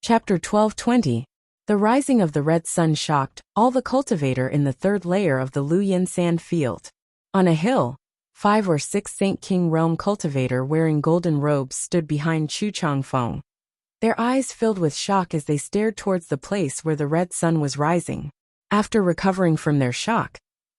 Chapter 1220. The rising of the red sun shocked all the cultivator in the third layer of the Luyin sand field. On a hill, 5 or 6 Saint King realm cultivator wearing golden robes stood behind Chu Changfeng. Their eyes filled with shock as they stared towards the place where the red sun was rising. After recovering from their shock,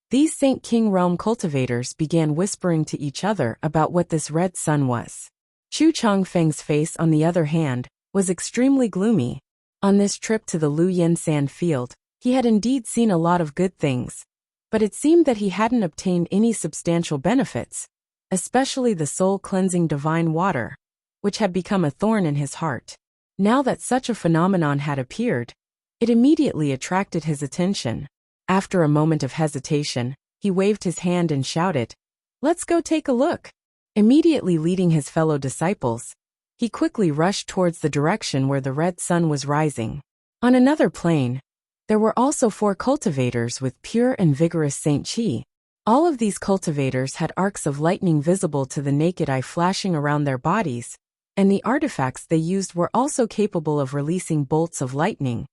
these Saint King realm cultivators began whispering to each other about what this red sun was. Chu Changfeng's face, on the other hand, was extremely gloomy. On this trip to the Luyin sand field, he had indeed seen a lot of good things, but it seemed that he hadn't obtained any substantial benefits, especially the soul-cleansing divine water, which had become a thorn in his heart. Now that such a phenomenon had appeared, it immediately attracted his attention. After a moment of hesitation, he waved his hand and shouted, "Let's go take a look." Immediately leading his fellow disciples, he quickly rushed towards the direction where the red sun was rising. On another plain, there were also 4 cultivators with pure and vigorous Saint Qi. All of these cultivators had arcs of lightning visible to the naked eye flashing around their bodies, and the artifacts they used were also capable of releasing bolts of lightning,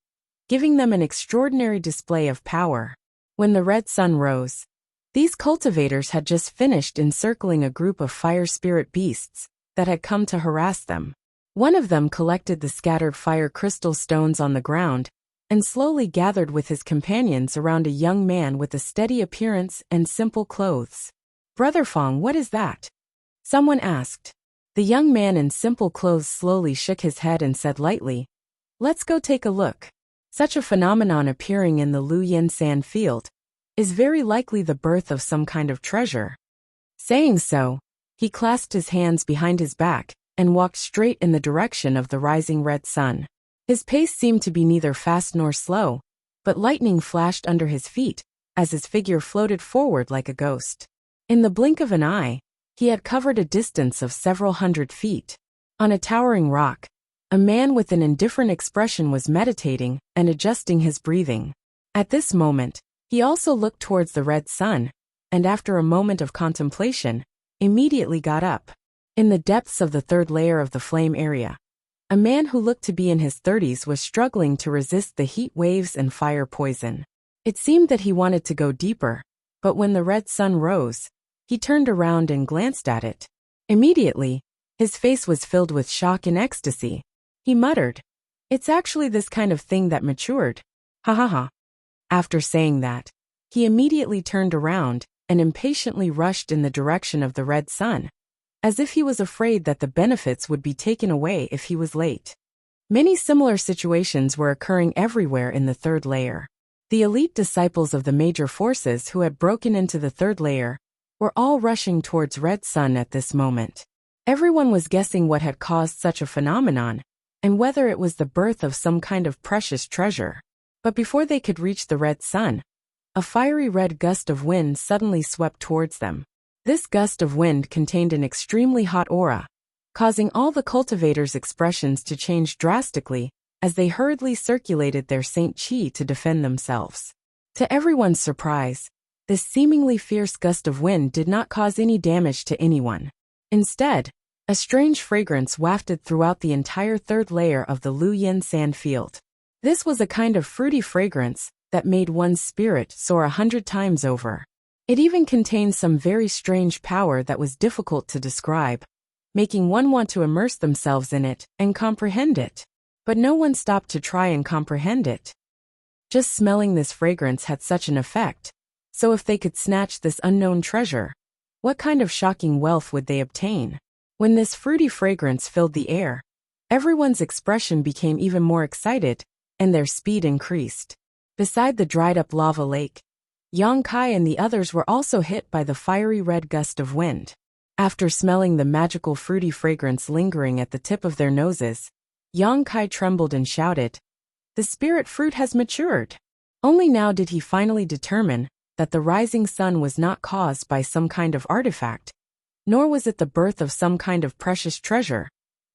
giving them an extraordinary display of power. When the red sun rose, these cultivators had just finished encircling a group of fire spirit beasts that had come to harass them. One of them collected the scattered fire crystal stones on the ground and slowly gathered with his companions around a young man with a steady appearance and simple clothes. "Brother Fong, what is that?" someone asked. The young man in simple clothes slowly shook his head and said lightly, "Let's go take a look." Such a phenomenon appearing in the Luyin sand field is very likely the birth of some kind of treasure. Saying so, he clasped his hands behind his back and walked straight in the direction of the rising red sun. His pace seemed to be neither fast nor slow, but lightning flashed under his feet as his figure floated forward like a ghost. In the blink of an eye, he had covered a distance of several hundred feet. On a towering rock, a man with an indifferent expression was meditating and adjusting his breathing. At this moment, he also looked towards the red sun, and after a moment of contemplation, immediately got up. In the depths of the third layer of the flame area, a man who looked to be in his 30s was struggling to resist the heat waves and fire poison. It seemed that he wanted to go deeper, but when the red sun rose, he turned around and glanced at it. Immediately, his face was filled with shock and ecstasy. He muttered, "It's actually this kind of thing that matured. Ha ha ha." After saying that, he immediately turned around and impatiently rushed in the direction of the red sun, as if he was afraid that the benefits would be taken away if he was late. Many similar situations were occurring everywhere in the third layer. The elite disciples of the major forces who had broken into the third layer were all rushing towards red sun at this moment. Everyone was guessing what had caused such a phenomenon, and whether it was the birth of some kind of precious treasure. But before they could reach the red sun, a fiery red gust of wind suddenly swept towards them. This gust of wind contained an extremely hot aura, causing all the cultivators' expressions to change drastically as they hurriedly circulated their Saint Qi to defend themselves. To everyone's surprise, this seemingly fierce gust of wind did not cause any damage to anyone. Instead, a strange fragrance wafted throughout the entire third layer of the Luyin sand field. This was a kind of fruity fragrance that made one's spirit soar 100 times over. It even contained some very strange power that was difficult to describe, making one want to immerse themselves in it and comprehend it. But no one stopped to try and comprehend it. Just smelling this fragrance had such an effect, so if they could snatch this unknown treasure, what kind of shocking wealth would they obtain? When this fruity fragrance filled the air, everyone's expression became even more excited, and their speed increased. Beside the dried-up lava lake, Yang Kai and the others were also hit by the fiery red gust of wind. After smelling the magical fruity fragrance lingering at the tip of their noses, Yang Kai trembled and shouted, "The spirit fruit has matured." Only now did he finally determine that the rising sun was not caused by some kind of artifact, nor was it the birth of some kind of precious treasure,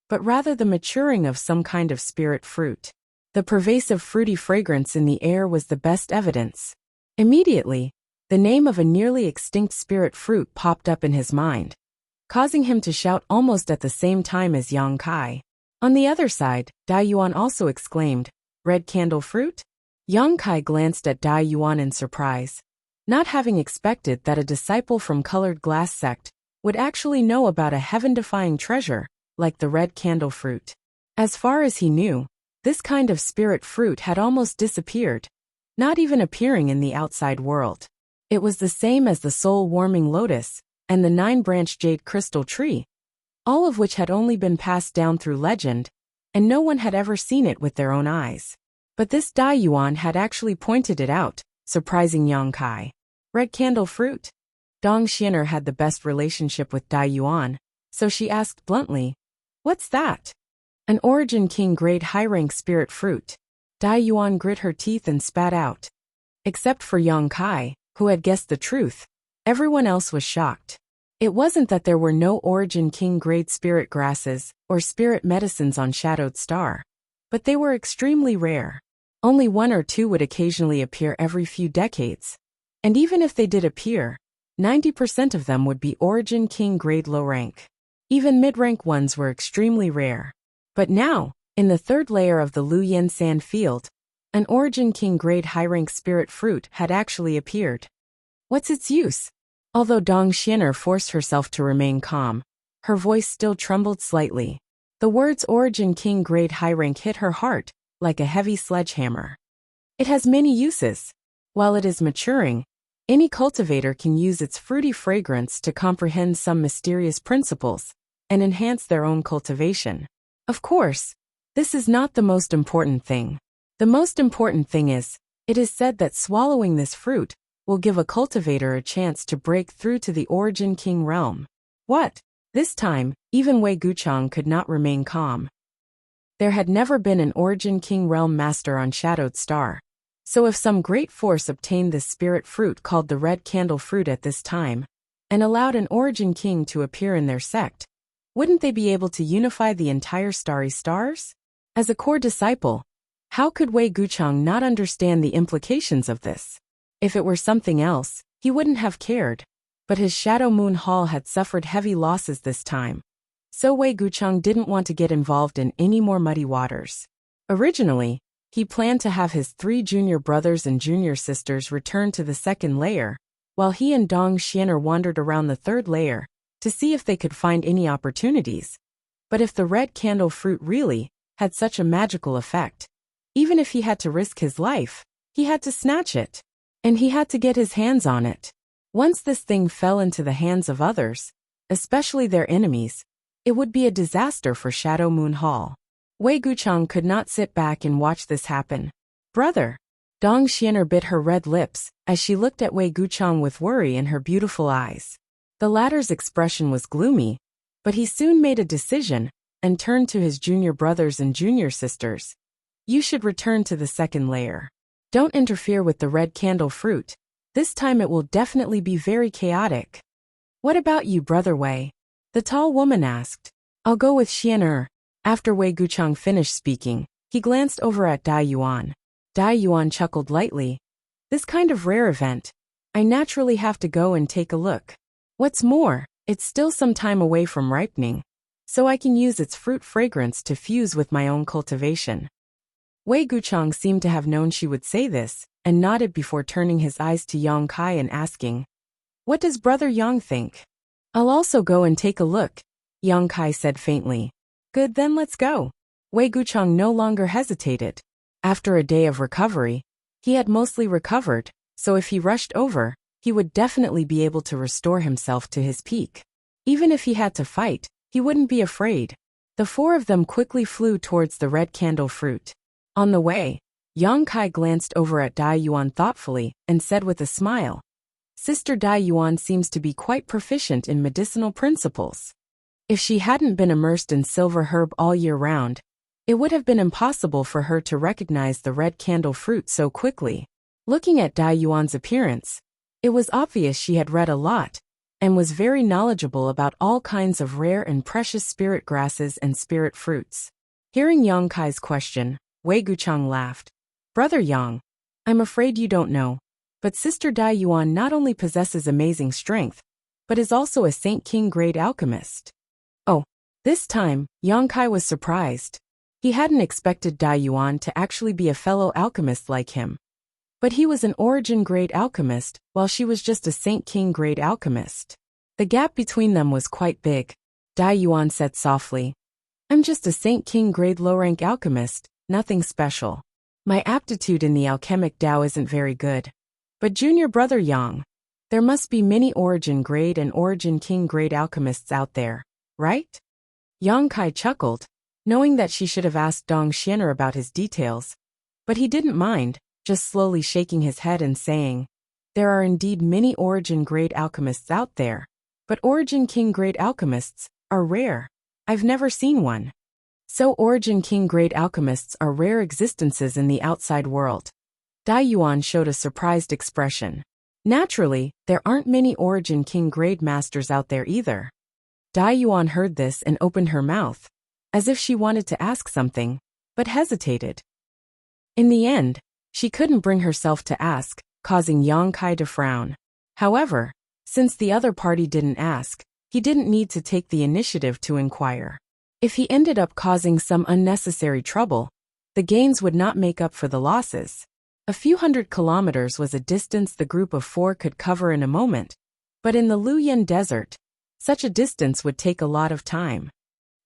but rather the maturing of some kind of spirit fruit. The pervasive fruity fragrance in the air was the best evidence. Immediately, the name of a nearly extinct spirit fruit popped up in his mind, causing him to shout almost at the same time as Yang Kai. On the other side, Dai Yuan also exclaimed, "Red candle fruit?" Yang Kai glanced at Dai Yuan in surprise, not having expected that a disciple from Colored Glass sect would actually know about a heaven-defying treasure like the red candle fruit. As far as he knew, this kind of spirit fruit had almost disappeared, not even appearing in the outside world. It was the same as the soul-warming lotus and the 9-branched jade crystal tree, all of which had only been passed down through legend, and no one had ever seen it with their own eyes. But this Dai Yuan had actually pointed it out, surprising Yang Kai. Red candle fruit? Dong Xiner had the best relationship with Dai Yuan, so she asked bluntly, "What's that?" "An Origin King grade high-rank spirit fruit." Dai Yuan grit her teeth and spat out. Except for Yang Kai, who had guessed the truth, everyone else was shocked. It wasn't that there were no Origin King grade spirit grasses or spirit medicines on Shadowed Star, but they were extremely rare. Only 1 or 2 would occasionally appear every few decades. And even if they did appear, 90% of them would be Origin King grade low rank. Even mid-rank ones were extremely rare. But now, in the 3rd layer of the Luyin Sand Field, an Origin King grade high-rank spirit fruit had actually appeared. What's its use? Although Dong Xiner forced herself to remain calm, her voice still trembled slightly. The words Origin King grade high rank hit her heart like a heavy sledgehammer. It has many uses. While it is maturing, any cultivator can use its fruity fragrance to comprehend some mysterious principles and enhance their own cultivation. Of course, this is not the most important thing. The most important thing is, it is said that swallowing this fruit will give a cultivator a chance to break through to the Origin King realm. What? This time, even Wei Guchang could not remain calm. There had never been an Origin King realm master on Shadowed Star, so if some great force obtained this spirit fruit called the red candle fruit at this time, and allowed an Origin King to appear in their sect, wouldn't they be able to unify the entire Starry Stars? As a core disciple, how could Wei Guchang not understand the implications of this? If it were something else, he wouldn't have cared, but his Shadow Moon Hall had suffered heavy losses this time, so Wei Guchang didn't want to get involved in any more muddy waters. Originally, he planned to have his 3 junior brothers and junior sisters return to the 2nd layer, while he and Dong Xiner wandered around the 3rd layer to see if they could find any opportunities. But if the red candle fruit really had such a magical effect, even if he had to risk his life, he had to snatch it. And he had to get his hands on it. Once this thing fell into the hands of others, especially their enemies, it would be a disaster for Shadow Moon Hall. Wei Guchang could not sit back and watch this happen. "Brother." Dong Xiner bit her red lips as she looked at Wei Guchang with worry in her beautiful eyes. The latter's expression was gloomy, but he soon made a decision and turned to his junior brothers and junior sisters. "You should return to the 2nd layer. Don't interfere with the red candle fruit. This time it will definitely be very chaotic." "What about you, Brother Wei?" the tall woman asked. "I'll go with Xiner." After Wei Guchang finished speaking, he glanced over at Dai Yuan. Dai Yuan chuckled lightly. "This kind of rare event, I naturally have to go and take a look. What's more, it's still some time away from ripening, so I can use its fruit fragrance to fuse with my own cultivation." Wei Guchang seemed to have known she would say this, and nodded before turning his eyes to Yang Kai and asking, "What does Brother Yang think?" "I'll also go and take a look," Yang Kai said faintly. "Good, then let's go." Wei Guchang no longer hesitated. After a day of recovery, he had mostly recovered, so if he rushed over, he would definitely be able to restore himself to his peak. Even if he had to fight, he wouldn't be afraid. The 4 of them quickly flew towards the red candle fruit. On the way, Yang Kai glanced over at Dai Yuan thoughtfully and said with a smile, "Sister Dai Yuan seems to be quite proficient in medicinal principles." If she hadn't been immersed in silver herb all year round, it would have been impossible for her to recognize the red candle fruit so quickly. Looking at Dai Yuan's appearance, it was obvious she had read a lot and was very knowledgeable about all kinds of rare and precious spirit grasses and spirit fruits. Hearing Yang Kai's question, Wei Guchang laughed. "Brother Yang, I'm afraid you don't know, but Sister Dai Yuan not only possesses amazing strength, but is also a Saint King grade alchemist." "Oh, This time, Yang Kai was surprised. He hadn't expected Dai Yuan to actually be a fellow alchemist like him. But he was an origin-grade alchemist, while she was just a Saint King-grade alchemist. The gap between them was quite big. Dai Yuan said softly, "I'm just a Saint King-grade low-rank alchemist, nothing special. My aptitude in the alchemic Tao isn't very good. But junior brother Yang, there must be many origin-grade and origin King-grade alchemists out there, right?" Yang Kai chuckled, knowing that she should have asked Dong Xianer about his details. But he didn't mind, just slowly shaking his head and saying, "There are indeed many origin-grade alchemists out there, but origin King-grade alchemists are rare. I've never seen one. So origin King-grade alchemists are rare existences in the outside world." Dai Yuan showed a surprised expression. Naturally, there aren't many origin King-grade masters out there either. Dai Yuan heard this and opened her mouth, as if she wanted to ask something, but hesitated. In the end, she couldn't bring herself to ask, causing Yang Kai to frown. However, since the other party didn't ask, he didn't need to take the initiative to inquire. If he ended up causing some unnecessary trouble, the gains would not make up for the losses. A few hundred kilometers was a distance the group of 4 could cover in a moment, but in the Luoyuan desert, such a distance would take a lot of time.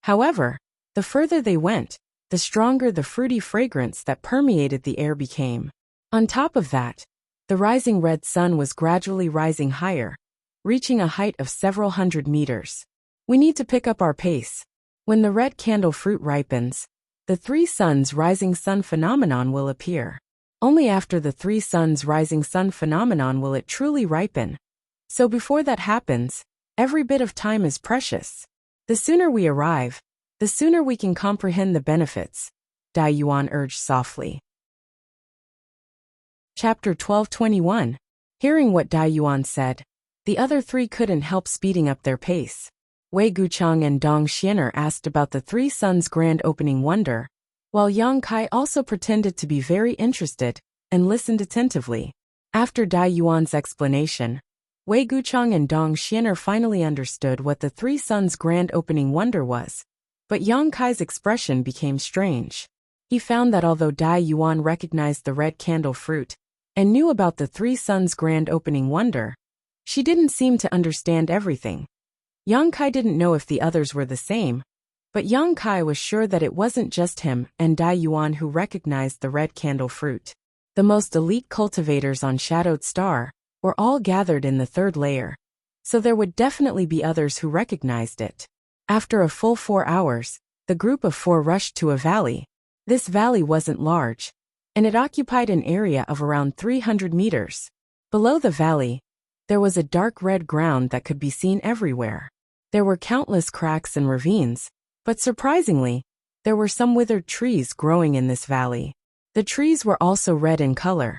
However, the further they went, the stronger the fruity fragrance that permeated the air became. On top of that, the rising red sun was gradually rising higher, reaching a height of several hundred meters. "We need to pick up our pace. When the red candle fruit ripens, the 3 suns rising sun phenomenon will appear. Only after the 3 suns rising sun phenomenon will it truly ripen. So before that happens, every bit of time is precious. The sooner we arrive, the sooner we can comprehend the benefits," Dai Yuan urged softly. Chapter 12:21. Hearing what Dai Yuan said, the other 3 couldn't help speeding up their pace. Wei Guchang and Dong Xianer asked about the 3 suns' grand opening wonder, while Yang Kai also pretended to be very interested and listened attentively. After Dai Yuan's explanation, Wei Guchang and Dong Xianer finally understood what the 3 suns' grand opening wonder was, but Yang Kai's expression became strange. He found that although Dai Yuan recognized the red candle fruit and knew about the 3 suns' grand opening wonder, she didn't seem to understand everything. Yang Kai didn't know if the others were the same, but Yang Kai was sure that it wasn't just him and Dai Yuan who recognized the red candle fruit. The most elite cultivators on Shadowed Star were all gathered in the 3rd layer, so there would definitely be others who recognized it. After a full 4 hours, the group of 4 rushed to a valley. This valley wasn't large, and it occupied an area of around 300 meters. Below the valley, there was a dark red ground that could be seen everywhere. There were countless cracks and ravines, but surprisingly, there were some withered trees growing in this valley. The trees were also red in color,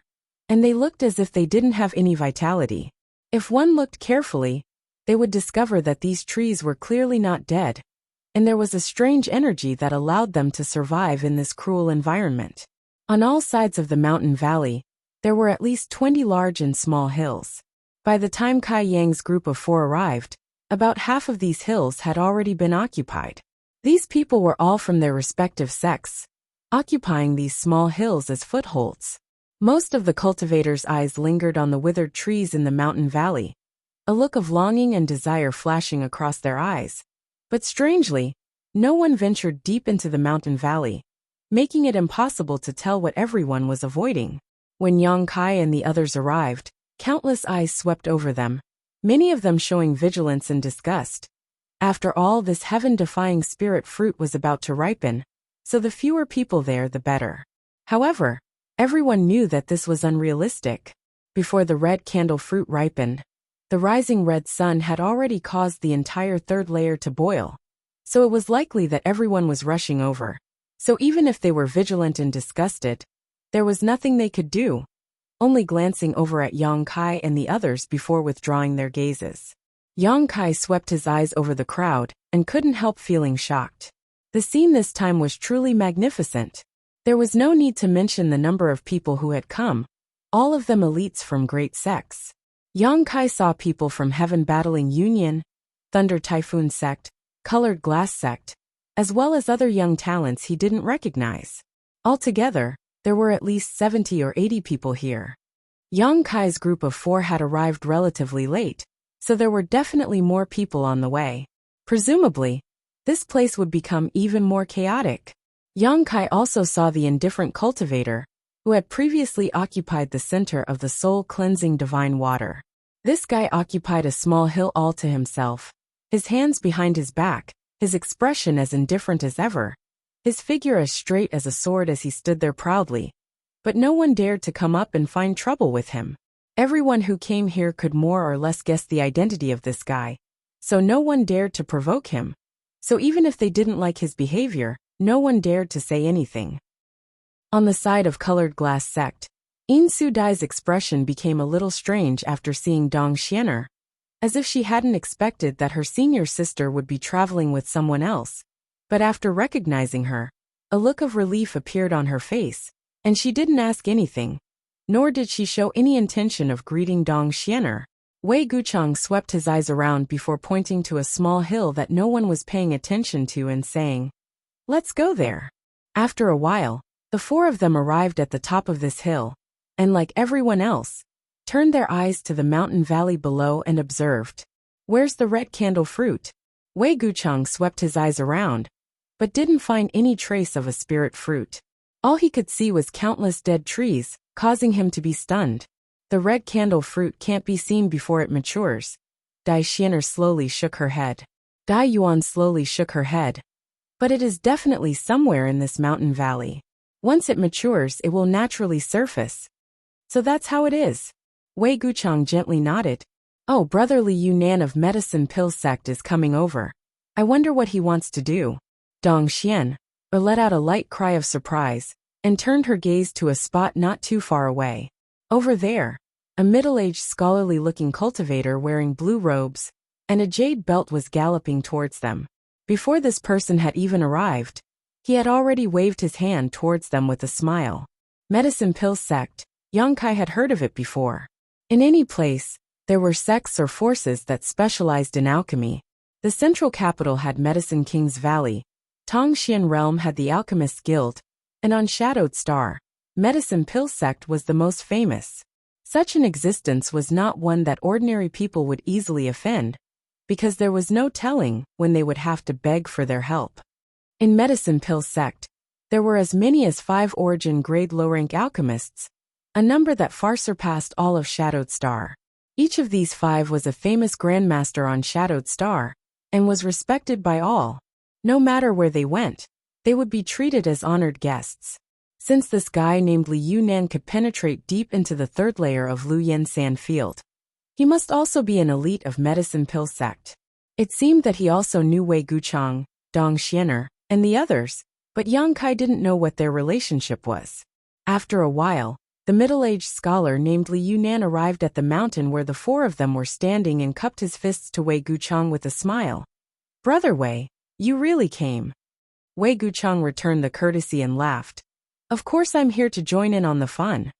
and they looked as if they didn't have any vitality. If one looked carefully, they would discover that these trees were clearly not dead, and there was a strange energy that allowed them to survive in this cruel environment. On all sides of the mountain valley, there were at least 20 large and small hills. By the time Kai Yang's group of 4 arrived, about half of these hills had already been occupied. These people were all from their respective sects, occupying these small hills as footholds. Most of the cultivators' eyes lingered on the withered trees in the mountain valley, a look of longing and desire flashing across their eyes. But strangely, no one ventured deep into the mountain valley, making it impossible to tell what everyone was avoiding. When Yang Kai and the others arrived, countless eyes swept over them, many of them showing vigilance and disgust. After all, this heaven-defying spirit fruit was about to ripen, so the fewer people there the better. However, everyone knew that this was unrealistic. Before the red candle fruit ripened, the rising red sun had already caused the entire 3rd layer to boil, so it was likely that everyone was rushing over. So even if they were vigilant and disgusted, there was nothing they could do, only glancing over at Yang Kai and the others before withdrawing their gazes. Yang Kai swept his eyes over the crowd and couldn't help feeling shocked. The scene this time was truly magnificent. There was no need to mention the number of people who had come, all of them elites from great sects. Yang Kai saw people from Heaven Battling Union, Thunder Typhoon Sect, colored glass sect, as well as other young talents he didn't recognize. Altogether, there were at least 70 or 80 people here. Yang Kai's group of 4 had arrived relatively late, so there were definitely more people on the way. Presumably, this place would become even more chaotic. Yang Kai also saw the indifferent cultivator, who had previously occupied the center of the soul-cleansing divine water. This guy occupied a small hill all to himself, his hands behind his back, his expression as indifferent as ever, his figure as straight as a sword as he stood there proudly. But no one dared to come up and find trouble with him. Everyone who came here could more or less guess the identity of this guy, so no one dared to provoke him. So even if they didn't like his behavior, no one dared to say anything. On the side of colored glass sect, In Su Dai's expression became a little strange after seeing Dong Xianer, as if she hadn't expected that her senior sister would be traveling with someone else. But after recognizing her, a look of relief appeared on her face, and she didn't ask anything, nor did she show any intention of greeting Dong Xianer. Wei Guchang swept his eyes around before pointing to a small hill that no one was paying attention to and saying, "Let's go there." After a while, the 4 of them arrived at the top of this hill, and like everyone else, turned their eyes to the mountain valley below and observed, "Where's the red candle fruit?" Wei Guchang swept his eyes around, but didn't find any trace of a spirit fruit. All he could see was countless dead trees, causing him to be stunned. "The red candle fruit can't be seen before it matures." Dai Xianer slowly shook her head. Dai Yuan slowly shook her head. "But it is definitely somewhere in this mountain valley. Once it matures, it will naturally surface. So that's how it is." Wei Guchang gently nodded. "Oh, Brother Li Yunan of Medicine Pill Sect is coming over. I wonder what he wants to do." Dong Xian let out a light cry of surprise, and turned her gaze to a spot not too far away. Over there, a middle-aged scholarly-looking cultivator wearing blue robes and a jade belt was galloping towards them. Before this person had even arrived, he had already waved his hand towards them with a smile. Medicine Pill Sect, Yang Kai had heard of it before. In any place, there were sects or forces that specialized in alchemy. The central capital had Medicine King's Valley, Tongxian Realm had the Alchemist's Guild, and on Shadowed Star, Medicine Pill Sect was the most famous. Such an existence was not one that ordinary people would easily offend, because there was no telling when they would have to beg for their help. In Medicine Pill Sect, there were as many as 5 origin grade low-rank alchemists, a number that far surpassed all of Shadowed Star. Each of these 5 was a famous grandmaster on Shadowed Star, and was respected by all. No matter where they went, they would be treated as honored guests. Since this guy named Li Yunan could penetrate deep into the 3rd layer of Luoyan Sand Field, he must also be an elite of Medicine Pill Sect. It seemed that he also knew Wei Guchang, Dong Xianer, and the others, but Yang Kai didn't know what their relationship was. After a while, the middle-aged scholar named Li Yunan arrived at the mountain where the 4 of them were standing and cupped his fists to Wei Guchang with a smile. "Brother Wei, you really came." Wei Guchang returned the courtesy and laughed. "Of course I'm here to join in on the fun."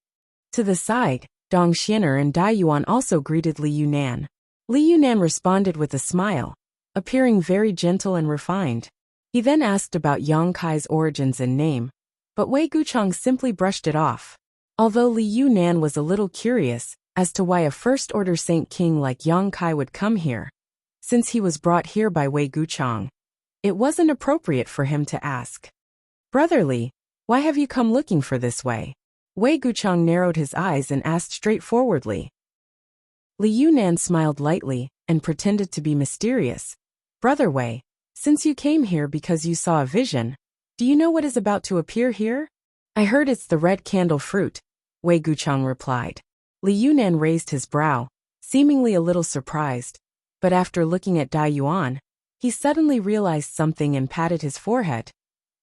To the side, Dong Xianer and Dai Yuan also greeted Li Yunan. Li Yunan responded with a smile, appearing very gentle and refined. He then asked about Yang Kai's origins and name, but Wei Guchang simply brushed it off. Although Li Yunan was a little curious as to why a first-order Saint King like Yang Kai would come here, since he was brought here by Wei Guchang, it wasn't appropriate for him to ask. "Brother Li, why have you come looking for this way?" Wei Guchang narrowed his eyes and asked straightforwardly. Li Yunan smiled lightly and pretended to be mysterious. "Brother Wei, since you came here because you saw a vision, do you know what is about to appear here?" "I heard it's the red candle fruit," Wei Guchang replied. Li Yunan raised his brow, seemingly a little surprised, but after looking at Dai Yuan, he suddenly realized something and patted his forehead.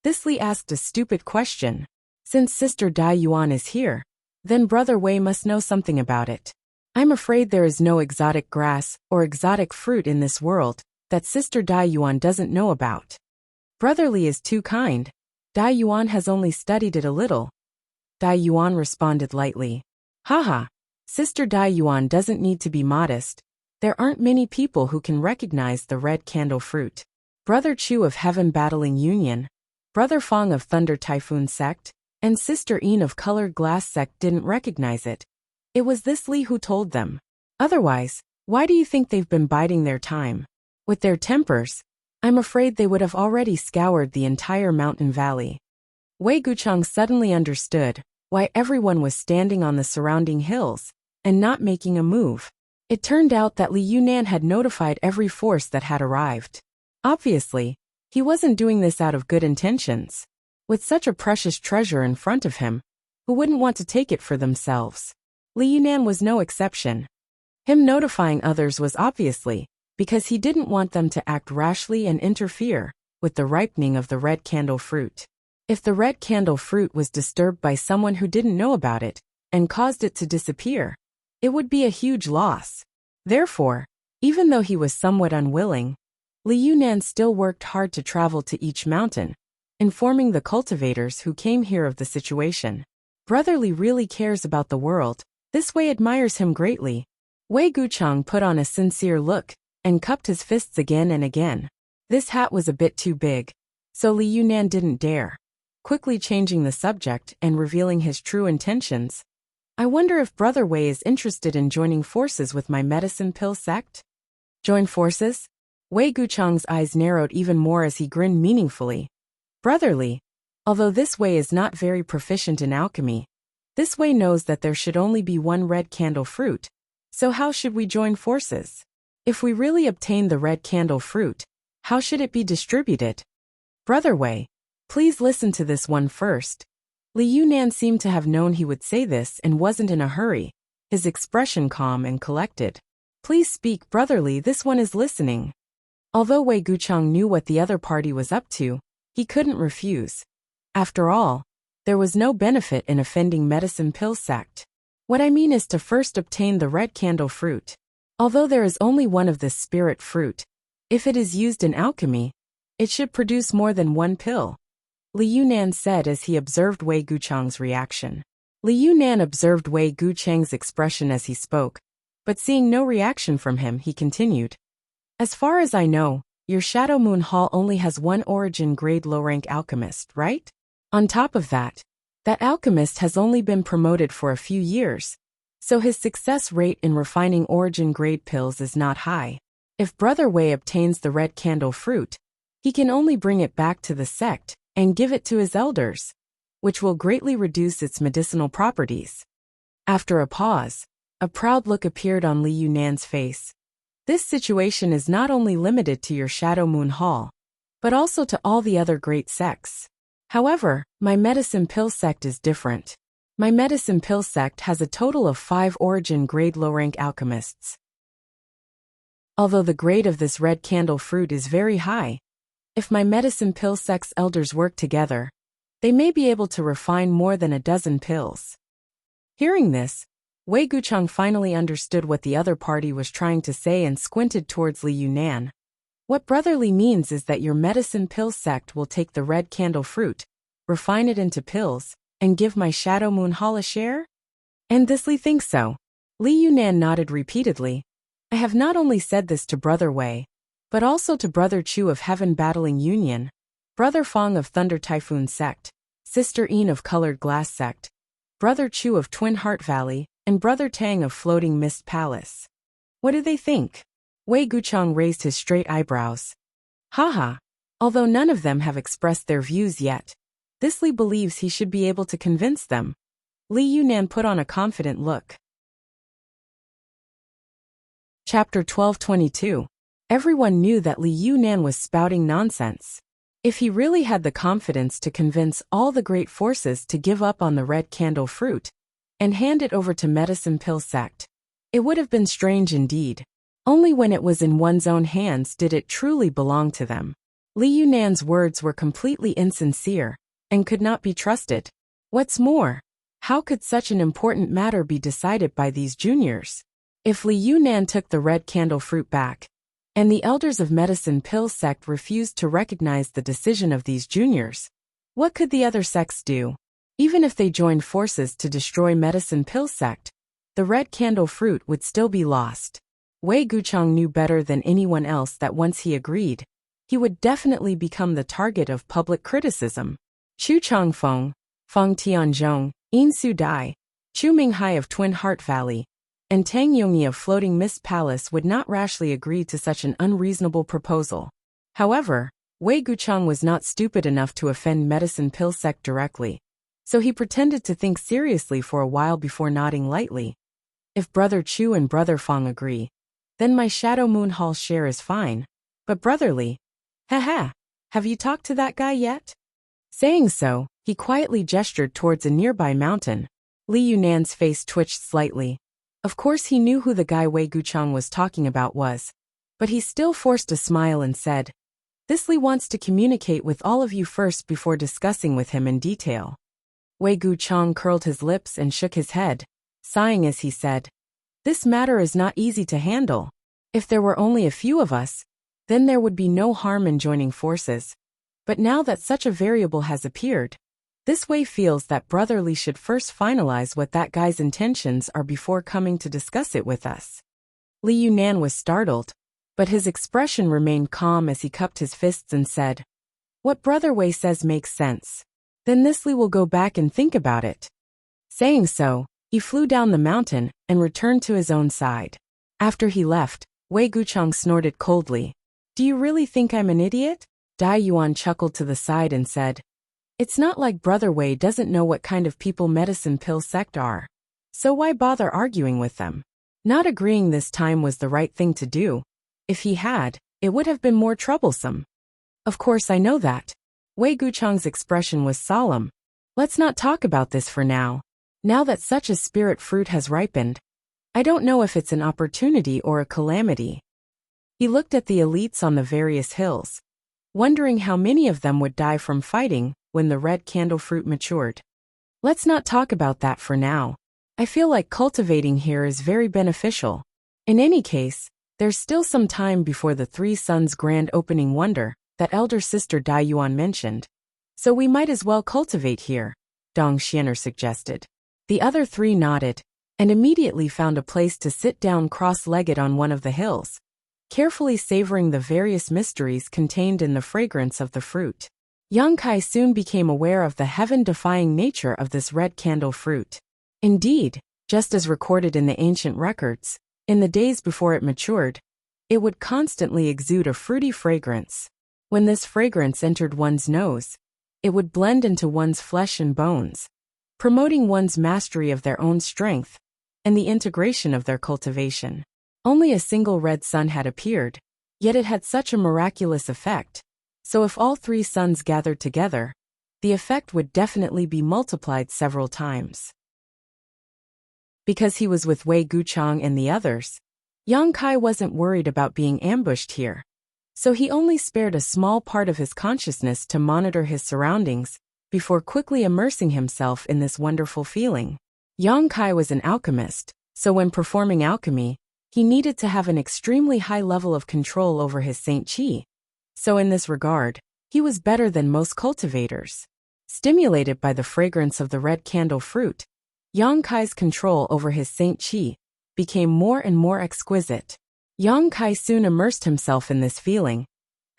This Li asked a stupid question. Since Sister Dai Yuan is here, then Brother Wei must know something about it. "I'm afraid there is no exotic grass or exotic fruit in this world that Sister Dai Yuan doesn't know about." "Brother Li is too kind. Dai Yuan has only studied it a little." Dai Yuan responded lightly. "Haha, Sister Dai Yuan doesn't need to be modest. There aren't many people who can recognize the red candle fruit. Brother Chu of Heaven Battling Union, Brother Fong of Thunder Typhoon Sect, and Sister Een of Colored Glass Sect didn't recognize it. It was this Li who told them. Otherwise, why do you think they've been biding their time? With their tempers, I'm afraid they would have already scoured the entire mountain valley. Wei Guchang suddenly understood why everyone was standing on the surrounding hills and not making a move. It turned out that Li Yunan had notified every force that had arrived. Obviously, he wasn't doing this out of good intentions. With such a precious treasure in front of him, who wouldn't want to take it for themselves? Li Yunan was no exception. Him notifying others was obviously because he didn't want them to act rashly and interfere with the ripening of the red candle fruit. If the red candle fruit was disturbed by someone who didn't know about it and caused it to disappear, it would be a huge loss. Therefore, even though he was somewhat unwilling, Li Yunan still worked hard to travel to each mountain, informing the cultivators who came here of the situation. Brother Li really cares about the world. This Wei admires him greatly. Wei Guchang put on a sincere look and cupped his fists again and again. This hat was a bit too big, so Li Yunan didn't dare. Quickly changing the subject and revealing his true intentions. I wonder if Brother Wei is interested in joining forces with my medicine pill sect? Join forces? Wei Guchang's eyes narrowed even more as he grinned meaningfully. Brother Li, although this Wei is not very proficient in alchemy, this Wei knows that there should only be one red candle fruit, so how should we join forces? If we really obtain the red candle fruit, how should it be distributed? Brother Wei, please listen to this one first. Li Yunan seemed to have known he would say this and wasn't in a hurry, his expression calm and collected. Please speak, Brother Li, this one is listening. Although Wei Guchang knew what the other party was up to, he couldn't refuse. After all, there was no benefit in offending medicine pill sect. What I mean is to first obtain the red candle fruit. Although there is only one of this spirit fruit, if it is used in alchemy, it should produce more than one pill. Li Yunan said as he observed Wei Guchang's reaction. Li Yunan observed Wei Guchang's expression as he spoke, but seeing no reaction from him, he continued. As far as I know, your Shadow Moon Hall only has one origin grade low-rank alchemist, right? On top of that, that alchemist has only been promoted for a few years, so his success rate in refining origin grade pills is not high. If Brother Wei obtains the red candle fruit, he can only bring it back to the sect and give it to his elders, which will greatly reduce its medicinal properties. After a pause, a proud look appeared on Li Yunan's face. This situation is not only limited to your Shadow Moon Hall, but also to all the other great sects. However, my medicine pill sect is different. My medicine pill sect has a total of 5 origin grade low-rank alchemists. Although the grade of this red candle fruit is very high, if my medicine pill sect's elders work together, they may be able to refine more than a dozen pills. Hearing this, Wei Guchang finally understood what the other party was trying to say and squinted towards Li Yunan. What Brother Li means is that your medicine pill sect will take the red candle fruit, refine it into pills, and give my Shadow Moon Hall a share? And this Li thinks so. Li Yunan nodded repeatedly. I have not only said this to Brother Wei, but also to Brother Chu of Heaven Battling Union, Brother Fong of Thunder Typhoon Sect, Sister Een of Colored Glass Sect, Brother Chu of Twin Heart Valley, and Brother Tang of Floating Mist Palace. What do they think? Wei Guchang raised his straight eyebrows. Haha. Although none of them have expressed their views yet, this Li believes he should be able to convince them. Li Yunan put on a confident look. Chapter 1222. Everyone knew that Li Yunan was spouting nonsense. If he really had the confidence to convince all the great forces to give up on the red candle fruit and hand it over to medicine pill sect, it would have been strange indeed. Only when it was in one's own hands did it truly belong to them. Li Yunan's words were completely insincere and could not be trusted. What's more, how could such an important matter be decided by these juniors? If Li Yunan took the red candle fruit back, and the elders of medicine pill sect refused to recognize the decision of these juniors, what could the other sects do? Even if they joined forces to destroy medicine pill sect, the red candle fruit would still be lost. Wei Guchang knew better than anyone else that once he agreed, he would definitely become the target of public criticism. Chu Changfeng, Feng Tianzhong, Yin Su Dai, Chu Minghai of Twin Heart Valley, and Tang Yongyi of Floating Mist Palace would not rashly agree to such an unreasonable proposal. However, Wei Guchang was not stupid enough to offend Medicine Pill Sect directly, so he pretended to think seriously for a while before nodding lightly. If Brother Chu and Brother Feng agree, then my Shadow Moon Hall share is fine. But brotherly, haha, have you talked to that guy yet? Saying so, he quietly gestured towards a nearby mountain. Li Yunan's face twitched slightly. Of course he knew who the guy Wei Guchang was talking about was, but he still forced a smile and said, "This Li wants to communicate with all of you first before discussing with him in detail." Wei Guchang curled his lips and shook his head, sighing as he said, "This matter is not easy to handle. If there were only a few of us, then there would be no harm in joining forces. But now that such a variable has appeared, this Wei feels that Brother Li should first finalize what that guy's intentions are before coming to discuss it with us." Li Yunan was startled, but his expression remained calm as he cupped his fists and said, "What Brother Wei says makes sense. Then this Li will go back and think about it." Saying so, he flew down the mountain and returned to his own side. After he left, Wei Guchang snorted coldly. "Do you really think I'm an idiot?" Dai Yuan chuckled to the side and said, "It's not like Brother Wei doesn't know what kind of people Medicine Pill Sect are. So why bother arguing with them?" Not agreeing this time was the right thing to do. If he had, it would have been more troublesome. "Of course I know that." Wei Guchang's expression was solemn. "Let's not talk about this for now. Now that such a spirit fruit has ripened, I don't know if it's an opportunity or a calamity." He looked at the elites on the various hills, wondering how many of them would die from fighting when the red candle fruit matured. "Let's not talk about that for now. I feel like cultivating here is very beneficial. In any case, there's still some time before the Three Suns grand opening wonder that elder sister Dai Yuan mentioned. So we might as well cultivate here," Dong Xianer suggested. The other three nodded, and immediately found a place to sit down cross-legged on one of the hills, carefully savoring the various mysteries contained in the fragrance of the fruit. Yang Kai soon became aware of the heaven-defying nature of this red candle fruit. Indeed, just as recorded in the ancient records, in the days before it matured, it would constantly exude a fruity fragrance. When this fragrance entered one's nose, it would blend into one's flesh and bones, promoting one's mastery of their own strength and the integration of their cultivation. Only a single red sun had appeared, yet it had such a miraculous effect. So if all three suns gathered together, the effect would definitely be multiplied several times. Because he was with Wei Guchang and the others, Yang Kai wasn't worried about being ambushed here. So he only spared a small part of his consciousness to monitor his surroundings before quickly immersing himself in this wonderful feeling. Yang Kai was an alchemist, so when performing alchemy, he needed to have an extremely high level of control over his Saint Qi. So in this regard, he was better than most cultivators. Stimulated by the fragrance of the red candle fruit, Yang Kai's control over his Saint Qi became more and more exquisite. Yang Kai soon immersed himself in this feeling,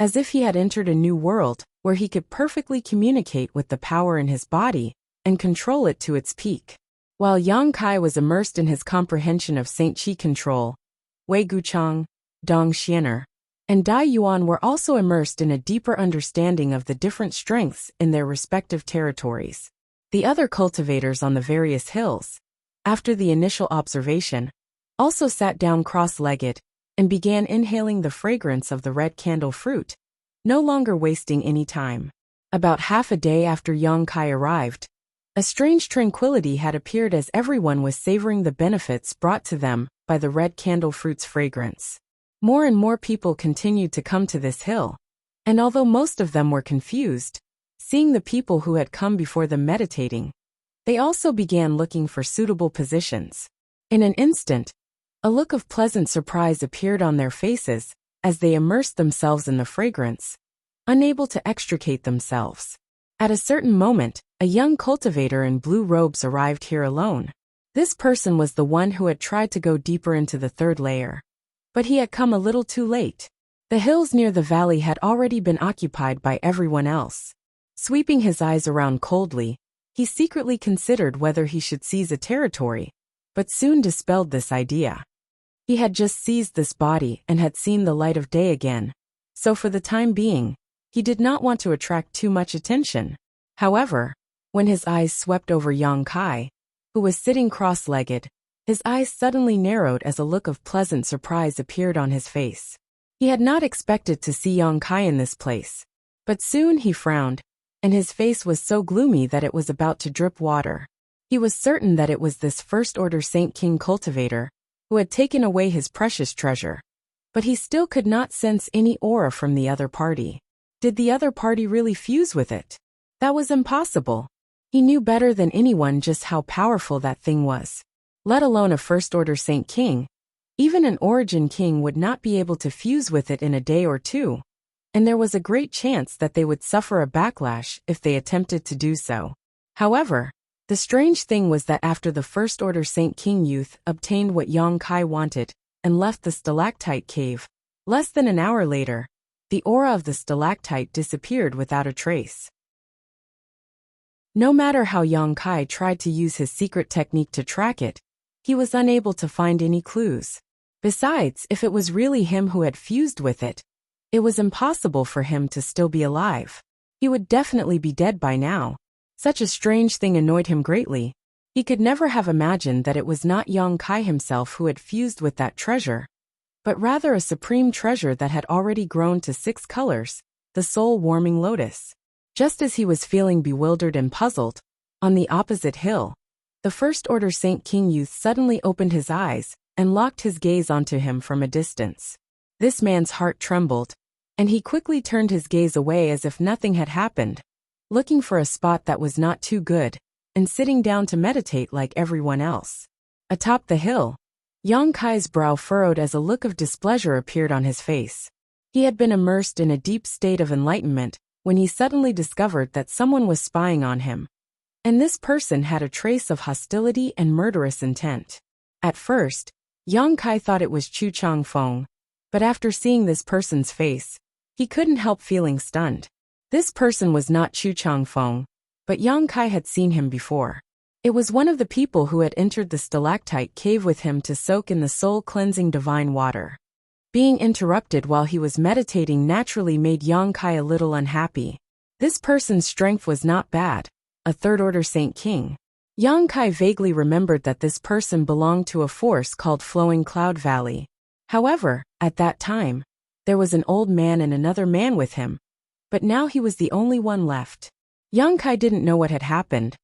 as if he had entered a new world where he could perfectly communicate with the power in his body and control it to its peak. While Yang Kai was immersed in his comprehension of Saint Qi control, Wei Guchang, Dong Xianer, and Dai Yuan were also immersed in a deeper understanding of the different strengths in their respective territories. The other cultivators on the various hills, after the initial observation, also sat down cross-legged and began inhaling the fragrance of the red candle fruit, no longer wasting any time. About half a day after Yang Kai arrived, a strange tranquility had appeared as everyone was savoring the benefits brought to them by the red candle fruit's fragrance. More and more people continued to come to this hill, and although most of them were confused, seeing the people who had come before them meditating, they also began looking for suitable positions. In an instant, a look of pleasant surprise appeared on their faces as they immersed themselves in the fragrance, unable to extricate themselves. At a certain moment, a young cultivator in blue robes arrived here alone. This person was the one who had tried to go deeper into the third layer. But he had come a little too late. The hills near the valley had already been occupied by everyone else. Sweeping his eyes around coldly, he secretly considered whether he should seize a territory, but soon dispelled this idea. He had just seized this body and had seen the light of day again, so for the time being, he did not want to attract too much attention. However, when his eyes swept over Yang Kai, who was sitting cross-legged, his eyes suddenly narrowed as a look of pleasant surprise appeared on his face. He had not expected to see Yang Kai in this place, but soon he frowned, and his face was so gloomy that it was about to drip water. He was certain that it was this First-Order Saint King cultivator who had taken away his precious treasure. But he still could not sense any aura from the other party. Did the other party really fuse with it? That was impossible. He knew better than anyone just how powerful that thing was. Let alone a First-Order Saint King. Even an Origin King would not be able to fuse with it in a day or two, and there was a great chance that they would suffer a backlash if they attempted to do so. However, the strange thing was that after the First-Order Saint King youth obtained what Yang Kai wanted and left the stalactite cave, less than an hour later, the aura of the stalactite disappeared without a trace. No matter how Yang Kai tried to use his secret technique to track it, he was unable to find any clues. Besides, if it was really him who had fused with it, it was impossible for him to still be alive. He would definitely be dead by now. Such a strange thing annoyed him greatly. He could never have imagined that it was not Yang Kai himself who had fused with that treasure, but rather a supreme treasure that had already grown to 6 colors, the soul-warming lotus. Just as he was feeling bewildered and puzzled, on the opposite hill, the First-Order Saint King youth suddenly opened his eyes and locked his gaze onto him from a distance. This man's heart trembled, and he quickly turned his gaze away as if nothing had happened, looking for a spot that was not too good, and sitting down to meditate like everyone else. Atop the hill, Yang Kai's brow furrowed as a look of displeasure appeared on his face. He had been immersed in a deep state of enlightenment when he suddenly discovered that someone was spying on him, and this person had a trace of hostility and murderous intent. At first, Yang Kai thought it was Chu Changfeng, but after seeing this person's face, he couldn't help feeling stunned. This person was not Chu Changfeng, but Yang Kai had seen him before. It was one of the people who had entered the stalactite cave with him to soak in the soul-cleansing divine water. Being interrupted while he was meditating naturally made Yang Kai a little unhappy. This person's strength was not bad, a Third-Order Saint King. Yang Kai vaguely remembered that this person belonged to a force called Flowing Cloud Valley. However, at that time, there was an old man and another man with him, but now he was the only one left. Yang Kai didn't know what had happened,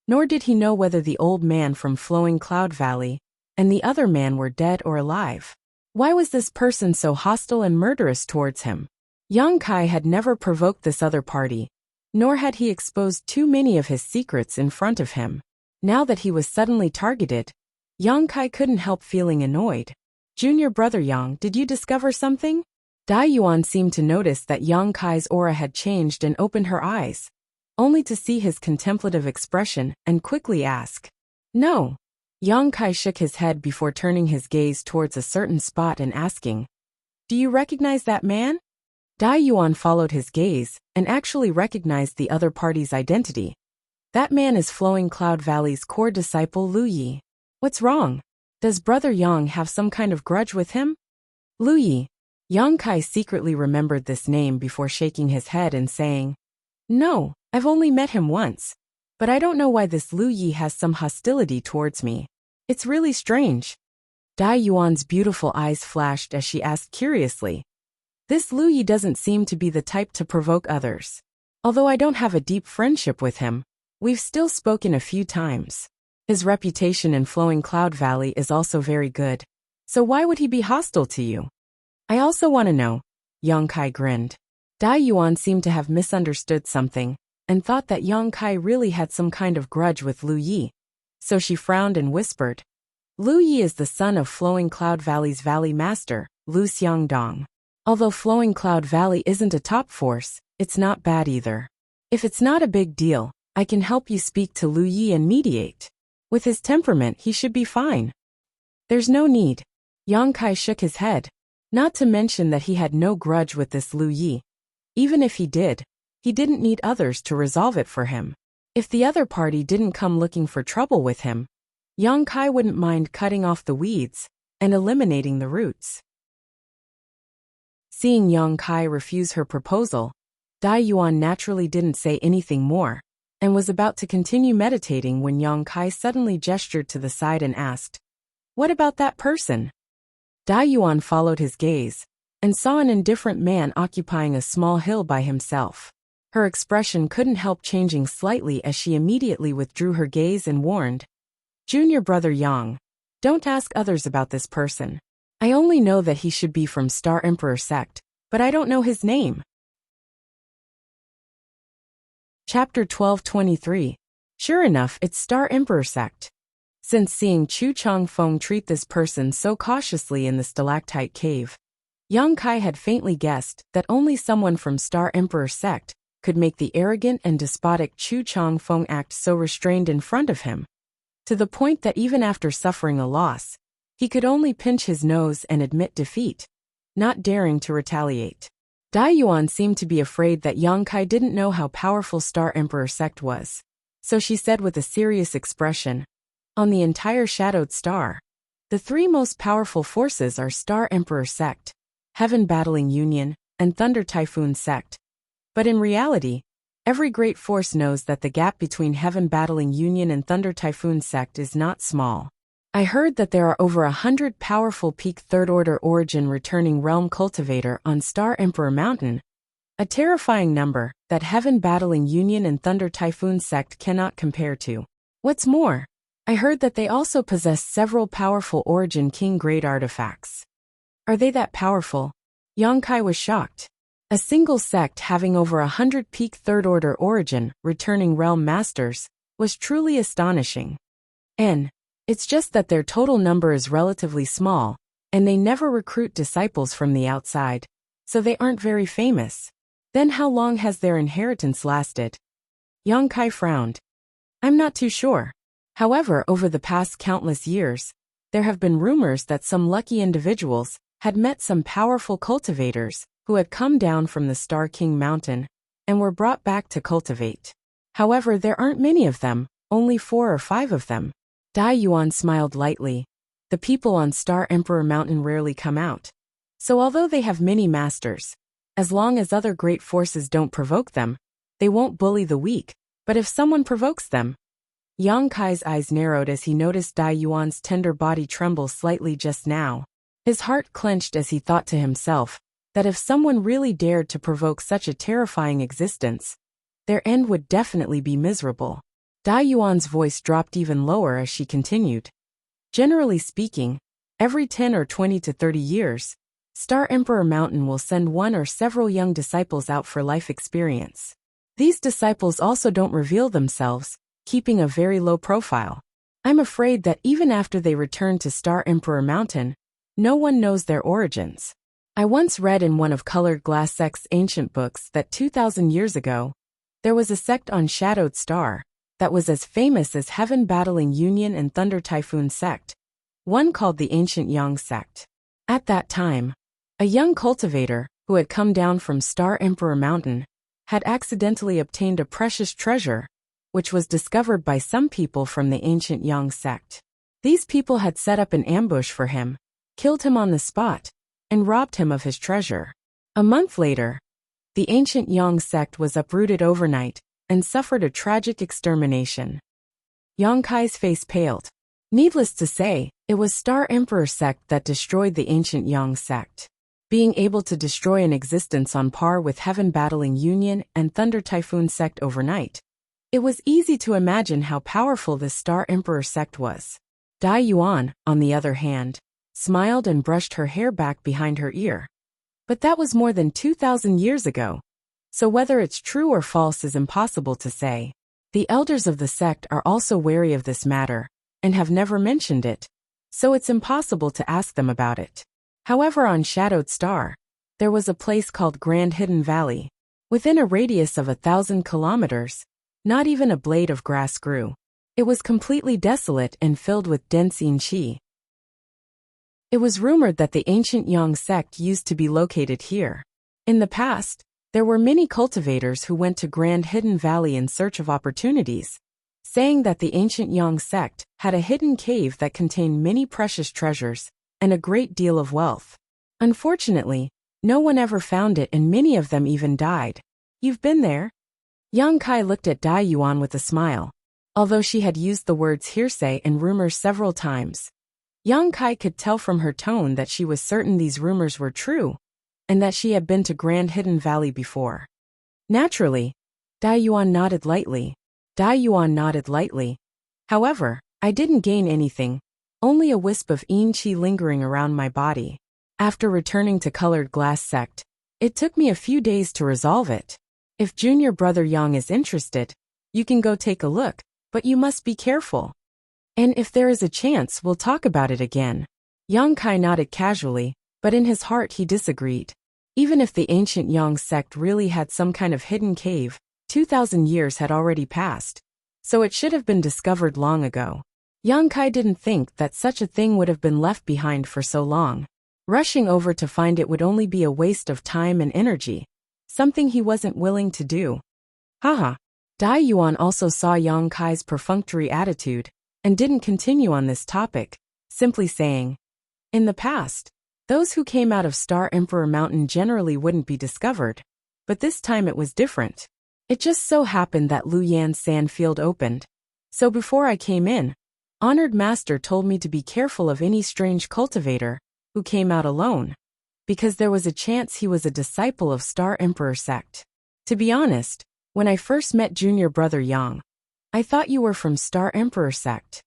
nor did he know whether the old man from Flowing Cloud Valley and the other man were dead or alive. Why was this person so hostile and murderous towards him? Yang Kai had never provoked this other party, nor had he exposed too many of his secrets in front of him. Now that he was suddenly targeted, Yang Kai couldn't help feeling annoyed. Junior brother Yang, did you discover something? Dai Yuan seemed to notice that Yang Kai's aura had changed and opened her eyes, only to see his contemplative expression and quickly ask, "No." Yang Kai shook his head before turning his gaze towards a certain spot and asking, "Do you recognize that man?" Dai Yuan followed his gaze and actually recognized the other party's identity. That man is Flowing Cloud Valley's core disciple Lu Yi. What's wrong? Does Brother Yang have some kind of grudge with him? Lu Yi. Yang Kai secretly remembered this name before shaking his head and saying, "No, I've only met him once, but I don't know why this Lu Yi has some hostility towards me. It's really strange." Dai Yuan's beautiful eyes flashed as she asked curiously, "This Lu Yi doesn't seem to be the type to provoke others. Although I don't have a deep friendship with him, we've still spoken a few times. His reputation in Flowing Cloud Valley is also very good. So why would he be hostile to you?" "I also want to know." Yang Kai grinned. Dai Yuan seemed to have misunderstood something and thought that Yang Kai really had some kind of grudge with Lu Yi. So she frowned and whispered, "Lu Yi is the son of Flowing Cloud Valley's Valley Master, Lu Xiangdong. Although Flowing Cloud Valley isn't a top force, it's not bad either. If it's not a big deal, I can help you speak to Lu Yi and mediate. With his temperament, he should be fine." "There's no need." Yang Kai shook his head. Not to mention that he had no grudge with this Lu Yi. Even if he didn't need others to resolve it for him. If the other party didn't come looking for trouble with him, Yang Kai wouldn't mind cutting off the weeds and eliminating the roots. Seeing Yang Kai refuse her proposal, Dai Yuan naturally didn't say anything more, and was about to continue meditating when Yang Kai suddenly gestured to the side and asked, "What about that person?" Dai Yuan followed his gaze, and saw an indifferent man occupying a small hill by himself. Her expression couldn't help changing slightly as she immediately withdrew her gaze and warned, "Junior brother Yang, don't ask others about this person. I only know that he should be from Star Emperor sect, but I don't know his name." Chapter 1223. Sure enough, it's Star Emperor sect. Since seeing Chu Changfeng treat this person so cautiously in the stalactite cave, Yang Kai had faintly guessed that only someone from Star Emperor sect could make the arrogant and despotic Chu Changfeng act so restrained in front of him, to the point that even after suffering a loss, he could only pinch his nose and admit defeat, not daring to retaliate. Dai Yuan seemed to be afraid that Yang Kai didn't know how powerful Star Emperor sect was, so she said with a serious expression, "On the entire Shadowed Star, the three most powerful forces are Star Emperor sect, Heaven Battling Union, and Thunder Typhoon sect. But in reality, every great force knows that the gap between Heaven Battling Union and Thunder Typhoon sect is not small. I heard that there are over 100 powerful peak third-order origin returning realm cultivator on Star Emperor Mountain, a terrifying number that Heaven Battling Union and Thunder Typhoon sect cannot compare to. What's more, I heard that they also possess several powerful origin king grade artifacts." "Are they that powerful?" Yang Kai was shocked. A single sect having over 100 peak third-order origin returning realm masters was truly astonishing. It's just that their total number is relatively small, and they never recruit disciples from the outside, so they aren't very famous. Then how long has their inheritance lasted? Yang Kai frowned. "I'm not too sure. However, over the past countless years, there have been rumors that some lucky individuals had met some powerful cultivators who had come down from the Star King Mountain and were brought back to cultivate. However, there aren't many of them, only 4 or 5 of them." Dai Yuan smiled lightly. The people on Star Emperor Mountain rarely come out. So although they have many masters, as long as other great forces don't provoke them, they won't bully the weak, but if someone provokes them... Yang Kai's eyes narrowed as he noticed Dai Yuan's tender body tremble slightly just now. His heart clenched as he thought to himself that if someone really dared to provoke such a terrifying existence, their end would definitely be miserable. Dai Yuan's voice dropped even lower as she continued. "Generally speaking, every 10 or 20 to 30 years, Star Emperor Mountain will send one or several young disciples out for life experience. These disciples also don't reveal themselves, keeping a very low profile. I'm afraid that even after they return to Star Emperor Mountain, no one knows their origins. I once read in one of Colored Glass Sect's ancient books that 2,000 years ago, there was a sect on Shadowed Star that was as famous as Heaven Battling Union and Thunder Typhoon sect, one called the Ancient Yang sect. At that time, a young cultivator, who had come down from Star Emperor Mountain, had accidentally obtained a precious treasure, which was discovered by some people from the Ancient Yang sect. These people had set up an ambush for him, killed him on the spot, and robbed him of his treasure. A month later, the Ancient Yang sect was uprooted overnight, and suffered a tragic extermination." Yang Kai's face paled. Needless to say, it was Star Emperor sect that destroyed the Ancient Yang sect. Being able to destroy an existence on par with Heaven Battling Union and Thunder Typhoon sect overnight, it was easy to imagine how powerful this Star Emperor sect was. Dai Yuan, on the other hand, smiled and brushed her hair back behind her ear. But that was more than 2,000 years ago, so whether it's true or false is impossible to say. The elders of the sect are also wary of this matter, and have never mentioned it, so it's impossible to ask them about it. However, on Shadowed Star, there was a place called Grand Hidden Valley. Within a radius of 1,000 kilometers, not even a blade of grass grew. It was completely desolate and filled with dense qi. It was rumored that the ancient Yang sect used to be located here. In the past, there were many cultivators who went to Grand Hidden Valley in search of opportunities, saying that the ancient Yang sect had a hidden cave that contained many precious treasures and a great deal of wealth. Unfortunately, no one ever found it and many of them even died. You've been there? Yang Kai looked at Dai Yuan with a smile. Although she had used the words hearsay and rumors several times, Yang Kai could tell from her tone that she was certain these rumors were true, and that she had been to Grand Hidden Valley before. Naturally, Dai Yuan nodded lightly. However, I didn't gain anything, only a wisp of yin qi lingering around my body. After returning to Colored Glass Sect, it took me a few days to resolve it. If junior brother Yang is interested, you can go take a look, but you must be careful. And if there is a chance, we'll talk about it again. Yang Kai nodded casually, but in his heart he disagreed. Even if the ancient Yang sect really had some kind of hidden cave, 2,000 years had already passed, so it should have been discovered long ago. Yang Kai didn't think that such a thing would have been left behind for so long. Rushing over to find it would only be a waste of time and energy, something he wasn't willing to do. Haha. Dai Yuan also saw Yang Kai's perfunctory attitude, and didn't continue on this topic, simply saying, in the past, those who came out of Star Emperor Mountain generally wouldn't be discovered, but this time it was different. It just so happened that Lu Yan's sand field opened, so before I came in, Honored Master told me to be careful of any strange cultivator who came out alone, because there was a chance he was a disciple of Star Emperor sect. To be honest, when I first met junior brother Yang, I thought you were from Star Emperor sect.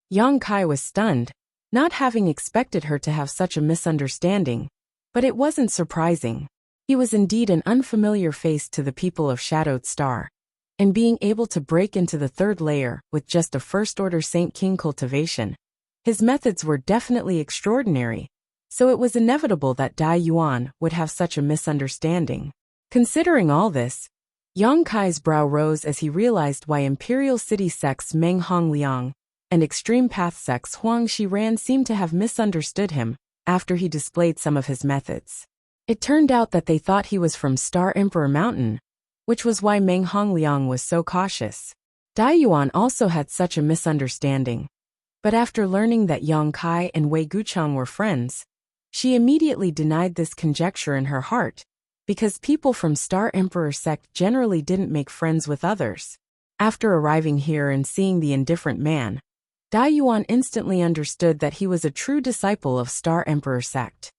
Yang Kai was stunned, not having expected her to have such a misunderstanding, but it wasn't surprising. He was indeed an unfamiliar face to the people of Shadowed Star, and being able to break into the third layer with just a first-order Saint King cultivation, his methods were definitely extraordinary, so it was inevitable that Dai Yuan would have such a misunderstanding. Considering all this, Yang Kai's brow rose as he realized why Imperial City sects Meng Hongliang and Extreme Path sects Huang Shiran seemed to have misunderstood him after he displayed some of his methods. It turned out that they thought he was from Star Emperor Mountain, which was why Meng Hongliang was so cautious. Dai Yuan also had such a misunderstanding, but after learning that Yang Kai and Wei Guchang were friends, she immediately denied this conjecture in her heart, because people from Star Emperor sect generally didn't make friends with others. After arriving here and seeing the indifferent man, Dai Yuan instantly understood that he was a true disciple of Star Emperor sect.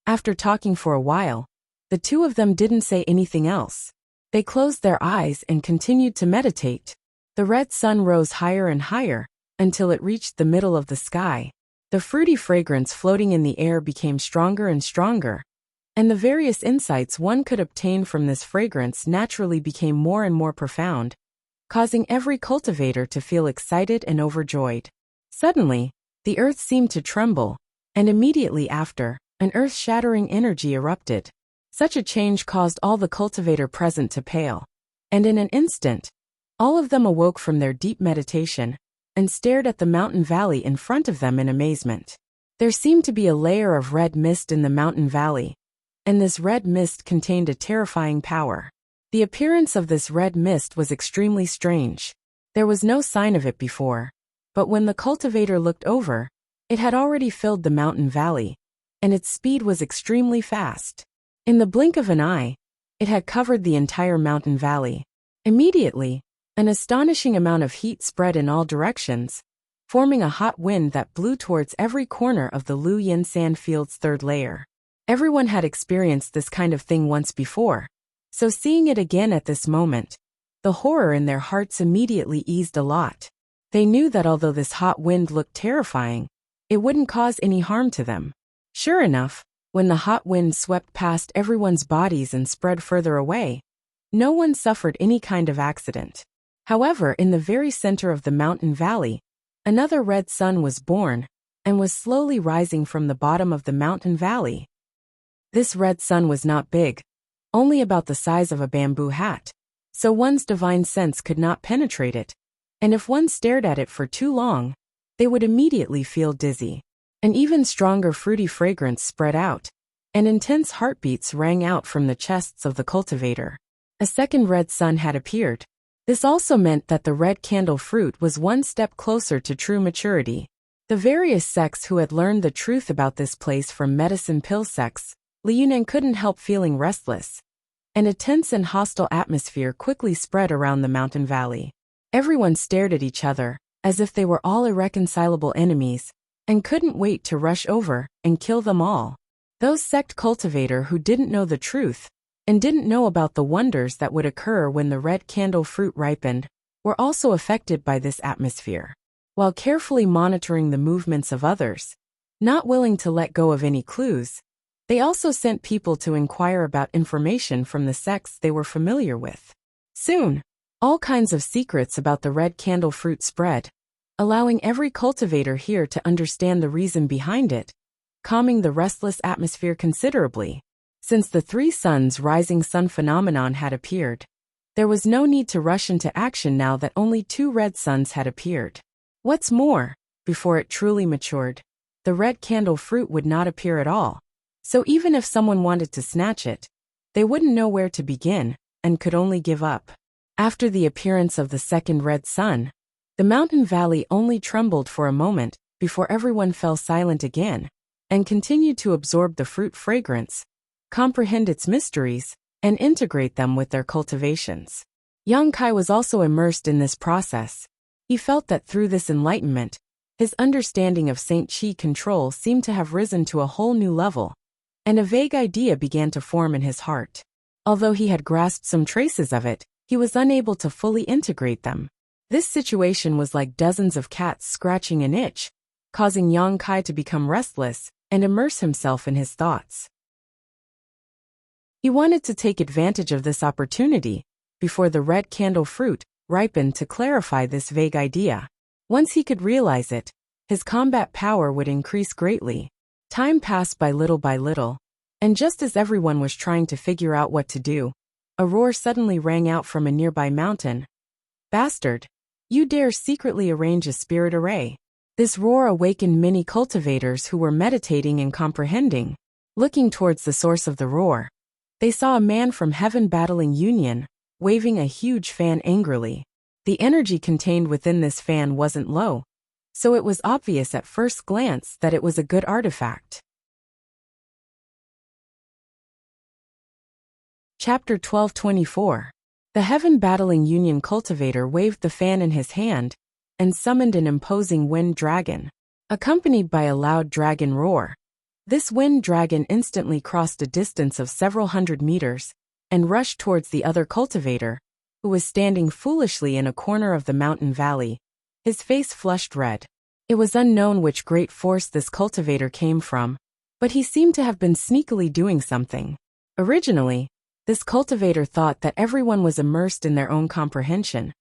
After talking for a while, the two of them didn't say anything else. They closed their eyes and continued to meditate. The red sun rose higher and higher, until it reached the middle of the sky. The fruity fragrance floating in the air became stronger and stronger, and the various insights one could obtain from this fragrance naturally became more and more profound, causing every cultivator to feel excited and overjoyed. Suddenly, the earth seemed to tremble, and immediately after, an earth-shattering energy erupted. Such a change caused all the cultivator present to pale, and in an instant, all of them awoke from their deep meditation and stared at the mountain valley in front of them in amazement. There seemed to be a layer of red mist in the mountain valley, and this red mist contained a terrifying power. The appearance of this red mist was extremely strange. There was no sign of it before, but when the cultivator looked over, it had already filled the mountain valley, and its speed was extremely fast. In the blink of an eye, it had covered the entire mountain valley. Immediately, an astonishing amount of heat spread in all directions, forming a hot wind that blew towards every corner of the Lu Yin sand field's third layer. Everyone had experienced this kind of thing once before, so seeing it again at this moment, the horror in their hearts immediately eased a lot. They knew that although this hot wind looked terrifying, it wouldn't cause any harm to them. Sure enough, when the hot wind swept past everyone's bodies and spread further away, no one suffered any kind of accident. However, in the very center of the mountain valley, another red sun was born, and was slowly rising from the bottom of the mountain valley. This red sun was not big, only about the size of a bamboo hat, so one's divine sense could not penetrate it, and if one stared at it for too long, they would immediately feel dizzy. An even stronger fruity fragrance spread out, and intense heartbeats rang out from the chests of the cultivator. A second red sun had appeared. This also meant that the red candle fruit was one step closer to true maturity. The various sects who had learned the truth about this place from medicine pill sects, Liunan couldn't help feeling restless. And a tense and hostile atmosphere quickly spread around the mountain valley. Everyone stared at each other, as if they were all irreconcilable enemies, and couldn't wait to rush over and kill them all. Those sect cultivator who didn't know the truth, and didn't know about the wonders that would occur when the red candle fruit ripened, were also affected by this atmosphere. While carefully monitoring the movements of others, not willing to let go of any clues, they also sent people to inquire about information from the sects they were familiar with. Soon, all kinds of secrets about the red candle fruit spread, allowing every cultivator here to understand the reason behind it, calming the restless atmosphere considerably. Since the three suns rising sun phenomenon had appeared, there was no need to rush into action now that only 2 red suns had appeared. What's more, before it truly matured, the red candle fruit would not appear at all. So even if someone wanted to snatch it, they wouldn't know where to begin, and could only give up. After the appearance of the second red sun, the mountain valley only trembled for a moment before everyone fell silent again, and continued to absorb the fruit fragrance, comprehend its mysteries, and integrate them with their cultivations. Yang Kai was also immersed in this process. He felt that through this enlightenment, his understanding of Saint Qi control seemed to have risen to a whole new level, and a vague idea began to form in his heart. Although he had grasped some traces of it, he was unable to fully integrate them. This situation was like dozens of cats scratching an itch, causing Yang Kai to become restless and immerse himself in his thoughts. He wanted to take advantage of this opportunity before the red candle fruit ripened to clarify this vague idea. Once he could realize it, his combat power would increase greatly. Time passed by little, and just as everyone was trying to figure out what to do, a roar suddenly rang out from a nearby mountain. "Bastard! You dare secretly arrange a spirit array!" This roar awakened many cultivators who were meditating and comprehending. Looking towards the source of the roar, they saw a man from Heaven Battling Union, waving a huge fan angrily. The energy contained within this fan wasn't low, so it was obvious at first glance that it was a good artifact. Chapter 1224. The Heaven Battling Union cultivator waved the fan in his hand and summoned an imposing wind dragon, accompanied by a loud dragon roar. This wind dragon instantly crossed a distance of several hundred meters and rushed towards the other cultivator, who was standing foolishly in a corner of the mountain valley, his face flushed red. It was unknown which great force this cultivator came from, but he seemed to have been sneakily doing something. Originally, this cultivator thought that everyone was immersed in their own comprehension,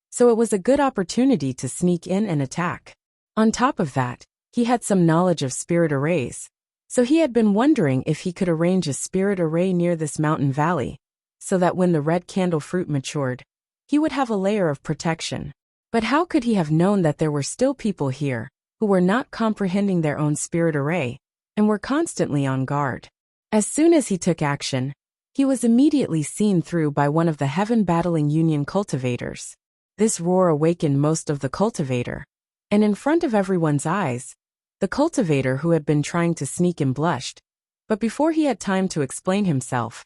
so it was a good opportunity to sneak in and attack. On top of that, he had some knowledge of spirit arrays, so he had been wondering if he could arrange a spirit array near this mountain valley, so that when the red candle fruit matured, he would have a layer of protection. But how could he have known that there were still people here who were not comprehending their own spirit array and were constantly on guard? As soon as he took action, he was immediately seen through by one of the Heaven Battling Union cultivators. This roar awakened most of the cultivator, and in front of everyone's eyes, the cultivator who had been trying to sneak in blushed. But before he had time to explain himself,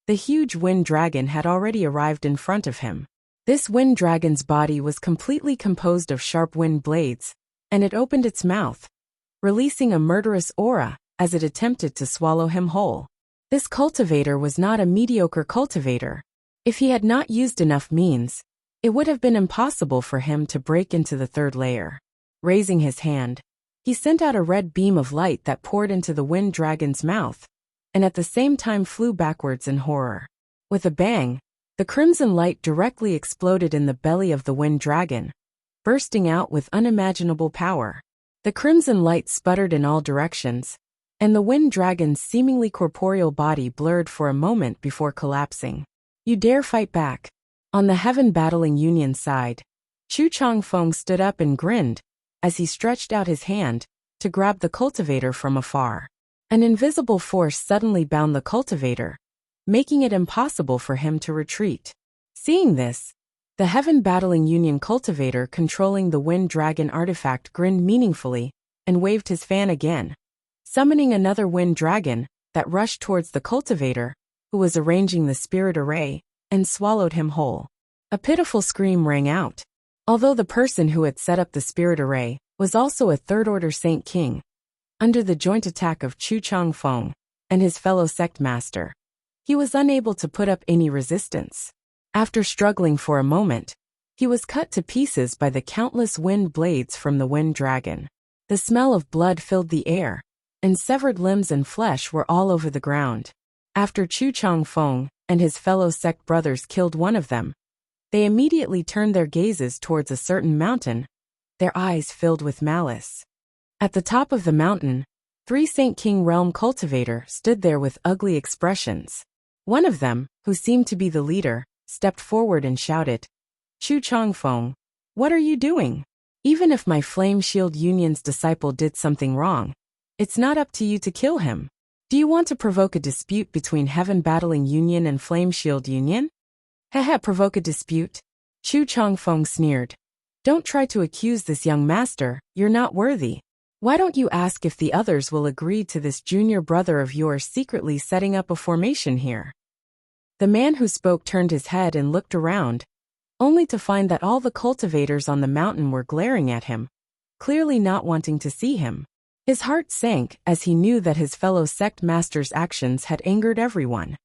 the huge wind dragon had already arrived in front of him. This wind dragon's body was completely composed of sharp wind blades, and it opened its mouth, releasing a murderous aura as it attempted to swallow him whole. This cultivator was not a mediocre cultivator. If he had not used enough means, it would have been impossible for him to break into the third layer. Raising his hand, he sent out a red beam of light that poured into the wind dragon's mouth, and at the same time flew backwards in horror. With a bang, the crimson light directly exploded in the belly of the wind dragon, bursting out with unimaginable power. The crimson light sputtered in all directions, and the wind dragon's seemingly corporeal body blurred for a moment before collapsing. "You dare fight back?" On the Heaven Battling Union side, Chu Changfeng stood up and grinned as he stretched out his hand to grab the cultivator from afar. An invisible force suddenly bound the cultivator, making it impossible for him to retreat. Seeing this, the heaven-battling Union cultivator controlling the Wind Dragon artifact grinned meaningfully and waved his fan again, summoning another Wind Dragon that rushed towards the cultivator, who was arranging the spirit array, and swallowed him whole. A pitiful scream rang out. Although the person who had set up the spirit array was also a third-order Saint King, under the joint attack of Chu Changfeng and his fellow sect master, he was unable to put up any resistance. After struggling for a moment, he was cut to pieces by the countless wind blades from the Wind Dragon. The smell of blood filled the air, and severed limbs and flesh were all over the ground. After Chu Changfeng and his fellow sect brothers killed one of them, they immediately turned their gazes towards a certain mountain, their eyes filled with malice. At the top of the mountain, 3 Saint King realm cultivator stood there with ugly expressions. One of them, who seemed to be the leader, stepped forward and shouted, "Chu Changfeng, what are you doing? Even if my Flame Shield Union's disciple did something wrong, it's not up to you to kill him. Do you want to provoke a dispute between Heaven Battling Union and Flame Shield Union?" "Heh, provoke a dispute?" Chu Changfeng sneered. "Don't try to accuse this young master, you're not worthy. Why don't you ask if the others will agree to this junior brother of yours secretly setting up a formation here?" The man who spoke turned his head and looked around, only to find that all the cultivators on the mountain were glaring at him, clearly not wanting to see him. His heart sank as he knew that his fellow sect master's actions had angered everyone.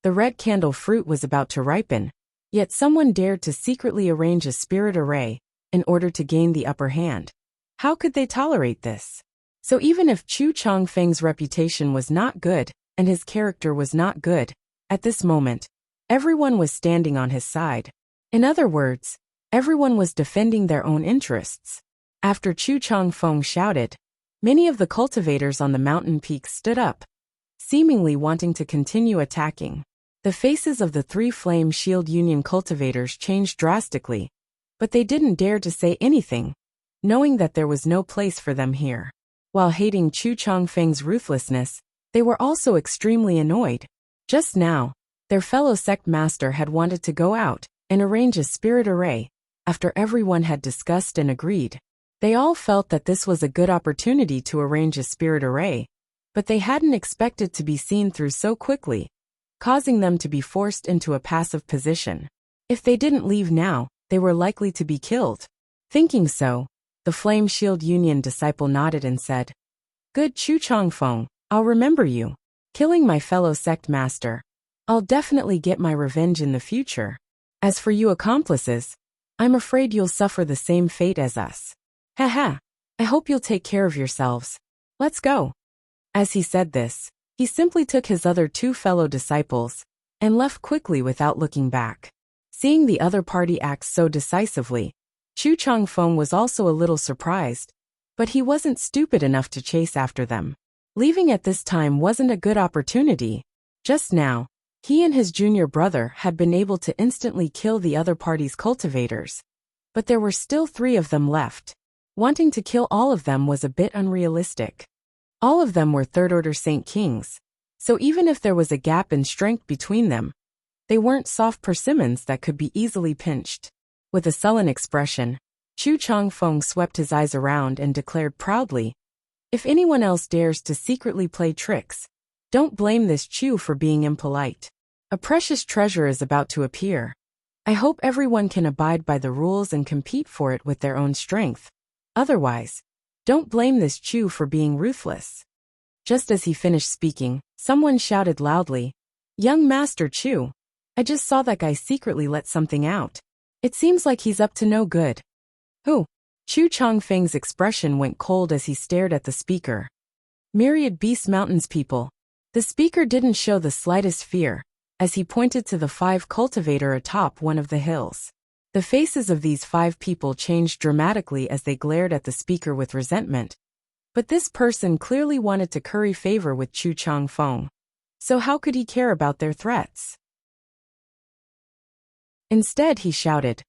The red candle fruit was about to ripen, yet someone dared to secretly arrange a spirit array in order to gain the upper hand. How could they tolerate this? So even if Chu Changfeng's reputation was not good and his character was not good, at this moment, everyone was standing on his side. In other words, everyone was defending their own interests. After Chu Changfeng shouted, many of the cultivators on the mountain peaks stood up, seemingly wanting to continue attacking. The faces of the 3 Flame Shield Union cultivators changed drastically, but they didn't dare to say anything, knowing that there was no place for them here. While hating Chu Changfeng's ruthlessness, they were also extremely annoyed. Just now, their fellow sect master had wanted to go out and arrange a spirit array, after everyone had discussed and agreed. They all felt that this was a good opportunity to arrange a spirit array, but they hadn't expected to be seen through so quickly, causing them to be forced into a passive position. If they didn't leave now, they were likely to be killed. Thinking so, the Flame Shield Union disciple nodded and said, "Good Chu Changfeng, I'll remember you. Killing my fellow sect master. I'll definitely get my revenge in the future. As for you accomplices, I'm afraid you'll suffer the same fate as us. Haha, I hope you'll take care of yourselves. Let's go." As he said this, he simply took his other 2 fellow disciples and left quickly without looking back. Seeing the other party act so decisively, Chu Changfeng was also a little surprised, but he wasn't stupid enough to chase after them. Leaving at this time wasn't a good opportunity. Just now, he and his junior brother had been able to instantly kill the other party's cultivators, but there were still 3 of them left. Wanting to kill all of them was a bit unrealistic. All of them were third-order Saint Kings, so even if there was a gap in strength between them, they weren't soft persimmons that could be easily pinched. With a sullen expression, Chu Changfeng swept his eyes around and declared proudly, "If anyone else dares to secretly play tricks, don't blame this Chu for being impolite. A precious treasure is about to appear. I hope everyone can abide by the rules and compete for it with their own strength. Otherwise, don't blame this Chu for being ruthless." Just as he finished speaking, someone shouted loudly, "Young Master Chu, I just saw that guy secretly let something out. It seems like he's up to no good." "Who?" Chu Changfeng's expression went cold as he stared at the speaker. "Myriad Beast Mountain's people." The speaker didn't show the slightest fear, as he pointed to the 5 cultivator atop one of the hills. The faces of these 5 people changed dramatically as they glared at the speaker with resentment. But this person clearly wanted to curry favor with Chu Changfeng. So how could he care about their threats? Instead he shouted,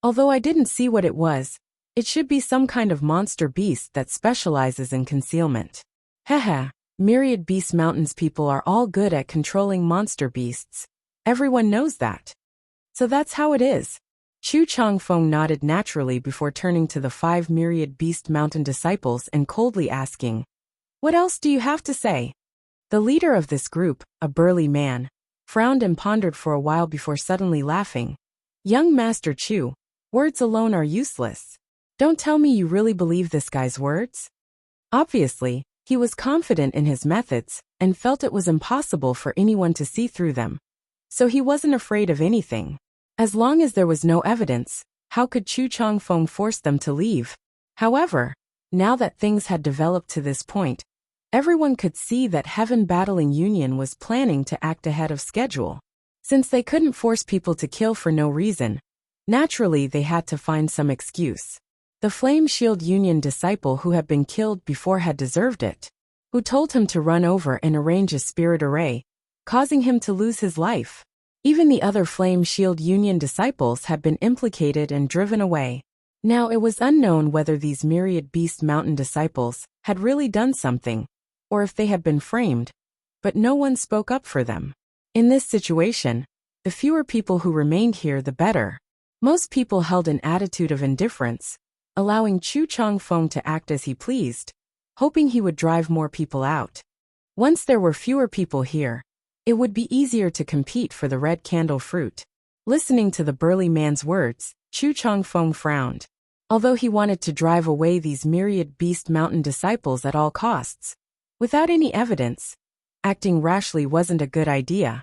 "Although I didn't see what it was, It should be some kind of monster beast that specializes in concealment. Haha, Myriad Beast Mountain's people are all good at controlling monster beasts. Everyone knows that. So that's how it is. Chu Changfeng nodded naturally before turning to the 5 Myriad Beast Mountain disciples and coldly asking, "What else do you have to say?" The leader of this group, a burly man, frowned and pondered for a while before suddenly laughing. "Young Master Chu, words alone are useless. Don't tell me you really believe this guy's words?" Obviously, he was confident in his methods and felt it was impossible for anyone to see through them. So he wasn't afraid of anything. As long as there was no evidence, how could Chu Changfeng force them to leave? However, now that things had developed to this point, everyone could see that Heaven Battling Union was planning to act ahead of schedule. Since they couldn't force people to kill for no reason, naturally they had to find some excuse. The Flame Shield Union disciple who had been killed before had deserved it, who told him to run over and arrange a spirit array, causing him to lose his life. Even the other Flame Shield Union disciples had been implicated and driven away. Now it was unknown whether these Myriad Beast Mountain disciples had really done something, or if they had been framed, but no one spoke up for them. In this situation, the fewer people who remained here the better. Most people held an attitude of indifference, allowing Chu Changfeng to act as he pleased, hoping he would drive more people out. Once there were fewer people here, it would be easier to compete for the red candle fruit. Listening to the burly man's words, Chu Changfeng frowned. Although he wanted to drive away these Myriad Beast Mountain disciples at all costs, without any evidence, acting rashly wasn't a good idea.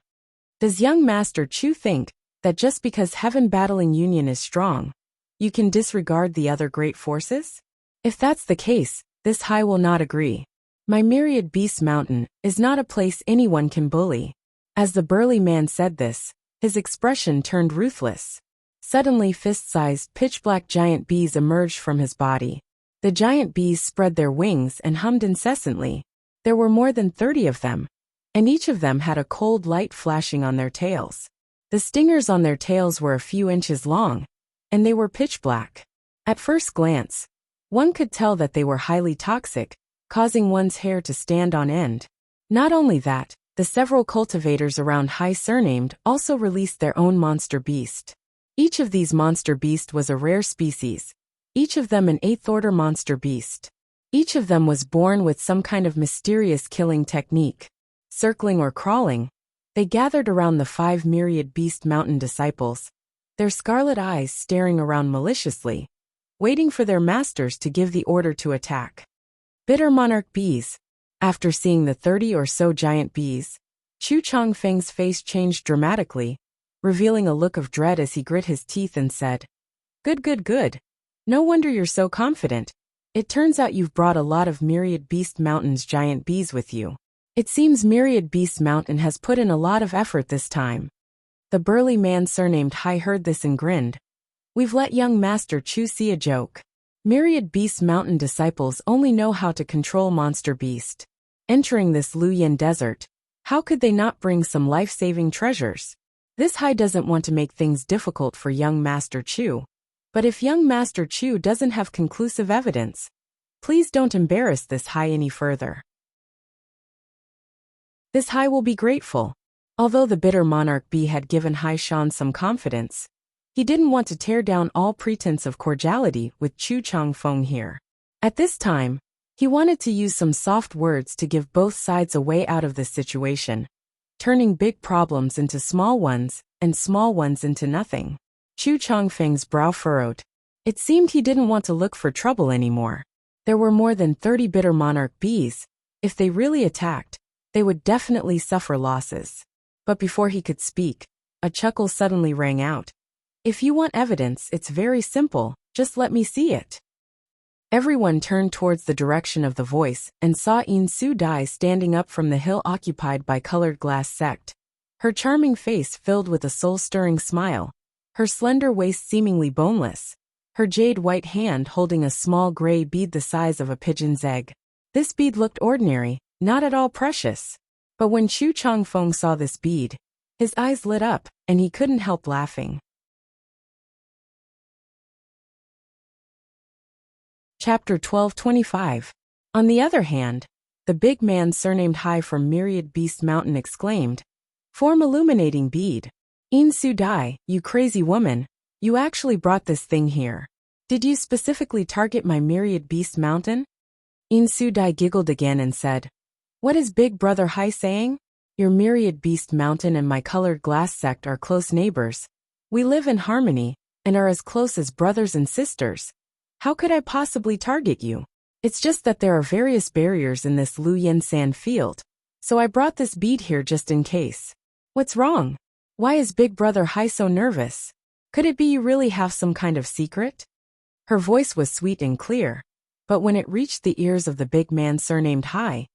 Does young Master Chu think that just because Heaven Battling Union is strong, you can disregard the other great forces? If that's the case, this high will not agree. My Myriad Beast Mountain is not a place anyone can bully. As the burly man said this, his expression turned ruthless. Suddenly fist-sized pitch-black giant bees emerged from his body. The giant bees spread their wings and hummed incessantly. There were more than 30 of them, and each of them had a cold light flashing on their tails. The stingers on their tails were a few inches long, and they were pitch-black. At first glance, one could tell that they were highly toxic, causing one's hair to stand on end. Not only that, the several cultivators around Hai surnamed also released their own monster beast. Each of these monster beasts was a rare species, each of them an 8th-order monster beast. Each of them was born with some kind of mysterious killing technique. Circling or crawling, they gathered around the 5 Myriad Beast Mountain disciples, their scarlet eyes staring around maliciously, waiting for their masters to give the order to attack. Bitter monarch bees. After seeing the 30 or so giant bees, Chu Changfeng's face changed dramatically, revealing a look of dread as he grit his teeth and said, "Good, good, good. No wonder you're so confident. It turns out you've brought a lot of Myriad Beast Mountain's giant bees with you. It seems Myriad Beast Mountain has put in a lot of effort this time." The burly man surnamed Hai heard this and grinned. "We've let young Master Chu see a joke. Myriad Beast Mountain disciples only know how to control monster beast. Entering this Luyan desert, how could they not bring some life-saving treasures? This Hai doesn't want to make things difficult for young Master Chu. But if young Master Chu doesn't have conclusive evidence, please don't embarrass this Hai any further. This Hai will be grateful." Although the bitter monarch bee had given Hai Shan some confidence, he didn't want to tear down all pretense of cordiality with Chu Changfeng here. At this time, he wanted to use some soft words to give both sides a way out of this situation, turning big problems into small ones and small ones into nothing. Chu Changfeng's brow furrowed. It seemed he didn't want to look for trouble anymore. There were more than 30 bitter monarch bees. If they really attacked, they would definitely suffer losses. But before he could speak, a chuckle suddenly rang out. "If you want evidence, it's very simple, just let me see it." Everyone turned towards the direction of the voice and saw In Su Dai standing up from the hill occupied by Colored Glass Sect. Her charming face filled with a soul-stirring smile, her slender waist seemingly boneless, her jade-white hand holding a small gray bead the size of a pigeon's egg. This bead looked ordinary, not at all precious. But when Chu Changfeng saw this bead, his eyes lit up, and he couldn't help laughing. Chapter 1225. On the other hand, the big man surnamed Hai from Myriad Beast Mountain exclaimed, "Form illuminating bead. Insu Dai, you crazy woman, you actually brought this thing here. Did you specifically target my Myriad Beast Mountain?" Insu Dai giggled again and said, "What is Big Brother Hai saying? Your Myriad Beast Mountain and my colored glass sect are close neighbors. We live in harmony, and are as close as brothers and sisters. How could I possibly target you? It's just that there are various barriers in this Luyin sand field, so I brought this bead here just in case. What's wrong? Why is Big Brother Hai so nervous? Could it be you really have some kind of secret?" Her voice was sweet and clear, but when it reached the ears of the big man surnamed Hai,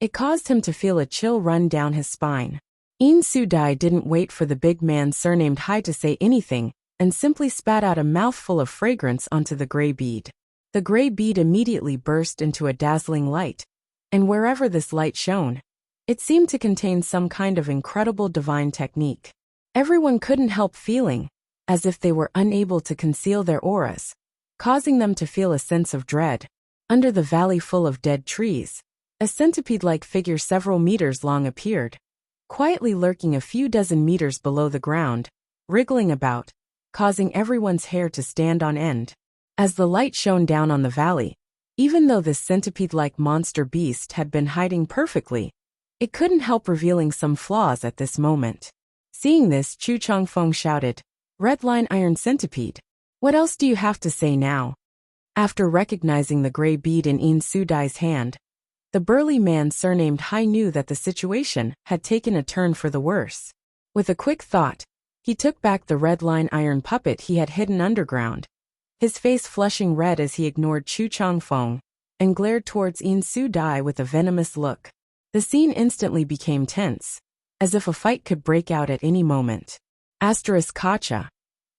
it caused him to feel a chill run down his spine. Insu Dai didn't wait for the big man surnamed Hai to say anything, and simply spat out a mouthful of fragrance onto the gray bead. The gray bead immediately burst into a dazzling light, and wherever this light shone, it seemed to contain some kind of incredible divine technique. Everyone couldn't help feeling as if they were unable to conceal their auras, causing them to feel a sense of dread. Under the valley full of dead trees, a centipede-like figure several meters long appeared, quietly lurking a few dozen meters below the ground, wriggling about, causing everyone's hair to stand on end. As the light shone down on the valley, even though this centipede-like monster beast had been hiding perfectly, it couldn't help revealing some flaws at this moment. Seeing this, Chu Changfeng shouted, "Red Line Iron Centipede, what else do you have to say now?" After recognizing the gray bead in Insu Dai's hand, the burly man surnamed Hai knew that the situation had taken a turn for the worse. With a quick thought, he took back the red line iron puppet he had hidden underground, his face flushing red as he ignored Chu Changfeng and glared towards Insu Dai with a venomous look. The scene instantly became tense, as if a fight could break out at any moment. Kacha.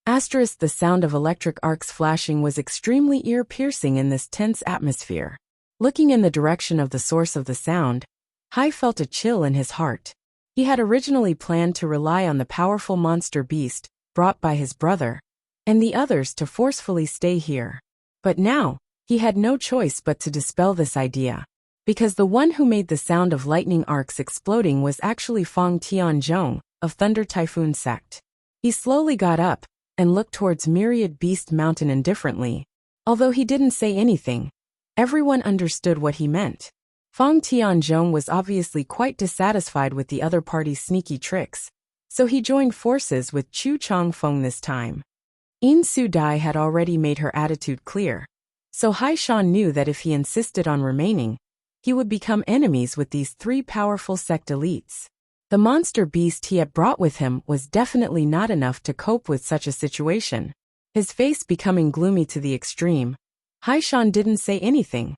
The sound of electric arcs flashing was extremely ear-piercing in this tense atmosphere. Looking in the direction of the source of the sound, Hai felt a chill in his heart. He had originally planned to rely on the powerful monster beast brought by his brother and the others to forcefully stay here. But now, he had no choice but to dispel this idea, because the one who made the sound of lightning arcs exploding was actually Fang Tianzhong of Thunder Typhoon Sect. He slowly got up and looked towards Myriad Beast Mountain indifferently. Although he didn't say anything, everyone understood what he meant. Fang Tianzhong was obviously quite dissatisfied with the other party's sneaky tricks, so he joined forces with Chu Changfeng this time. Insu Dai had already made her attitude clear, so Hai Shan knew that if he insisted on remaining, he would become enemies with these three powerful sect elites. The monster beast he had brought with him was definitely not enough to cope with such a situation. His face becoming gloomy to the extreme, Hai Shan didn't say anything,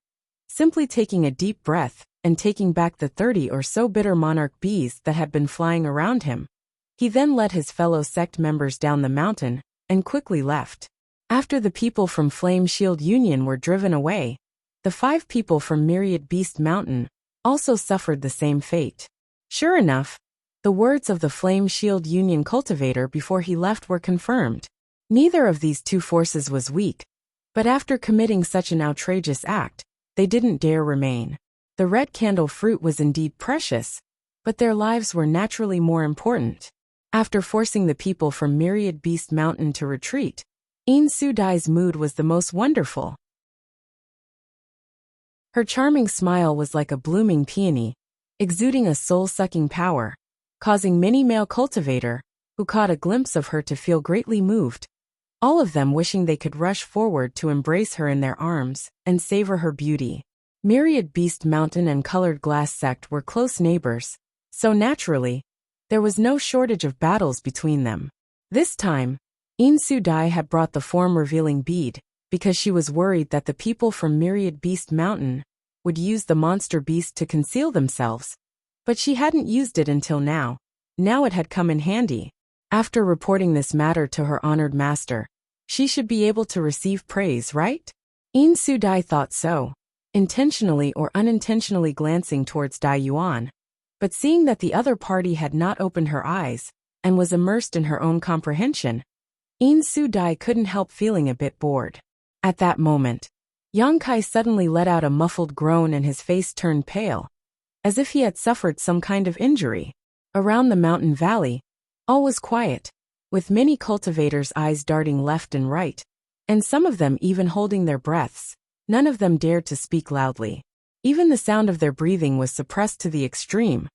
simply taking a deep breath and taking back the 30 or so bitter monarch bees that had been flying around him. He then led his fellow sect members down the mountain and quickly left. After the people from Flame Shield Union were driven away, the 5 people from Myriad Beast Mountain also suffered the same fate. Sure enough, the words of the Flame Shield Union cultivator before he left were confirmed. Neither of these two forces was weak, but after committing such an outrageous act, they didn't dare remain. The red candle fruit was indeed precious, but their lives were naturally more important. After forcing the people from Myriad Beast Mountain to retreat, Insu Dai's mood was the most wonderful. Her charming smile was like a blooming peony, exuding a soul-sucking power, causing many male cultivator, who caught a glimpse of her to feel greatly moved, all of them wishing they could rush forward to embrace her in their arms and savor her beauty. Myriad Beast Mountain and Colored Glass Sect were close neighbors, so naturally, there was no shortage of battles between them. This time, Insu Dai had brought the form-revealing bead, because she was worried that the people from Myriad Beast Mountain would use the monster beast to conceal themselves, but she hadn't used it until now. Now it had come in handy. After reporting this matter to her honored master, she should be able to receive praise, right? Insu Dai thought so, intentionally or unintentionally glancing towards Dai Yuan, but seeing that the other party had not opened her eyes and was immersed in her own comprehension, Insu Dai couldn't help feeling a bit bored. At that moment, Yang Kai suddenly let out a muffled groan and his face turned pale, as if he had suffered some kind of injury. Around the mountain valley, all was quiet, with many cultivators' eyes darting left and right, and some of them even holding their breaths. None of them dared to speak loudly. Even the sound of their breathing was suppressed to the extreme.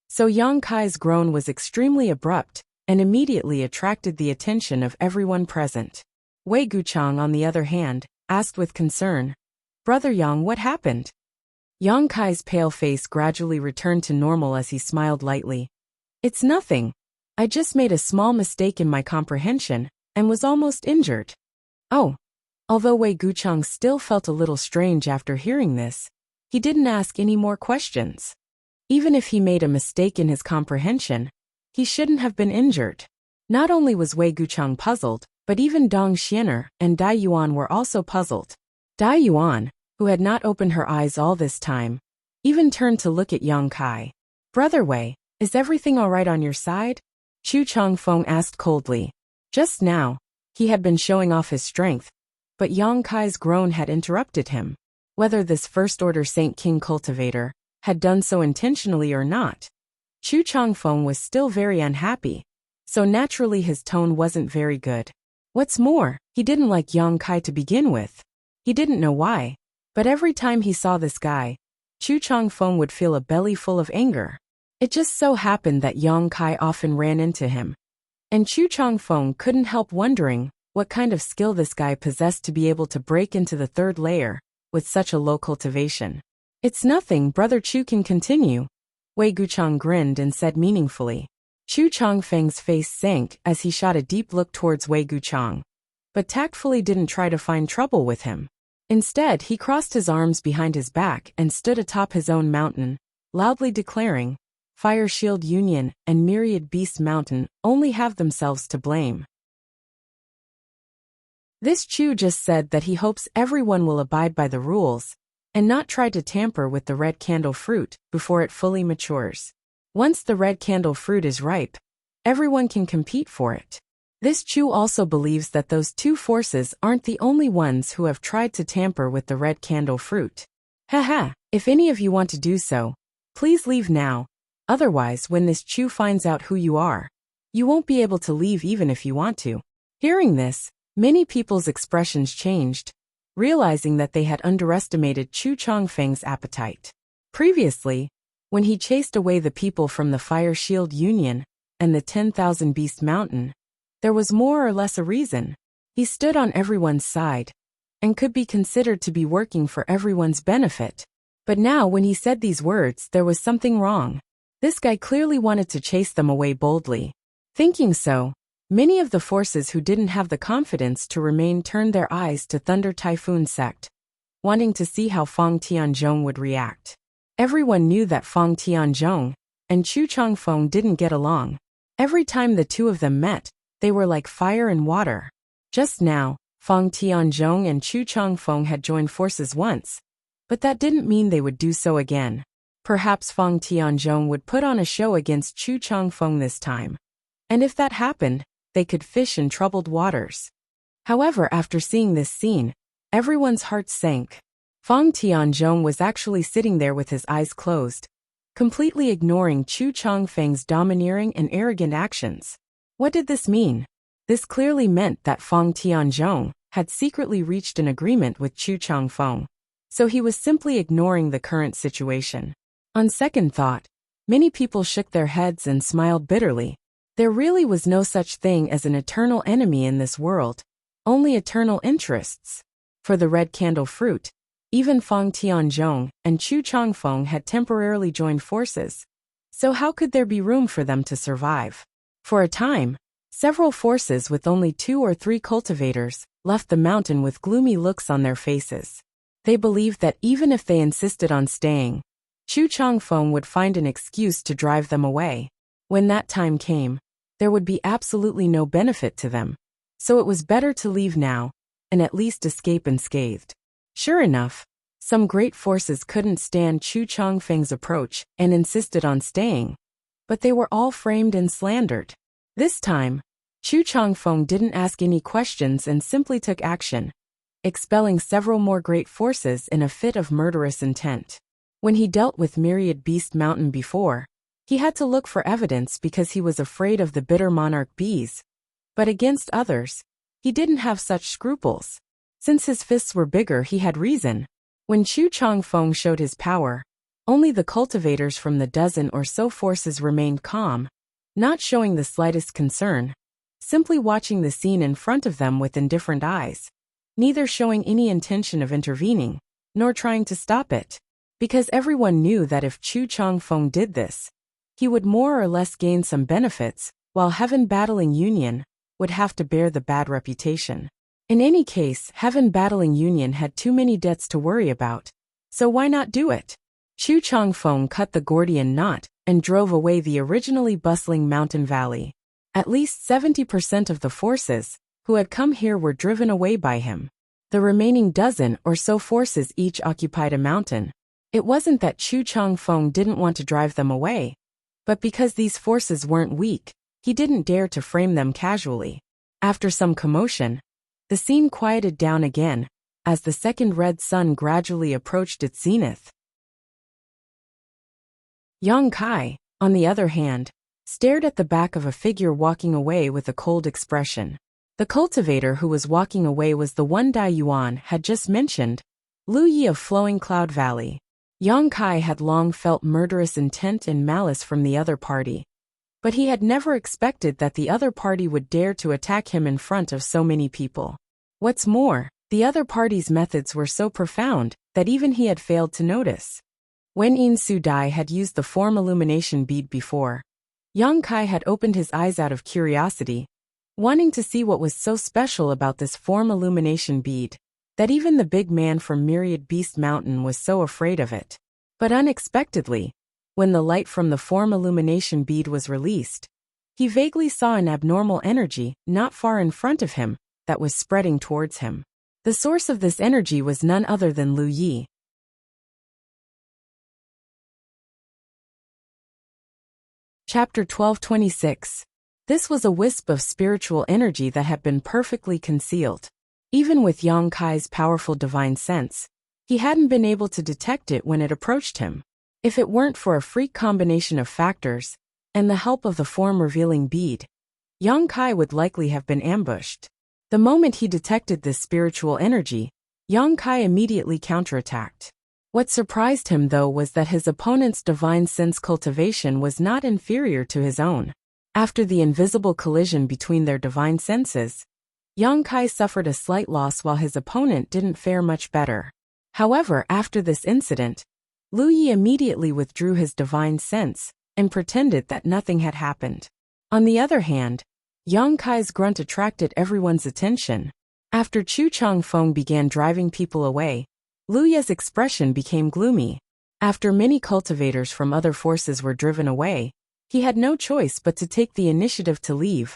So Yang Kai's groan was extremely abrupt, and immediately attracted the attention of everyone present. Wei Guchang, on the other hand, asked with concern, "Brother Yang, what happened?" Yang Kai's pale face gradually returned to normal as he smiled lightly. "It's nothing. I just made a small mistake in my comprehension, and was almost injured." Oh. Although Wei Guchang still felt a little strange after hearing this, he didn't ask any more questions. Even if he made a mistake in his comprehension, he shouldn't have been injured. Not only was Wei Guchang puzzled, but even Dong Xianer and Dai Yuan were also puzzled. Dai Yuan, who had not opened her eyes all this time, even turned to look at Yang Kai. "Brother Wei, is everything all right on your side?" Chu Changfeng asked coldly. Just now, he had been showing off his strength, but Yang Kai's groan had interrupted him. Whether this first-order Saint King cultivator had done so intentionally or not, Chu Changfeng was still very unhappy, so naturally his tone wasn't very good. What's more, he didn't like Yang Kai to begin with. He didn't know why, but every time he saw this guy, Chu Changfeng would feel a belly full of anger. It just so happened that Yang Kai often ran into him, and Chu Changfeng couldn't help wondering what kind of skill this guy possessed to be able to break into the third layer with such a low cultivation. "It's nothing, Brother Chu can continue." Wei Guchang grinned and said meaningfully. Chu Changfeng's face sank as he shot a deep look towards Wei Guchang, but tactfully didn't try to find trouble with him. Instead, he crossed his arms behind his back and stood atop his own mountain, loudly declaring, "Fire Shield Union and Myriad Beast Mountain only have themselves to blame." This Chu just said that he hopes everyone will abide by the rules and not try to tamper with the red candle fruit before it fully matures. Once the red candle fruit is ripe, everyone can compete for it. This Chu also believes that those two forces aren't the only ones who have tried to tamper with the red candle fruit. Haha, if any of you want to do so, please leave now. Otherwise, when this Chu finds out who you are, you won't be able to leave even if you want to. Hearing this, many people's expressions changed, realizing that they had underestimated Chu Changfeng's appetite. Previously, when he chased away the people from the Fire Shield Union and the 10,000 Beast Mountain, there was more or less a reason. He stood on everyone's side and could be considered to be working for everyone's benefit. But now when he said these words, there was something wrong. This guy clearly wanted to chase them away boldly. Thinking so, many of the forces who didn't have the confidence to remain turned their eyes to Thunder Typhoon Sect, wanting to see how Fang Tianzhong would react. Everyone knew that Fang Tianzhong and Chu Changfeng didn't get along. Every time the two of them met, they were like fire and water. Just now, Fang Tianzhong and Chu Changfeng had joined forces once, but that didn't mean they would do so again. Perhaps Fang Tianzhong would put on a show against Chu Changfeng this time. And if that happened, they could fish in troubled waters. However, after seeing this scene, everyone's hearts sank. Fang Tianzhong was actually sitting there with his eyes closed, completely ignoring Chu Changfeng's domineering and arrogant actions. What did this mean? This clearly meant that Fang Tianzhong had secretly reached an agreement with Chu Changfeng, so he was simply ignoring the current situation. On second thought, many people shook their heads and smiled bitterly. There really was no such thing as an eternal enemy in this world, only eternal interests. For the red candle fruit, even Fang Tianzhong and Chu Changfeng had temporarily joined forces, so how could there be room for them to survive? For a time, several forces with only 2 or 3 cultivators left the mountain with gloomy looks on their faces. They believed that even if they insisted on staying, Chu Changfeng would find an excuse to drive them away. When that time came, there would be absolutely no benefit to them, so it was better to leave now, and at least escape unscathed. Sure enough, some great forces couldn't stand Chu Changfeng's approach and insisted on staying, but they were all framed and slandered. This time, Chu Changfeng didn't ask any questions and simply took action, expelling several more great forces in a fit of murderous intent. When he dealt with Myriad Beast Mountain before, he had to look for evidence because he was afraid of the bitter monarch bees. But against others, he didn't have such scruples. Since his fists were bigger, he had reason. When Chu Changfeng showed his power, only the cultivators from the dozen or so forces remained calm, not showing the slightest concern, simply watching the scene in front of them with indifferent eyes, neither showing any intention of intervening, nor trying to stop it. Because everyone knew that if Chu Changfeng did this, he would more or less gain some benefits, while Heaven Battling Union would have to bear the bad reputation. In any case, Heaven Battling Union had too many debts to worry about, so why not do it? Chu Changfeng cut the Gordian knot and drove away the originally bustling mountain valley. At least 70% of the forces who had come here were driven away by him. The remaining dozen or so forces each occupied a mountain. It wasn't that Chu Changfeng didn't want to drive them away, but because these forces weren't weak, he didn't dare to frame them casually. After some commotion, the scene quieted down again as the second red sun gradually approached its zenith. Yang Kai, on the other hand, stared at the back of a figure walking away with a cold expression. The cultivator who was walking away was the one Dai Yuan had just mentioned, Lu Yi of Flowing Cloud Valley. Yang Kai had long felt murderous intent and malice from the other party, but he had never expected that the other party would dare to attack him in front of so many people. What's more, the other party's methods were so profound that even he had failed to notice. When In Su Dai had used the form illumination bead before, Yang Kai had opened his eyes out of curiosity, wanting to see what was so special about this form illumination bead, that even the big man from Myriad Beast Mountain was so afraid of it. But unexpectedly, when the light from the form illumination bead was released, he vaguely saw an abnormal energy not far in front of him that was spreading towards him. The source of this energy was none other than Lu Yi. Chapter 1226. This was a wisp of spiritual energy that had been perfectly concealed. Even with Yang Kai's powerful divine sense, he hadn't been able to detect it when it approached him. If it weren't for a freak combination of factors and the help of the form-revealing bead, Yang Kai would likely have been ambushed. The moment he detected this spiritual energy, Yang Kai immediately counterattacked. What surprised him, though, was that his opponent's divine sense cultivation was not inferior to his own. After the invisible collision between their divine senses, Yang Kai suffered a slight loss while his opponent didn't fare much better. However, after this incident, Lu Yi immediately withdrew his divine sense and pretended that nothing had happened. On the other hand, Yang Kai's grunt attracted everyone's attention. After Chu Changfeng began driving people away, Lu Yi's expression became gloomy. After many cultivators from other forces were driven away, he had no choice but to take the initiative to leave.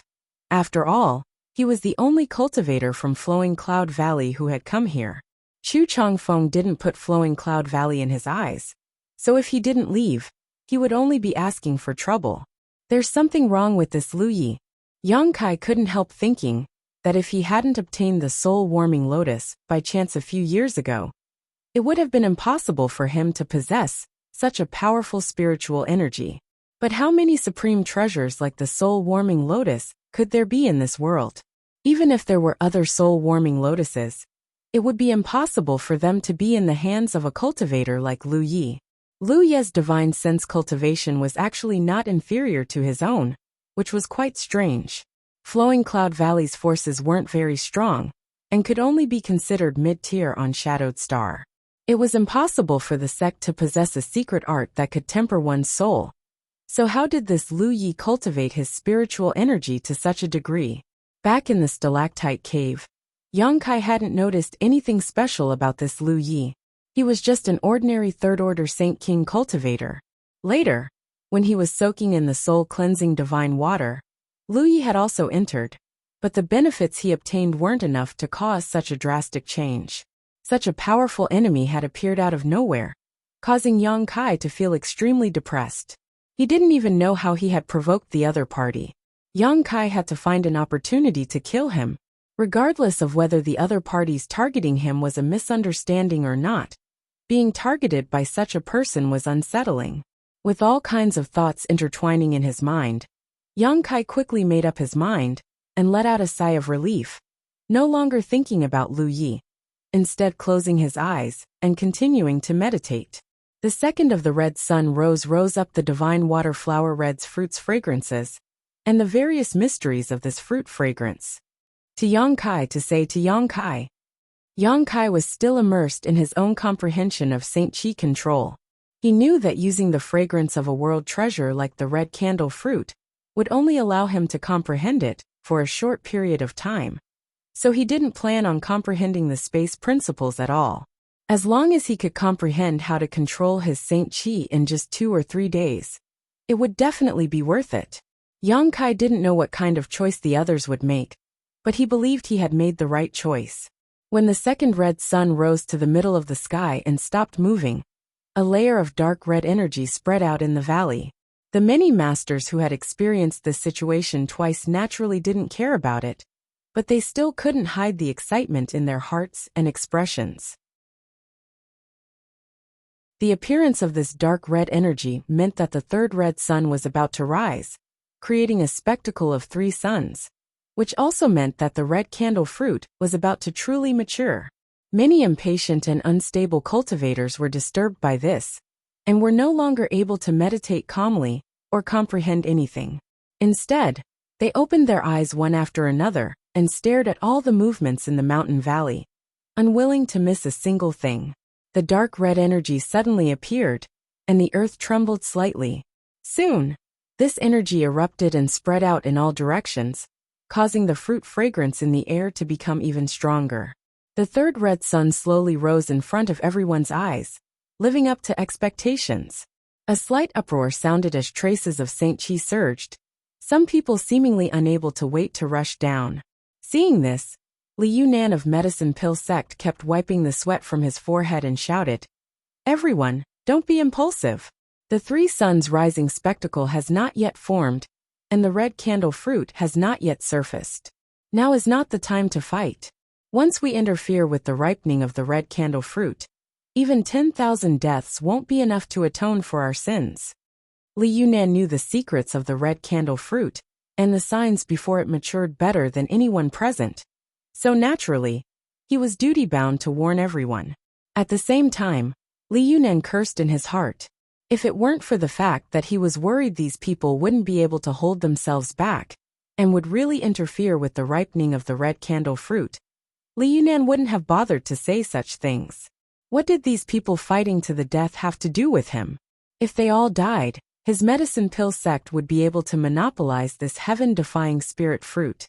After all, he was the only cultivator from Flowing Cloud Valley who had come here. Chu Changfeng didn't put Flowing Cloud Valley in his eyes, so if he didn't leave, he would only be asking for trouble. There's something wrong with this Lu Yi. Yang Kai couldn't help thinking that if he hadn't obtained the soul-warming lotus by chance a few years ago, it would have been impossible for him to possess such a powerful spiritual energy. But how many supreme treasures like the soul-warming lotus could there be in this world? Even if there were other soul-warming lotuses, it would be impossible for them to be in the hands of a cultivator like Lu Yi. Lu Yi's divine sense cultivation was actually not inferior to his own, which was quite strange. Flowing Cloud Valley's forces weren't very strong, and could only be considered mid-tier on Shadowed Star. It was impossible for the sect to possess a secret art that could temper one's soul. So how did this Lu Yi cultivate his spiritual energy to such a degree? Back in the stalactite cave, Yang Kai hadn't noticed anything special about this Lu Yi. He was just an ordinary third-order Saint King cultivator. Later, when he was soaking in the soul-cleansing divine water, Lu Yi had also entered, but the benefits he obtained weren't enough to cause such a drastic change. Such a powerful enemy had appeared out of nowhere, causing Yang Kai to feel extremely depressed. He didn't even know how he had provoked the other party. Yang Kai had to find an opportunity to kill him, Regardless of whether the other party's targeting him was a misunderstanding or not, being targeted by such a person was unsettling. With all kinds of thoughts intertwining in his mind, Yang Kai quickly made up his mind and let out a sigh of relief, no longer thinking about Lu Yi, instead closing his eyes and continuing to meditate. The second of the red sun rose up the divine water flower red's fruit's fragrances, and the various mysteries of this fruit fragrance. To Yang Kai to say to Yang Kai. Yang Kai was still immersed in his own comprehension of Saint Qi control. He knew that using the fragrance of a world treasure like the red candle fruit would only allow him to comprehend it for a short period of time. So he didn't plan on comprehending the space principles at all. As long as he could comprehend how to control his Saint Qi in just 2 or 3 days, it would definitely be worth it. Yang Kai didn't know what kind of choice the others would make, but he believed he had made the right choice. When the second red sun rose to the middle of the sky and stopped moving, a layer of dark red energy spread out in the valley. The many masters who had experienced this situation twice naturally didn't care about it, but they still couldn't hide the excitement in their hearts and expressions. The appearance of this dark red energy meant that the third red sun was about to rise, creating a spectacle of 3 suns, which also meant that the red candle fruit was about to truly mature. Many impatient and unstable cultivators were disturbed by this, and were no longer able to meditate calmly or comprehend anything. Instead, they opened their eyes one after another and stared at all the movements in the mountain valley, unwilling to miss a single thing. The dark red energy suddenly appeared, and the earth trembled slightly. Soon, this energy erupted and spread out in all directions, causing the fruit fragrance in the air to become even stronger. The third red sun slowly rose in front of everyone's eyes, living up to expectations. A slight uproar sounded as traces of Saint Qi surged, some people seemingly unable to wait to rush down. Seeing this, Li Yunan of Medicine Pill Sect kept wiping the sweat from his forehead and shouted, "Everyone, don't be impulsive. The 3 suns rising spectacle has not yet formed, and the red candle fruit has not yet surfaced. Now is not the time to fight. Once we interfere with the ripening of the red candle fruit, even 10,000 deaths won't be enough to atone for our sins." Li Yunan knew the secrets of the red candle fruit and the signs before it matured better than anyone present. So naturally, he was duty-bound to warn everyone. At the same time, Li Yunan cursed in his heart. If it weren't for the fact that he was worried these people wouldn't be able to hold themselves back, and would really interfere with the ripening of the red candle fruit, Li Yunan wouldn't have bothered to say such things. What did these people fighting to the death have to do with him? If they all died, his medicine pill sect would be able to monopolize this heaven-defying spirit fruit.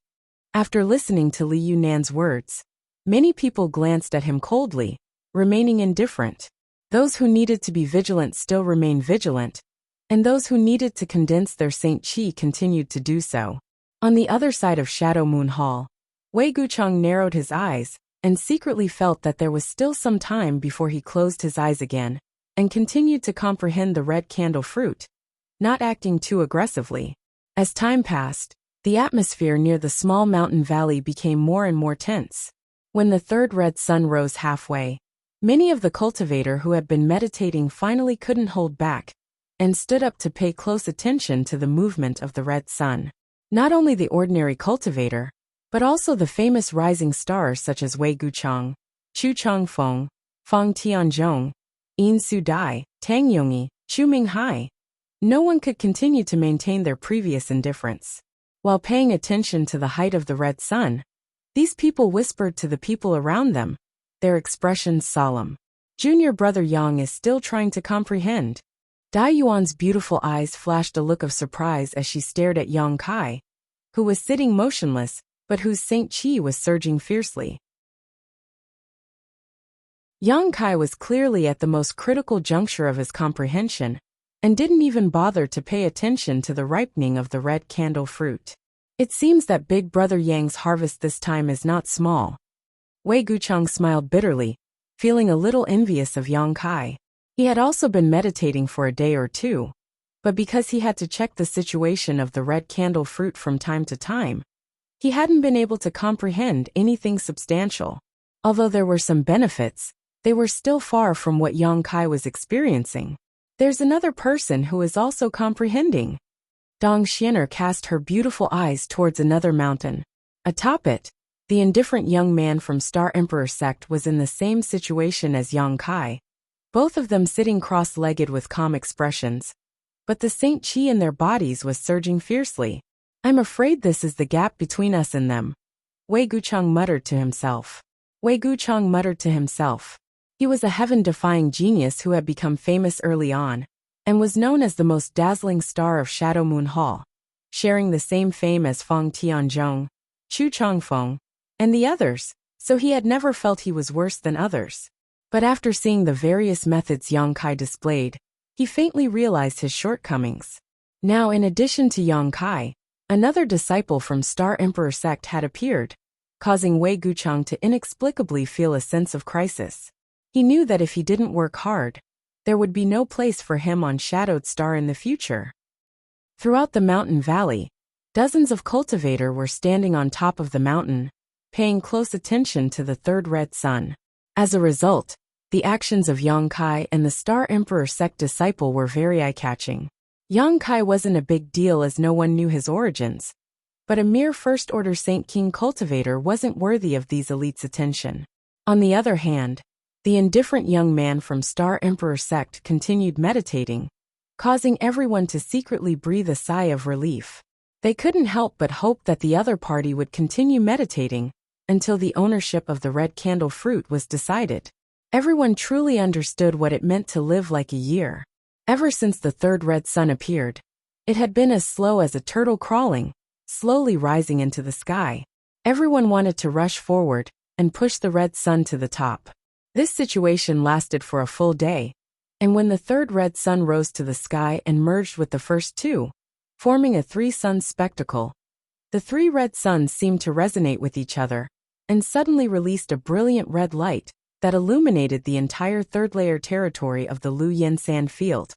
After listening to Li Yunan's words, many people glanced at him coldly, remaining indifferent. Those who needed to be vigilant still remained vigilant, and those who needed to condense their Saint Qi continued to do so. On the other side of Shadow Moon Hall, Wei Gucheng narrowed his eyes and secretly felt that there was still some time before he closed his eyes again and continued to comprehend the red candle fruit, not acting too aggressively. As time passed, the atmosphere near the small mountain valley became more and more tense. When the third red sun rose halfway, many of the cultivator who had been meditating finally couldn't hold back and stood up to pay close attention to the movement of the red sun. Not only the ordinary cultivator, but also the famous rising stars such as Wei Gucheng, Chu Changfeng, Fang Tianzhong, Yin Su Dai, Tang Yongyi, Chu Minghai. No one could continue to maintain their previous indifference. While paying attention to the height of the red sun, these people whispered to the people around them, their expressions solemn. Junior brother Yang is still trying to comprehend. Dai Yuan's beautiful eyes flashed a look of surprise as she stared at Yang Kai, who was sitting motionless, but whose Saint Qi was surging fiercely. Yang Kai was clearly at the most critical juncture of his comprehension, and didn't even bother to pay attention to the ripening of the red candle fruit. It seems that Big Brother Yang's harvest this time is not small. Wei Gucheng smiled bitterly, feeling a little envious of Yang Kai. He had also been meditating for a day or two, but because he had to check the situation of the red candle fruit from time to time, He hadn't been able to comprehend anything substantial. Although there were some benefits, they were still far from what Yang Kai was experiencing. There's another person who is also comprehending. Dong Xianer cast her beautiful eyes towards another mountain. Atop it, the indifferent young man from Star Emperor sect was in the same situation as Yang Kai, both of them sitting cross-legged with calm expressions. But the Saint Qi in their bodies was surging fiercely. I'm afraid this is the gap between us and them. Wei Gucheng muttered to himself. He was a heaven-defying genius who had become famous early on, and was known as the most dazzling star of Shadow Moon Hall, sharing the same fame as Feng Tianzhong, Chu Chongfeng, and the others, so he had never felt he was worse than others. But after seeing the various methods Yang Kai displayed, he faintly realized his shortcomings. Now, in addition to Yang Kai, another disciple from Star Emperor sect had appeared, causing Wei Gucheng to inexplicably feel a sense of crisis. He knew that if he didn't work hard, there would be no place for him on Shadowed Star in the future. Throughout the mountain valley, dozens of cultivators were standing on top of the mountain, paying close attention to the third red sun. As a result, the actions of Yang Kai and the Star Emperor sect disciple were very eye-catching. Yang Kai wasn't a big deal as no one knew his origins, but a mere First-Order Saint King cultivator wasn't worthy of these elites' attention. On the other hand, the indifferent young man from Star Emperor sect continued meditating, causing everyone to secretly breathe a sigh of relief. They couldn't help but hope that the other party would continue meditating until the ownership of the red candle fruit was decided. Everyone truly understood what it meant to live like a year. Ever since the third red sun appeared, it had been as slow as a turtle crawling, slowly rising into the sky. Everyone wanted to rush forward and push the red sun to the top. This situation lasted for a full day, and when the third red sun rose to the sky and merged with the first two, forming a three-sun spectacle, the three red suns seemed to resonate with each other, and suddenly released a brilliant red light that illuminated the entire third-layer territory of the Luoyan sand field,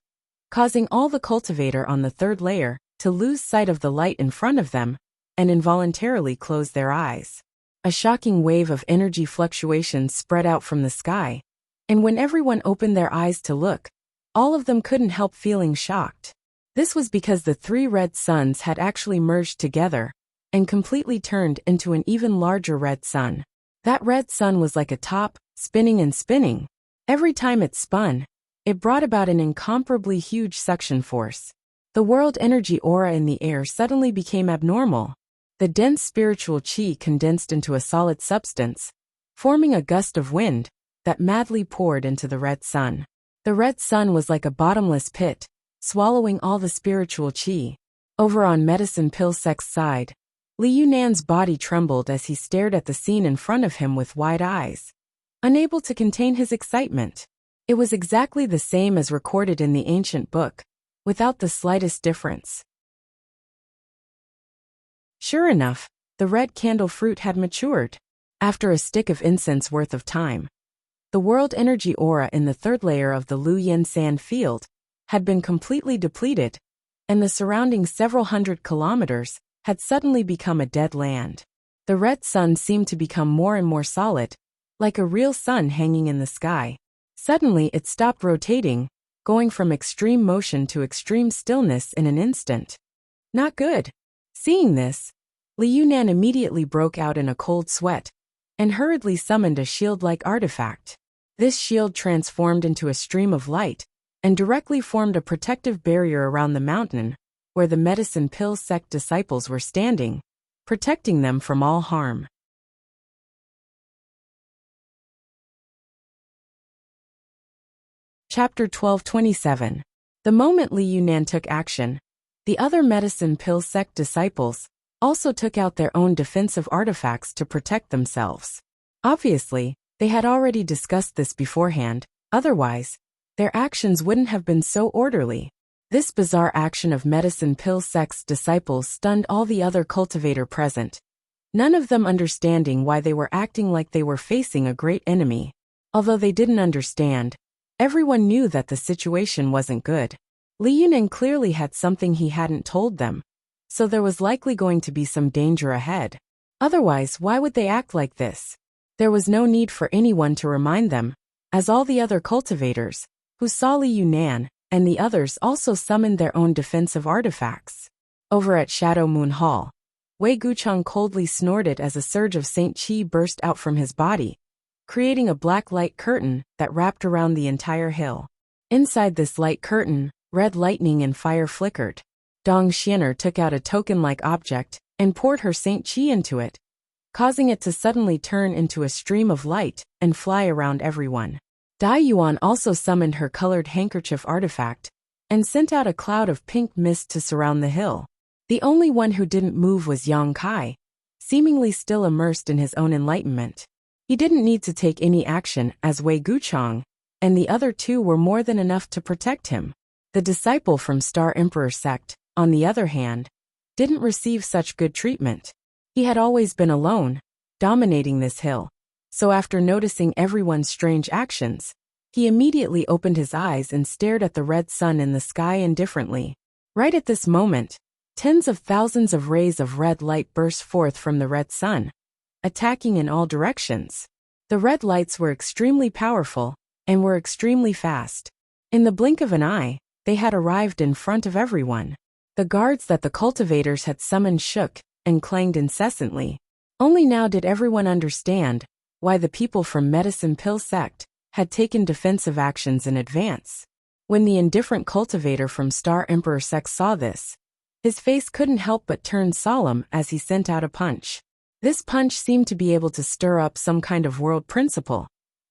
causing all the cultivator on the third layer to lose sight of the light in front of them and involuntarily close their eyes. A shocking wave of energy fluctuations spread out from the sky, and when everyone opened their eyes to look, all of them couldn't help feeling shocked. This was because the three red suns had actually merged together and completely turned into an even larger red sun. That red sun was like a top, spinning and spinning. Every time it spun, it brought about an incomparably huge suction force. The world energy aura in the air suddenly became abnormal. The dense spiritual qi condensed into a solid substance, forming a gust of wind that madly poured into the red sun. The red sun was like a bottomless pit, swallowing all the spiritual qi. Over on Medicine Pill Sect's side, Li Yunan's body trembled as he stared at the scene in front of him with wide eyes, unable to contain his excitement. It was exactly the same as recorded in the ancient book, without the slightest difference. Sure enough, the red candle fruit had matured. After a stick of incense worth of time, the world energy aura in the third layer of the Luoyan sand field had been completely depleted, and the surrounding several hundred kilometers had suddenly become a dead land. The red sun seemed to become more and more solid, like a real sun hanging in the sky. Suddenly it stopped rotating, going from extreme motion to extreme stillness in an instant. Not good. Seeing this, Li Yunan immediately broke out in a cold sweat and hurriedly summoned a shield-like artifact. This shield transformed into a stream of light and directly formed a protective barrier around the mountain where the Medicine Pill sect disciples were standing, protecting them from all harm. Chapter 1227. The moment Li Yunan took action, the other Medicine Pill sect disciples also took out their own defensive artifacts to protect themselves. Obviously, they had already discussed this beforehand, otherwise, their actions wouldn't have been so orderly. This bizarre action of Medicine Pill sect's disciples stunned all the other cultivator present, none of them understanding why they were acting like they were facing a great enemy. Although they didn't understand, everyone knew that the situation wasn't good. Li Yunan clearly had something he hadn't told them, so there was likely going to be some danger ahead. Otherwise, why would they act like this? There was no need for anyone to remind them, as all the other cultivators, who saw Li Yunan, and the others also summoned their own defensive artifacts. Over at Shadow Moon Hall, Wei Gucheng coldly snorted as a surge of Saint Qi burst out from his body, creating a black light curtain that wrapped around the entire hill. Inside this light curtain, red lightning and fire flickered. Dong Xianer took out a token-like object and poured her Saint Qi into it, causing it to suddenly turn into a stream of light and fly around everyone. Dai Yuan also summoned her colored handkerchief artifact and sent out a cloud of pink mist to surround the hill. The only one who didn't move was Yang Kai, seemingly still immersed in his own enlightenment. He didn't need to take any action as Wei Gucheng, and the other two were more than enough to protect him. The disciple from Star Emperor sect, on the other hand, didn't receive such good treatment. He had always been alone, dominating this hill, so after noticing everyone's strange actions, he immediately opened his eyes and stared at the red sun in the sky indifferently. Right at this moment, tens of thousands of rays of red light burst forth from the red sun, attacking in all directions. The red lights were extremely powerful and were extremely fast. In the blink of an eye, they had arrived in front of everyone. The guards that the cultivators had summoned shook and clanged incessantly. Only now did everyone understand why the people from Medicine Pill sect had taken defensive actions in advance. When the indifferent cultivator from Star Emperor sect saw this, his face couldn't help but turn solemn as he sent out a punch. This punch seemed to be able to stir up some kind of world principle,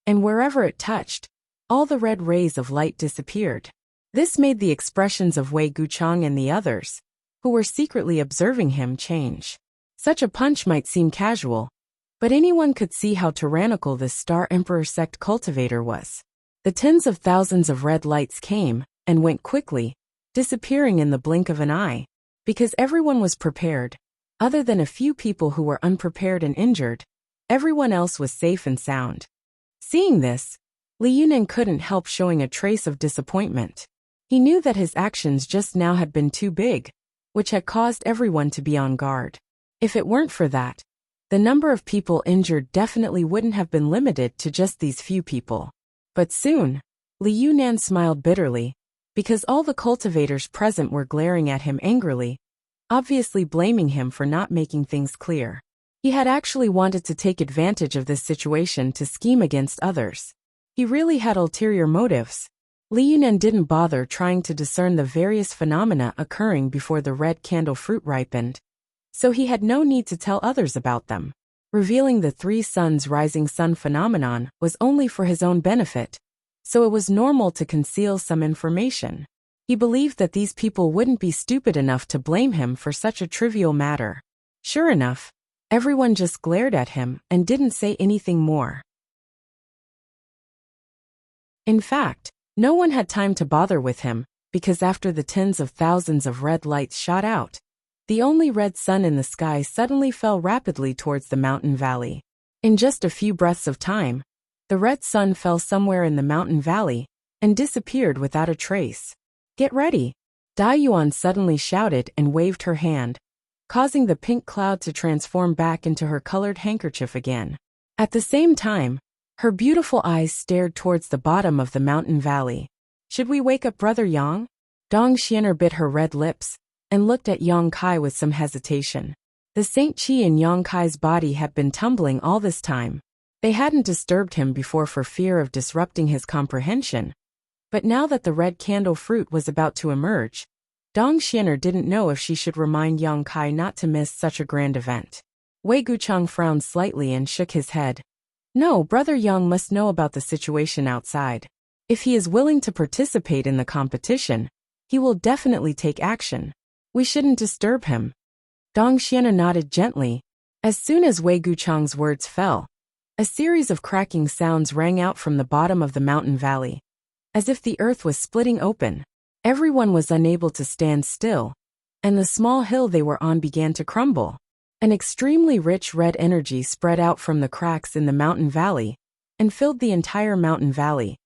and wherever it touched, all the red rays of light disappeared. This made the expressions of Wei Gucheng and the others, who were secretly observing him, change. Such a punch might seem casual, but anyone could see how tyrannical this Star Emperor sect cultivator was. The tens of thousands of red lights came and went quickly, disappearing in the blink of an eye, because everyone was prepared. Other than a few people who were unprepared and injured, everyone else was safe and sound. Seeing this, Li Yunan couldn't help showing a trace of disappointment. He knew that his actions just now had been too big, which had caused everyone to be on guard. If it weren't for that, the number of people injured definitely wouldn't have been limited to just these few people. But soon, Li Yunan smiled bitterly, because all the cultivators present were glaring at him angrily, obviously blaming him for not making things clear. He had actually wanted to take advantage of this situation to scheme against others. He really had ulterior motives. Li Yunan didn't bother trying to discern the various phenomena occurring before the red candle fruit ripened, so he had no need to tell others about them. Revealing the three suns rising sun phenomenon was only for his own benefit, so it was normal to conceal some information. He believed that these people wouldn't be stupid enough to blame him for such a trivial matter. Sure enough, everyone just glared at him and didn't say anything more. In fact, no one had time to bother with him, because after the tens of thousands of red lights shot out, the only red sun in the sky suddenly fell rapidly towards the mountain valley. In just a few breaths of time, the red sun fell somewhere in the mountain valley and disappeared without a trace. "Get ready!" Dai Yuan suddenly shouted and waved her hand, causing the pink cloud to transform back into her colored handkerchief again. At the same time, her beautiful eyes stared towards the bottom of the mountain valley. "Should we wake up Brother Yang?" Dong Xianer bit her red lips and looked at Yang Kai with some hesitation. The Saint Qi in Yang Kai's body had been tumbling all this time. They hadn't disturbed him before for fear of disrupting his comprehension, but now that the red candle fruit was about to emerge, Dong Xianer didn't know if she should remind Yang Kai not to miss such a grand event. Wei Gucheng frowned slightly and shook his head. "No, Brother Yang must know about the situation outside. If he is willing to participate in the competition, he will definitely take action. We shouldn't disturb him." Dong Xianer nodded gently. As soon as Wei Gucheng's words fell, a series of cracking sounds rang out from the bottom of the mountain valley, as if the earth was splitting open. Everyone was unable to stand still, and the small hill they were on began to crumble. An extremely rich red energy spread out from the cracks in the mountain valley and filled the entire mountain valley,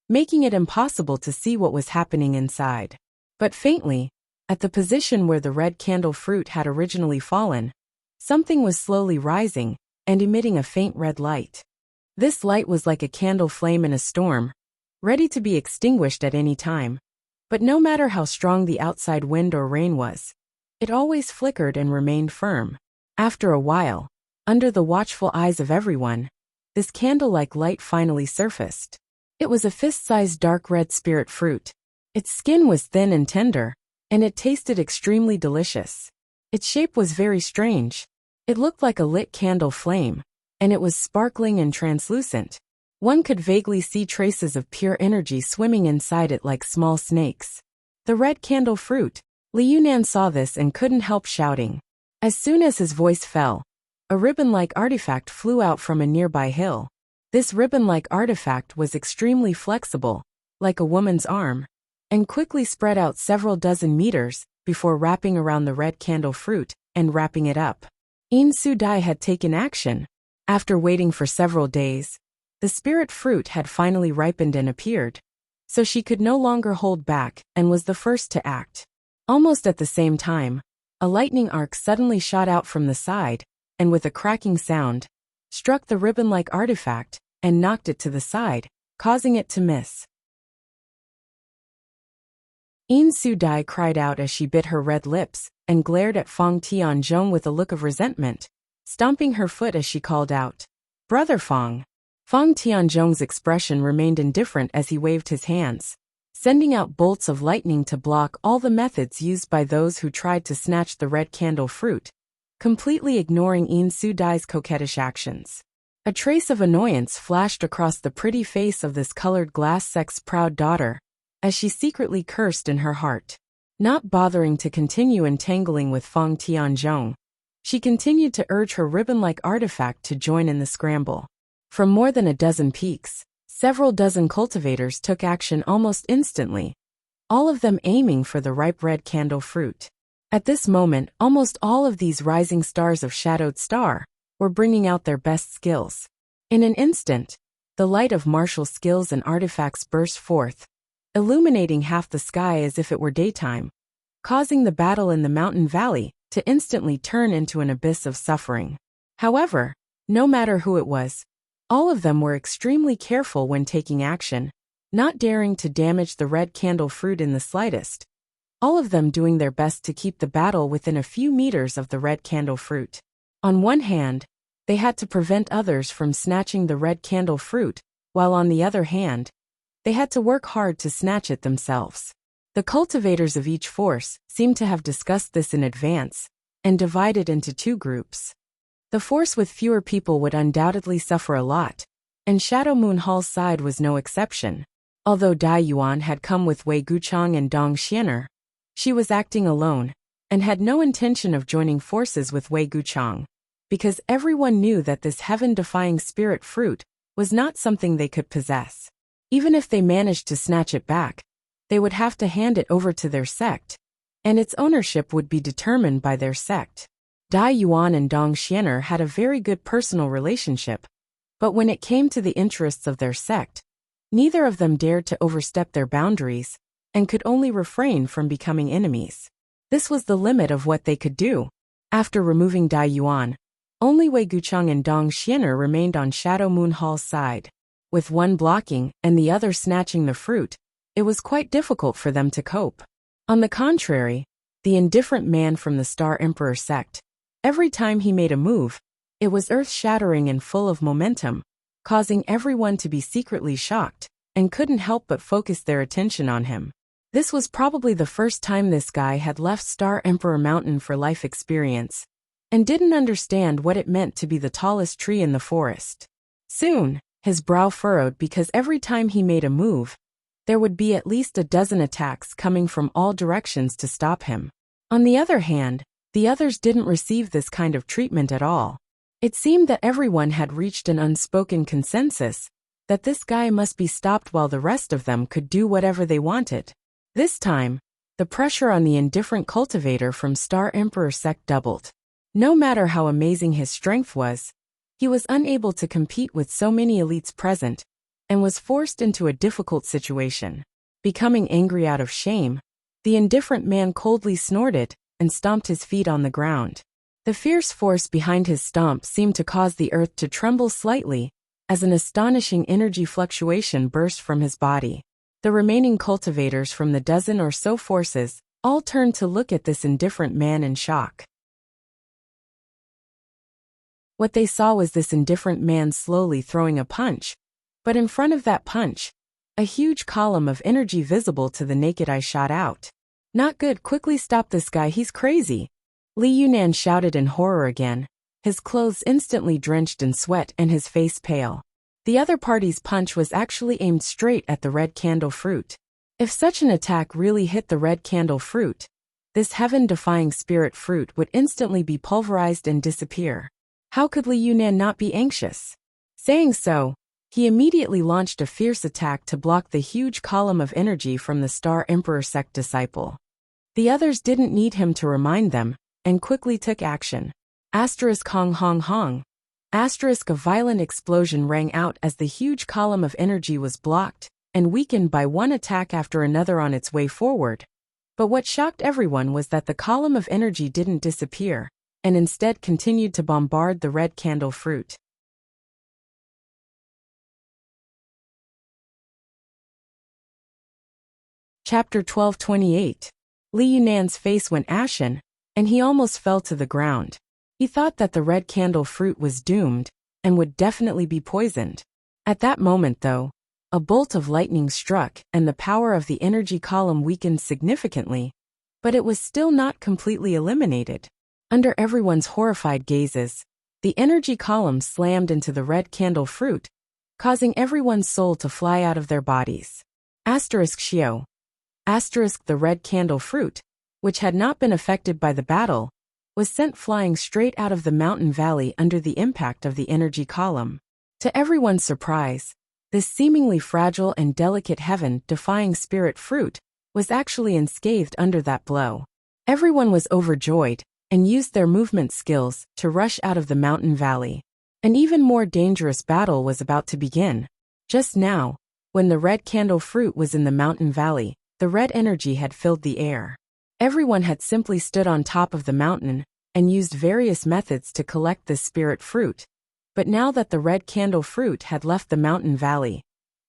making it impossible to see what was happening inside. But faintly, at the position where the red candle fruit had originally fallen, Something was slowly rising and emitting a faint red light. This light was like a candle flame in a storm, ready to be extinguished at any time. But no matter how strong the outside wind or rain was, it always flickered and remained firm. After a while, under the watchful eyes of everyone, this candle-like light finally surfaced. It was a fist-sized dark red spirit fruit. Its skin was thin and tender, and it tasted extremely delicious. Its shape was very strange. It looked like a lit candle flame, and it was sparkling and translucent. One could vaguely see traces of pure energy swimming inside it like small snakes. The red candle fruit. Li Yunan saw this and couldn't help shouting. As soon as his voice fell, a ribbon-like artifact flew out from a nearby hill. This ribbon-like artifact was extremely flexible, like a woman's arm, and quickly spread out several dozen meters before wrapping around the red candle fruit and wrapping it up. In Su Dai had taken action. After waiting for several days, the spirit fruit had finally ripened and appeared, so she could no longer hold back and was the first to act. Almost at the same time, a lightning arc suddenly shot out from the side, and with a cracking sound, struck the ribbon-like artifact and knocked it to the side, causing it to miss. In Su Dai cried out as she bit her red lips and glared at Fang Tianzhong with a look of resentment, stomping her foot as she called out, "Brother Fang!" Fang Tianzhong's expression remained indifferent as he waved his hands, sending out bolts of lightning to block all the methods used by those who tried to snatch the red candle fruit, completely ignoring In Su Dai's coquettish actions. A trace of annoyance flashed across the pretty face of this colored glass sect's proud daughter, as she secretly cursed in her heart. Not bothering to continue entangling with Fang Tianzhong, she continued to urge her ribbon-like artifact to join in the scramble. From more than a dozen peaks, several dozen cultivators took action almost instantly, all of them aiming for the ripe red candle fruit. At this moment, almost all of these rising stars of Shadowed Star were bringing out their best skills. In an instant, the light of martial skills and artifacts burst forth, illuminating half the sky as if it were daytime, causing the battle in the mountain valley to instantly turn into an abyss of suffering. However, no matter who it was, all of them were extremely careful when taking action, not daring to damage the red candle fruit in the slightest, all of them doing their best to keep the battle within a few meters of the red candle fruit. On one hand, they had to prevent others from snatching the red candle fruit, while on the other hand, they had to work hard to snatch it themselves. The cultivators of each force seemed to have discussed this in advance, and divided into two groups. The force with fewer people would undoubtedly suffer a lot, and Shadow Moon Hall's side was no exception. Although Dai Yuan had come with Wei Guchang and Dong Xianer, she was acting alone, and had no intention of joining forces with Wei Guchang, because everyone knew that this heaven-defying spirit fruit was not something they could possess. Even if they managed to snatch it back, they would have to hand it over to their sect, and its ownership would be determined by their sect. Dai Yuan and Dong Xianer had a very good personal relationship, but when it came to the interests of their sect, neither of them dared to overstep their boundaries, and could only refrain from becoming enemies. This was the limit of what they could do. After removing Dai Yuan, only Wei Guchang and Dong Xianer remained on Shadow Moon Hall's side. With one blocking and the other snatching the fruit, it was quite difficult for them to cope. On the contrary, the indifferent man from the Star Emperor sect, every time he made a move, it was earth-shattering and full of momentum, causing everyone to be secretly shocked, and couldn't help but focus their attention on him. This was probably the first time this guy had left Star Emperor Mountain for life experience, and didn't understand what it meant to be the tallest tree in the forest. Soon, his brow furrowed because every time he made a move, there would be at least a dozen attacks coming from all directions to stop him. On the other hand, the others didn't receive this kind of treatment at all. It seemed that everyone had reached an unspoken consensus that this guy must be stopped while the rest of them could do whatever they wanted. This time, the pressure on the indifferent cultivator from Star Emperor sect doubled. No matter how amazing his strength was, he was unable to compete with so many elites present, and was forced into a difficult situation. Becoming angry out of shame, the indifferent man coldly snorted and stomped his feet on the ground. The fierce force behind his stomp seemed to cause the earth to tremble slightly, as an astonishing energy fluctuation burst from his body. The remaining cultivators from the dozen or so forces all turned to look at this indifferent man in shock. What they saw was this indifferent man slowly throwing a punch, but in front of that punch, a huge column of energy visible to the naked eye shot out. "Not good, quickly stop this guy, he's crazy," Li Yunan shouted in horror again, his clothes instantly drenched in sweat and his face pale. The other party's punch was actually aimed straight at the red candle fruit. If such an attack really hit the red candle fruit, this heaven-defying spirit fruit would instantly be pulverized and disappear. How could Li Yunan not be anxious? Saying so, he immediately launched a fierce attack to block the huge column of energy from the Star Emperor sect disciple. The others didn't need him to remind them, and quickly took action. Hong hong hong. A violent explosion rang out as the huge column of energy was blocked and weakened by one attack after another on its way forward. But what shocked everyone was that the column of energy didn't disappear, and instead continued to bombard the red candle fruit. Chapter 12:28. Li Yunan's face went ashen, and he almost fell to the ground. He thought that the red candle fruit was doomed, and would definitely be poisoned. At that moment though, a bolt of lightning struck and the power of the energy column weakened significantly, but it was still not completely eliminated. Under everyone's horrified gazes, the energy column slammed into the red candle fruit, causing everyone's soul to fly out of their bodies. Xiao. The red candle fruit, which had not been affected by the battle, was sent flying straight out of the mountain valley under the impact of the energy column. To everyone's surprise, this seemingly fragile and delicate heaven-defying spirit fruit was actually unscathed under that blow. Everyone was overjoyed and used their movement skills to rush out of the mountain valley. An even more dangerous battle was about to begin. Just now, when the red candle fruit was in the mountain valley, the red energy had filled the air. Everyone had simply stood on top of the mountain and used various methods to collect this spirit fruit. But now that the red candle fruit had left the mountain valley,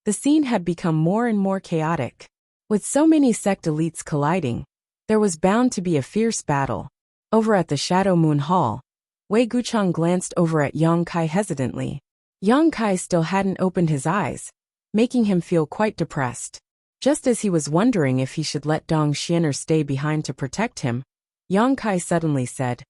the scene had become more and more chaotic. With so many sect elites colliding, there was bound to be a fierce battle. Over at the Shadow Moon Hall, Wei Guchang glanced over at Yang Kai hesitantly. Yang Kai still hadn't opened his eyes, making him feel quite depressed. Just as he was wondering if he should let Dong Xianer stay behind to protect him, Yang Kai suddenly said,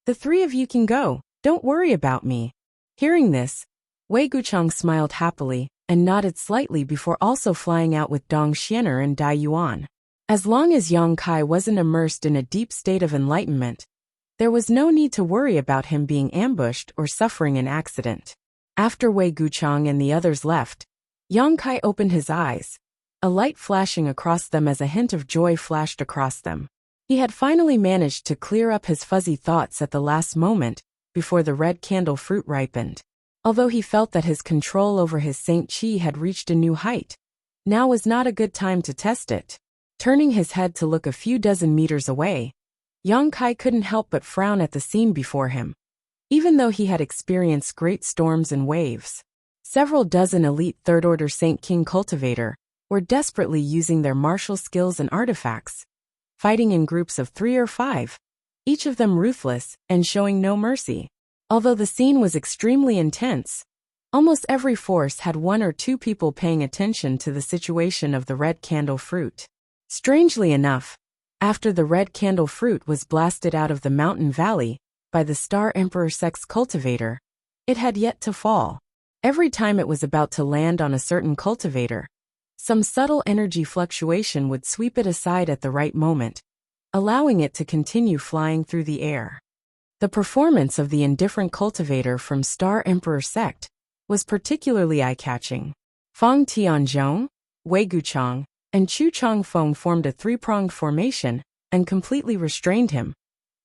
"The three of you can go, don't worry about me." Hearing this, Wei Guchang smiled happily and nodded slightly before also flying out with Dong Xianer and Dai Yuan. As long as Yang Kai wasn't immersed in a deep state of enlightenment, there was no need to worry about him being ambushed or suffering an accident. After Wei Guchang and the others left, Yang Kai opened his eyes, a light flashing across them as a hint of joy flashed across them. He had finally managed to clear up his fuzzy thoughts at the last moment, before the red candle fruit ripened. Although he felt that his control over his Saint Chi had reached a new height, now was not a good time to test it. Turning his head to look a few dozen meters away, Yang Kai couldn't help but frown at the scene before him. Even though he had experienced great storms and waves, several dozen elite third-order Saint King cultivator were desperately using their martial skills and artifacts, fighting in groups of 3 or 5, each of them ruthless and showing no mercy. Although the scene was extremely intense, almost every force had 1 or 2 people paying attention to the situation of the red candle fruit. Strangely enough, after the red candle fruit was blasted out of the mountain valley by the Star Emperor Sect's cultivator, it had yet to fall. Every time it was about to land on a certain cultivator, some subtle energy fluctuation would sweep it aside at the right moment, allowing it to continue flying through the air. The performance of the indifferent cultivator from Star Emperor Sect was particularly eye-catching. Fang Tianzhong, Wei Guchang, and Chu Changfeng formed a 3-pronged formation and completely restrained him,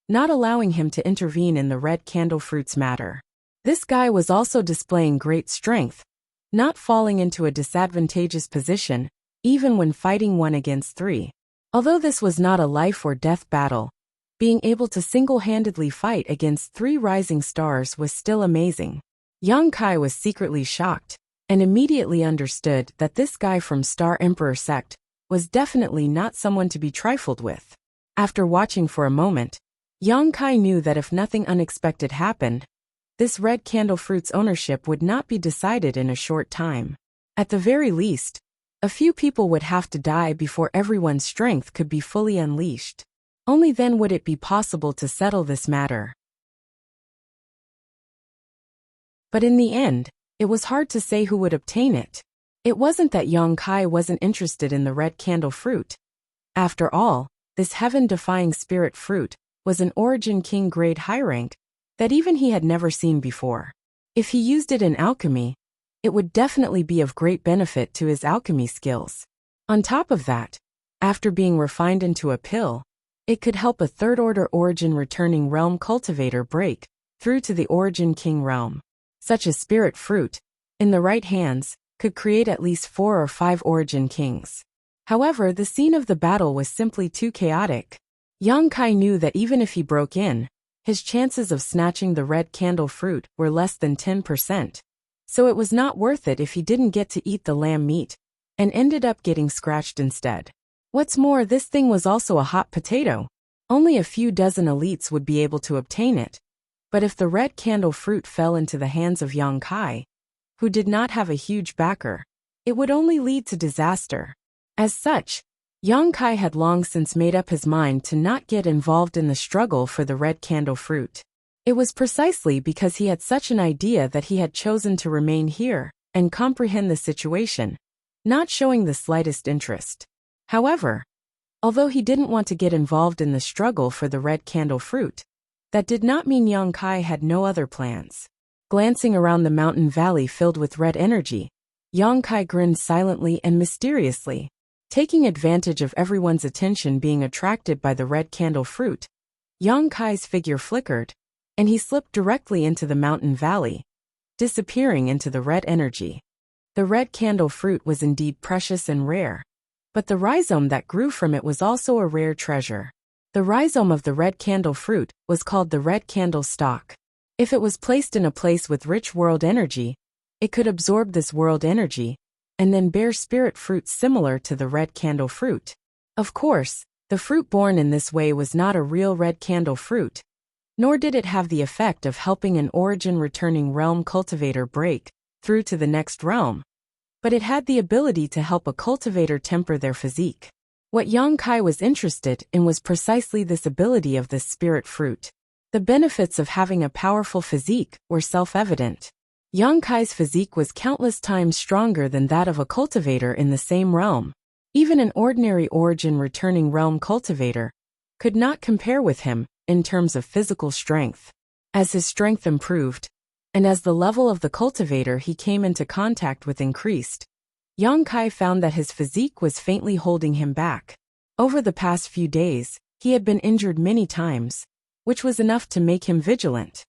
not allowing him to intervene in the red candle fruit's matter. This guy was also displaying great strength, not falling into a disadvantageous position, even when fighting 1 against 3. Although this was not a life or death battle, Being able to single-handedly fight against 3 rising stars was still amazing. Yang Kai was secretly shocked, and immediately understood that this guy from Star Emperor sect was definitely not someone to be trifled with. After watching for a moment, Yang Kai knew that if nothing unexpected happened, this red candle fruit's ownership would not be decided in a short time. At the very least, a few people would have to die before everyone's strength could be fully unleashed. Only then would it be possible to settle this matter. But in the end, it was hard to say who would obtain it. It wasn't that Yang Kai wasn't interested in the red candle fruit. After all, this heaven-defying spirit fruit was an Origin King grade high rank that even he had never seen before. If he used it in alchemy, it would definitely be of great benefit to his alchemy skills. On top of that, after being refined into a pill, it could help a third-order Origin returning realm cultivator break through to the Origin King realm. Such a spirit fruit, in the right hands, could create at least 4 or 5 Origin Kings. However, the scene of the battle was simply too chaotic. Yang Kai knew that even if he broke in, his chances of snatching the red candle fruit were less than 10%. So it was not worth it if he didn't get to eat the lamb meat, and ended up getting scratched instead. What's more, this thing was also a hot potato. Only a few dozen elites would be able to obtain it. But if the red candle fruit fell into the hands of Yang Kai, who did not have a huge backer, it would only lead to disaster. As such, Yang Kai had long since made up his mind to not get involved in the struggle for the red candle fruit. It was precisely because he had such an idea that he had chosen to remain here and comprehend the situation, not showing the slightest interest. However, although he didn't want to get involved in the struggle for the red candle fruit, that did not mean Yang Kai had no other plans. Glancing around the mountain valley filled with red energy, Yang Kai grinned silently and mysteriously. Taking advantage of everyone's attention being attracted by the red candle fruit, Yang Kai's figure flickered, and he slipped directly into the mountain valley, disappearing into the red energy. The red candle fruit was indeed precious and rare, but the rhizome that grew from it was also a rare treasure. The rhizome of the red candle fruit was called the red candle stalk. If it was placed in a place with rich world energy, it could absorb this world energy, and then bear spirit fruits similar to the red candle fruit. Of course, the fruit born in this way was not a real red candle fruit, nor did it have the effect of helping an Origin returning realm cultivator break through to the next realm, but it had the ability to help a cultivator temper their physique. What Yang Kai was interested in was precisely this ability of this spirit fruit. The benefits of having a powerful physique were self-evident. Yang Kai's physique was countless times stronger than that of a cultivator in the same realm. Even an ordinary Origin returning realm cultivator could not compare with him in terms of physical strength. As his strength improved, and as the level of the cultivator he came into contact with increased, Yang Kai found that his physique was faintly holding him back. Over the past few days, he had been injured many times, which was enough to make him vigilant.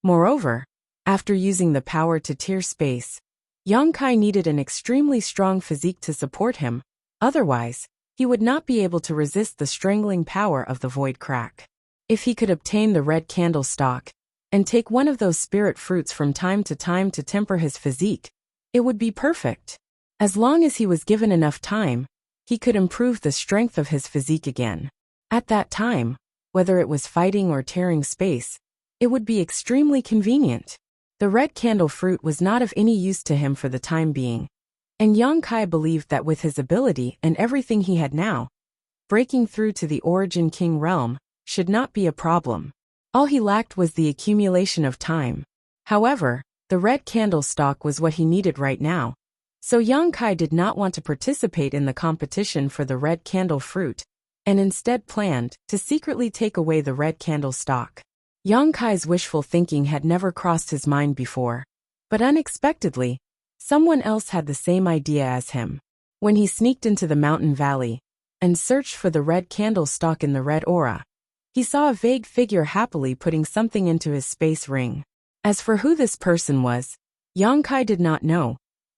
Moreover, after using the power to tear space, Yang Kai needed an extremely strong physique to support him, otherwise, he would not be able to resist the strangling power of the void crack. If he could obtain the red candle stalk, and take one of those spirit fruits from time to temper his physique, it would be perfect. As long as he was given enough time, he could improve the strength of his physique again. At that time, whether it was fighting or tearing space, it would be extremely convenient. The red candle fruit was not of any use to him for the time being, and Yang Kai believed that with his ability and everything he had now, breaking through to the Origin King realm should not be a problem. All he lacked was the accumulation of time. However, the red candle stalk was what he needed right now, so Yang Kai did not want to participate in the competition for the red candle fruit, and instead planned to secretly take away the red candle stalk. Yang Kai's wishful thinking had never crossed his mind before, but unexpectedly, someone else had the same idea as him. When he sneaked into the mountain valley and searched for the red candle stalk in the red aura, he saw a vague figure happily putting something into his space ring. As for who this person was, Yang Kai did not know,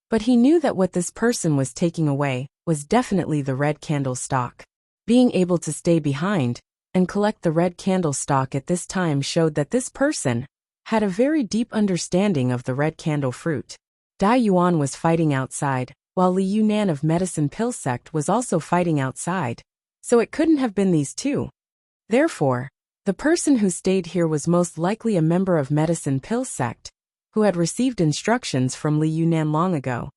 but he knew that what this person was taking away was definitely the red candle stalk. Being able to stay behind and collect the red candlestalk at this time showed that this person had a very deep understanding of the red candle fruit. Dai Yuan was fighting outside, while Li Yunan of Medicine Pill Sect was also fighting outside, so it couldn't have been these two. Therefore, the person who stayed here was most likely a member of Medicine Pill Sect, who had received instructions from Li Yunan long ago.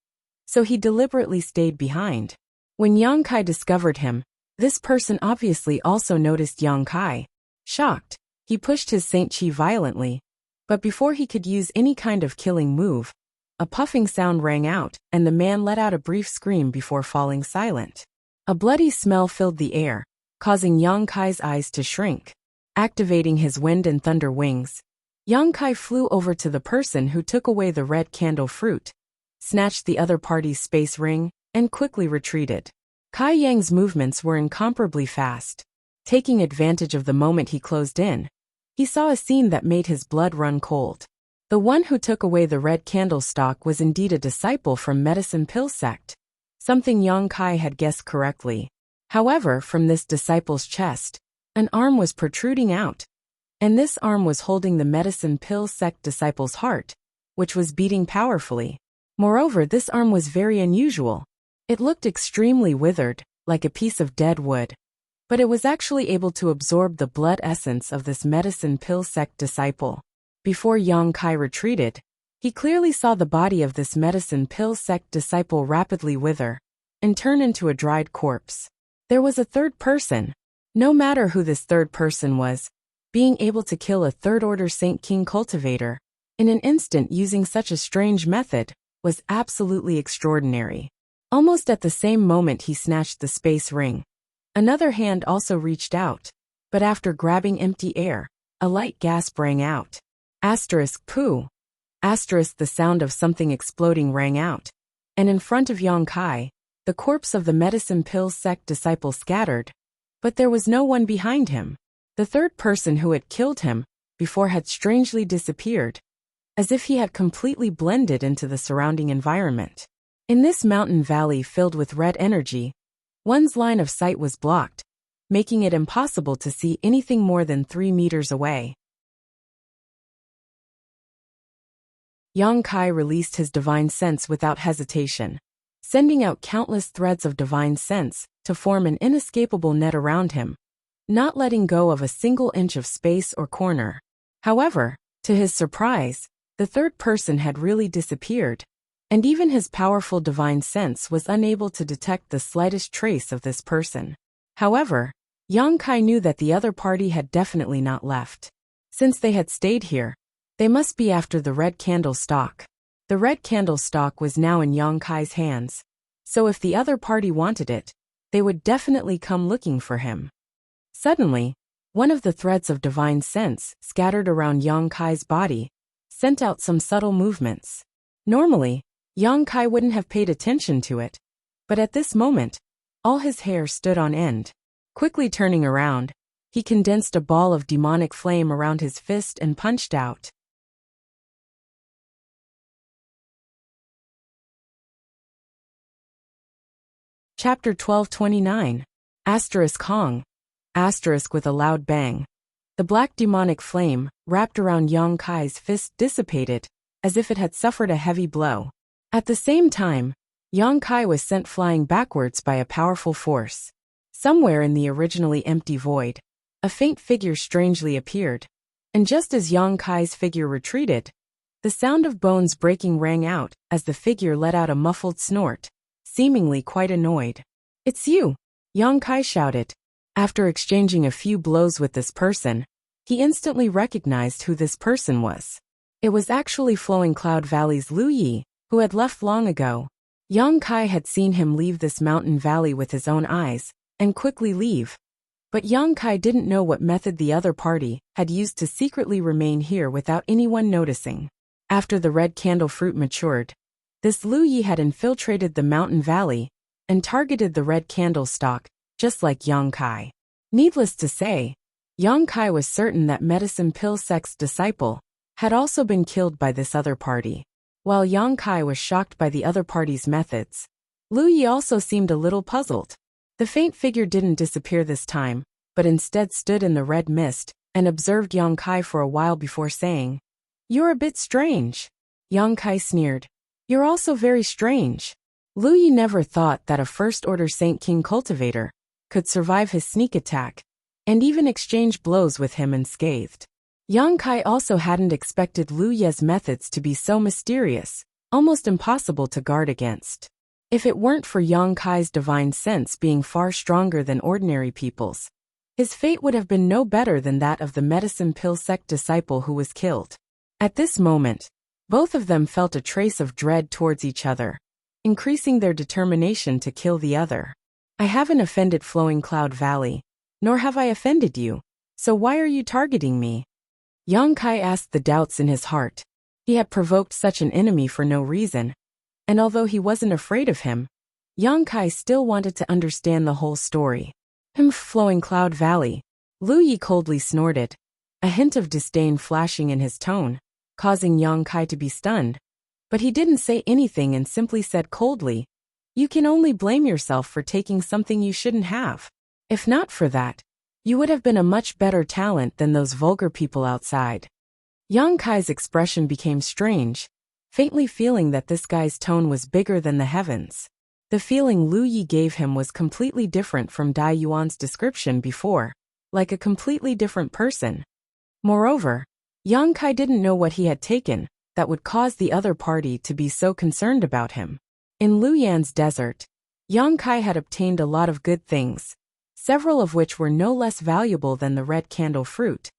So he deliberately stayed behind. When Yang Kai discovered him, this person obviously also noticed Yang Kai. Shocked, he pushed his Saint Chi violently, but before he could use any kind of killing move, a puffing sound rang out, and the man let out a brief scream before falling silent. A bloody smell filled the air, causing Yang Kai's eyes to shrink. Activating his wind and thunder wings, Yang Kai flew over to the person who took away the red candle fruit, snatched the other party's space ring, and quickly retreated. Kai Yang's movements were incomparably fast. Taking advantage of the moment he closed in, he saw a scene that made his blood run cold. The one who took away the red candlestalk was indeed a disciple from Medicine Pill Sect, something Yang Kai had guessed correctly. However, from this disciple's chest, an arm was protruding out, and this arm was holding the Medicine Pill Sect disciple's heart, which was beating powerfully. Moreover, this arm was very unusual. It looked extremely withered, like a piece of dead wood, but it was actually able to absorb the blood essence of this Medicine Pill Sect disciple. Before Yang Kai retreated, he clearly saw the body of this Medicine Pill Sect disciple rapidly wither and turn into a dried corpse. There was a third person. No matter who this third person was, being able to kill a third-order Saint King cultivator in an instant using such a strange method was absolutely extraordinary. Almost at the same moment he snatched the space ring. Another hand also reached out, but after grabbing empty air, a light gasp rang out. Pooh. The sound of something exploding rang out, and in front of Yang Kai, the corpse of the Medicine Pill Sect disciple scattered, but there was no one behind him. The third person who had killed him before had strangely disappeared, as if he had completely blended into the surrounding environment. In this mountain valley filled with red energy, one's line of sight was blocked, making it impossible to see anything more than 3 meters away. Yang Kai released his divine sense without hesitation, sending out countless threads of divine sense to form an inescapable net around him, not letting go of a single inch of space or corner. However, to his surprise, the third person had really disappeared, and even his powerful divine sense was unable to detect the slightest trace of this person. However, Yang Kai knew that the other party had definitely not left. Since they had stayed here, they must be after the red candlestalk. The red candlestalk was now in Yang Kai's hands, so if the other party wanted it, they would definitely come looking for him. Suddenly, one of the threads of divine sense scattered around Yang Kai's body sent out some subtle movements. Normally, Yang Kai wouldn't have paid attention to it, but at this moment, all his hair stood on end. Quickly turning around, he condensed a ball of demonic flame around his fist and punched out. Chapter 1229. Hong. With a loud bang. The black demonic flame, wrapped around Yang Kai's fist, dissipated, as if it had suffered a heavy blow. At the same time, Yang Kai was sent flying backwards by a powerful force. Somewhere in the originally empty void, a faint figure strangely appeared, and just as Yang Kai's figure retreated, the sound of bones breaking rang out as the figure let out a muffled snort, seemingly quite annoyed. "It's you!" Yang Kai shouted. After exchanging a few blows with this person, he instantly recognized who this person was. It was actually Flowing Cloud Valley's Lu Yi, who had left long ago. Yang Kai had seen him leave this mountain valley with his own eyes, and quickly leave. But Yang Kai didn't know what method the other party had used to secretly remain here without anyone noticing. After the red candle fruit matured, this Lu Yi had infiltrated the mountain valley and targeted the red candlestalk, just like Yang Kai. Needless to say, Yang Kai was certain that Medicine Pill Sect's disciple had also been killed by this other party. While Yang Kai was shocked by the other party's methods, Lu Yi also seemed a little puzzled. The faint figure didn't disappear this time, but instead stood in the red mist and observed Yang Kai for a while before saying, "You're a bit strange." Yang Kai sneered, "You're also very strange." Lu Yi never thought that a First-Order Saint King cultivator could survive his sneak attack and even exchange blows with him unscathed. Yang Kai also hadn't expected Lu Ye's methods to be so mysterious, almost impossible to guard against. If it weren't for Yang Kai's divine sense being far stronger than ordinary people's, his fate would have been no better than that of the medicine pill sect disciple who was killed. At this moment, both of them felt a trace of dread towards each other, increasing their determination to kill the other. "I haven't offended Flowing Cloud Valley, nor have I offended you, so why are you targeting me?" Yang Kai asked the doubts in his heart. He had provoked such an enemy for no reason, and although he wasn't afraid of him, Yang Kai still wanted to understand the whole story. Flowing Cloud Valley. Lu Yi coldly snorted, a hint of disdain flashing in his tone, causing Yang Kai to be stunned. But he didn't say anything and simply said coldly, "You can only blame yourself for taking something you shouldn't have. If not for that, you would have been a much better talent than those vulgar people outside." Yang Kai's expression became strange, faintly feeling that this guy's tone was bigger than the heavens. The feeling Lu Yi gave him was completely different from Dai Yuan's description before, like a completely different person. Moreover, Yang Kai didn't know what he had taken that would cause the other party to be so concerned about him. In Luyan's desert, Yang Kai had obtained a lot of good things, several of which were no less valuable than the red candle fruit,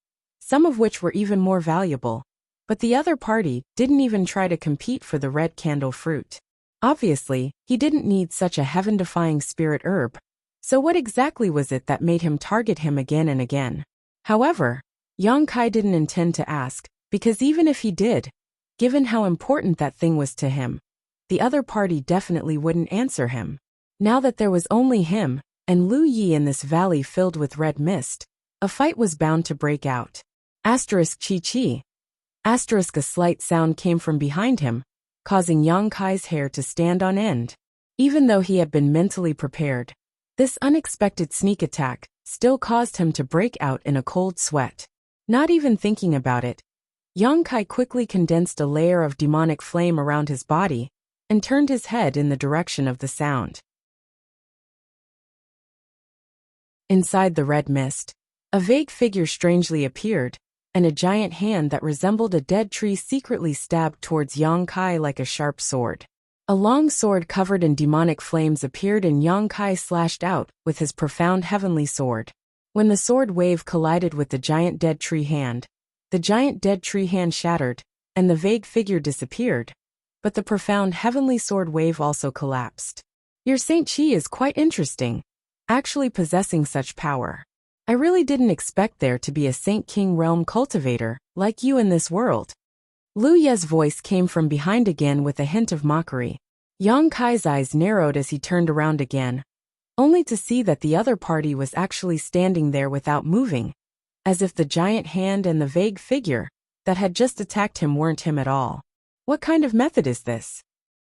some of which were even more valuable, but the other party didn't even try to compete for the red candle fruit. Obviously, he didn't need such a heaven-defying spirit herb, so what exactly was it that made him target him again and again? However, Yang Kai didn't intend to ask, because even if he did, given how important that thing was to him, the other party definitely wouldn't answer him. Now that there was only him and Lu Yi in this valley filled with red mist, a fight was bound to break out. Asterisk chi chi. Asterisk a slight sound came from behind him, causing Yang Kai's hair to stand on end. Even though he had been mentally prepared, this unexpected sneak attack still caused him to break out in a cold sweat. Not even thinking about it, Yang Kai quickly condensed a layer of demonic flame around his body and turned his head in the direction of the sound. Inside the red mist, a vague figure strangely appeared, and a giant hand that resembled a dead tree secretly stabbed towards Yang Kai like a sharp sword. A long sword covered in demonic flames appeared and Yang Kai slashed out with his profound heavenly sword. When the sword wave collided with the giant dead tree hand, the giant dead tree hand shattered, and the vague figure disappeared, but the profound heavenly sword wave also collapsed. "Your Saint Chi is quite interesting, actually possessing such power. I really didn't expect there to be a Saint King realm cultivator like you in this world." Lu Ye's voice came from behind again with a hint of mockery. Yang Kai's eyes narrowed as he turned around again, only to see that the other party was actually standing there without moving, as if the giant hand and the vague figure that had just attacked him weren't him at all. What kind of method is this?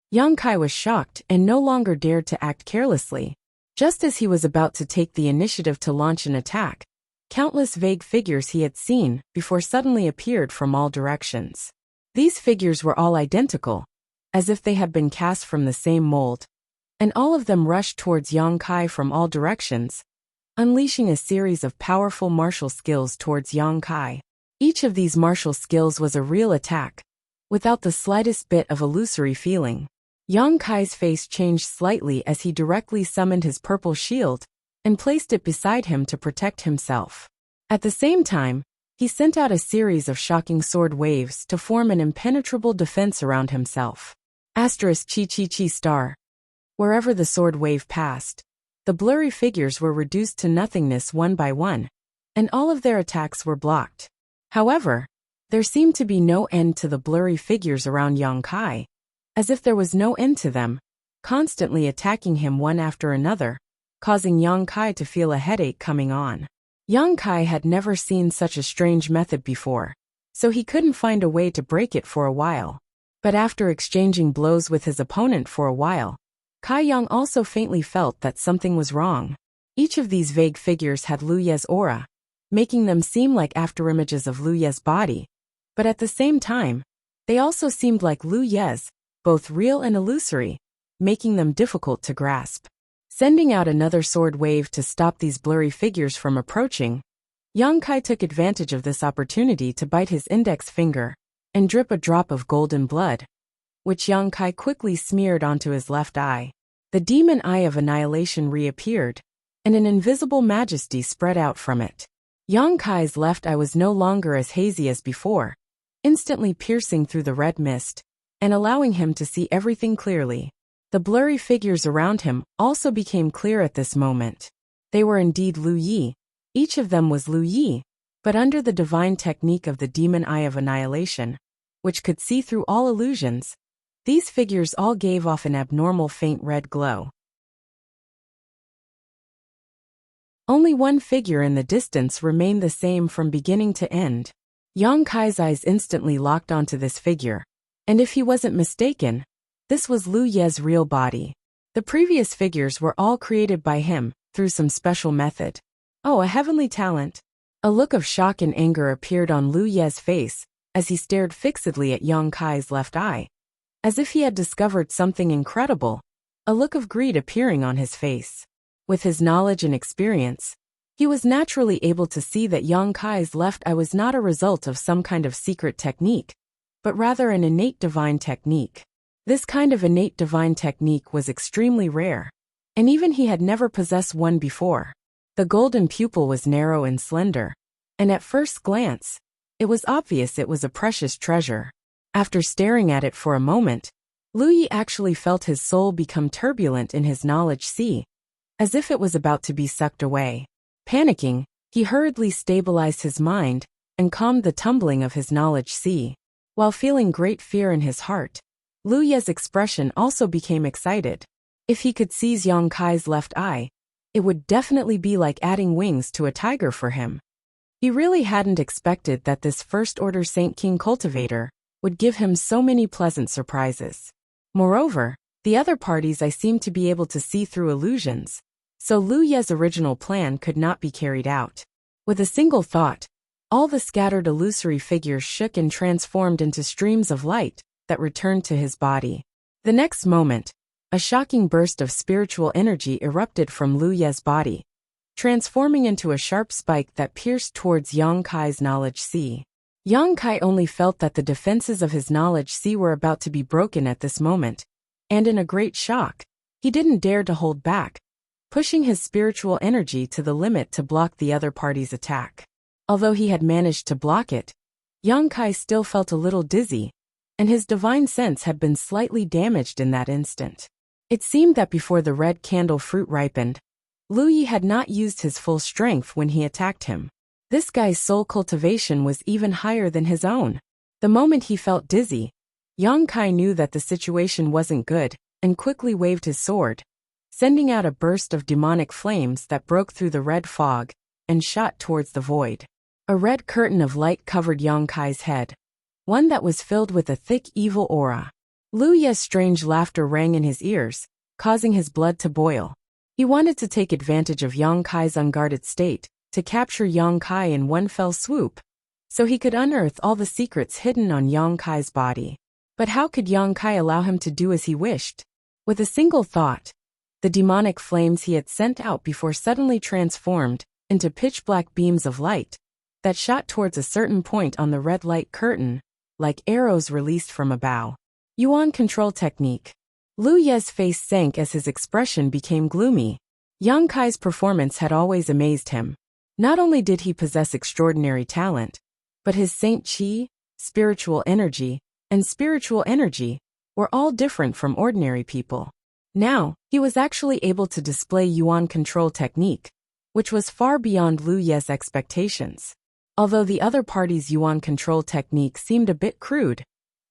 Yang Kai was shocked and no longer dared to act carelessly. Just as he was about to take the initiative to launch an attack, countless vague figures he had seen before suddenly appeared from all directions. These figures were all identical, as if they had been cast from the same mold, and all of them rushed towards Yang Kai from all directions, unleashing a series of powerful martial skills towards Yang Kai. Each of these martial skills was a real attack, without the slightest bit of illusory feeling. Yang Kai's face changed slightly as he directly summoned his purple shield and placed it beside him to protect himself. At the same time, he sent out a series of shocking sword waves to form an impenetrable defense around himself. Asterisk chi chi chi star. Wherever the sword wave passed, the blurry figures were reduced to nothingness one by one, and all of their attacks were blocked. However, there seemed to be no end to the blurry figures around Yang Kai, as if there was no end to them, constantly attacking him one after another, causing Yang Kai to feel a headache coming on. Yang Kai had never seen such a strange method before, so he couldn't find a way to break it for a while. But after exchanging blows with his opponent for a while, Kai Yang also faintly felt that something was wrong. Each of these vague figures had Lu Ye's aura, making them seem like afterimages of Lu Ye's body. But at the same time, they also seemed like Lu Ye's, both real and illusory, making them difficult to grasp. Sending out another sword wave to stop these blurry figures from approaching, Yang Kai took advantage of this opportunity to bite his index finger and drip a drop of golden blood, which Yang Kai quickly smeared onto his left eye. The demon eye of annihilation reappeared, and an invisible majesty spread out from it. Yang Kai's left eye was no longer as hazy as before, instantly piercing through the red mist and allowing him to see everything clearly. The blurry figures around him also became clear at this moment. They were indeed Lu Yi. Each of them was Lu Yi, but under the divine technique of the demon eye of annihilation, which could see through all illusions. These figures all gave off an abnormal faint red glow. Only one figure in the distance remained the same from beginning to end. Yang Kai's eyes instantly locked onto this figure, and if he wasn't mistaken, this was Lu Ye's real body. The previous figures were all created by him, through some special method. Oh, a heavenly talent. A look of shock and anger appeared on Lu Ye's face, as he stared fixedly at Yang Kai's left eye. As if he had discovered something incredible, a look of greed appearing on his face. With his knowledge and experience, he was naturally able to see that Yang Kai's left eye was not a result of some kind of secret technique, but rather an innate divine technique. This kind of innate divine technique was extremely rare, and even he had never possessed one before. The golden pupil was narrow and slender, and at first glance, it was obvious it was a precious treasure. After staring at it for a moment, Lu Yi actually felt his soul become turbulent in his knowledge sea, as if it was about to be sucked away. Panicking, he hurriedly stabilized his mind and calmed the tumbling of his knowledge sea. While feeling great fear in his heart, Lu Ye's expression also became excited. If he could seize Yang Kai's left eye, it would definitely be like adding wings to a tiger for him. He really hadn't expected that this First-Order Saint King cultivator would give him so many pleasant surprises. Moreover, the other parties I seemed to be able to see through illusions, so Lu Ye's original plan could not be carried out. With a single thought, all the scattered illusory figures shook and transformed into streams of light that returned to his body. The next moment, a shocking burst of spiritual energy erupted from Lu Ye's body, transforming into a sharp spike that pierced towards Yang Kai's knowledge sea. Yang Kai only felt that the defenses of his knowledge sea were about to be broken at this moment, and in a great shock, he didn't dare to hold back, pushing his spiritual energy to the limit to block the other party's attack. Although he had managed to block it, Yang Kai still felt a little dizzy, and his divine sense had been slightly damaged in that instant. It seemed that before the red candle fruit ripened, Lu Yi had not used his full strength when he attacked him. This guy's soul cultivation was even higher than his own. The moment he felt dizzy, Yang Kai knew that the situation wasn't good, and quickly waved his sword, sending out a burst of demonic flames that broke through the red fog and shot towards the void. A red curtain of light covered Yang Kai's head, one that was filled with a thick evil aura. Lu Ye's strange laughter rang in his ears, causing his blood to boil. He wanted to take advantage of Yang Kai's unguarded state, to capture Yang Kai in one fell swoop, so he could unearth all the secrets hidden on Yang Kai's body. But how could Yang Kai allow him to do as he wished? With a single thought, the demonic flames he had sent out before suddenly transformed into pitch-black beams of light that shot towards a certain point on the red light curtain, like arrows released from a bow. Yuan control technique. Lu Ye's face sank as his expression became gloomy. Yang Kai's performance had always amazed him. Not only did he possess extraordinary talent, but his Saint Qi, spiritual energy, and spiritual energy were all different from ordinary people. Now, he was actually able to display Yuan control technique, which was far beyond Lu Ye's expectations. Although the other party's Yuan control technique seemed a bit crude,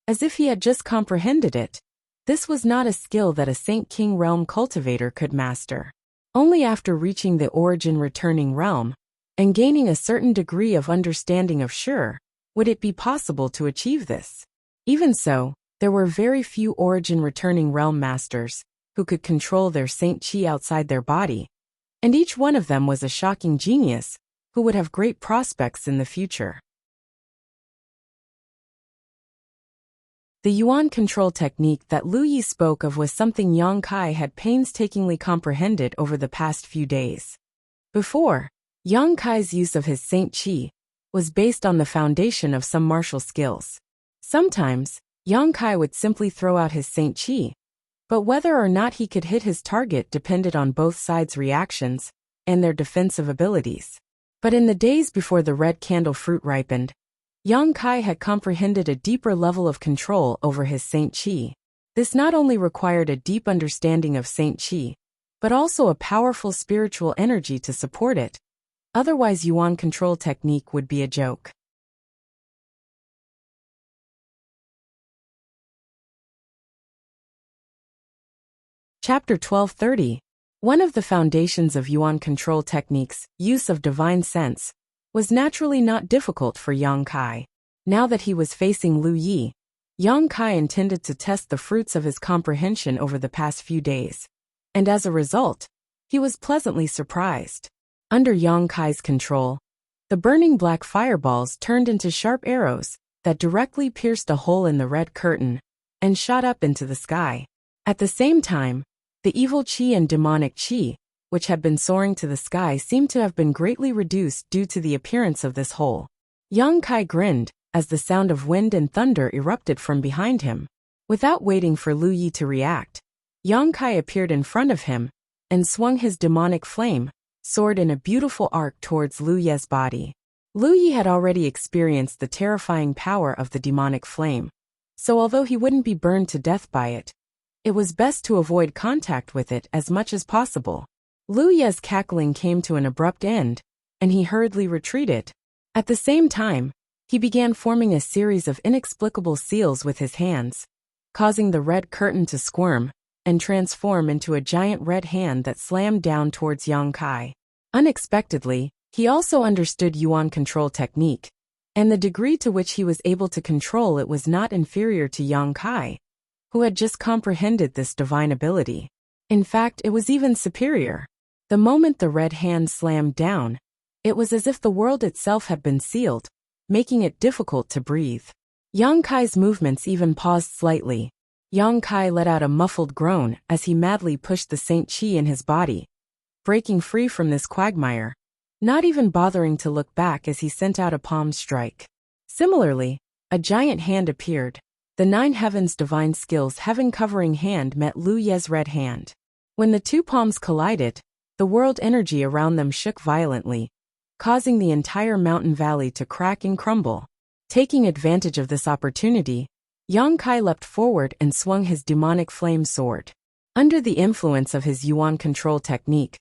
as if he had just comprehended it, this was not a skill that a Saint King realm cultivator could master. Only after reaching the origin returning realm, and gaining a certain degree of understanding of Sure, would it be possible to achieve this. Even so, there were very few origin returning realm masters who could control their Saint Qi outside their body, and each one of them was a shocking genius who would have great prospects in the future. The yuan control technique that Lu Yi spoke of was something Yang Kai had painstakingly comprehended over the past few days. Before, Yang Kai's use of his Saint Qi was based on the foundation of some martial skills. Sometimes, Yang Kai would simply throw out his Saint Qi, but whether or not he could hit his target depended on both sides' reactions and their defensive abilities. But in the days before the red candle fruit ripened, Yang Kai had comprehended a deeper level of control over his Saint Qi. This not only required a deep understanding of Saint Qi, but also a powerful spiritual energy to support it. Otherwise, yuan control technique would be a joke. Chapter 1230. One of the foundations of yuan control techniques, use of divine sense, was naturally not difficult for Yang Kai. Now that he was facing Lu Yi, Yang Kai intended to test the fruits of his comprehension over the past few days. And as a result, he was pleasantly surprised. Under Yang Kai's control, the burning black fireballs turned into sharp arrows that directly pierced a hole in the red curtain and shot up into the sky. At the same time, the evil qi and demonic qi, which had been soaring to the sky, seemed to have been greatly reduced due to the appearance of this hole. Yang Kai grinned as the sound of wind and thunder erupted from behind him. Without waiting for Lu Yi to react, Yang Kai appeared in front of him and swung his demonic flame sword in a beautiful arc towards Lu Yi's body. Lu Yi had already experienced the terrifying power of the demonic flame, so although he wouldn't be burned to death by it, it was best to avoid contact with it as much as possible. Lu Yi's cackling came to an abrupt end, and he hurriedly retreated. At the same time, he began forming a series of inexplicable seals with his hands, causing the red curtain to squirm and transform into a giant red hand that slammed down towards Yang Kai. Unexpectedly, he also understood yuan control technique, and the degree to which he was able to control it was not inferior to Yang Kai, who had just comprehended this divine ability. In fact, it was even superior. The moment the red hand slammed down, it was as if the world itself had been sealed, making it difficult to breathe. Yang Kai's movements even paused slightly. Yang Kai let out a muffled groan as he madly pushed the Saint Qi in his body, breaking free from this quagmire, not even bothering to look back as he sent out a palm strike. Similarly, a giant hand appeared. The nine heavens divine skills heaven-covering hand met Lu Yi's red hand. When the two palms collided, the world energy around them shook violently, causing the entire mountain valley to crack and crumble. Taking advantage of this opportunity, Yang Kai leapt forward and swung his demonic flame sword. Under the influence of his yuan control technique,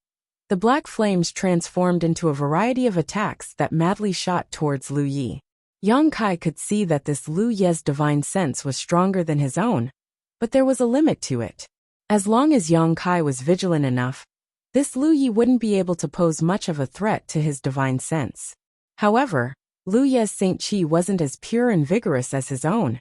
the black flames transformed into a variety of attacks that madly shot towards Lu Yi. Yang Kai could see that this Lu Yi's divine sense was stronger than his own, but there was a limit to it. As long as Yang Kai was vigilant enough, this Lu Yi wouldn't be able to pose much of a threat to his divine sense. However, Lu Yi's Saint Qi wasn't as pure and vigorous as his own,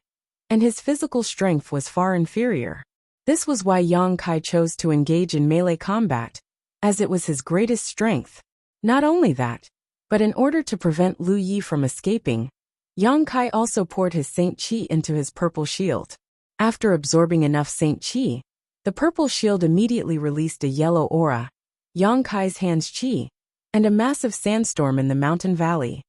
and his physical strength was far inferior. This was why Yang Kai chose to engage in melee combat, as it was his greatest strength. Not only that, but in order to prevent Lu Yi from escaping, Yang Kai also poured his Saint Qi into his purple shield. After absorbing enough Saint Qi, the purple shield immediately released a yellow aura, Yang Kai's hand's Qi, and a massive sandstorm in the mountain valley.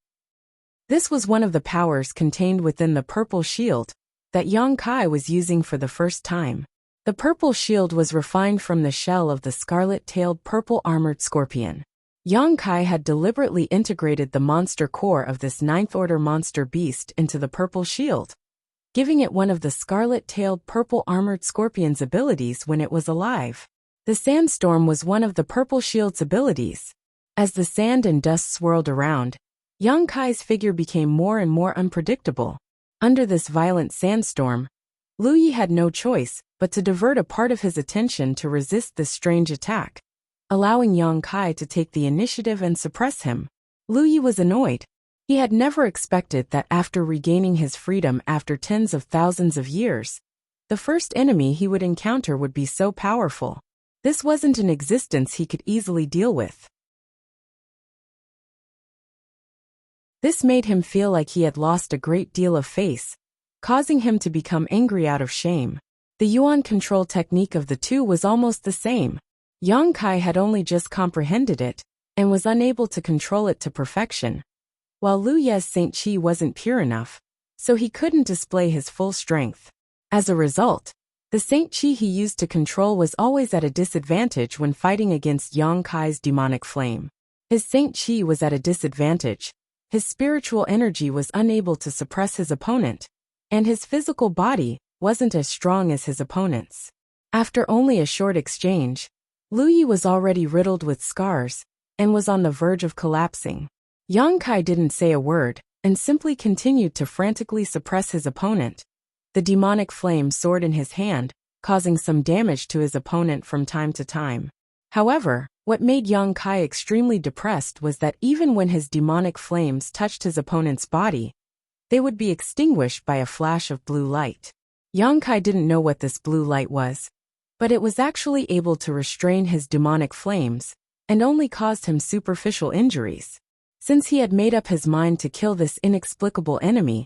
This was one of the powers contained within the purple shield that Yang Kai was using for the first time. The purple shield was refined from the shell of the scarlet-tailed purple-armored scorpion. Yang Kai had deliberately integrated the monster core of this ninth-order monster beast into the purple shield, giving it one of the scarlet-tailed purple-armored scorpion's abilities when it was alive. The sandstorm was one of the purple shield's abilities. As the sand and dust swirled around, Yang Kai's figure became more and more unpredictable. Under this violent sandstorm, Lu Yi had no choice but to divert a part of his attention to resist this strange attack, allowing Yang Kai to take the initiative and suppress him. Lu Yi was annoyed. He had never expected that after regaining his freedom after tens of thousands of years, the first enemy he would encounter would be so powerful. This wasn't an existence he could easily deal with. This made him feel like he had lost a great deal of face, causing him to become angry out of shame. The yuan control technique of the two was almost the same. Yang Kai had only just comprehended it, and was unable to control it to perfection, while Lu Ye's Saint Chi wasn't pure enough, so he couldn't display his full strength. As a result, the Saint Chi he used to control was always at a disadvantage when fighting against Yang Kai's demonic flame. His Saint Chi was at a disadvantage, his spiritual energy was unable to suppress his opponent, and his physical body wasn't as strong as his opponent's. After only a short exchange, Lu Yi was already riddled with scars, and was on the verge of collapsing. Yang Kai didn't say a word, and simply continued to frantically suppress his opponent. The demonic flame soared in his hand, causing some damage to his opponent from time to time. However, what made Yang Kai extremely depressed was that even when his demonic flames touched his opponent's body, they would be extinguished by a flash of blue light. Yang Kai didn't know what this blue light was, but it was actually able to restrain his demonic flames, and only caused him superficial injuries. Since he had made up his mind to kill this inexplicable enemy,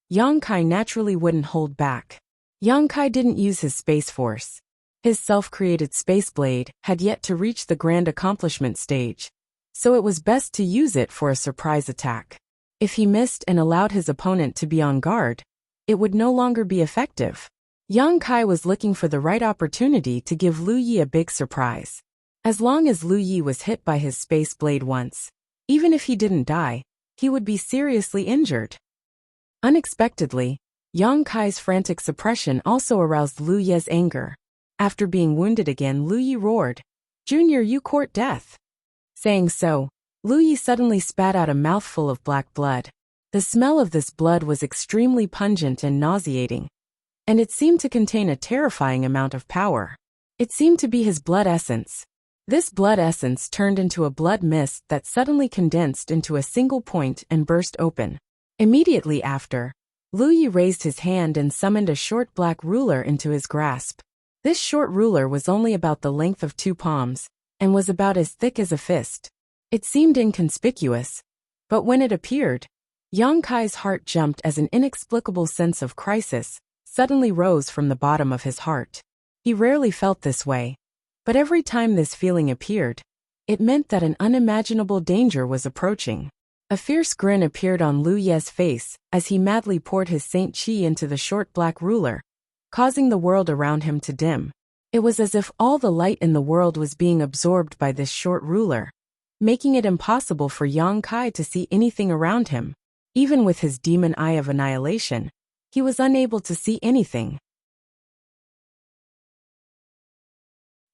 Yang Kai naturally wouldn't hold back. Yang Kai didn't use his space force. His self-created space blade had yet to reach the grand accomplishment stage, so it was best to use it for a surprise attack. If he missed and allowed his opponent to be on guard, it would no longer be effective. Yang Kai was looking for the right opportunity to give Lu Yi a big surprise. As long as Lu Yi was hit by his space blade once, even if he didn't die, he would be seriously injured. Unexpectedly, Yang Kai's frantic suppression also aroused Lu Ye's anger. After being wounded again, Lu Yi roared, "Junior, you court death." Saying so, Lu Yi suddenly spat out a mouthful of black blood. The smell of this blood was extremely pungent and nauseating, and it seemed to contain a terrifying amount of power. It seemed to be his blood essence. This blood essence turned into a blood mist that suddenly condensed into a single point and burst open. Immediately after, Lu Yi raised his hand and summoned a short black ruler into his grasp. This short ruler was only about the length of 2 palms, and was about as thick as a fist. It seemed inconspicuous, but when it appeared, Yang Kai's heart jumped as an inexplicable sense of crisis suddenly rose from the bottom of his heart. He rarely felt this way, but every time this feeling appeared, it meant that an unimaginable danger was approaching. A fierce grin appeared on Lu Ye's face as he madly poured his Saint Chi into the short black ruler, causing the world around him to dim. It was as if all the light in the world was being absorbed by this short ruler, making it impossible for Yang Kai to see anything around him. Even with his demon eye of annihilation, he was unable to see anything.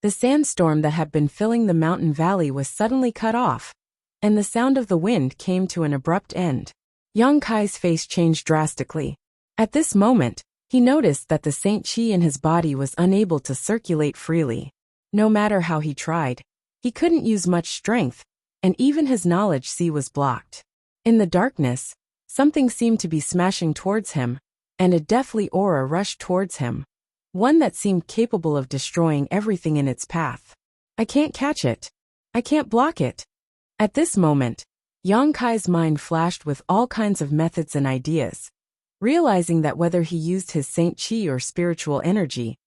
The sandstorm that had been filling the mountain valley was suddenly cut off, and the sound of the wind came to an abrupt end. Yang Kai's face changed drastically. At this moment, he noticed that the Saint Chi in his body was unable to circulate freely. No matter how he tried, he couldn't use much strength, and even his knowledge sea was blocked. In the darkness, something seemed to be smashing towards him, and a deathly aura rushed towards him, one that seemed capable of destroying everything in its path. I can't catch it. I can't block it. At this moment, Yang Kai's mind flashed with all kinds of methods and ideas, realizing that whether he used his Saint Chi or spiritual energy,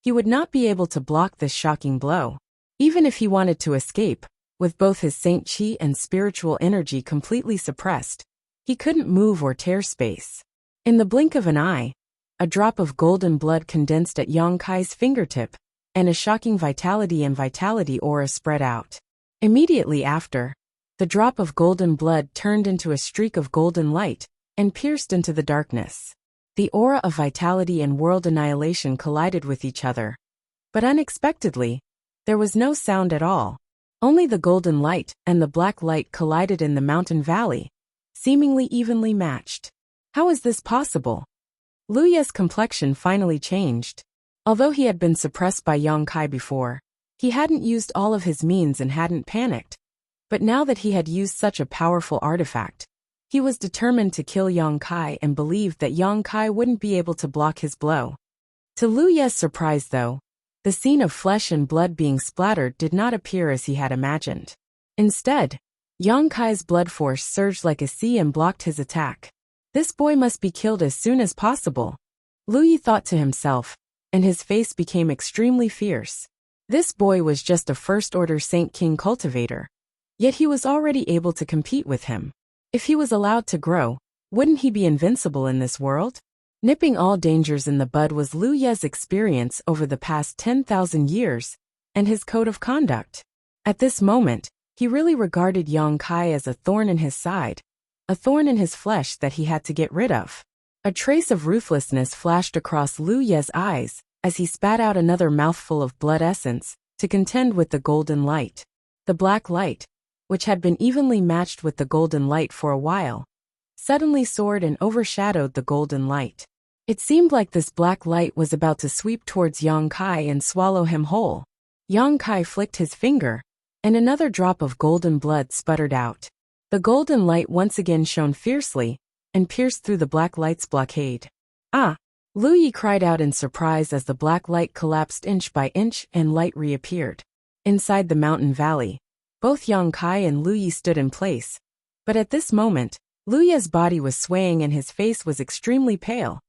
he would not be able to block this shocking blow. Even if he wanted to escape, with both his Saint Chi and spiritual energy completely suppressed, he couldn't move or tear space. In the blink of an eye, a drop of golden blood condensed at Yang Kai's fingertip, and a shocking vitality aura spread out. Immediately after, the drop of golden blood turned into a streak of golden light, and pierced into the darkness. The aura of vitality and world annihilation collided with each other. But unexpectedly, there was no sound at all. Only the golden light and the black light collided in the mountain valley, seemingly evenly matched. How is this possible? Lu Ye's complexion finally changed. Although he had been suppressed by Yang Kai before, he hadn't used all of his means and hadn't panicked. But now that he had used such a powerful artifact, he was determined to kill Yang Kai and believed that Yang Kai wouldn't be able to block his blow. To Lu Ye's surprise though, The scene of flesh and blood being splattered did not appear as he had imagined. Instead, Yang Kai's blood force surged like a sea and blocked his attack. This boy must be killed as soon as possible, Lu Yi thought to himself, and his face became extremely fierce. This boy was just a first-order Saint King cultivator, yet he was already able to compete with him. If he was allowed to grow, wouldn't he be invincible in this world? Nipping all dangers in the bud was Lu Ye's experience over the past 10,000 years, and his code of conduct. At this moment, he really regarded Yang Kai as a thorn in his side, a thorn in his flesh that he had to get rid of. A trace of ruthlessness flashed across Lu Ye's eyes as he spat out another mouthful of blood essence to contend with the golden light. The black light, which had been evenly matched with the golden light for a while, suddenly soared and overshadowed the golden light. It seemed like this black light was about to sweep towards Yang Kai and swallow him whole. Yang Kai flicked his finger, and another drop of golden blood sputtered out. The golden light once again shone fiercely and pierced through the black light's blockade. Ah! Lu Yi cried out in surprise as the black light collapsed inch by inch and light reappeared. Inside the mountain valley, both Yang Kai and Lu Yi stood in place. But at this moment, Lu Yi's body was swaying and his face was extremely pale,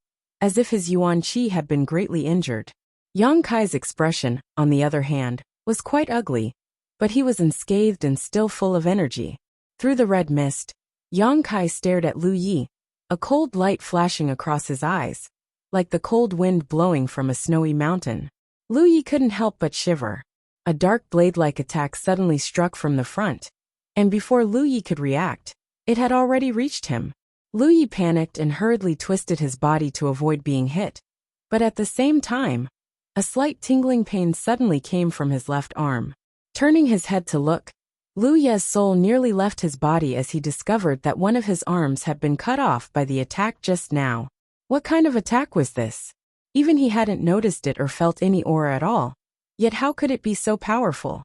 as if his yuan qi had been greatly injured. Yang Kai's expression, on the other hand, was quite ugly, but he was unscathed and still full of energy. Through the red mist, Yang Kai stared at Lu Yi, a cold light flashing across his eyes, like the cold wind blowing from a snowy mountain. Lu Yi couldn't help but shiver. A dark blade-like attack suddenly struck from the front, and before Lu Yi could react, it had already reached him. Lu Yi panicked and hurriedly twisted his body to avoid being hit, but at the same time, a slight tingling pain suddenly came from his left arm. Turning his head to look, Lu Ye's soul nearly left his body as he discovered that one of his arms had been cut off by the attack just now. What kind of attack was this? Even he hadn't noticed it or felt any aura at all. Yet how could it be so powerful?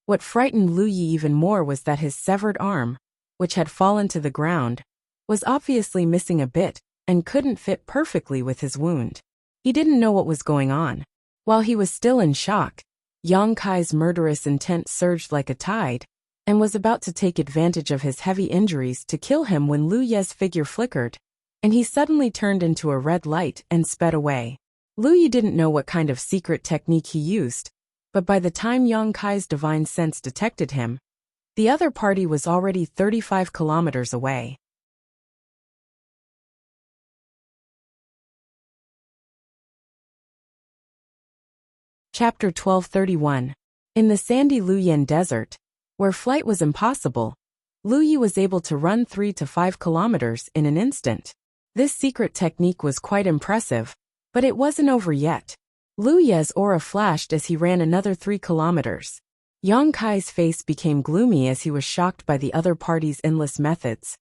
What frightened Lu Yi even more was that his severed arm, which had fallen to the ground, was obviously missing a bit and couldn't fit perfectly with his wound. He didn't know what was going on. While he was still in shock, Yang Kai's murderous intent surged like a tide, and was about to take advantage of his heavy injuries to kill him when Lu Ye's figure flickered, and he suddenly turned into a red light and sped away. Lu Yi didn't know what kind of secret technique he used, but by the time Yang Kai's divine sense detected him, the other party was already 35 kilometers away. Chapter 1231. In the sandy Luyan Desert, where flight was impossible, Lu Yi was able to run 3 to 5 kilometers in an instant. This secret technique was quite impressive, but it wasn't over yet. Lu Ye's aura flashed as he ran another 3 kilometers. Yang Kai's face became gloomy as he was shocked by the other party's endless methods.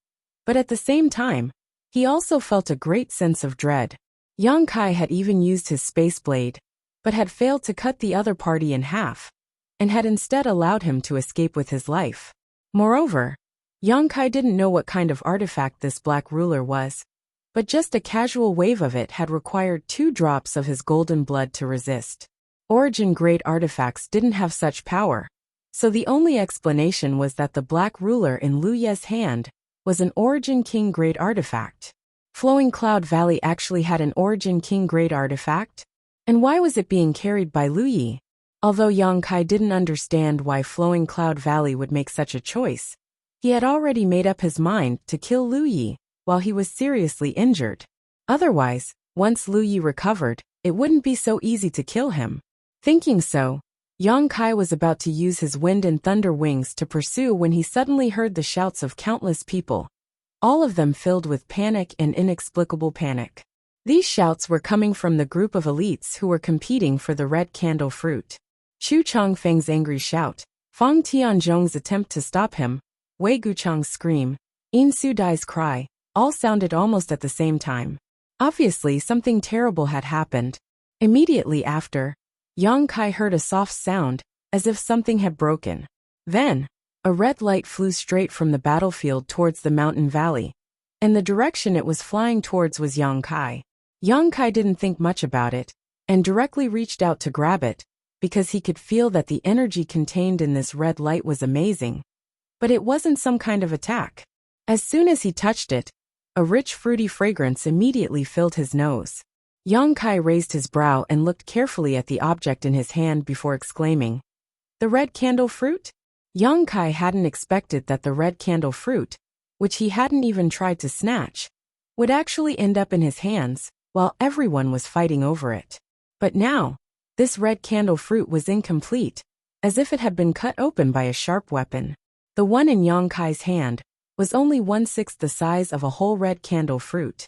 But at the same time, he also felt a great sense of dread. Yang Kai had even used his space blade, but had failed to cut the other party in half, and had instead allowed him to escape with his life. Moreover, Yang Kai didn't know what kind of artifact this black ruler was, but just a casual wave of it had required 2 drops of his golden blood to resist. Origin-grade artifacts didn't have such power, so the only explanation was that the black ruler in Lu Ye's hand was an Origin King-grade artifact. Flowing Cloud Valley actually had an Origin King-grade artifact? And why was it being carried by Lu Yi? Although Yang Kai didn't understand why Flowing Cloud Valley would make such a choice, he had already made up his mind to kill Lu Yi while he was seriously injured. Otherwise, once Lu Yi recovered, it wouldn't be so easy to kill him. Thinking so, Yang Kai was about to use his wind and thunder wings to pursue when he suddenly heard the shouts of countless people, all of them filled with panic and inexplicable panic. These shouts were coming from the group of elites who were competing for the red candle fruit. Chu Chongfeng's angry shout, Fang Tianzhong's attempt to stop him, Wei Guchang's scream, In Sudai's cry, all sounded almost at the same time. Obviously something terrible had happened. Immediately after, Yang Kai heard a soft sound, as if something had broken. Then, a red light flew straight from the battlefield towards the mountain valley, and the direction it was flying towards was Yang Kai. Yang Kai didn't think much about it, and directly reached out to grab it, because he could feel that the energy contained in this red light was amazing. But it wasn't some kind of attack. As soon as he touched it, a rich fruity fragrance immediately filled his nose. Yang Kai raised his brow and looked carefully at the object in his hand before exclaiming, "The red candle fruit?" Yang Kai hadn't expected that the red candle fruit, which he hadn't even tried to snatch, would actually end up in his hands, while everyone was fighting over it. But now, this red candle fruit was incomplete, as if it had been cut open by a sharp weapon. The one in Yang Kai's hand was only 1/6 the size of a whole red candle fruit.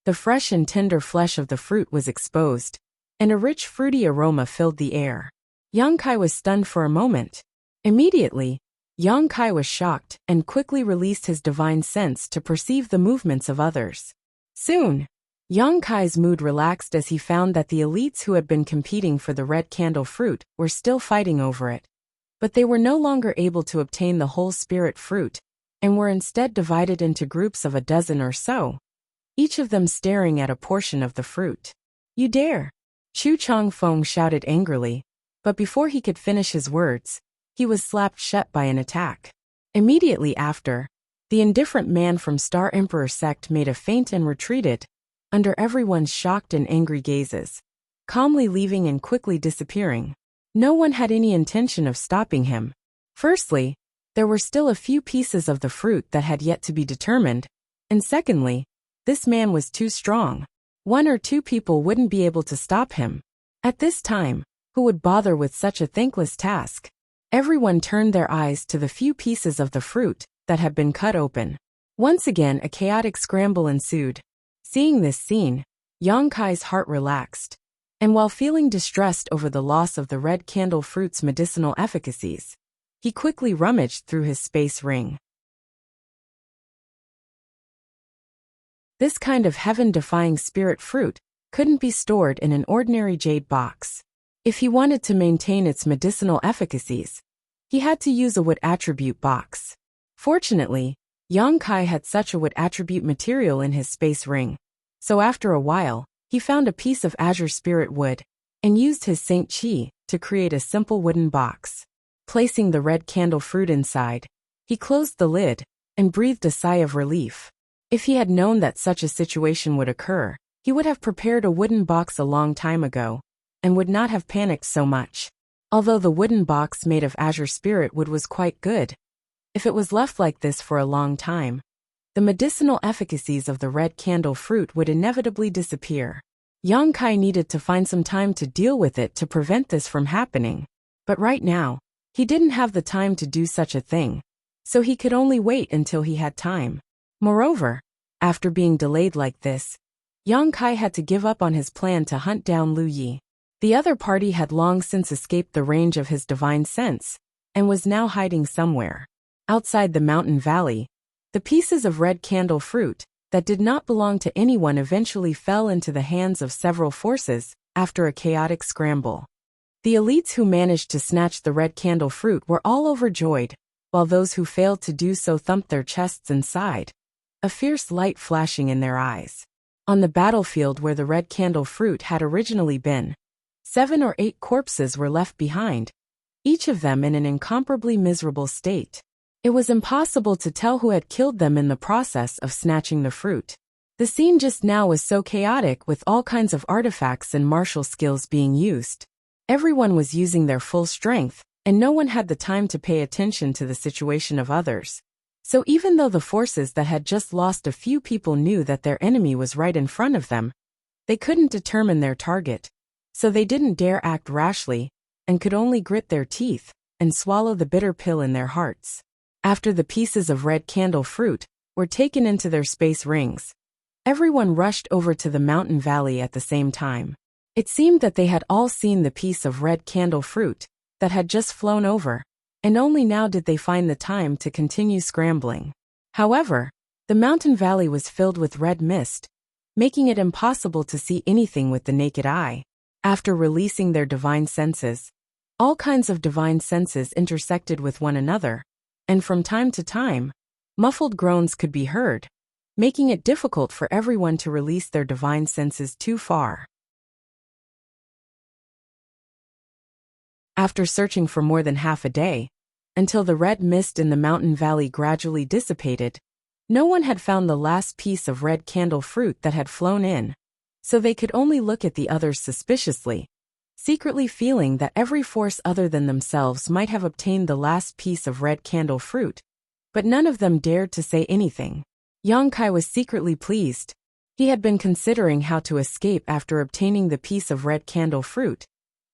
The fresh and tender flesh of the fruit was exposed, and a rich fruity aroma filled the air. Yang Kai was stunned for a moment. Immediately, Yang Kai was shocked and quickly released his divine sense to perceive the movements of others. Soon, Yang Kai's mood relaxed as he found that the elites who had been competing for the red candle fruit were still fighting over it. But they were no longer able to obtain the whole spirit fruit, and were instead divided into groups of a dozen or so, each of them staring at a portion of the fruit. "You dare!" Chu Changfeng shouted angrily, but before he could finish his words, he was slapped shut by an attack. Immediately after, the indifferent man from Star Emperor sect made a feint and retreated, under everyone's shocked and angry gazes, calmly leaving and quickly disappearing. No one had any intention of stopping him. Firstly, there were still a few pieces of the fruit that had yet to be determined, and secondly, this man was too strong. One or two people wouldn't be able to stop him. At this time, who would bother with such a thankless task? Everyone turned their eyes to the few pieces of the fruit that had been cut open. Once again, a chaotic scramble ensued. Seeing this scene, Yang Kai's heart relaxed, and while feeling distressed over the loss of the red candle fruit's medicinal efficacies, he quickly rummaged through his space ring. This kind of heaven-defying spirit fruit couldn't be stored in an ordinary jade box. If he wanted to maintain its medicinal efficacies, he had to use a wood attribute box. Fortunately, Yang Kai had such a wood attribute material in his space ring, so after a while, he found a piece of azure spirit wood, and used his Saint Chi to create a simple wooden box. Placing the red candle fruit inside, he closed the lid, and breathed a sigh of relief. If he had known that such a situation would occur, he would have prepared a wooden box a long time ago, and would not have panicked so much. Although the wooden box made of azure spirit wood was quite good, if it was left like this for a long time, the medicinal efficacies of the red candle fruit would inevitably disappear. Yang Kai needed to find some time to deal with it to prevent this from happening. But right now, he didn't have the time to do such a thing, so he could only wait until he had time. Moreover, after being delayed like this, Yang Kai had to give up on his plan to hunt down Lu Yi. The other party had long since escaped the range of his divine sense, and was now hiding somewhere. Outside the mountain valley, the pieces of red candle fruit that did not belong to anyone eventually fell into the hands of several forces after a chaotic scramble. The elites who managed to snatch the red candle fruit were all overjoyed, while those who failed to do so thumped their chests and sighed, a fierce light flashing in their eyes. On the battlefield where the red candle fruit had originally been, 7 or 8 corpses were left behind, each of them in an incomparably miserable state. It was impossible to tell who had killed them in the process of snatching the fruit. The scene just now was so chaotic, with all kinds of artifacts and martial skills being used. Everyone was using their full strength, and no one had the time to pay attention to the situation of others. So even though the forces that had just lost a few people knew that their enemy was right in front of them, they couldn't determine their target. So they didn't dare act rashly, and could only grit their teeth and swallow the bitter pill in their hearts. After the pieces of red candle fruit were taken into their space rings, everyone rushed over to the mountain valley at the same time. It seemed that they had all seen the piece of red candle fruit that had just flown over, and only now did they find the time to continue scrambling. However, the mountain valley was filled with red mist, making it impossible to see anything with the naked eye. After releasing their divine senses, all kinds of divine senses intersected with one another, and from time to time, muffled groans could be heard, making it difficult for everyone to release their divine senses too far. After searching for more than half a day, until the red mist in the mountain valley gradually dissipated, no one had found the last piece of red candle fruit that had flown in, so they could only look at the others suspiciously, secretly feeling that every force other than themselves might have obtained the last piece of red candle fruit, but none of them dared to say anything. Yang Kai was secretly pleased. He had been considering how to escape after obtaining the piece of red candle fruit,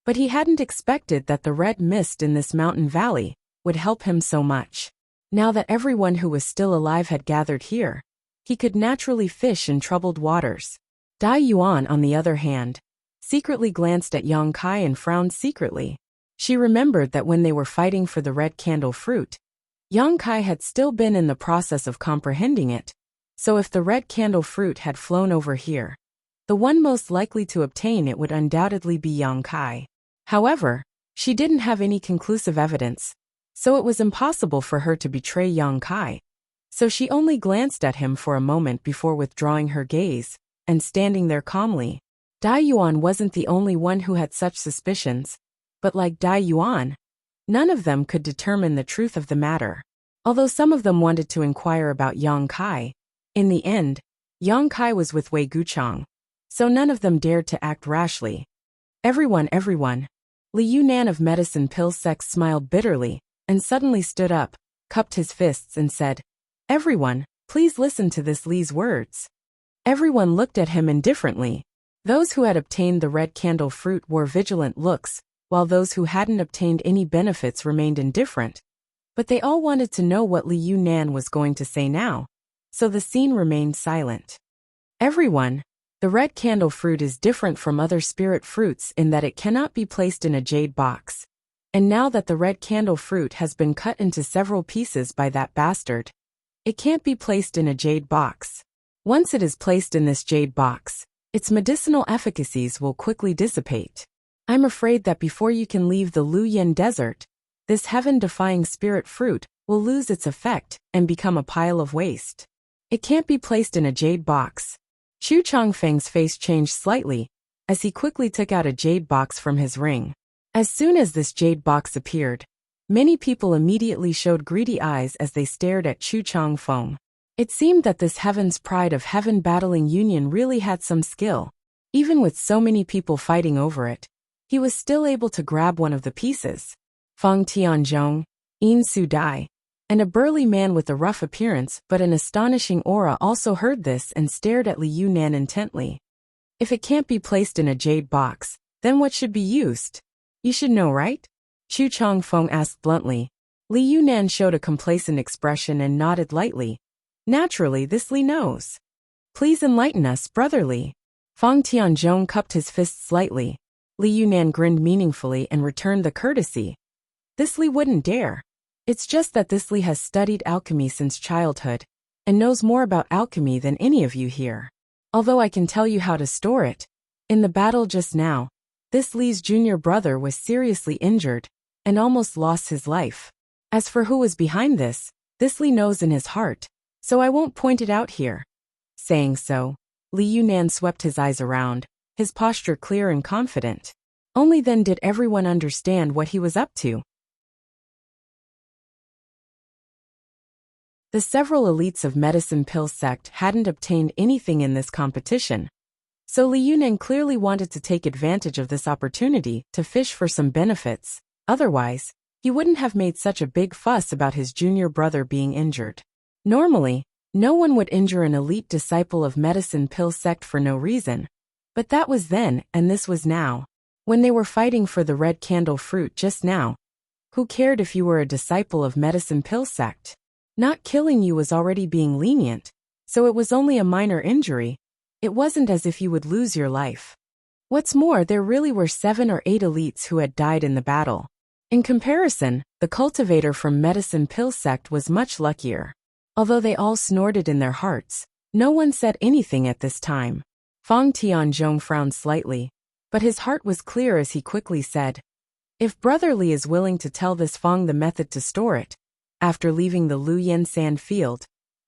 but he hadn't expected that the red mist in this mountain valley would help him so much. Now that everyone who was still alive had gathered here, he could naturally fish in troubled waters. Dai Yuan, on the other hand, secretly glanced at Yang Kai and frowned secretly. She remembered that when they were fighting for the red candle fruit, Yang Kai had still been in the process of comprehending it, so if the red candle fruit had flown over here, the one most likely to obtain it would undoubtedly be Yang Kai. However, she didn't have any conclusive evidence, so it was impossible for her to betray Yang Kai, so she only glanced at him for a moment before withdrawing her gaze and standing there calmly. Dai Yuan wasn't the only one who had such suspicions, but like Dai Yuan, none of them could determine the truth of the matter. Although some of them wanted to inquire about Yang Kai, in the end, Yang Kai was with Wei Guchang, so none of them dared to act rashly. Everyone. Li Yunan of Medicine Pill Sect smiled bitterly, and suddenly stood up, cupped his fists and said, "Everyone, please listen to this Li's words." Everyone looked at him indifferently. Those who had obtained the red candle fruit wore vigilant looks, while those who hadn't obtained any benefits remained indifferent. But they all wanted to know what Li Yunan was going to say now, so the scene remained silent. "Everyone, the red candle fruit is different from other spirit fruits in that it cannot be placed in a jade box. And now that the red candle fruit has been cut into several pieces by that bastard, it can't be placed in a jade box. Once it is placed in this jade box, its medicinal efficacies will quickly dissipate. I'm afraid that before you can leave the Luyan desert, this heaven-defying spirit fruit will lose its effect and become a pile of waste. It can't be placed in a jade box." Chu Changfeng's face changed slightly, as he quickly took out a jade box from his ring. As soon as this jade box appeared, many people immediately showed greedy eyes as they stared at Chu Changfeng. It seemed that this heaven's pride of heaven battling union really had some skill. Even with so many people fighting over it, he was still able to grab one of the pieces. Feng Tianzhong, Yin Su Dai, and a burly man with a rough appearance but an astonishing aura also heard this and stared at Li Yunan intently. "If it can't be placed in a jade box, then what should be used? You should know, right?" Chu Changfeng asked bluntly. Li Yunan showed a complacent expression and nodded lightly. "Naturally, this Li knows. Please enlighten us, Brother Li." Feng Tianzhong cupped his fists slightly. Li Yunan grinned meaningfully and returned the courtesy. "This Li wouldn't dare. It's just that this Li has studied alchemy since childhood, and knows more about alchemy than any of you here. Although I can tell you how to store it. In the battle just now, this Li's junior brother was seriously injured, and almost lost his life. As for who was behind this Li knows in his heart, so I won't point it out here." Saying so, Li Yunan swept his eyes around, his posture clear and confident. Only then did everyone understand what he was up to. The several elites of Medicine Pill Sect hadn't obtained anything in this competition, so Li Yunan clearly wanted to take advantage of this opportunity to fish for some benefits. Otherwise, he wouldn't have made such a big fuss about his junior brother being injured. Normally, no one would injure an elite disciple of Medicine Pill Sect for no reason, but that was then and this was now. When they were fighting for the red candle fruit just now, who cared if you were a disciple of Medicine Pill Sect? Not killing you was already being lenient, so it was only a minor injury. It wasn't as if you would lose your life. What's more, there really were 7 or 8 elites who had died in the battle. In comparison, the cultivator from Medicine Pill Sect was much luckier. Although they all snorted in their hearts, no one said anything at this time. Feng Tianzhong frowned slightly, but his heart was clear as he quickly said, "If Brother Li is willing to tell this Feng the method to store it, after leaving the Luyan sand field,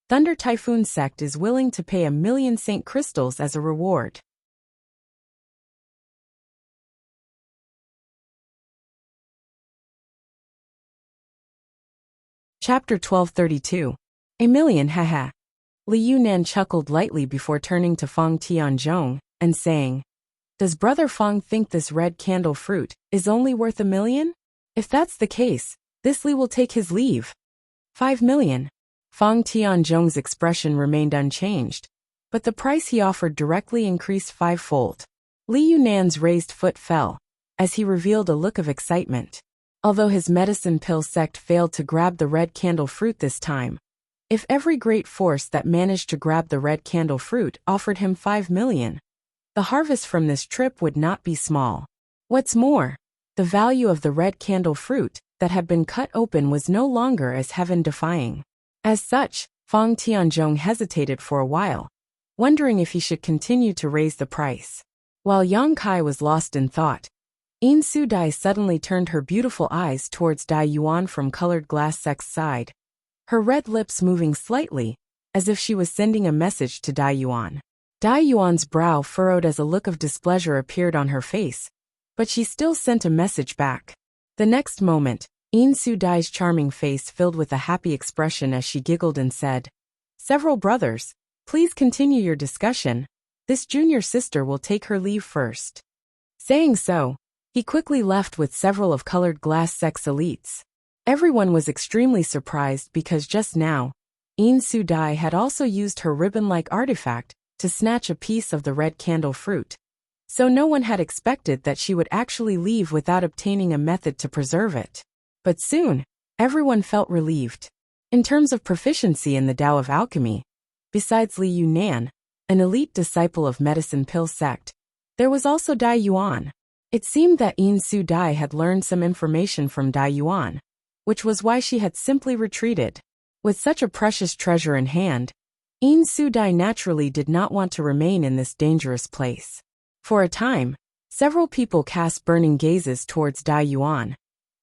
Thunder Typhoon sect is willing to pay 1,000,000 Saint crystals as a reward. Chapter 1232. 1,000,000 haha. Li Yunan chuckled lightly before turning to Feng Tianzhong and saying, "Does Brother Feng think this red candle fruit is only worth 1,000,000? If that's the case, this Li will take his leave." 5,000,000. Feng Tianzhong's expression remained unchanged, but the price he offered directly increased fivefold. Li Yunan's raised foot fell, as he revealed a look of excitement. Although his medicine pill sect failed to grab the red candle fruit this time, if every great force that managed to grab the red candle fruit offered him 5,000,000, the harvest from this trip would not be small. What's more, the value of the red candle fruit that had been cut open was no longer as heaven-defying. As such, Feng Tianzhong hesitated for a while, wondering if he should continue to raise the price. While Yang Kai was lost in thought, Yin Su Dai suddenly turned her beautiful eyes towards Dai Yuan from Colored Glass Sect's side, her red lips moving slightly, as if she was sending a message to Dai Yuan. Dai Yuan's brow furrowed as a look of displeasure appeared on her face, but she still sent a message back. The next moment, Yin Su Dai's charming face filled with a happy expression as she giggled and said, "Several brothers, please continue your discussion. This junior sister will take her leave first." Saying so, he quickly left with several of Colored Glass Sect's elites. Everyone was extremely surprised because just now, Yin Su Dai had also used her ribbon-like artifact to snatch a piece of the red candle fruit. So no one had expected that she would actually leave without obtaining a method to preserve it. But soon, everyone felt relieved. In terms of proficiency in the Tao of Alchemy, besides Li Yunan, an elite disciple of Medicine Pill sect, there was also Dai Yuan. It seemed that Yin Su Dai had learned some information from Dai Yuan, which was why she had simply retreated. With such a precious treasure in hand, Yin Su Dai naturally did not want to remain in this dangerous place. For a time, several people cast burning gazes towards Dai Yuan,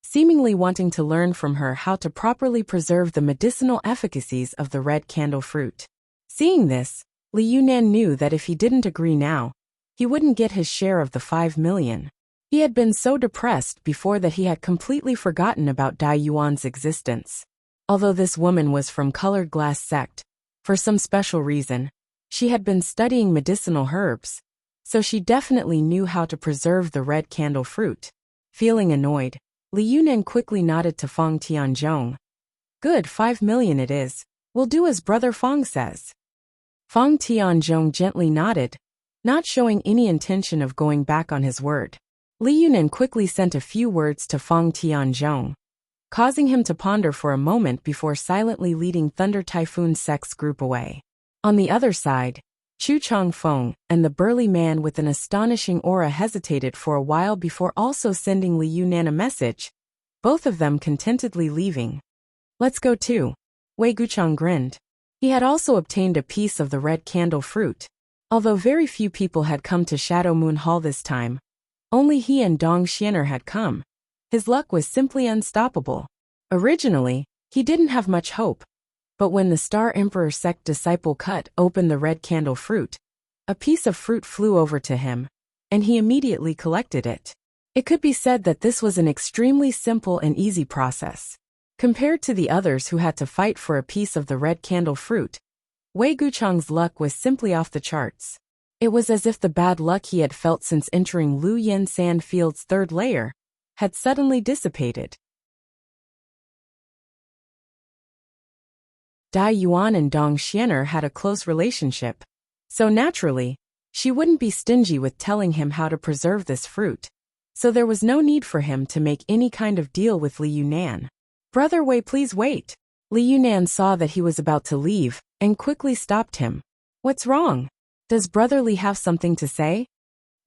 seemingly wanting to learn from her how to properly preserve the medicinal efficacies of the red candle fruit. Seeing this, Li Yunan knew that if he didn't agree now, he wouldn't get his share of the 5,000,000. He had been so depressed before that he had completely forgotten about Dai Yuan's existence. Although this woman was from Colored Glass Sect, for some special reason, she had been studying medicinal herbs, so she definitely knew how to preserve the red candle fruit. Feeling annoyed, Li Yunan quickly nodded to Feng Tianzhong. "Good, 5,000,000 it is. We'll do as Brother Feng says." Feng Tianzhong gently nodded, not showing any intention of going back on his word. Li Yunan quickly sent a few words to Feng Tianzhong, causing him to ponder for a moment before silently leading Thunder Typhoon Sect's group away. On the other side, Chu Changfeng and the burly man with an astonishing aura hesitated for a while before also sending Li Yunan a message, both of them contentedly leaving. "Let's go too." Wei Guchang grinned. He had also obtained a piece of the red candle fruit. Although very few people had come to Shadow Moon Hall this time, only he and Dong Xianer had come. His luck was simply unstoppable. Originally, he didn't have much hope, but when the Star Emperor sect disciple cut open the red candle fruit, a piece of fruit flew over to him, and he immediately collected it. It could be said that this was an extremely simple and easy process. Compared to the others who had to fight for a piece of the red candle fruit, Wei Guchang's luck was simply off the charts. It was as if the bad luck he had felt since entering Lu Yen Sand Field's third layer had suddenly dissipated. Dai Yuan and Dong Xianer had a close relationship, so naturally, she wouldn't be stingy with telling him how to preserve this fruit, so there was no need for him to make any kind of deal with Li Yunan. "Brother Wei, please wait." Li Yunan saw that he was about to leave and quickly stopped him. "What's wrong? Does Brother Li have something to say?"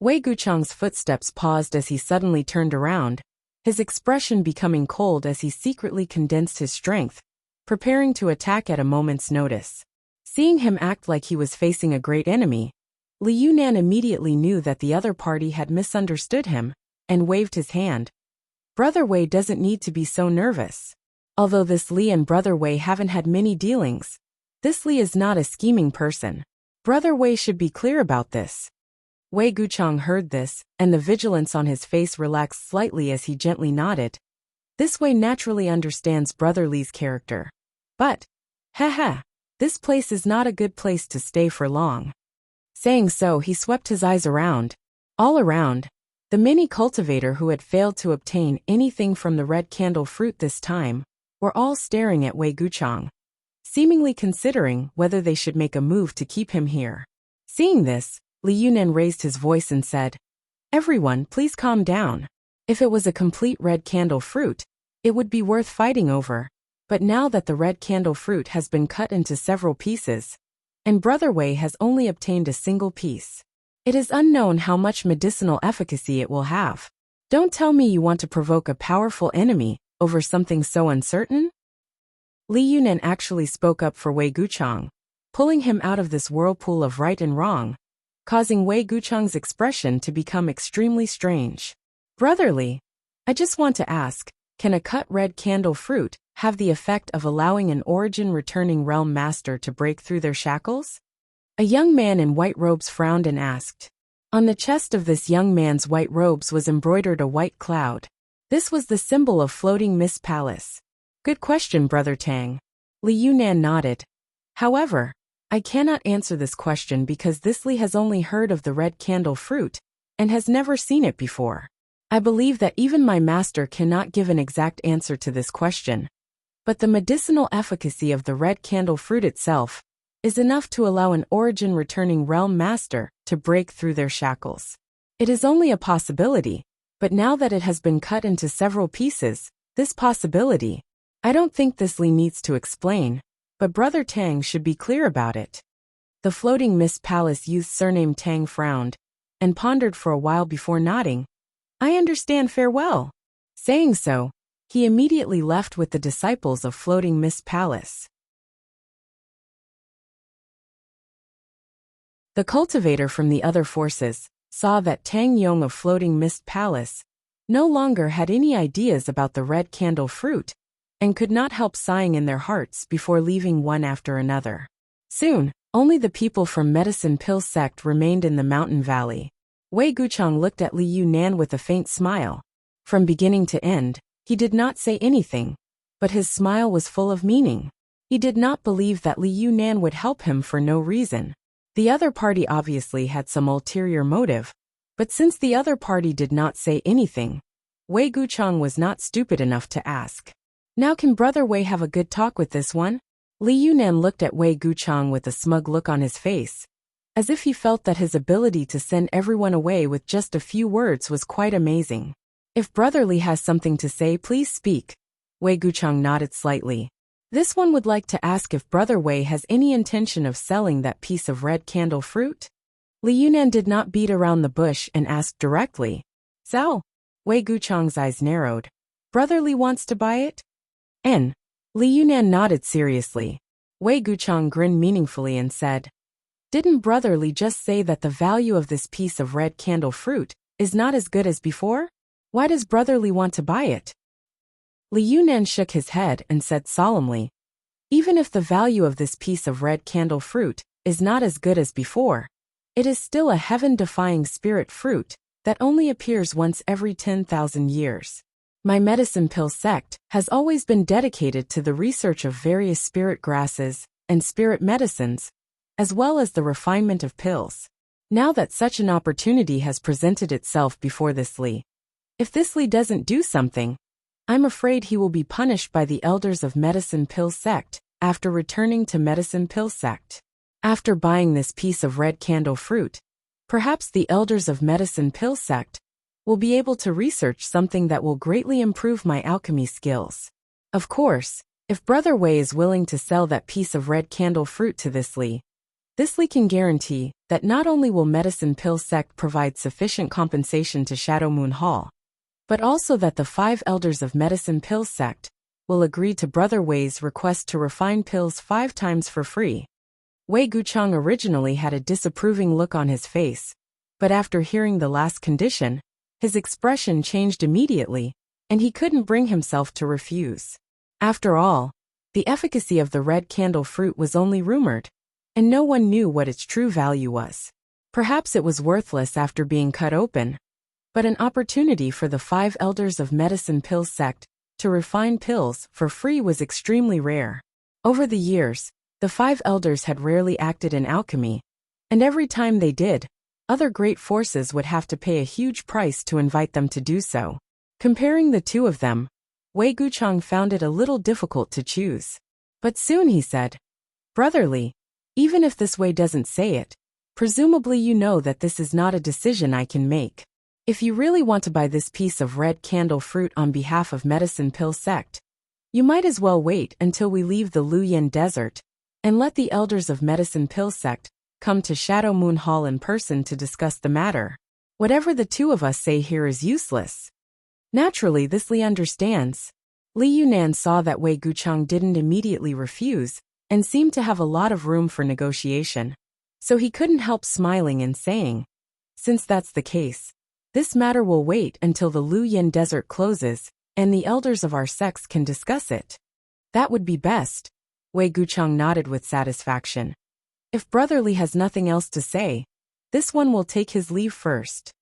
Wei Guchang's footsteps paused as he suddenly turned around, his expression becoming cold as he secretly condensed his strength, preparing to attack at a moment's notice. Seeing him act like he was facing a great enemy, Li Yunan immediately knew that the other party had misunderstood him, and waved his hand. "Brother Wei doesn't need to be so nervous. Although this Li and Brother Wei haven't had many dealings, This Li is not a scheming person. Brother Wei should be clear about this. Wei Guchang heard this, and the vigilance on his face relaxed slightly as he gently nodded. This Wei naturally understands Brother Li's character. But, this place is not a good place to stay for long. Saying so, he swept his eyes around. All around, the mini cultivator who had failed to obtain anything from the red candle fruit this time were all staring at Wei Guchang, seemingly considering whether they should make a move to keep him here. Seeing this, Li Yunan raised his voice and said, "Everyone, please calm down. If it was a complete red candle fruit, it would be worth fighting over. But now that the red candle fruit has been cut into several pieces, and Brother Wei has only obtained a single piece, it is unknown how much medicinal efficacy it will have. Don't tell me you want to provoke a powerful enemy over something so uncertain?" Li Yunan actually spoke up for Wei Guchang, pulling him out of this whirlpool of right and wrong, causing Wei Guchang's expression to become extremely strange. "Brother Li, I just want to ask, can a cut red candle fruit have the effect of allowing an origin-returning realm master to break through their shackles?" A young man in white robes frowned and asked. On the chest of this young man's white robes was embroidered a white cloud. This was the symbol of Floating Mist Palace. "Good question, Brother Tang." Li Yunan nodded. "However, I cannot answer this question because this Li has only heard of the red candle fruit and has never seen it before. I believe that even my master cannot give an exact answer to this question. But the medicinal efficacy of the red candle fruit itself is enough to allow an origin-returning realm master to break through their shackles. It is only a possibility, but now that it has been cut into several pieces, this possibility, I don't think this Li needs to explain, but Brother Tang should be clear about it." The Floating Mist Palace youth surnamed Tang frowned and pondered for a while before nodding. "I understand, farewell." Saying so, he immediately left with the disciples of Floating Mist Palace. The cultivator from the other forces saw that Tang Yong of Floating Mist Palace no longer had any ideas about the red candle fruit and could not help sighing in their hearts before leaving one after another. Soon, only the people from Medicine Pill sect remained in the mountain valley. Wei Guchang looked at Li Yunan with a faint smile. From beginning to end, he did not say anything, but his smile was full of meaning. He did not believe that Li Yunan would help him for no reason. The other party obviously had some ulterior motive, but since the other party did not say anything, Wei Guchang was not stupid enough to ask. "Now can Brother Wei have a good talk with this one?" Li Yunan looked at Wei Guchang with a smug look on his face, as if he felt that his ability to send everyone away with just a few words was quite amazing. "If Brother Li has something to say, please speak." Wei Guchang nodded slightly. This one would like to ask if Brother Wei has any intention of selling that piece of red candle fruit. Li Yunan did not beat around the bush and asked directly. "Sell?" Wei Guchang's eyes narrowed. "Brother Li wants to buy it?" "N." Li Yunan nodded seriously. Wei Guchang grinned meaningfully and said, "Didn't Brother Li just say that the value of this piece of red candle fruit is not as good as before? Why does Brother Li want to buy it?" Li Yunan shook his head and said solemnly, "Even if the value of this piece of red candle fruit is not as good as before, it is still a heaven-defying spirit fruit that only appears once every 10,000 years. My Medicine Pill sect has always been dedicated to the research of various spirit grasses and spirit medicines, as well as the refinement of pills. Now that such an opportunity has presented itself before this Li, if this Li doesn't do something, I'm afraid he will be punished by the elders of Medicine Pill sect after returning to Medicine Pill sect. After buying this piece of red candle fruit, perhaps the elders of Medicine Pill sect will be able to research something that will greatly improve my alchemy skills. Of course, if Brother Wei is willing to sell that piece of red candle fruit to this Li can guarantee that not only will Medicine Pill sect provide sufficient compensation to Shadow Moon Hall, but also that the 5 elders of Medicine Pill sect will agree to Brother Wei's request to refine pills 5 times for free." Wei Guchang originally had a disapproving look on his face, but after hearing the last condition, his expression changed immediately, and he couldn't bring himself to refuse. After all, The efficacy of the red candle fruit was only rumored, and no one knew what its true value was. Perhaps it was worthless after being cut open, but an opportunity for the 5 elders of medicine pill sect to refine pills for free was extremely rare. Over the years, the 5 elders had rarely acted in alchemy, and every time they did, other great forces would have to pay a huge price to invite them to do so. Comparing the two of them, Wei Guchang found it a little difficult to choose. But soon he said, "Brotherly, even if this way doesn't say it, presumably you know that this is not a decision I can make. If you really want to buy this piece of red candle fruit on behalf of medicine pill sect, you might as well wait until we leave the Luoyan desert, and let the elders of medicine pill sect come to Shadow Moon Hall in person to discuss the matter. Whatever the two of us say here is useless." Naturally, this Li understands. Li Yunan saw that Wei Guchang didn't immediately refuse, and seemed to have a lot of room for negotiation. So he couldn't help smiling and saying, "Since that's the case, this matter will wait until the Luoyan desert closes, and the elders of our sects can discuss it." "That would be best." Wei Guchang nodded with satisfaction. "If Brotherly has nothing else to say, this one will take his leave first."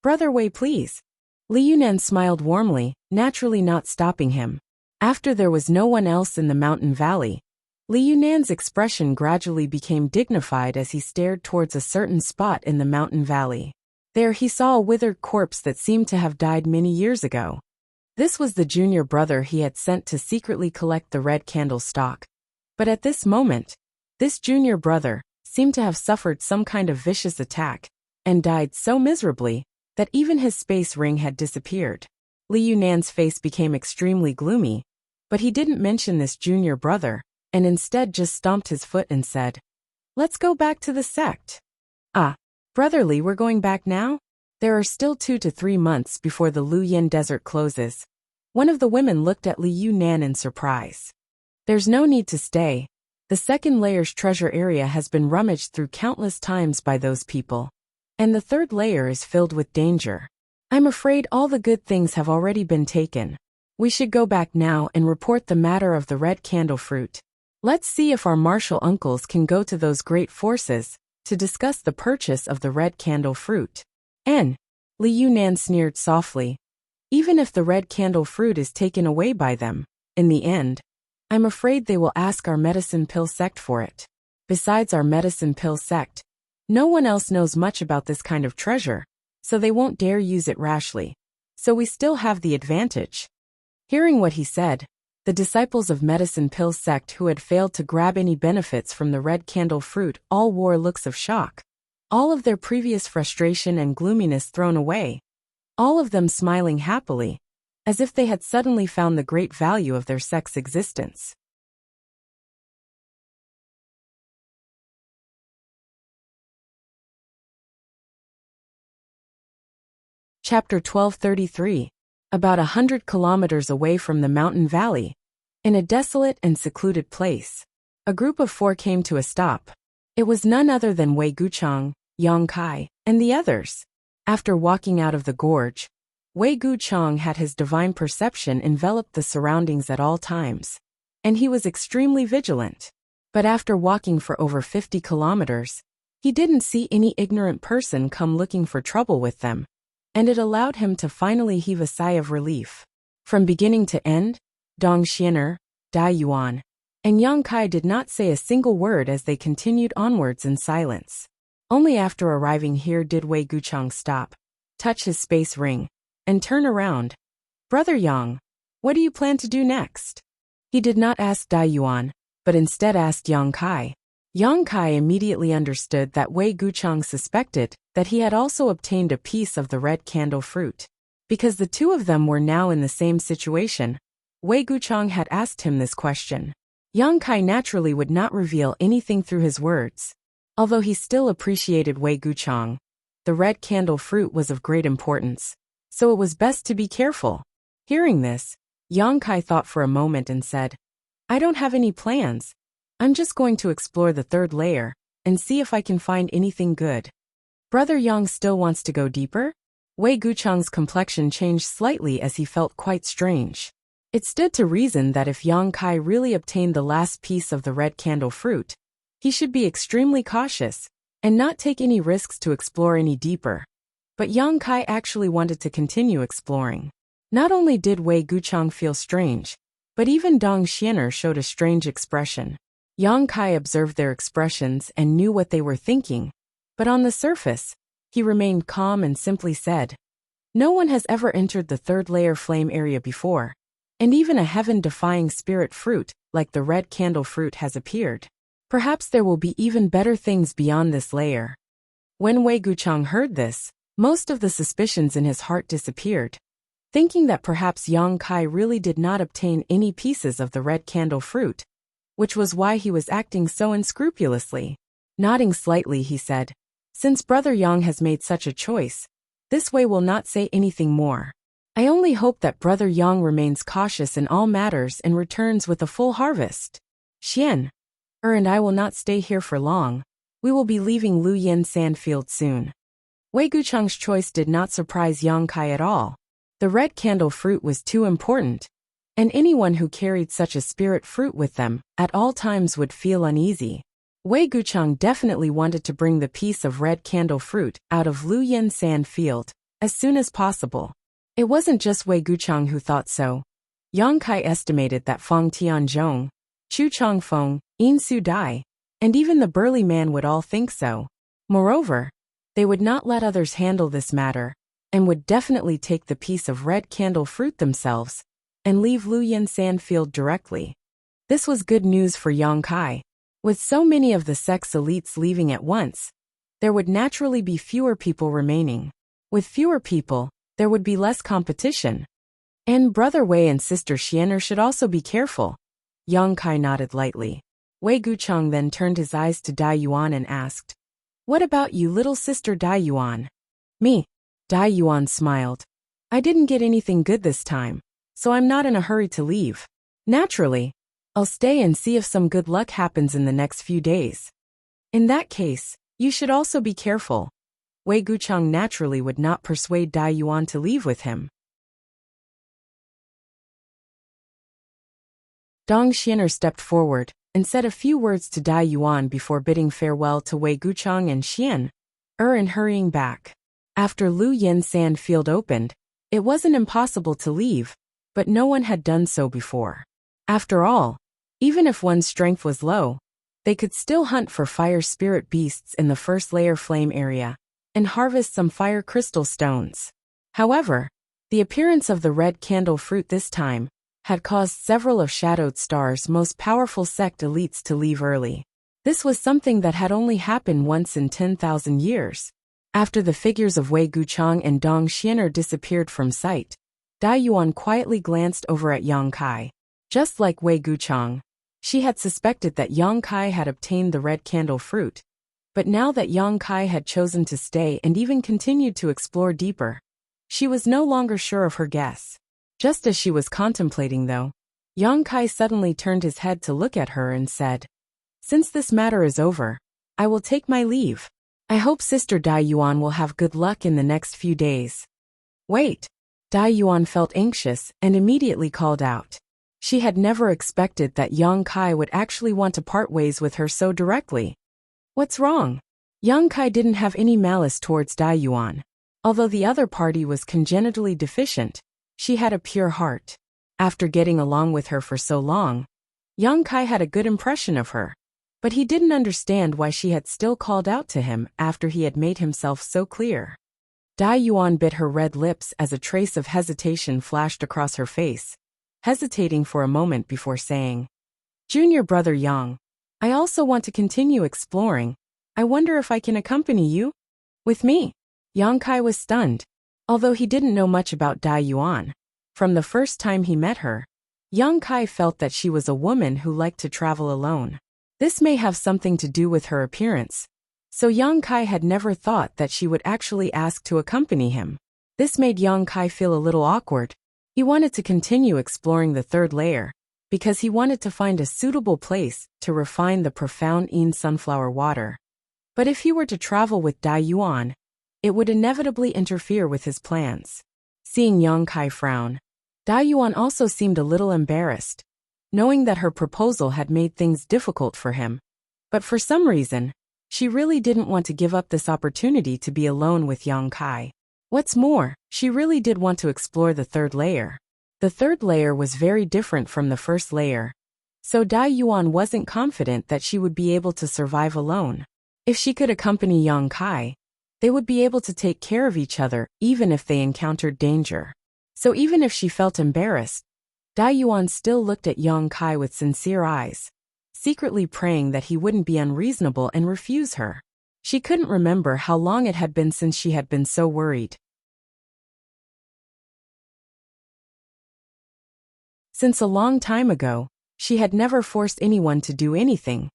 "Brother Wei, please." Li Yunan smiled warmly, naturally not stopping him. After there was no one else in the mountain valley, Li Yunan's expression gradually became dignified as he stared towards a certain spot in the mountain valley. There he saw a withered corpse that seemed to have died many years ago. This was the junior brother he had sent to secretly collect the red candle stock. But at this moment, this junior brother seemed to have suffered some kind of vicious attack, and died so miserably that even his space ring had disappeared. Li Yunan's face became extremely gloomy, but he didn't mention this junior brother, and instead just stomped his foot and said, "Let's go back to the sect." "Ah, Brotherly, we're going back now? There are still 2 to 3 months before the Luoyan desert closes." One of the women looked at Li Yunan in surprise. "There's no need to stay. The second layer's treasure area has been rummaged through countless times by those people, and the third layer is filled with danger. I'm afraid all the good things have already been taken. We should go back now and report the matter of the red candle fruit. Let's see if our martial uncles can go to those great forces to discuss the purchase of the red candle fruit." "N." Li Yunan sneered softly. "Even if the red candle fruit is taken away by them, in the end, I'm afraid they will ask our medicine pill sect for it. Besides our medicine pill sect, no one else knows much about this kind of treasure, so they won't dare use it rashly. So we still have the advantage." Hearing what he said, the disciples of medicine pill sect who had failed to grab any benefits from the red candle fruit all wore looks of shock. All of their previous frustration and gloominess thrown away. All of them smiling happily, as if they had suddenly found the great value of their sect's existence. Chapter 1233. About 100 kilometers away from the mountain valley, in a desolate and secluded place, a group of 4 came to a stop. It was none other than Wei Guchang, Yang Kai, and the others. After walking out of the gorge, Wei Guchang had his divine perception envelop the surroundings at all times, and he was extremely vigilant. But after walking for over 50 kilometers, he didn't see any ignorant person come looking for trouble with them, and it allowed him to finally heave a sigh of relief. From beginning to end, Dong Xianer, Dai Yuan, and Yang Kai did not say a single word as they continued onwards in silence. Only after arriving here did Wei Guchang stop, touch his space ring, and turn around. "Brother Yang, what do you plan to do next?" He did not ask Dai Yuan, but instead asked Yang Kai. Yang Kai immediately understood that Wei Guchang suspected that he had also obtained a piece of the red candle fruit. Because the two of them were now in the same situation, Wei Guchang had asked him this question. Yang Kai naturally would not reveal anything through his words. Although he still appreciated Wei Guchang, the red candle fruit was of great importance, so it was best to be careful. Hearing this, Yang Kai thought for a moment and said, "I don't have any plans. I'm just going to explore the third layer and see if I can find anything good." "Brother Yang still wants to go deeper?" Wei Guchang's complexion changed slightly as he felt quite strange. It stood to reason that if Yang Kai really obtained the last piece of the red candle fruit, he should be extremely cautious and not take any risks to explore any deeper. But Yang Kai actually wanted to continue exploring. Not only did Wei Guchang feel strange, but even Dong Xiener showed a strange expression. Yang Kai observed their expressions and knew what they were thinking, but on the surface, he remained calm and simply said, "No one has ever entered the third layer flame area before, and even a heaven-defying spirit fruit, like the red candle fruit, has appeared. Perhaps there will be even better things beyond this layer." When Wei Guchang heard this, most of the suspicions in his heart disappeared, thinking that perhaps Yang Kai really did not obtain any pieces of the red candle fruit, which was why he was acting so unscrupulously. Nodding slightly, he said, "Since Brother Yang has made such a choice, this way will not say anything more. I only hope that Brother Yang remains cautious in all matters and returns with a full harvest. Xian, and I will not stay here for long. We will be leaving Luyin Sandfield soon." Wei Guchang's choice did not surprise Yang Kai at all. The red candle fruit was too important, and anyone who carried such a spirit fruit with them at all times would feel uneasy. Wei Guchang definitely wanted to bring the piece of red candle fruit out of Luyin Sand Field as soon as possible. It wasn't just Wei Guchang who thought so. Yang Kai estimated that Fang Tianzhong, Chu Changfeng, Yin Su Dai, and even the burly man would all think so. Moreover, they would not let others handle this matter, and would definitely take the piece of red candle fruit themselves, and leave Luyin Sandfield directly. This was good news for Yang Kai. With so many of the sect's elites leaving at once, there would naturally be fewer people remaining. With fewer people, there would be less competition. And Brother Wei and Sister Xiener should also be careful. Yang Kai nodded lightly. Wei Guchang then turned his eyes to Dai Yuan and asked, "What about you, little sister Dai Yuan?" "Me?" Dai Yuan smiled. "I didn't get anything good this time, so I'm not in a hurry to leave. Naturally, I'll stay and see if some good luck happens in the next few days. In that case, you should also be careful." Wei Guchang naturally would not persuade Dai Yuan to leave with him. Dong Xiener stepped forward and said a few words to Dai Yuan before bidding farewell to Wei Guchang and Xian, and hurrying back. After Luyin Sand Field opened, it wasn't impossible to leave, but no one had done so before. After all, even if one's strength was low, they could still hunt for fire spirit beasts in the first layer flame area, and harvest some fire crystal stones. However, the appearance of the red candle fruit this time had caused several of Shadowed Star's most powerful sect elites to leave early. This was something that had only happened once in 10,000 years. After the figures of Wei Guchang and Dong Xiener disappeared from sight, Dai Yuan quietly glanced over at Yang Kai. Just like Wei Guchang, she had suspected that Yang Kai had obtained the red candle fruit. But now that Yang Kai had chosen to stay and even continued to explore deeper, she was no longer sure of her guess. Just as she was contemplating though, Yang Kai suddenly turned his head to look at her and said, "Since this matter is over, I will take my leave. I hope Sister Dai Yuan will have good luck in the next few days." "Wait." Dai Yuan felt anxious and immediately called out. She had never expected that Yang Kai would actually want to part ways with her so directly. "What's wrong?" Yang Kai didn't have any malice towards Dai Yuan. Although the other party was congenitally deficient, she had a pure heart. After getting along with her for so long, Yang Kai had a good impression of her. But he didn't understand why she had still called out to him after he had made himself so clear. Dai Yuan bit her red lips as a trace of hesitation flashed across her face, hesitating for a moment before saying, "Junior Brother Yang, I also want to continue exploring. I wonder if I can accompany you?" "With me?" Yang Kai was stunned. Although he didn't know much about Dai Yuan, from the first time he met her, Yang Kai felt that she was a woman who liked to travel alone. This may have something to do with her appearance, so Yang Kai had never thought that she would actually ask to accompany him. This made Yang Kai feel a little awkward. He wanted to continue exploring the third layer, because he wanted to find a suitable place to refine the profound Yin sunflower water. But if he were to travel with Dai Yuan, it would inevitably interfere with his plans. Seeing Yang Kai frown, Yuan also seemed a little embarrassed, knowing that her proposal had made things difficult for him. But for some reason, she really didn't want to give up this opportunity to be alone with Yang Kai. What's more, she really did want to explore the third layer. The third layer was very different from the first layer, so Yuan wasn't confident that she would be able to survive alone. If she could accompany Yang Kai, they would be able to take care of each other even if they encountered danger. So even if she felt embarrassed, Yuan still looked at Yang Kai with sincere eyes, secretly praying that he wouldn't be unreasonable and refuse her. She couldn't remember how long it had been since she had been so worried. Since a long time ago, she had never forced anyone to do anything,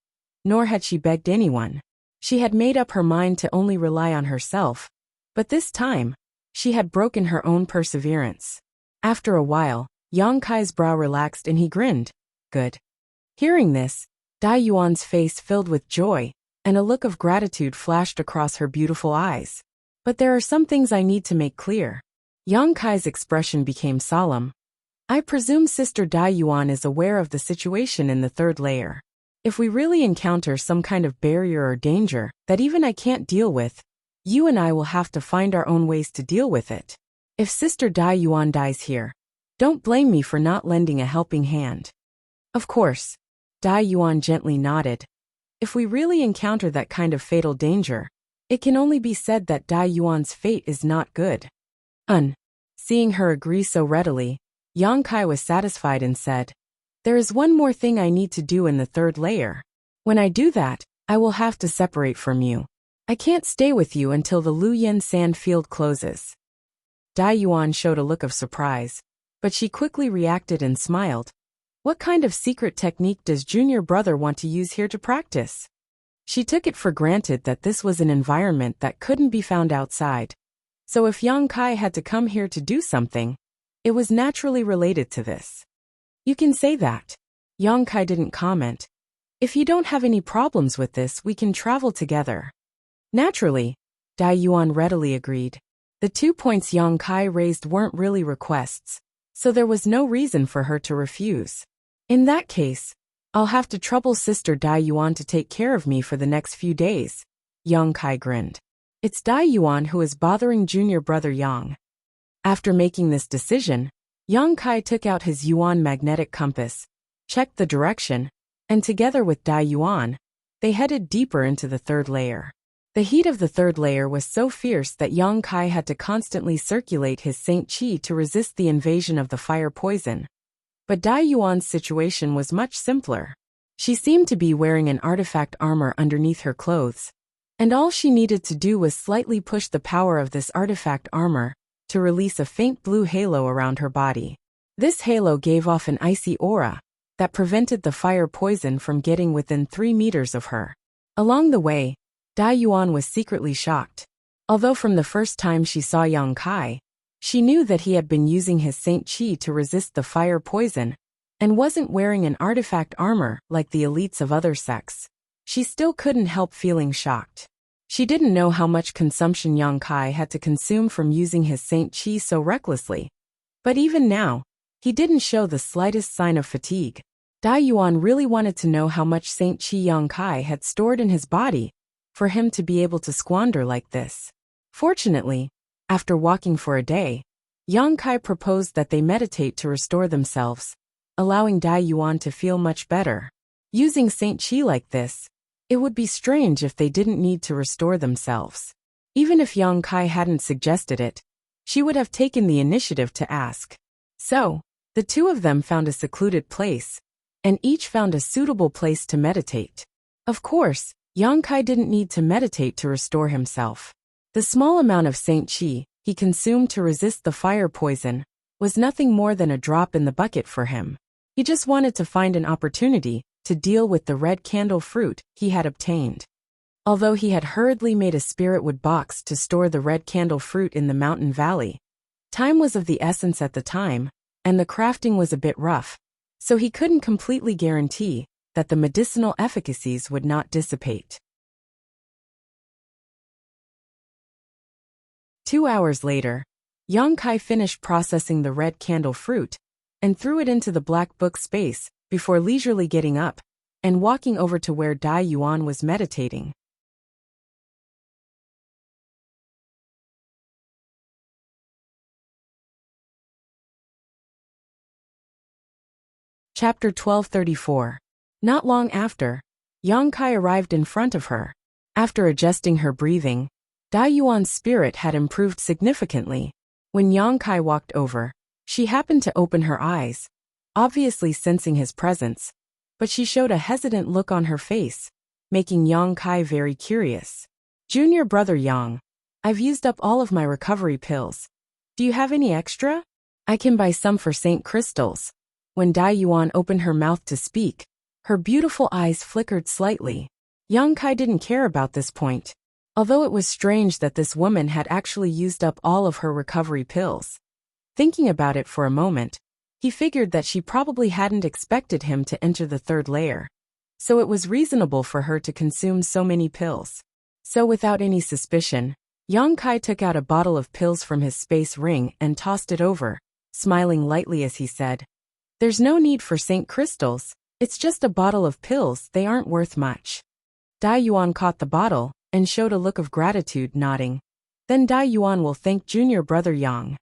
nor had she begged anyone. She had made up her mind to only rely on herself, but this time, she had broken her own perseverance. After a while, Yang Kai's brow relaxed and he grinned. Good. Hearing this, Yuan's face filled with joy, and a look of gratitude flashed across her beautiful eyes. But there are some things I need to make clear. Yang Kai's expression became solemn. I presume Sister Yuan is aware of the situation in the third layer. If we really encounter some kind of barrier or danger that even I can't deal with, you and I will have to find our own ways to deal with it. If Sister Yuan dies here, don't blame me for not lending a helping hand. Of course. Yuan gently nodded. If we really encounter that kind of fatal danger, it can only be said that Yuan's fate is not good. Seeing her agree so readily, Yang Kai was satisfied and said, there is one more thing I need to do in the third layer. When I do that, I will have to separate from you. I can't stay with you until the Luyin sand field closes. Yuan showed a look of surprise, but she quickly reacted and smiled. What kind of secret technique does junior brother want to use here to practice? She took it for granted that this was an environment that couldn't be found outside. So if Yang Kai had to come here to do something, it was naturally related to this. You can say that. Yang Kai didn't comment. If you don't have any problems with this, we can travel together. Naturally, Yuan readily agreed. The 2 points Yang Kai raised weren't really requests, so there was no reason for her to refuse. In that case, I'll have to trouble Sister Yuan to take care of me for the next few days. Yang Kai grinned. It's Yuan who is bothering junior brother Yang. After making this decision, Yang Kai took out his Yuan magnetic compass, checked the direction, and together with Yuan, they headed deeper into the third layer. The heat of the third layer was so fierce that Yang Kai had to constantly circulate his Saint Qi to resist the invasion of the fire poison. But Yuan's situation was much simpler. She seemed to be wearing an artifact armor underneath her clothes, and all she needed to do was slightly push the power of this artifact armor to release a faint blue halo around her body. This halo gave off an icy aura that prevented the fire poison from getting within 3 meters of her. Along the way, Yuan was secretly shocked. Although from the first time she saw Yang Kai, she knew that he had been using his Saint Qi to resist the fire poison and wasn't wearing an artifact armor like the elites of other sects. She still couldn't help feeling shocked. She didn't know how much consumption Yang Kai had to consume from using his Saint Qi so recklessly. But even now, he didn't show the slightest sign of fatigue. Yuan really wanted to know how much Saint Qi Yang Kai had stored in his body for him to be able to squander like this. Fortunately, after walking for a day, Yang Kai proposed that they meditate to restore themselves, allowing Yuan to feel much better. Using Saint Qi like this, it would be strange if they didn't need to restore themselves. Even if Yang Kai hadn't suggested it, she would have taken the initiative to ask. So, the two of them found a secluded place, and each found a suitable place to meditate. Of course, Yang Kai didn't need to meditate to restore himself. The small amount of Saint Qi he consumed to resist the fire poison was nothing more than a drop in the bucket for him. He just wanted to find an opportunity to deal with the red candle fruit he had obtained. Although he had hurriedly made a spirit wood box to store the red candle fruit in the mountain valley, time was of the essence at the time, and the crafting was a bit rough, so he couldn't completely guarantee that the medicinal efficacies would not dissipate. 2 hours later, Yang Kai finished processing the red candle fruit and threw it into the black book space before leisurely getting up and walking over to where Dai Yuan was meditating. Chapter 1234. Not long after, Yang Kai arrived in front of her. After adjusting her breathing, Dai Yuan's spirit had improved significantly. When Yang Kai walked over, she happened to open her eyes, obviously sensing his presence, but she showed a hesitant look on her face, making Yang Kai very curious. Junior brother Yang, I've used up all of my recovery pills. Do you have any extra? I can buy some for St. Crystals. When Dai Yuan opened her mouth to speak, her beautiful eyes flickered slightly. Yang Kai didn't care about this point, although it was strange that this woman had actually used up all of her recovery pills. Thinking about it for a moment, he figured that she probably hadn't expected him to enter the third layer, so it was reasonable for her to consume so many pills. So without any suspicion, Yang Kai took out a bottle of pills from his space ring and tossed it over, smiling lightly as he said, "There's no need for St. Crystals, it's just a bottle of pills, they aren't worth much." Dai Yuan caught the bottle and showed a look of gratitude, nodding. "Then Dai Yuan will thank junior brother Yang."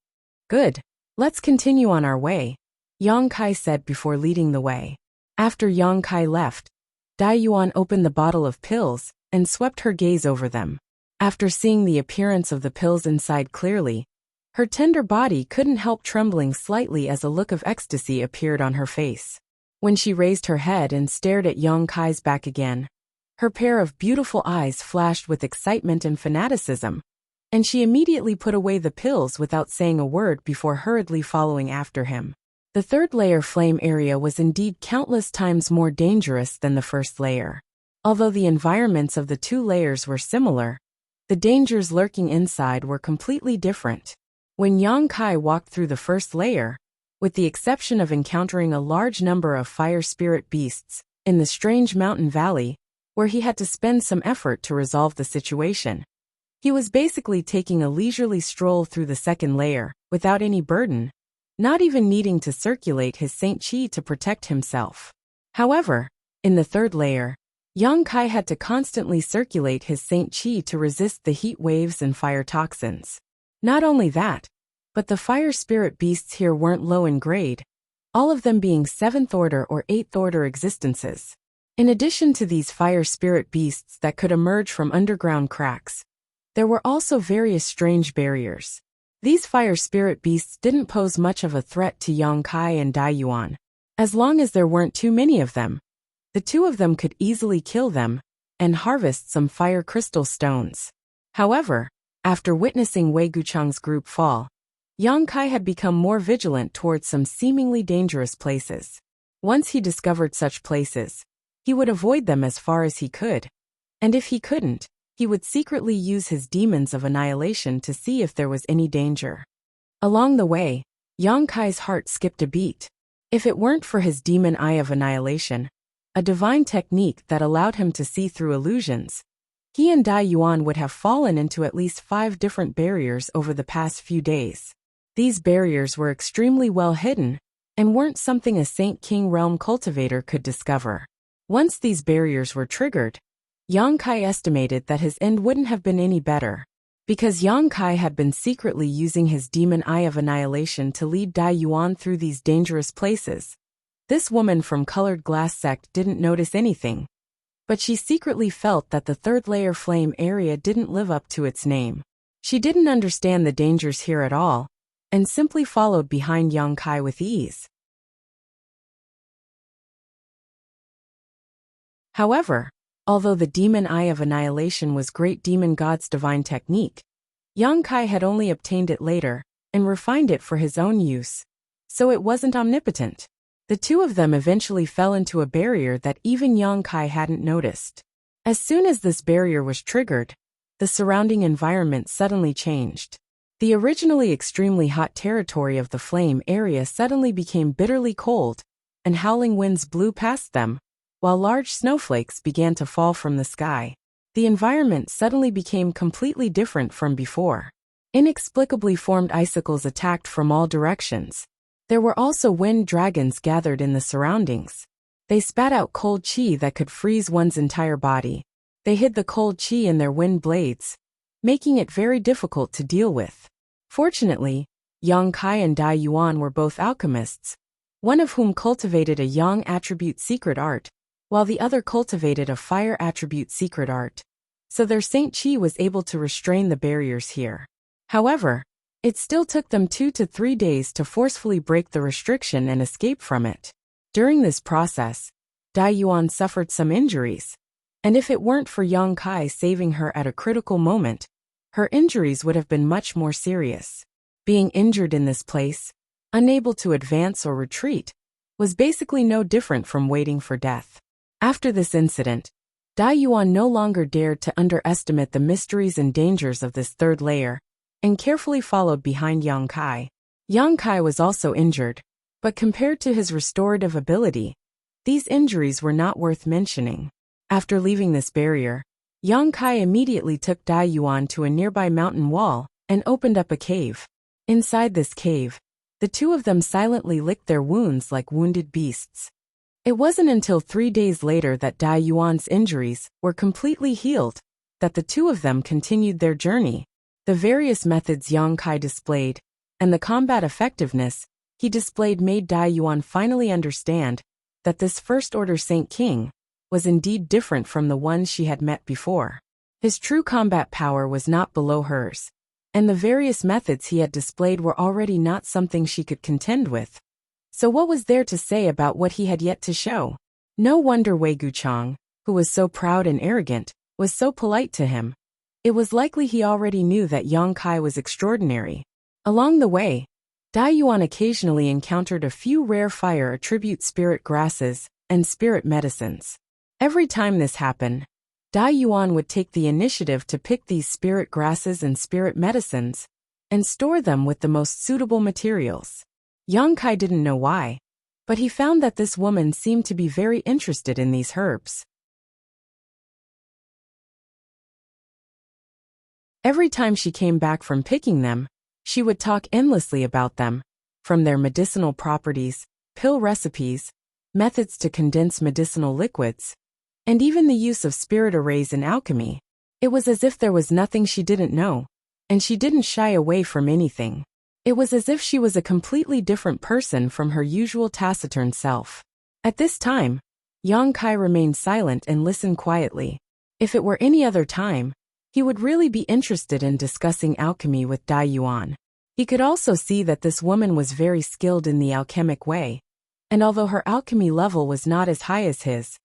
"Good, let's continue on our way," Yang Kai said before leading the way. After Yang Kai left, Dai Yuan opened the bottle of pills and swept her gaze over them. After seeing the appearance of the pills inside clearly, her tender body couldn't help trembling slightly as a look of ecstasy appeared on her face. When she raised her head and stared at Yang Kai's back again, her pair of beautiful eyes flashed with excitement and fanaticism, and she immediately put away the pills without saying a word before hurriedly following after him. The third layer flame area was indeed countless times more dangerous than the first layer. Although the environments of the two layers were similar, the dangers lurking inside were completely different. When Yang Kai walked through the first layer, with the exception of encountering a large number of fire spirit beasts in the strange mountain valley, where he had to spend some effort to resolve the situation, he was basically taking a leisurely stroll through the second layer, without any burden, not even needing to circulate his Saint Qi to protect himself. However, in the third layer, Yang Kai had to constantly circulate his Saint Qi to resist the heat waves and fire toxins. Not only that, but the fire spirit beasts here weren't low in grade, all of them being 7th order or 8th order existences. In addition to these fire spirit beasts that could emerge from underground cracks, there were also various strange barriers. These fire spirit beasts didn't pose much of a threat to Yang Kai and Dai Yuan. As long as there weren't too many of them, the two of them could easily kill them and harvest some fire crystal stones. However, after witnessing Wei Guchang's group fall, Yang Kai had become more vigilant towards some seemingly dangerous places. Once he discovered such places, he would avoid them as far as he could, and if he couldn't, he would secretly use his demons of annihilation to see if there was any danger. Along the way, Yang Kai's heart skipped a beat. If it weren't for his demon eye of annihilation, a divine technique that allowed him to see through illusions, he and Dai Yuan would have fallen into at least 5 different barriers over the past few days. These barriers were extremely well hidden, and weren't something a Saint King Realm cultivator could discover. Once these barriers were triggered, Yang Kai estimated that his end wouldn't have been any better. Because Yang Kai had been secretly using his demon eye of annihilation to lead Dai Yuan through these dangerous places, this woman from Colored Glass Sect didn't notice anything. But she secretly felt that the third layer flame area didn't live up to its name. She didn't understand the dangers here at all, and simply followed behind Yang Kai with ease. However, although the demon eye of annihilation was great demon god's divine technique, Yang Kai had only obtained it later, and refined it for his own use, so it wasn't omnipotent. The two of them eventually fell into a barrier that even Yang Kai hadn't noticed. As soon as this barrier was triggered, the surrounding environment suddenly changed. The originally extremely hot territory of the flame area suddenly became bitterly cold, and howling winds blew past them, while large snowflakes began to fall from the sky. The environment suddenly became completely different from before. Inexplicably formed icicles attacked from all directions. There were also wind dragons gathered in the surroundings. They spat out cold chi that could freeze one's entire body. They hid the cold chi in their wind blades, making it very difficult to deal with. Fortunately, Yang Kai and Dai Yuan were both alchemists, one of whom cultivated a yang attribute secret art, while the other cultivated a fire attribute secret art. So their Saint Chi was able to restrain the barriers here. However, it still took them 2 to 3 days to forcefully break the restriction and escape from it. During this process, Dai Yuan suffered some injuries, and if it weren't for Yang Kai saving her at a critical moment, her injuries would have been much more serious. Being injured in this place, unable to advance or retreat, was basically no different from waiting for death. After this incident, Dai Yuan no longer dared to underestimate the mysteries and dangers of this third layer, and carefully followed behind Yang Kai. Yang Kai was also injured, but compared to his restorative ability, these injuries were not worth mentioning. After leaving this barrier, Yang Kai immediately took Dai Yuan to a nearby mountain wall and opened up a cave. Inside this cave, the two of them silently licked their wounds like wounded beasts. It wasn't until 3 days later that Dai Yuan's injuries were completely healed that the two of them continued their journey. The various methods Yang Kai displayed, and the combat effectiveness he displayed made Dai Yuan finally understand that this First-Order Saint King was indeed different from the ones she had met before. His true combat power was not below hers, and the various methods he had displayed were already not something she could contend with. So what was there to say about what he had yet to show? No wonder Wei Guchang, who was so proud and arrogant, was so polite to him. It was likely he already knew that Yang Kai was extraordinary. Along the way, Dai Yuan occasionally encountered a few rare fire attribute spirit grasses and spirit medicines. Every time this happened, Dai Yuan would take the initiative to pick these spirit grasses and spirit medicines and store them with the most suitable materials. Yang Kai didn't know why, but he found that this woman seemed to be very interested in these herbs. Every time she came back from picking them, she would talk endlessly about them, from their medicinal properties, pill recipes, methods to condense medicinal liquids, and even the use of spirit arrays in alchemy. It was as if there was nothing she didn't know, and she didn't shy away from anything. It was as if she was a completely different person from her usual taciturn self. At this time, Yang Kai remained silent and listened quietly. If it were any other time, he would really be interested in discussing alchemy with Dai Yuan. He could also see that this woman was very skilled in the alchemic way, and although her alchemy level was not as high as his,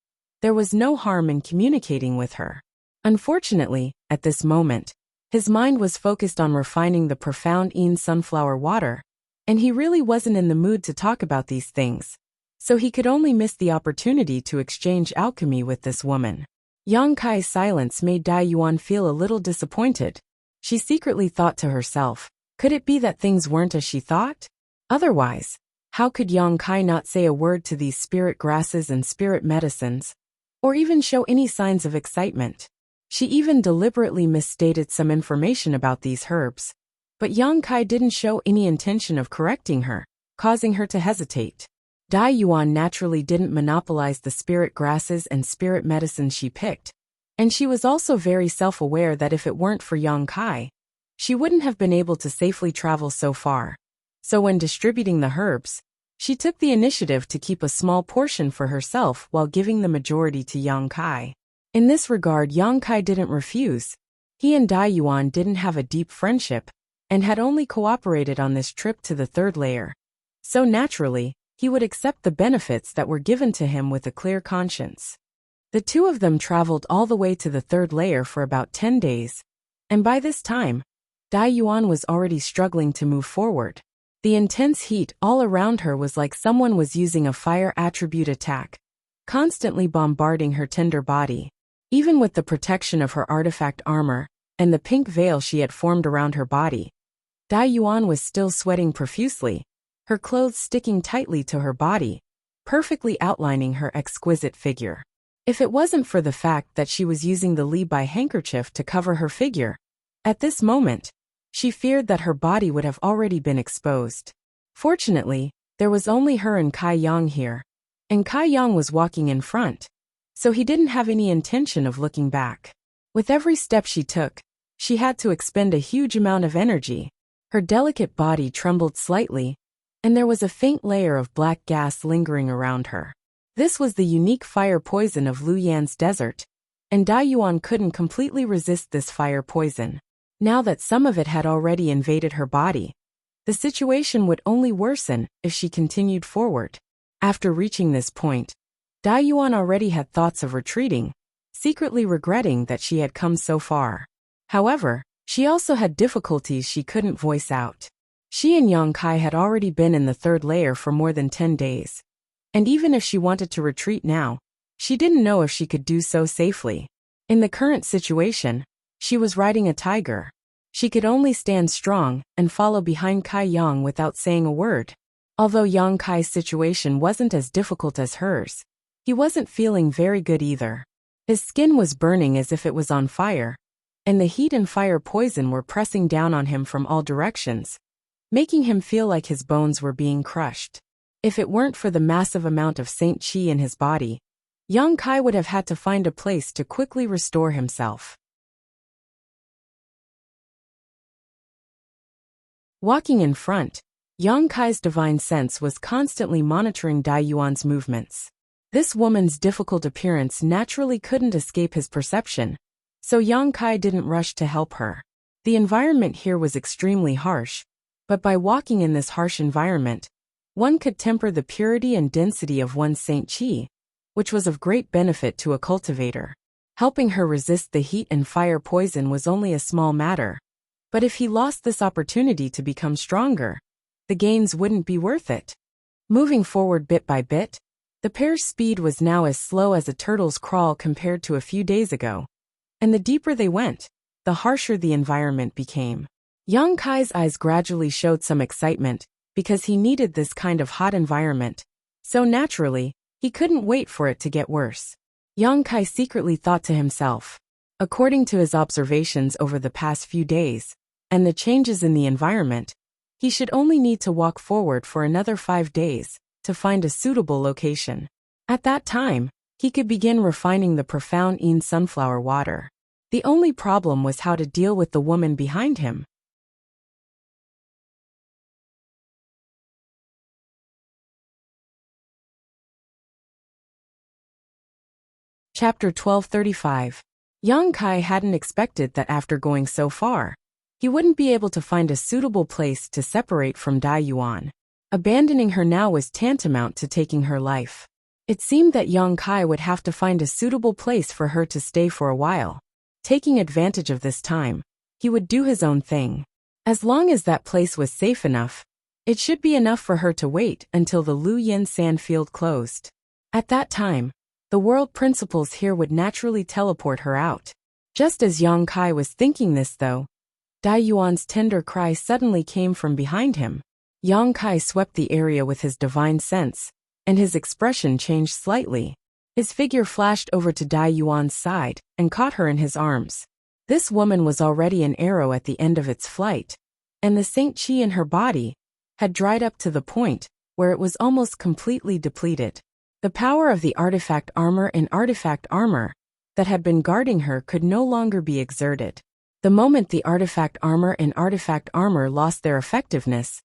there was no harm in communicating with her. Unfortunately, at this moment, his mind was focused on refining the profound Yin sunflower water, and he really wasn't in the mood to talk about these things, so he could only miss the opportunity to exchange alchemy with this woman. Yang Kai's silence made Dai Yuan feel a little disappointed. She secretly thought to herself, could it be that things weren't as she thought? Otherwise, how could Yang Kai not say a word to these spirit grasses and spirit medicines, or even show any signs of excitement? She even deliberately misstated some information about these herbs, but Yang Kai didn't show any intention of correcting her, causing her to hesitate. Dai Yuan naturally didn't monopolize the spirit grasses and spirit medicines she picked, and she was also very self-aware that if it weren't for Yang Kai, she wouldn't have been able to safely travel so far. So when distributing the herbs, she took the initiative to keep a small portion for herself while giving the majority to Yang Kai. In this regard, Yang Kai didn't refuse. He and Dai Yuan didn't have a deep friendship, and had only cooperated on this trip to the third layer. So naturally, he would accept the benefits that were given to him with a clear conscience. The two of them traveled all the way to the third layer for about 10 days, and by this time, Dai Yuan was already struggling to move forward. The intense heat all around her was like someone was using a fire attribute attack, constantly bombarding her tender body. Even with the protection of her artifact armor and the pink veil she had formed around her body, Dai Yuan was still sweating profusely, her clothes sticking tightly to her body, perfectly outlining her exquisite figure. If it wasn't for the fact that she was using the Li Bai handkerchief to cover her figure, at this moment, She feared that her body would have already been exposed. Fortunately, there was only her and Kai Yang here, and Kai Yang was walking in front, so he didn't have any intention of looking back. With every step she took, she had to expend a huge amount of energy. Her delicate body trembled slightly, and there was a faint layer of black gas lingering around her. This was the unique fire poison of Luyan's desert, and Dai Yuan couldn't completely resist this fire poison. Now that some of it had already invaded her body, the situation would only worsen if she continued forward. After reaching this point, Dai Yuan already had thoughts of retreating, secretly regretting that she had come so far. However, she also had difficulties she couldn't voice out. She and Yang Kai had already been in the third layer for more than 10 days. And even if she wanted to retreat now, she didn't know if she could do so safely. In the current situation, she was riding a tiger. She could only stand strong and follow behind Kai Yang without saying a word. Although Yang Kai's situation wasn't as difficult as hers, he wasn't feeling very good either. His skin was burning as if it was on fire, and the heat and fire poison were pressing down on him from all directions, making him feel like his bones were being crushed. If it weren't for the massive amount of Saint Qi in his body, Yang Kai would have had to find a place to quickly restore himself. Walking in front, Yang Kai's divine sense was constantly monitoring Dai Yuan's movements. This woman's difficult appearance naturally couldn't escape his perception, so Yang Kai didn't rush to help her. The environment here was extremely harsh, but by walking in this harsh environment, one could temper the purity and density of one's Saint Qi, which was of great benefit to a cultivator. Helping her resist the heat and fire poison was only a small matter, but if he lost this opportunity to become stronger, the gains wouldn't be worth it. Moving forward bit by bit, the pair's speed was now as slow as a turtle's crawl compared to a few days ago, and the deeper they went, the harsher the environment became. Yang Kai's eyes gradually showed some excitement, because he needed this kind of hot environment, so naturally, he couldn't wait for it to get worse. Yang Kai secretly thought to himself, according to his observations over the past few days, and the changes in the environment, he should only need to walk forward for another 5 days to find a suitable location. At that time, he could begin refining the profound Yin sunflower water. The only problem was how to deal with the woman behind him. Chapter 1235. Yang Kai hadn't expected that after going so far, he wouldn't be able to find a suitable place to separate from Dai Yuan. Abandoning her now was tantamount to taking her life. It seemed that Yang Kai would have to find a suitable place for her to stay for a while. Taking advantage of this time, he would do his own thing. As long as that place was safe enough, it should be enough for her to wait until the Luyan sand field closed. At that time, the world principles here would naturally teleport her out. Just as Yang Kai was thinking this though, Dai Yuan's tender cry suddenly came from behind him. Yang Kai swept the area with his divine sense, and his expression changed slightly. His figure flashed over to Dai Yuan's side and caught her in his arms. This woman was already an arrow at the end of its flight, and the Saint Qi in her body had dried up to the point where it was almost completely depleted. The power of the artifact armor that had been guarding her could no longer be exerted. The moment the artifact armor lost their effectiveness,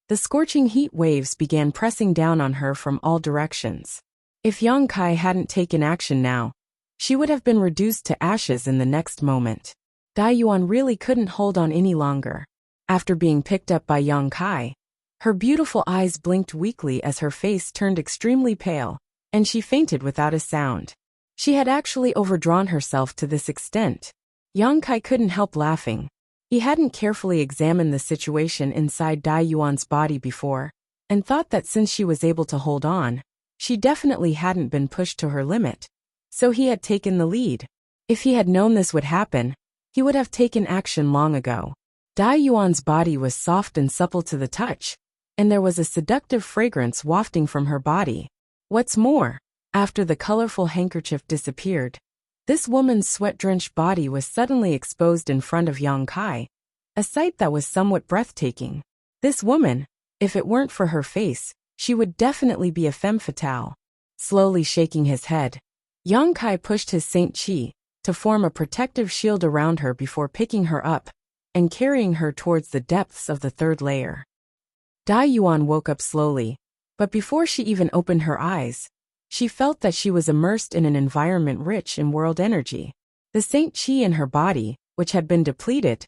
the scorching heat waves began pressing down on her from all directions. If Yang Kai hadn't taken action now, she would have been reduced to ashes in the next moment. Dai Yuan really couldn't hold on any longer. After being picked up by Yang Kai, her beautiful eyes blinked weakly as her face turned extremely pale, and she fainted without a sound. She had actually overdrawn herself to this extent. Yang Kai couldn't help laughing. He hadn't carefully examined the situation inside Dai Yuan's body before, and thought that since she was able to hold on, she definitely hadn't been pushed to her limit. So he had taken the lead. If he had known this would happen, he would have taken action long ago. Dai Yuan's body was soft and supple to the touch, and there was a seductive fragrance wafting from her body. What's more, after the colorful handkerchief disappeared, this woman's sweat-drenched body was suddenly exposed in front of Yang Kai, a sight that was somewhat breathtaking. This woman, if it weren't for her face, she would definitely be a femme fatale. Slowly shaking his head, Yang Kai pushed his Saint Qi to form a protective shield around her before picking her up and carrying her towards the depths of the third layer. Dai Yuan woke up slowly, but before she even opened her eyes, she felt that she was immersed in an environment rich in world energy. The Saint Qi in her body, which had been depleted,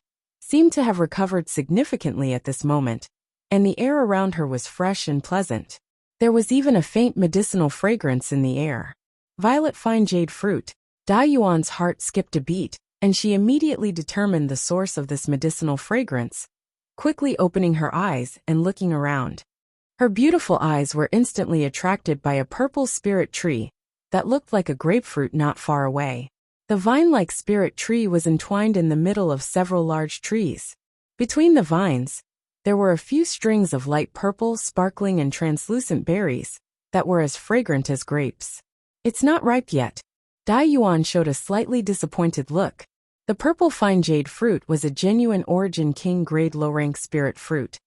seemed to have recovered significantly at this moment, and the air around her was fresh and pleasant. There was even a faint medicinal fragrance in the air. Violet fine jade fruit. Dai Yuan's heart skipped a beat, and she immediately determined the source of this medicinal fragrance, quickly opening her eyes and looking around. Her beautiful eyes were instantly attracted by a purple spirit tree that looked like a grapefruit not far away. The vine-like spirit tree was entwined in the middle of several large trees. Between the vines, there were a few strings of light purple, sparkling and translucent berries that were as fragrant as grapes. It's not ripe yet. Dai Yuan showed a slightly disappointed look. The purple fine jade fruit was a genuine origin king grade low-rank spirit fruit.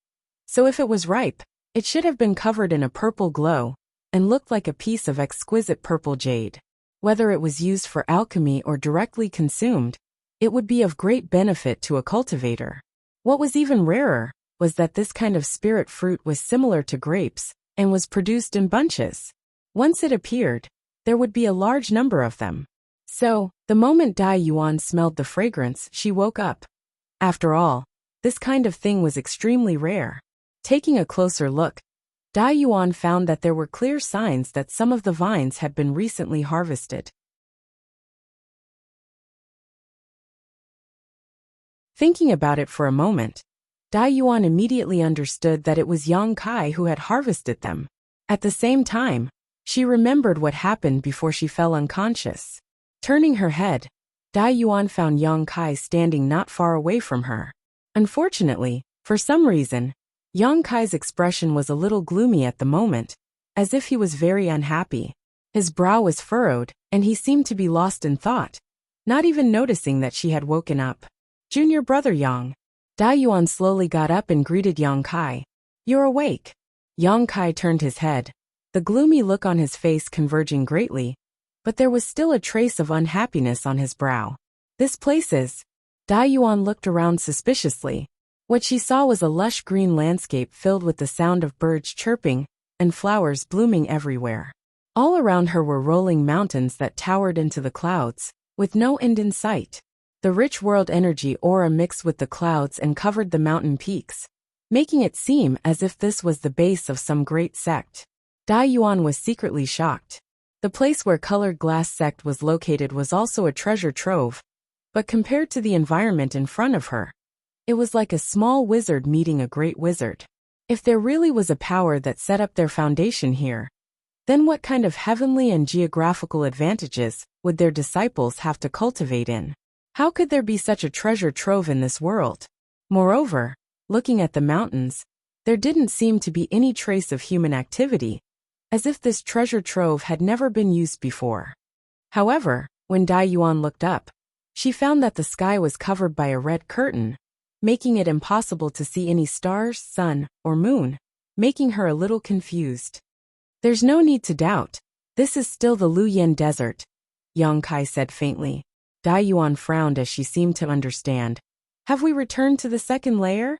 So if it was ripe, it should have been covered in a purple glow and looked like a piece of exquisite purple jade. Whether it was used for alchemy or directly consumed, it would be of great benefit to a cultivator. What was even rarer was that this kind of spirit fruit was similar to grapes and was produced in bunches. Once it appeared, there would be a large number of them. So, the moment Dai Yuan smelled the fragrance, she woke up. After all, this kind of thing was extremely rare. Taking a closer look, Dai Yuan found that there were clear signs that some of the vines had been recently harvested. Thinking about it for a moment, Dai Yuan immediately understood that it was Yang Kai who had harvested them. At the same time, she remembered what happened before she fell unconscious. Turning her head, Dai Yuan found Yang Kai standing not far away from her. Unfortunately, for some reason, Yang Kai's expression was a little gloomy at the moment, as if he was very unhappy. His brow was furrowed, and he seemed to be lost in thought, not even noticing that she had woken up. Junior brother Yang. Dai Yuan slowly got up and greeted Yang Kai. You're awake. Yang Kai turned his head, the gloomy look on his face converging greatly, but there was still a trace of unhappiness on his brow. This place is... Dai Yuan looked around suspiciously. What she saw was a lush green landscape filled with the sound of birds chirping and flowers blooming everywhere. All around her were rolling mountains that towered into the clouds, with no end in sight. The rich world energy aura mixed with the clouds and covered the mountain peaks, making it seem as if this was the base of some great sect. Dai Yuan was secretly shocked. The place where Colored Glass Sect was located was also a treasure trove, but compared to the environment in front of her, it was like a small wizard meeting a great wizard. If there really was a power that set up their foundation here, then what kind of heavenly and geographical advantages would their disciples have to cultivate in? How could there be such a treasure trove in this world? Moreover, looking at the mountains, there didn't seem to be any trace of human activity, as if this treasure trove had never been used before. However, when Dai Yuan looked up, she found that the sky was covered by a red curtain, making it impossible to see any stars, sun, or moon, making her a little confused. There's no need to doubt. This is still the Luyan Desert, Yang Kai said faintly. Dai Yuan frowned as she seemed to understand. Have we returned to the second layer?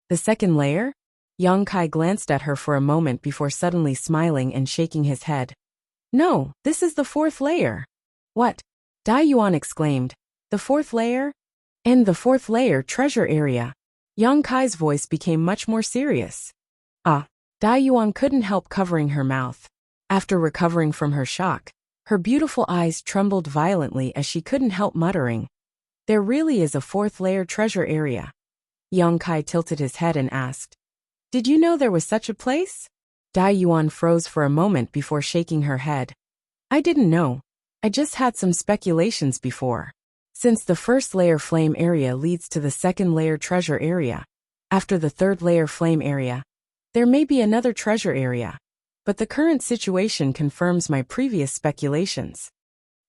The second layer? Yang Kai glanced at her for a moment before suddenly smiling and shaking his head. No, this is the fourth layer. What? Dai Yuan exclaimed. The fourth layer? And the fourth layer treasure area. Yang Kai's voice became much more serious. Ah. Dai Yuan couldn't help covering her mouth. After recovering from her shock, her beautiful eyes trembled violently as she couldn't help muttering. There really is a fourth layer treasure area. Yang Kai tilted his head and asked. Did you know there was such a place? Dai Yuan froze for a moment before shaking her head. I didn't know. I just had some speculations before. Since the first layer flame area leads to the second layer treasure area, after the third layer flame area, there may be another treasure area, but the current situation confirms my previous speculations.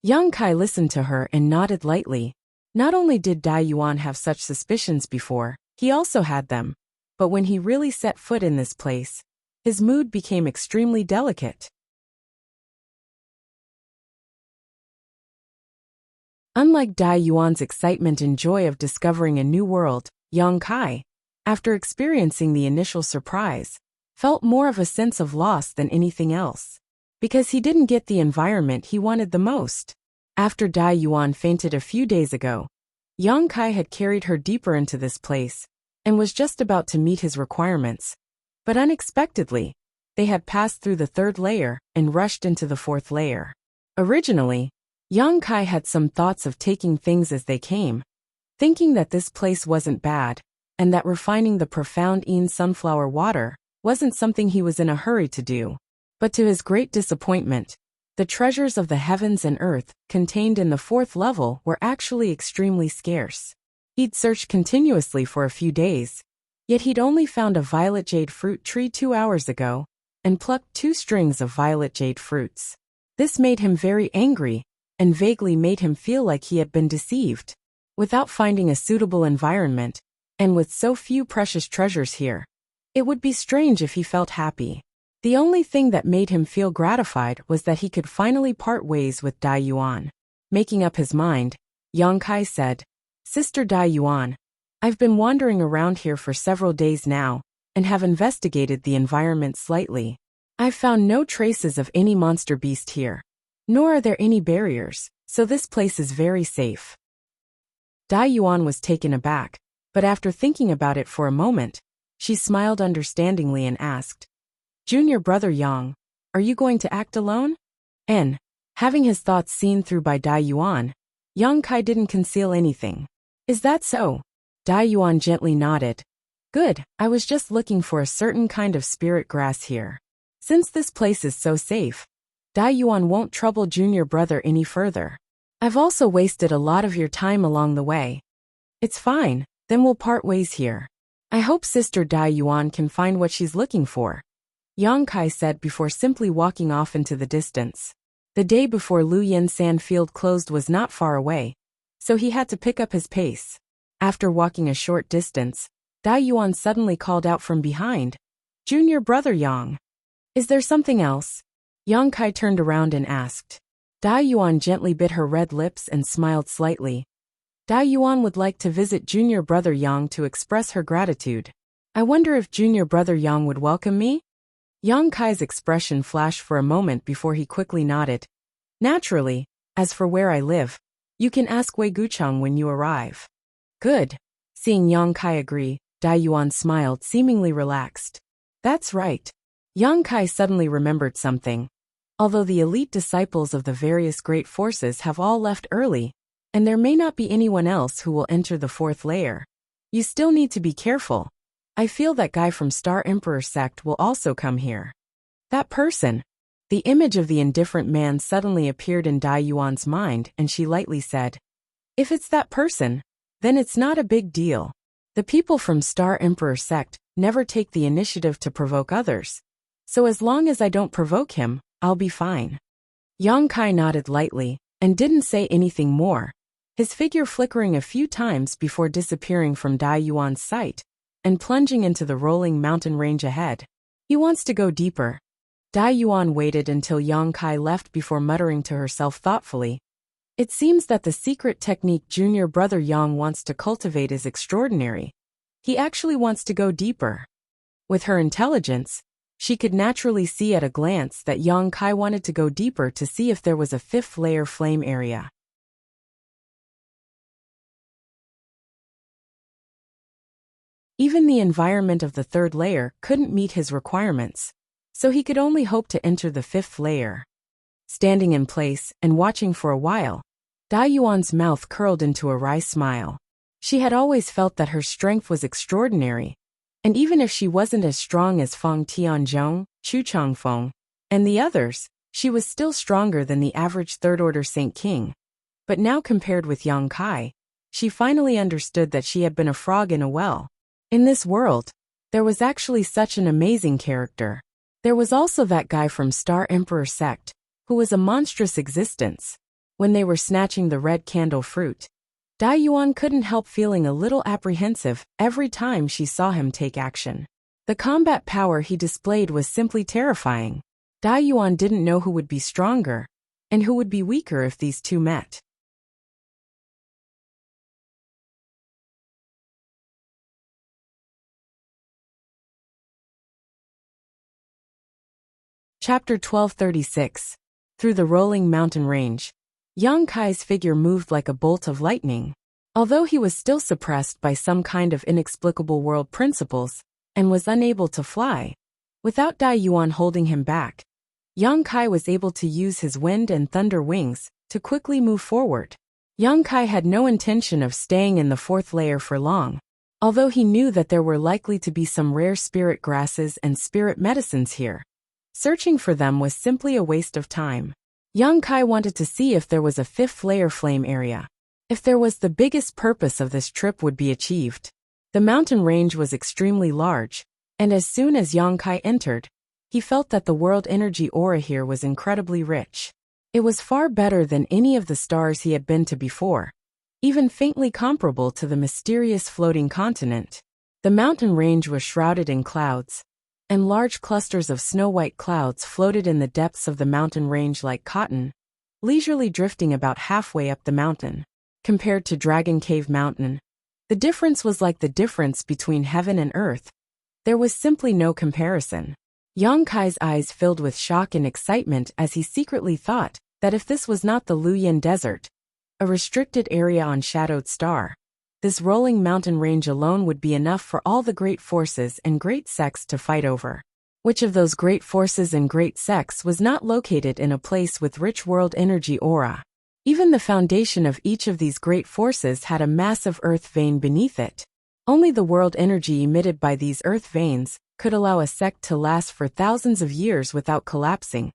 Yang Kai listened to her and nodded lightly. Not only did Dai Yuan have such suspicions before, He also had them. But when he really set foot in this place, his mood became extremely delicate. Unlike Dai Yuan's excitement and joy of discovering a new world, Yang Kai, after experiencing the initial surprise, felt more of a sense of loss than anything else. Because he didn't get the environment he wanted the most. After Dai Yuan fainted a few days ago, Yang Kai had carried her deeper into this place, and was just about to meet his requirements. But unexpectedly, they had passed through the third layer and rushed into the fourth layer. Originally, Yang Kai had some thoughts of taking things as they came, thinking that this place wasn't bad, and that refining the profound Yin sunflower water wasn't something he was in a hurry to do. But to his great disappointment, the treasures of the heavens and earth contained in the fourth level were actually extremely scarce. He'd searched continuously for a few days, yet he'd only found a violet jade fruit tree 2 hours ago, and plucked 2 strings of violet jade fruits. This made him very angry, and vaguely made him feel like he had been deceived. Without finding a suitable environment, and with so few precious treasures here, it would be strange if he felt happy. The only thing that made him feel gratified was that he could finally part ways with Dai Yuan. Making up his mind, Yang Kai said, "Sister Dai Yuan, I've been wandering around here for several days now, and have investigated the environment slightly. I've found no traces of any monster beast here, nor are there any barriers, so this place is very safe." Dai Yuan was taken aback, but after thinking about it for a moment, she smiled understandingly and asked, "Junior brother Yang, are you going to act alone?" And, having his thoughts seen through by Dai Yuan, Yang Kai didn't conceal anything. "Is that so?" Dai Yuan gently nodded. "Good, I was just looking for a certain kind of spirit grass here. Since this place is so safe, Dai Yuan won't trouble junior brother any further. I've also wasted a lot of your time along the way. It's fine, then we'll part ways here. I hope Sister Dai Yuan can find what she's looking for," Yang Kai said before simply walking off into the distance. The day before Lu Yin Sand Field closed was not far away, so he had to pick up his pace. After walking a short distance, Dai Yuan suddenly called out from behind, "Junior brother Yang. Is there something else?" Yang Kai turned around and asked. Dai Yuan gently bit her red lips and smiled slightly. Dai Yuan would like to visit junior brother Yang to express her gratitude. "I wonder if junior brother Yang would welcome me?" Yang Kai's expression flashed for a moment before he quickly nodded. "Naturally, as for where I live, you can ask Wei Gucheng when you arrive." "Good." Seeing Yang Kai agree, Dai Yuan smiled, seemingly relaxed. "That's right." Yang Kai suddenly remembered something. Although the elite disciples of the various great forces have all left early, and there may not be anyone else who will enter the fourth layer, you still need to be careful. I feel that guy from Star Emperor sect will also come here. That person. The image of the indifferent man suddenly appeared in Dai Yuan's mind, and she lightly said, "If it's that person, then it's not a big deal. The people from Star Emperor sect never take the initiative to provoke others, so as long as I don't provoke him, I'll be fine." Yang Kai nodded lightly, and didn't say anything more, his figure flickering a few times before disappearing from Dai Yuan's sight, and plunging into the rolling mountain range ahead. "He wants to go deeper." Dai Yuan waited until Yang Kai left before muttering to herself thoughtfully, "It seems that the secret technique junior brother Yang wants to cultivate is extraordinary. He actually wants to go deeper." With her intelligence, she could naturally see at a glance that Yang Kai wanted to go deeper to see if there was a fifth layer flame area. Even the environment of the third layer couldn't meet his requirements, so he could only hope to enter the fifth layer. Standing in place and watching for a while, Dai Yuan's mouth curled into a wry smile. She had always felt that her strength was extraordinary, and even if she wasn't as strong as Feng Tianzhong, Chu Changfeng, and the others, she was still stronger than the average third-order Saint King. But now compared with Yang Kai, she finally understood that she had been a frog in a well. In this world, there was actually such an amazing character. There was also that guy from Star Emperor sect, who was a monstrous existence. When they were snatching the red candle fruit, Dai Yuan couldn't help feeling a little apprehensive every time she saw him take action. The combat power he displayed was simply terrifying. Dai Yuan didn't know who would be stronger and who would be weaker if these two met. Chapter 1236. Through the rolling mountain range. Yang Kai's figure moved like a bolt of lightning. Although he was still suppressed by some kind of inexplicable world principles and was unable to fly, without Dai Yuan holding him back, Yang Kai was able to use his wind and thunder wings to quickly move forward. Yang Kai had no intention of staying in the fourth layer for long, although he knew that there were likely to be some rare spirit grasses and spirit medicines here. Searching for them was simply a waste of time. Yang Kai wanted to see if there was a fifth layer flame area. If there was, the biggest purpose of this trip would be achieved. The mountain range was extremely large, and as soon as Yang Kai entered, he felt that the world energy aura here was incredibly rich. It was far better than any of the stars he had been to before, even faintly comparable to the mysterious floating continent. The mountain range was shrouded in clouds, and large clusters of snow-white clouds floated in the depths of the mountain range like cotton, leisurely drifting about halfway up the mountain. Compared to Dragon Cave Mountain, the difference was like the difference between heaven and earth. There was simply no comparison. Yang Kai's eyes filled with shock and excitement as he secretly thought that if this was not the Luoyan Desert, a restricted area on Shadowed Star, this rolling mountain range alone would be enough for all the great forces and great sects to fight over. Which of those great forces and great sects was not located in a place with rich world energy aura? Even the foundation of each of these great forces had a massive earth vein beneath it. Only the world energy emitted by these earth veins could allow a sect to last for thousands of years without collapsing,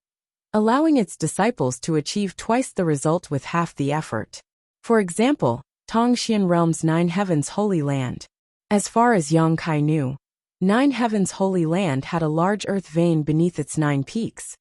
allowing its disciples to achieve twice the result with half the effort. For example, Tongxian Realm's Nine Heavens Holy Land. As far as Yang Kai knew, Nine Heavens Holy Land had a large earth vein beneath its 9 peaks,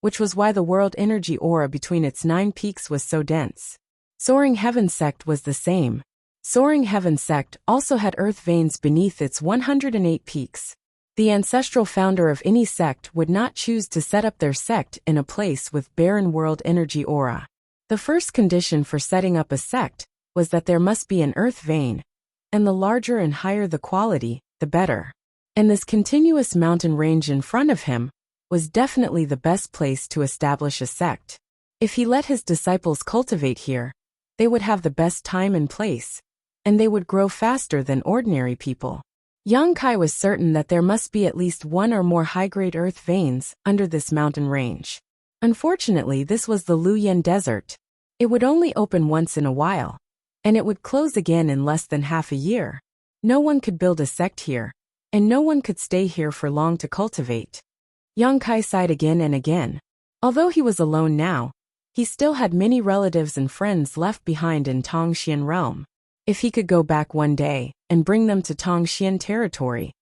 which was why the world energy aura between its 9 peaks was so dense. Soaring Heaven Sect was the same. Soaring Heaven Sect also had earth veins beneath its 108 peaks. The ancestral founder of any sect would not choose to set up their sect in a place with barren world energy aura. The first condition for setting up a sect was that there must be an earth vein, and the larger and higher the quality, the better. And this continuous mountain range in front of him was definitely the best place to establish a sect. If he let his disciples cultivate here, they would have the best time and place, and they would grow faster than ordinary people. Yang Kai was certain that there must be at least one or more high-grade earth veins under this mountain range. Unfortunately, this was the Luoyan Desert. It would only open once in a while, and it would close again in less than half a year. No one could build a sect here, and no one could stay here for long to cultivate. Yang Kai sighed again and again. Although he was alone now, he still had many relatives and friends left behind in Tongxian Realm. If he could go back one day and bring them to Tongxian territory,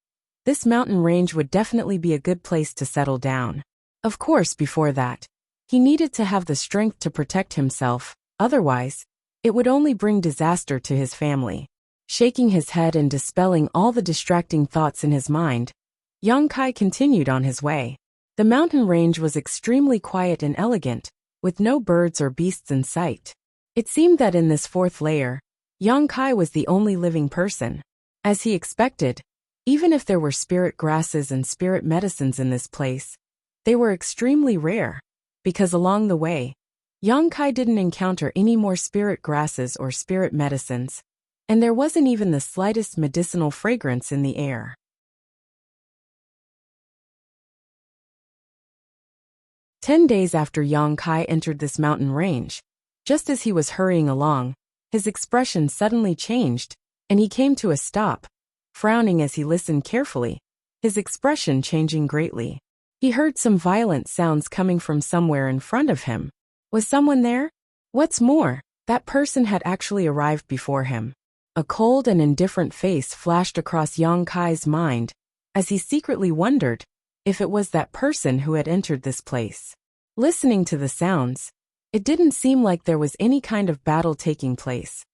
this mountain range would definitely be a good place to settle down. Of course, before that, he needed to have the strength to protect himself, otherwise, it would only bring disaster to his family. Shaking his head and dispelling all the distracting thoughts in his mind, Yang Kai continued on his way. The mountain range was extremely quiet and elegant, with no birds or beasts in sight. It seemed that in this fourth layer, Yang Kai was the only living person. As he expected, even if there were spirit grasses and spirit medicines in this place, they were extremely rare, because along the way, Yang Kai didn't encounter any more spirit grasses or spirit medicines, and there wasn't even the slightest medicinal fragrance in the air. 10 days after Yang Kai entered this mountain range, just as he was hurrying along, his expression suddenly changed, and he came to a stop, frowning as he listened carefully, his expression changing greatly. He heard some violent sounds coming from somewhere in front of him. Was someone there? What's more, that person had actually arrived before him. A cold and indifferent face flashed across Yang Kai's mind, as he secretly wondered if it was that person who had entered this place. Listening to the sounds, it didn't seem like there was any kind of battle taking place.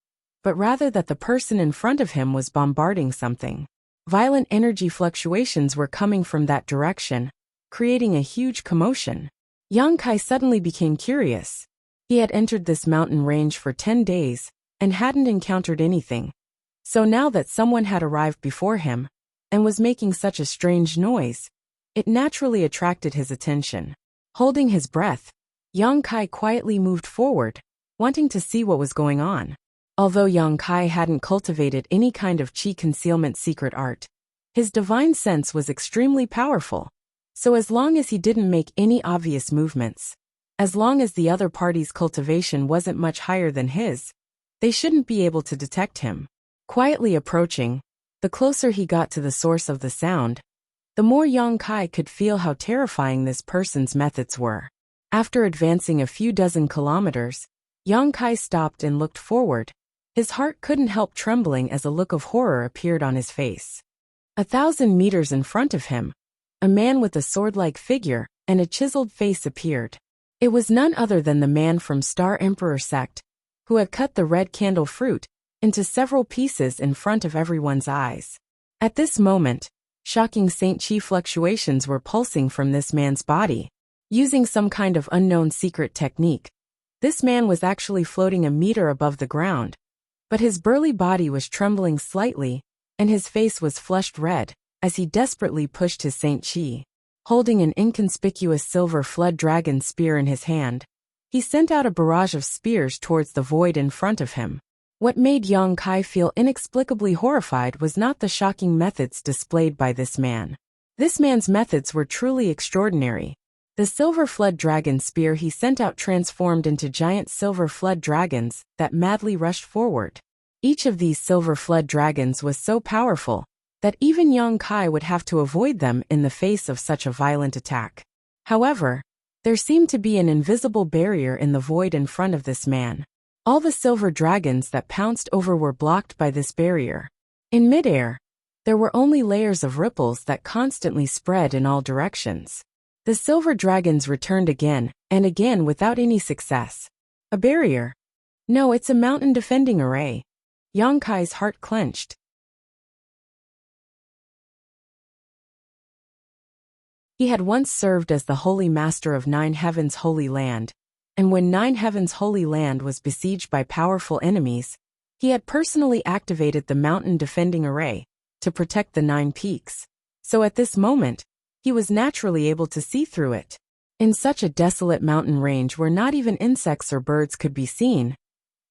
but rather that the person in front of him was bombarding something. Violent energy fluctuations were coming from that direction, creating a huge commotion. Yang Kai suddenly became curious. He had entered this mountain range for 10 days and hadn't encountered anything. So now that someone had arrived before him and was making such a strange noise, it naturally attracted his attention. Holding his breath, Yang Kai quietly moved forward, wanting to see what was going on. Although Yang Kai hadn't cultivated any kind of qi concealment secret art, his divine sense was extremely powerful. So as long as he didn't make any obvious movements, as long as the other party's cultivation wasn't much higher than his, they shouldn't be able to detect him. Quietly approaching, the closer he got to the source of the sound, the more Yang Kai could feel how terrifying this person's methods were. After advancing a few dozen kilometers, Yang Kai stopped and looked forward. His heart couldn't help trembling as a look of horror appeared on his face. 1,000 meters in front of him, a man with a sword-like figure and a chiseled face appeared. It was none other than the man from Star Emperor sect, who had cut the red candle fruit into several pieces in front of everyone's eyes. At this moment, shocking Saint Qi fluctuations were pulsing from this man's body. Using some kind of unknown secret technique, this man was actually floating a meter above the ground, but his burly body was trembling slightly, and his face was flushed red as he desperately pushed his Saint Qi. Holding an inconspicuous silver flood dragon spear in his hand, he sent out a barrage of spears towards the void in front of him. What made Yang Kai feel inexplicably horrified was not the shocking methods displayed by this man. This man's methods were truly extraordinary. The silver flood dragon spear he sent out transformed into giant silver flood dragons that madly rushed forward. Each of these silver flood dragons was so powerful that even Yang Kai would have to avoid them in the face of such a violent attack. However, there seemed to be an invisible barrier in the void in front of this man. All the silver dragons that pounced over were blocked by this barrier. In midair, there were only layers of ripples that constantly spread in all directions. The silver dragons returned again and again without any success. A barrier? No, it's a mountain defending array. Yang Kai's heart clenched. He had once served as the Holy Master of Nine Heavens' Holy Land, and when Nine Heavens' Holy Land was besieged by powerful enemies, he had personally activated the mountain defending array to protect the 9 peaks. So at this moment, he was naturally able to see through it. In such a desolate mountain range where not even insects or birds could be seen,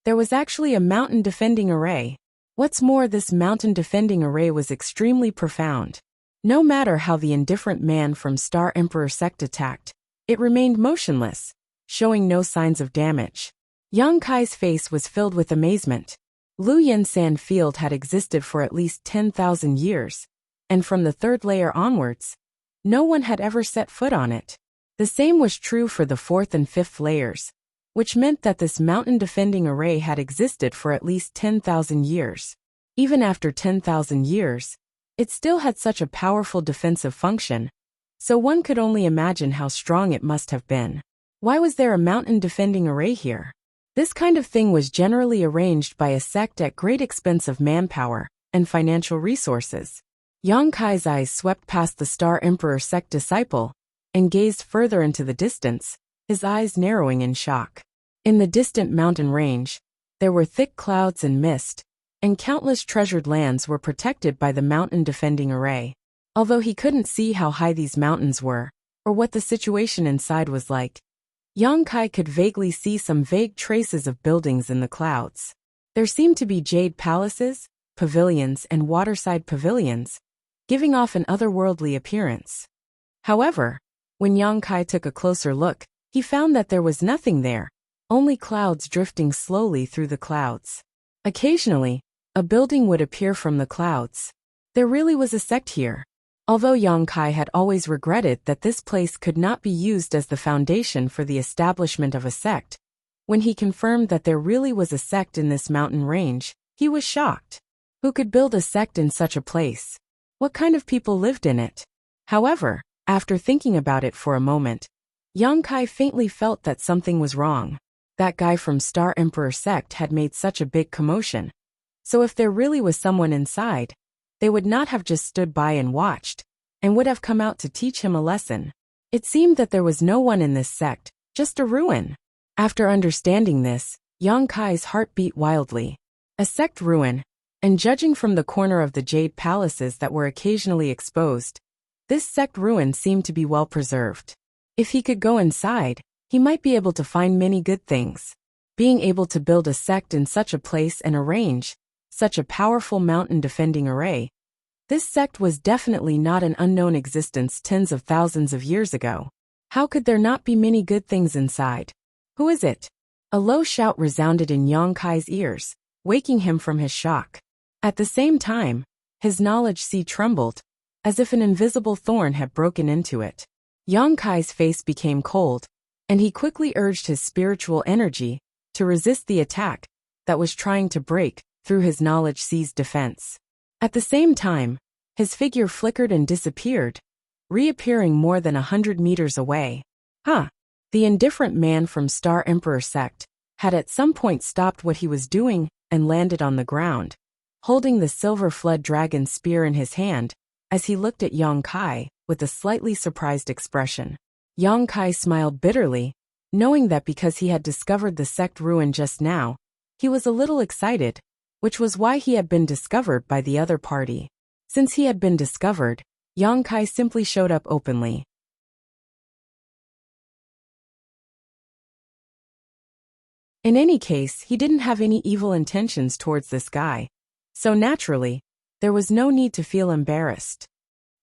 there was actually a mountain defending array. What's more, this mountain defending array was extremely profound. No matter how the indifferent man from Star Emperor sect attacked, it remained motionless, showing no signs of damage. Yang Kai's face was filled with amazement. Luoyan Sand Field had existed for at least 10,000 years, and from the 3rd layer onwards, no one had ever set foot on it. The same was true for the 4th and 5th layers, which meant that this mountain defending array had existed for at least 10,000 years. Even after 10,000 years, it still had such a powerful defensive function, so one could only imagine how strong it must have been. Why was there a mountain defending array here? This kind of thing was generally arranged by a sect at great expense of manpower and financial resources. Yang Kai's eyes swept past the Star Emperor sect disciple and gazed further into the distance, his eyes narrowing in shock. In the distant mountain range, there were thick clouds and mist, and countless treasured lands were protected by the mountain defending array. Although he couldn't see how high these mountains were, or what the situation inside was like, Yang Kai could vaguely see some vague traces of buildings in the clouds. There seemed to be jade palaces, pavilions, and waterside pavilions, giving off an otherworldly appearance. However, when Yang Kai took a closer look, he found that there was nothing there, only clouds drifting slowly through the clouds. Occasionally, a building would appear from the clouds. There really was a sect here. Although Yang Kai had always regretted that this place could not be used as the foundation for the establishment of a sect, when he confirmed that there really was a sect in this mountain range, he was shocked. Who could build a sect in such a place? What kind of people lived in it? However, after thinking about it for a moment, Yang Kai faintly felt that something was wrong. That guy from Star Emperor sect had made such a big commotion, So if there really was someone inside, they would not have just stood by and watched, and would have come out to teach him a lesson. It seemed that there was no one in this sect, just a ruin. After understanding this, Yang Kai's heart beat wildly. A sect ruin, and judging from the corner of the jade palaces that were occasionally exposed, this sect ruin seemed to be well preserved. If he could go inside, he might be able to find many good things. Being able to build a sect in such a place and arrange such a powerful mountain defending array, this sect was definitely not an unknown existence tens of thousands of years ago. How could there not be many good things inside? Who is it? A low shout resounded in Yang Kai's ears, waking him from his shock. At the same time, his knowledge sea trembled, as if an invisible thorn had broken into it. Yang Kai's face became cold, and he quickly urged his spiritual energy to resist the attack that was trying to break through his knowledge sea's defense. At the same time, his figure flickered and disappeared, reappearing more than 100 meters away. The indifferent man from Star Emperor sect had at some point stopped what he was doing and landed on the ground, holding the silver flood dragon spear in his hand, as he looked at Yang Kai with a slightly surprised expression. Yang Kai smiled bitterly, knowing that because he had discovered the sect ruin just now, he was a little excited, which was why he had been discovered by the other party. Since he had been discovered, Yang Kai simply showed up openly. In any case, he didn't have any evil intentions towards this guy, so naturally, there was no need to feel embarrassed.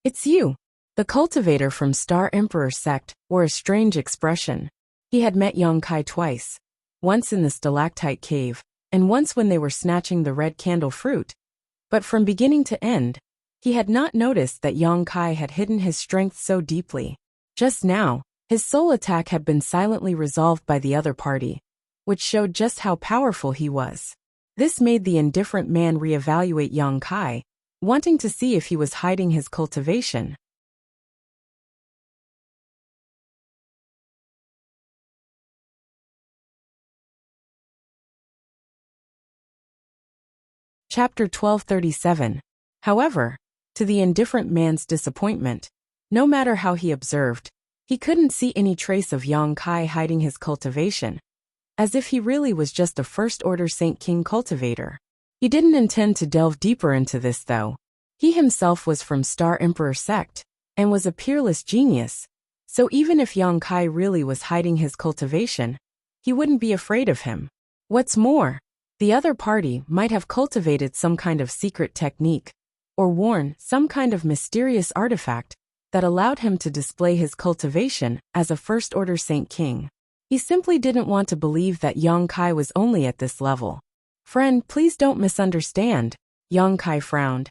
"It's you." The cultivator from Star Emperor sect wore a strange expression. He had met Yang Kai twice, once in the stalactite cave, and once when they were snatching the red candle fruit. But from beginning to end, he had not noticed that Yang Kai had hidden his strength so deeply. Just now, his soul attack had been silently resolved by the other party, which showed just how powerful he was. This made the indifferent man reevaluate Yang Kai, wanting to see if he was hiding his cultivation. Chapter 1237. However, to the indifferent man's disappointment, no matter how he observed, he couldn't see any trace of Yang Kai hiding his cultivation, as if he really was just a first-order Saint King cultivator. He didn't intend to delve deeper into this though. He himself was from Star Emperor sect, and was a peerless genius, so even if Yang Kai really was hiding his cultivation, he wouldn't be afraid of him. What's more, the other party might have cultivated some kind of secret technique, or worn some kind of mysterious artifact that allowed him to display his cultivation as a first-order Saint King. He simply didn't want to believe that Yang Kai was only at this level. "Friend, please don't misunderstand," Yang Kai frowned.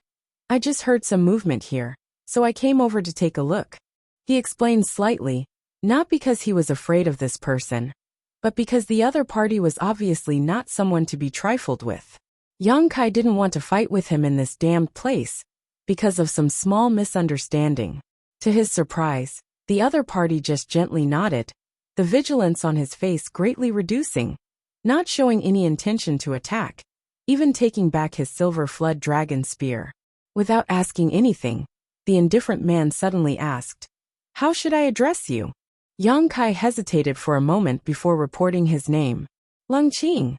"I just heard some movement here, so I came over to take a look." He explained slightly, not because he was afraid of this person, but because the other party was obviously not someone to be trifled with. Yang Kai didn't want to fight with him in this damned place, because of some small misunderstanding. To his surprise, the other party just gently nodded, the vigilance on his face greatly reducing, not showing any intention to attack, even taking back his silver flood dragon spear. Without asking anything, the indifferent man suddenly asked, "How should I address you?" Yang Kai hesitated for a moment before reporting his name. "Lung Qing."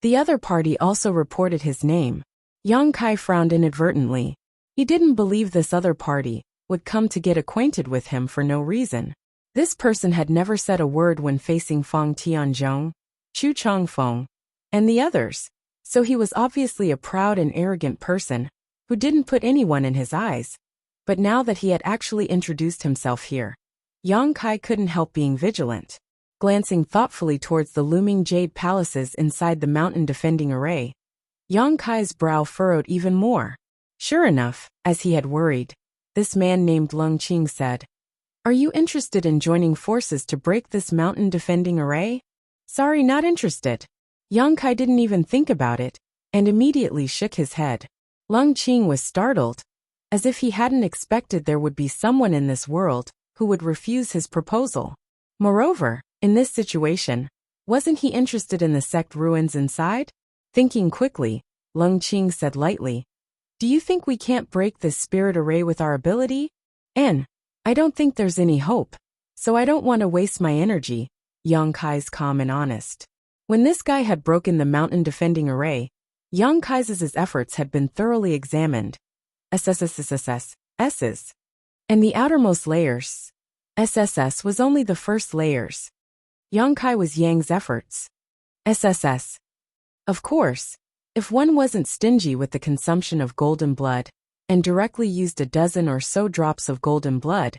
The other party also reported his name. Yang Kai frowned inadvertently. He didn't believe this other party would come to get acquainted with him for no reason. This person had never said a word when facing Fang Tianzhong, Chu Changfeng, and the others, so he was obviously a proud and arrogant person who didn't put anyone in his eyes. But now that he had actually introduced himself here, Yang Kai couldn't help being vigilant. Glancing thoughtfully towards the looming jade palaces inside the mountain defending array, Yang Kai's brow furrowed even more. Sure enough, as he had worried, this man named Lung Qing said, "Are you interested in joining forces to break this mountain defending array?" "Sorry, not interested." Yang Kai didn't even think about it, and immediately shook his head. Lung Qing was startled, as if he hadn't expected there would be someone in this world who would refuse his proposal. Moreover, in this situation, wasn't he interested in the sect ruins inside? Thinking quickly, Lung Qing said lightly. Do you think we can't break this spirit array with our ability? I don't think there's any hope, so I don't want to waste my energy, Yang Kai's calm and honest. When this guy had broken the mountain defending array, Yang Kai's efforts had been thoroughly examined. S's. And the outermost layers. SSS was only the first layers. Yang Kai was Yang's efforts. SSS. Of course, if one wasn't stingy with the consumption of golden blood, and directly used a dozen or so drops of golden blood,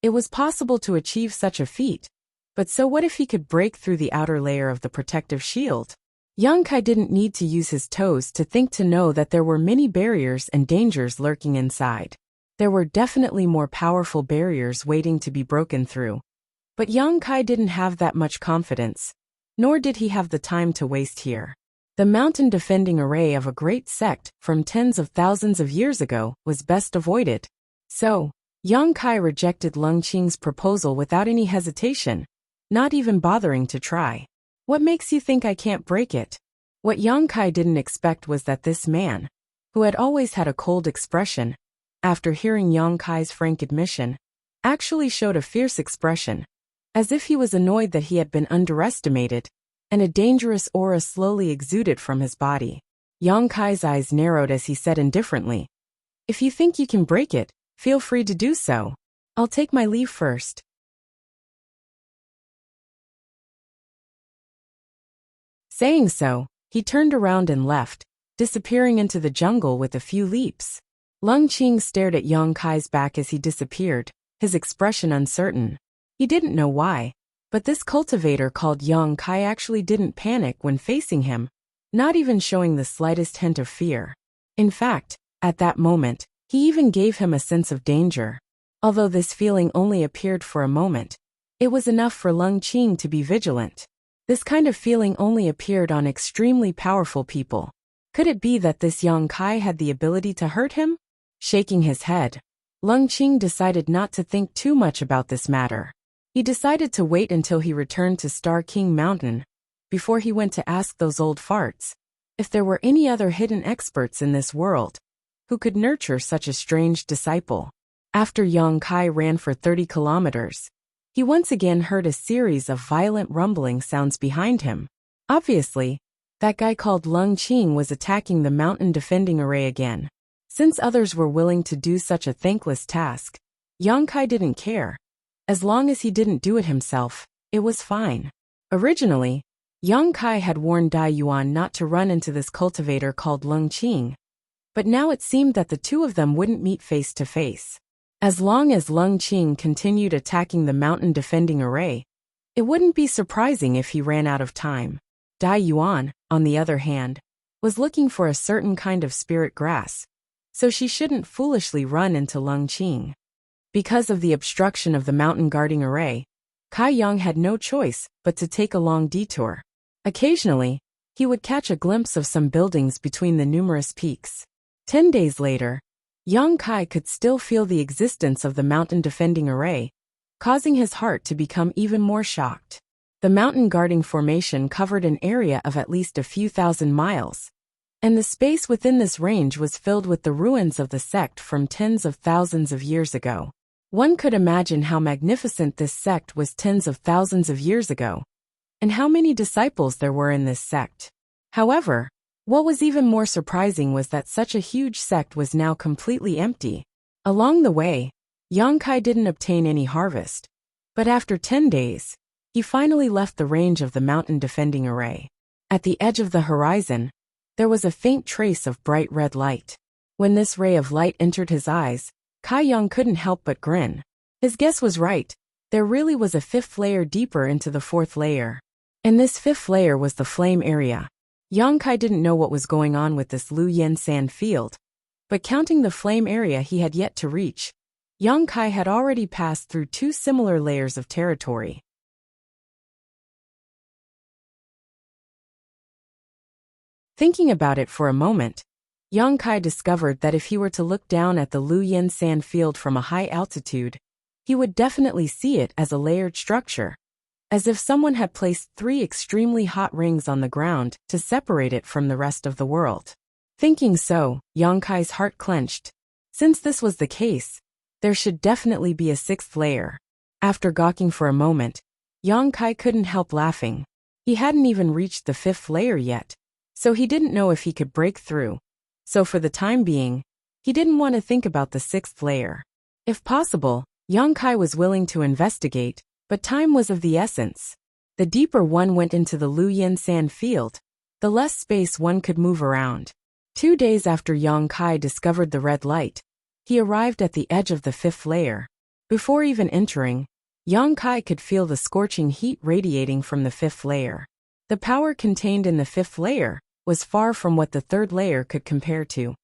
it was possible to achieve such a feat. But so what if he could break through the outer layer of the protective shield? Yang Kai didn't need to use his toes to think to know that there were many barriers and dangers lurking inside. There were definitely more powerful barriers waiting to be broken through. But Yang Kai didn't have that much confidence, nor did he have the time to waste here. The mountain defending array of a great sect from tens of thousands of years ago was best avoided. So, Yang Kai rejected Lung Qing's proposal without any hesitation, not even bothering to try. What makes you think I can't break it? What Yang Kai didn't expect was that this man, who had always had a cold expression, after hearing Yang Kai's frank admission, actually showed a fierce expression, as if he was annoyed that he had been underestimated, and a dangerous aura slowly exuded from his body. Yang Kai's eyes narrowed as he said indifferently, If you think you can break it, feel free to do so. I'll take my leave first. Saying so, he turned around and left, disappearing into the jungle with a few leaps. Lung Qing stared at Yang Kai's back as he disappeared, his expression uncertain. He didn't know why, but this cultivator called Yang Kai actually didn't panic when facing him, not even showing the slightest hint of fear. In fact, at that moment, he even gave him a sense of danger. Although this feeling only appeared for a moment, it was enough for Lung Qing to be vigilant. This kind of feeling only appeared on extremely powerful people. Could it be that this Yang Kai had the ability to hurt him? Shaking his head, Lung Qing decided not to think too much about this matter. He decided to wait until he returned to Star King Mountain, before he went to ask those old farts if there were any other hidden experts in this world who could nurture such a strange disciple. After Yang Kai ran for 30 kilometers, he once again heard a series of violent rumbling sounds behind him. Obviously, that guy called Lung Qing was attacking the mountain defending array again. Since others were willing to do such a thankless task, Yang Kai didn't care. As long as he didn't do it himself, it was fine. Originally, Yang Kai had warned Dai Yuan not to run into this cultivator called Lung Qing, but now it seemed that the two of them wouldn't meet face to face. As long as Lung Qing continued attacking the mountain defending array, it wouldn't be surprising if he ran out of time. Dai Yuan, on the other hand, was looking for a certain kind of spirit grass, so she shouldn't foolishly run into Lung Qing. Because of the obstruction of the mountain guarding array, Kai Yang had no choice but to take a long detour. Occasionally, he would catch a glimpse of some buildings between the numerous peaks. 10 days later, Yang Kai could still feel the existence of the mountain defending array, causing his heart to become even more shocked. The mountain guarding formation covered an area of at least a few thousand miles, and the space within this range was filled with the ruins of the sect from tens of thousands of years ago. One could imagine how magnificent this sect was tens of thousands of years ago, and how many disciples there were in this sect. However, what was even more surprising was that such a huge sect was now completely empty. Along the way, Yang Kai didn't obtain any harvest, but after 10 days, he finally left the range of the mountain defending array. At the edge of the horizon, there was a faint trace of bright red light. When this ray of light entered his eyes, Kai Yang couldn't help but grin. His guess was right. There really was a fifth layer deeper into the fourth layer. And this fifth layer was the flame area. Yang Kai didn't know what was going on with this Lu Yen sand field, but counting the flame area he had yet to reach, Yang Kai had already passed through 2 similar layers of territory. Thinking about it for a moment, Yang Kai discovered that if he were to look down at the Lu Yen sand field from a high altitude, he would definitely see it as a layered structure, as if someone had placed 3 extremely hot rings on the ground to separate it from the rest of the world. Thinking so, Yang Kai's heart clenched. Since this was the case, there should definitely be a sixth layer. After gawking for a moment, Yang Kai couldn't help laughing. He hadn't even reached the fifth layer yet, so he didn't know if he could break through. So for the time being, he didn't want to think about the sixth layer. If possible, Yang Kai was willing to investigate, but time was of the essence. The deeper one went into the Luyin sand field, the less space one could move around. 2 days after Yang Kai discovered the red light, he arrived at the edge of the fifth layer. Before even entering, Yang Kai could feel the scorching heat radiating from the fifth layer. The power contained in the fifth layer was far from what the third layer could compare to.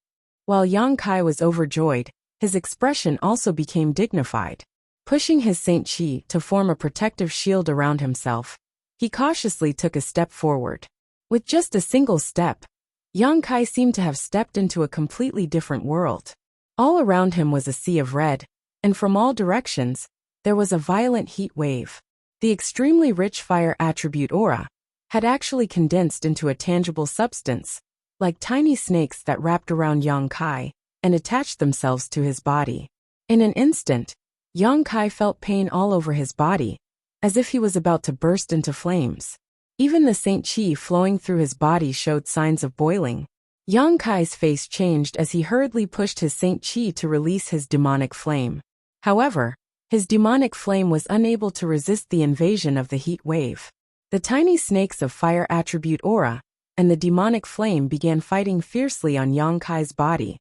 While Yang Kai was overjoyed, his expression also became dignified. Pushing his Saint Chi to form a protective shield around himself, he cautiously took a step forward. With just a single step, Yang Kai seemed to have stepped into a completely different world. All around him was a sea of red, and from all directions, there was a violent heat wave. The extremely rich fire attribute aura had actually condensed into a tangible substance, like tiny snakes that wrapped around Yang Kai and attached themselves to his body. In an instant, Yang Kai felt pain all over his body, as if he was about to burst into flames. Even the Saint Chi flowing through his body showed signs of boiling. Yang Kai's face changed as he hurriedly pushed his Saint Chi to release his demonic flame. However, his demonic flame was unable to resist the invasion of the heat wave. The tiny snakes of fire attribute aura and the demonic flame began fighting fiercely on Yang Kai's body,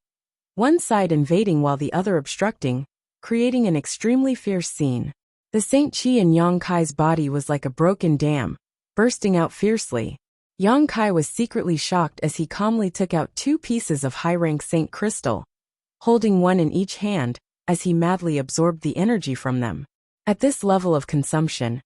one side invading while the other obstructing, creating an extremely fierce scene. The Saint Chi in Yang Kai's body was like a broken dam, bursting out fiercely. Yang Kai was secretly shocked as he calmly took out 2 pieces of high-rank Saint Crystal, holding one in each hand, as he madly absorbed the energy from them. At this level of consumption,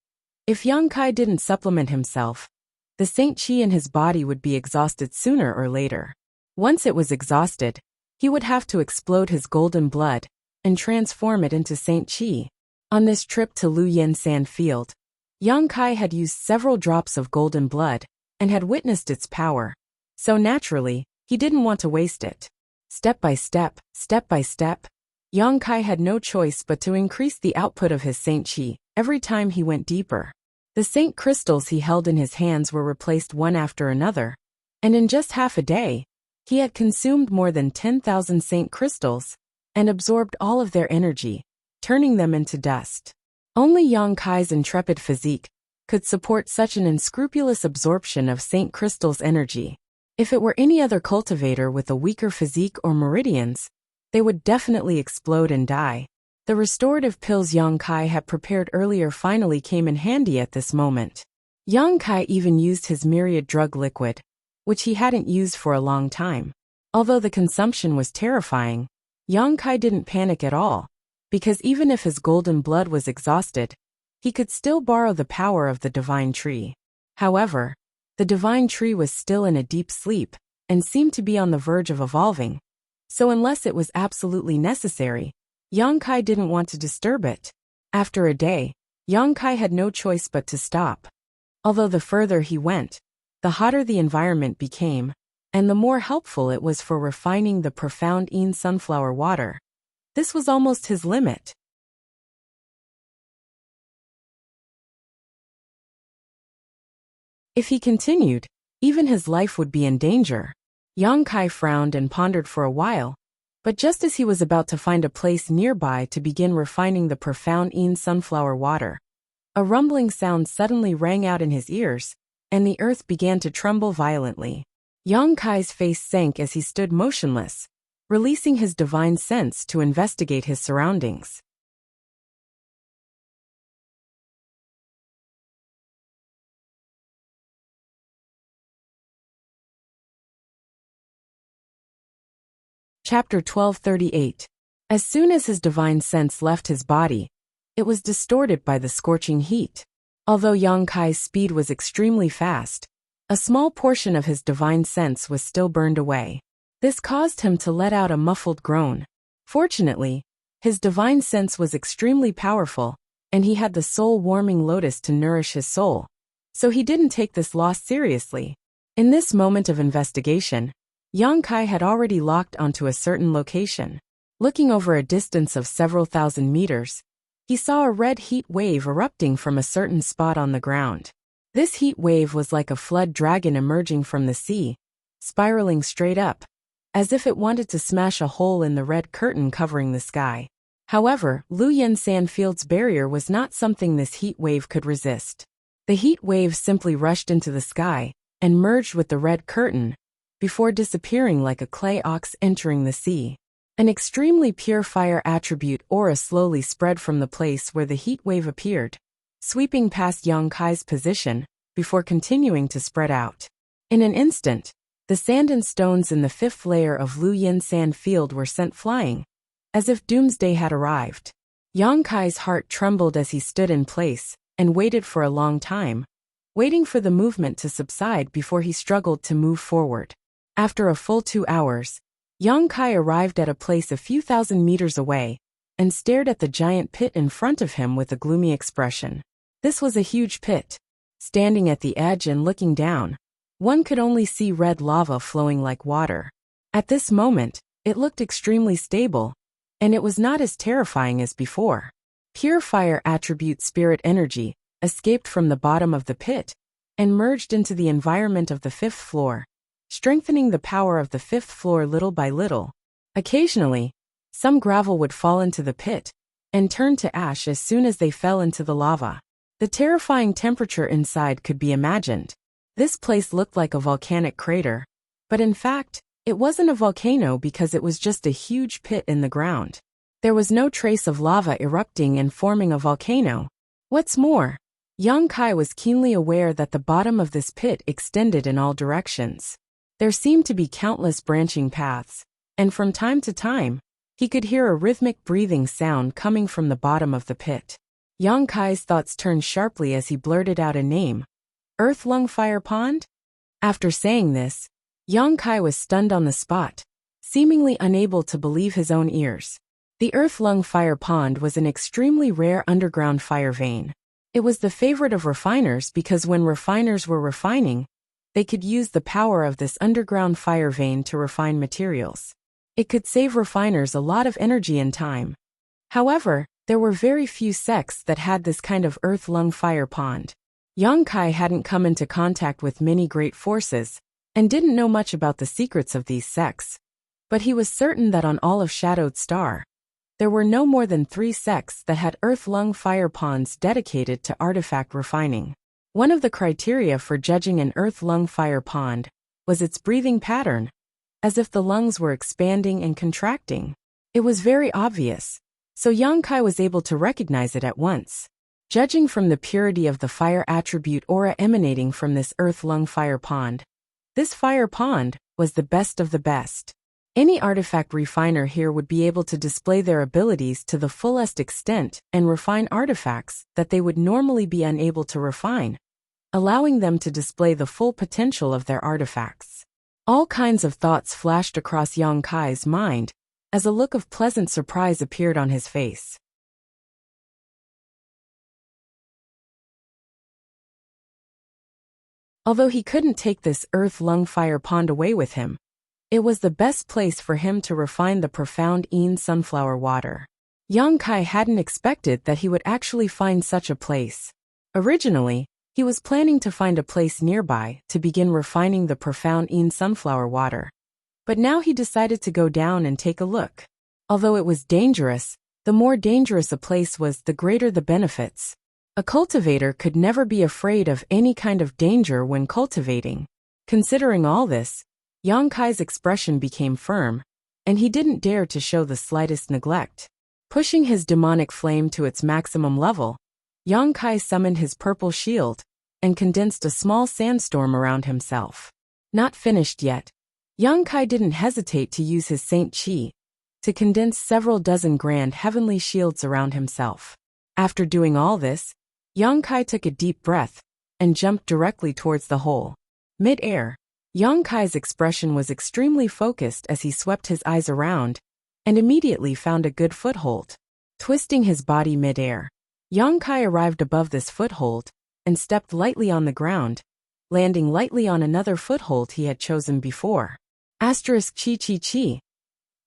if Yang Kai didn't supplement himself, the Saint Chi in his body would be exhausted sooner or later. Once it was exhausted, he would have to explode his golden blood and transform it into Saint Chi. On this trip to Luyin Sand Field, Yang Kai had used several drops of golden blood and had witnessed its power. So naturally, he didn't want to waste it. Step by step, Yang Kai had no choice but to increase the output of his Saint Chi every time he went deeper. The Saint Crystals he held in his hands were replaced one after another, and in just half a day, he had consumed more than 10,000 Saint Crystals and absorbed all of their energy, turning them into dust. Only Yang Kai's intrepid physique could support such an unscrupulous absorption of Saint Crystal's energy. If it were any other cultivator with a weaker physique or meridians, they would definitely explode and die. The restorative pills Yang Kai had prepared earlier finally came in handy at this moment. Yang Kai even used his myriad drug liquid, which he hadn't used for a long time. Although the consumption was terrifying, Yang Kai didn't panic at all, because even if his golden blood was exhausted, he could still borrow the power of the divine tree. However, the divine tree was still in a deep sleep and seemed to be on the verge of evolving. So unless it was absolutely necessary, Yang Kai didn't want to disturb it. After a day, Yang Kai had no choice but to stop. Although the further he went, the hotter the environment became, and the more helpful it was for refining the profound Yin sunflower water. This was almost his limit. If he continued, even his life would be in danger. Yang Kai frowned and pondered for a while, but just as he was about to find a place nearby to begin refining the profound Yin sunflower water, a rumbling sound suddenly rang out in his ears, and the earth began to tremble violently. Yang Kai's face sank as he stood motionless, releasing his divine sense to investigate his surroundings. Chapter 1238. As soon as his divine sense left his body, it was distorted by the scorching heat. Although Yang Kai's speed was extremely fast, a small portion of his divine sense was still burned away. This caused him to let out a muffled groan. Fortunately, his divine sense was extremely powerful, and he had the soul-warming lotus to nourish his soul, so he didn't take this loss seriously. In this moment of investigation, Yang Kai had already locked onto a certain location. Looking over a distance of several thousand meters, he saw a red heat wave erupting from a certain spot on the ground. This heat wave was like a flood dragon emerging from the sea, spiraling straight up, as if it wanted to smash a hole in the red curtain covering the sky. However, Luoyang Sandfield's barrier was not something this heat wave could resist. The heat wave simply rushed into the sky and merged with the red curtain, before disappearing like a clay ox entering the sea. An extremely pure fire attribute aura slowly spread from the place where the heat wave appeared, sweeping past Yang Kai's position, before continuing to spread out. In an instant, the sand and stones in the fifth layer of Luoyang Sand Field were sent flying, as if doomsday had arrived. Yang Kai's heart trembled as he stood in place and waited for a long time, waiting for the movement to subside before he struggled to move forward. After a full 2 hours, Yang Kai arrived at a place a few thousand meters away and stared at the giant pit in front of him with a gloomy expression. This was a huge pit. Standing at the edge and looking down, one could only see red lava flowing like water. At this moment, it looked extremely stable, and it was not as terrifying as before. Pure fire attribute spirit energy escaped from the bottom of the pit and merged into the environment of the fifth floor, strengthening the power of the fifth floor little by little. Occasionally, some gravel would fall into the pit and turn to ash as soon as they fell into the lava. The terrifying temperature inside could be imagined. This place looked like a volcanic crater, but in fact, it wasn't a volcano because it was just a huge pit in the ground. There was no trace of lava erupting and forming a volcano. What's more, Yang Kai was keenly aware that the bottom of this pit extended in all directions. There seemed to be countless branching paths, and from time to time, he could hear a rhythmic breathing sound coming from the bottom of the pit. Yang Kai's thoughts turned sharply as he blurted out a name. Earth Lung Fire Pond? After saying this, Yang Kai was stunned on the spot, seemingly unable to believe his own ears. The Earth Lung Fire Pond was an extremely rare underground fire vein. It was the favorite of refiners because when refiners were refining, they could use the power of this underground fire vein to refine materials. It could save refiners a lot of energy and time. However, there were very few sects that had this kind of Earth Lung Fire Pond. Yang Kai hadn't come into contact with many great forces, and didn't know much about the secrets of these sects. But he was certain that on all of Shadowed Star, there were no more than 3 sects that had Earth Lung Fire Ponds dedicated to artifact refining. One of the criteria for judging an Earth Lung Fire Pond was its breathing pattern, as if the lungs were expanding and contracting. It was very obvious, so Yang Kai was able to recognize it at once. Judging from the purity of the fire attribute aura emanating from this Earth Lung Fire Pond, this fire pond was the best of the best. Any artifact refiner here would be able to display their abilities to the fullest extent and refine artifacts that they would normally be unable to refine, allowing them to display the full potential of their artifacts. All kinds of thoughts flashed across Yang Kai's mind as a look of pleasant surprise appeared on his face. Although he couldn't take this Earth Lung Fire Pond away with him, it was the best place for him to refine the profound Een sunflower water. Yang Kai hadn't expected that he would actually find such a place. Originally, he was planning to find a place nearby to begin refining the profound Een sunflower water. But now he decided to go down and take a look. Although it was dangerous, the more dangerous a place was, the greater the benefits. A cultivator could never be afraid of any kind of danger when cultivating. Considering all this, Yang Kai's expression became firm, and he didn't dare to show the slightest neglect. Pushing his demonic flame to its maximum level, Yang Kai summoned his purple shield and condensed a small sandstorm around himself. Not finished yet, Yang Kai didn't hesitate to use his Saint Chi to condense several dozen grand heavenly shields around himself. After doing all this, Yang Kai took a deep breath and jumped directly towards the hole. Mid-air, Yang Kai's expression was extremely focused as he swept his eyes around and immediately found a good foothold. Twisting his body mid-air, Yang Kai arrived above this foothold and stepped lightly on the ground, landing lightly on another foothold he had chosen before. Asterisk chi chi chi.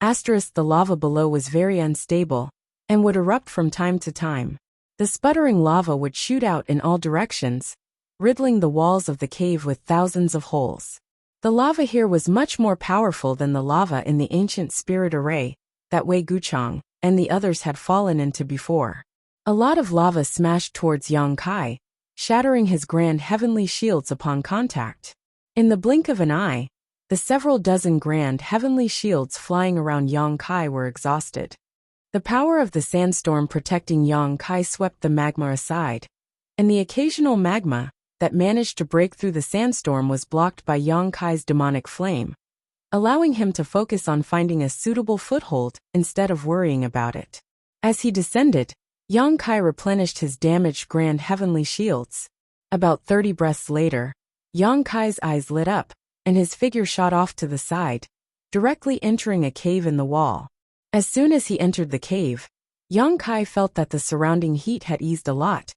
Asterisk the lava below was very unstable and would erupt from time to time. The sputtering lava would shoot out in all directions, riddling the walls of the cave with thousands of holes. The lava here was much more powerful than the lava in the ancient spirit array that Wei Guchang and the others had fallen into before. A lot of lava smashed towards Yang Kai, shattering his grand heavenly shields upon contact. In the blink of an eye, the several dozen grand heavenly shields flying around Yang Kai were exhausted. The power of the sandstorm protecting Yang Kai swept the magma aside, and the occasional magma that managed to break through the sandstorm was blocked by Yang Kai's demonic flame, allowing him to focus on finding a suitable foothold instead of worrying about it. As he descended, Yang Kai replenished his damaged grand heavenly shields. About 30 breaths later, Yang Kai's eyes lit up, and his figure shot off to the side, directly entering a cave in the wall. As soon as he entered the cave, Yang Kai felt that the surrounding heat had eased a lot,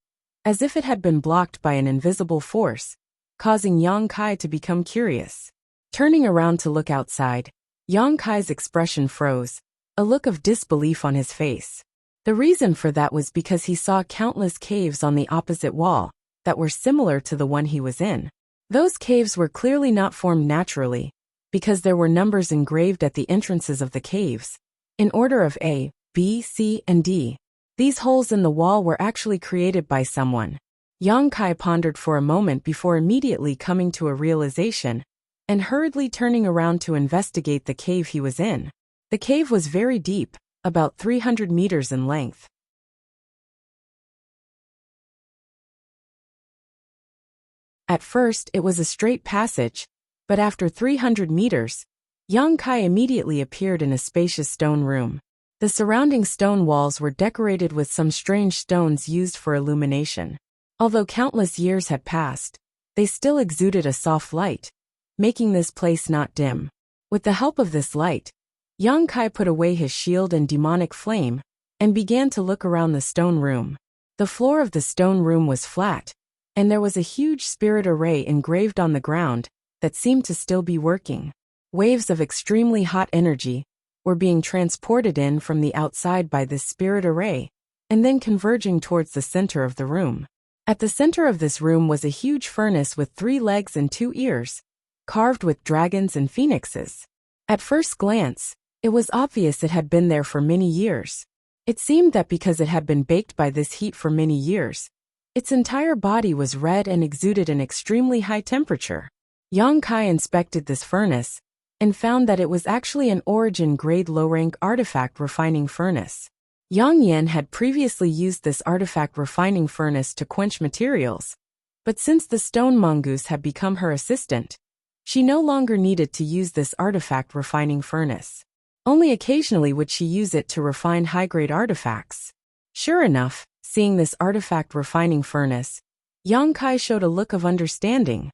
as if it had been blocked by an invisible force, causing Yang Kai to become curious. Turning around to look outside, Yang Kai's expression froze, a look of disbelief on his face. The reason for that was because he saw countless caves on the opposite wall that were similar to the one he was in. Those caves were clearly not formed naturally, because there were numbers engraved at the entrances of the caves, in order of A, B, C, and D. These holes in the wall were actually created by someone. Yang Kai pondered for a moment before immediately coming to a realization, and hurriedly turning around to investigate the cave he was in. The cave was very deep, about 300 meters in length. At first it was a straight passage, but after 300 meters, Yang Kai immediately appeared in a spacious stone room. The surrounding stone walls were decorated with some strange stones used for illumination. Although countless years had passed, they still exuded a soft light, making this place not dim. With the help of this light, Yang Kai put away his shield and demonic flame, and began to look around the stone room. The floor of the stone room was flat, and there was a huge spirit array engraved on the ground that seemed to still be working. Waves of extremely hot energy were being transported in from the outside by this spirit array, and then converging towards the center of the room. At the center of this room was a huge furnace with 3 legs and 2 ears, carved with dragons and phoenixes. At first glance, it was obvious it had been there for many years. It seemed that because it had been baked by this heat for many years, its entire body was red and exuded an extremely high temperature. Yang Kai inspected this furnace, and found that it was actually an origin-grade low-rank artifact refining furnace. Yang Yan had previously used this artifact refining furnace to quench materials, but since the stone mongoose had become her assistant, she no longer needed to use this artifact refining furnace. Only occasionally would she use it to refine high-grade artifacts. Sure enough, seeing this artifact refining furnace, Yang Kai showed a look of understanding.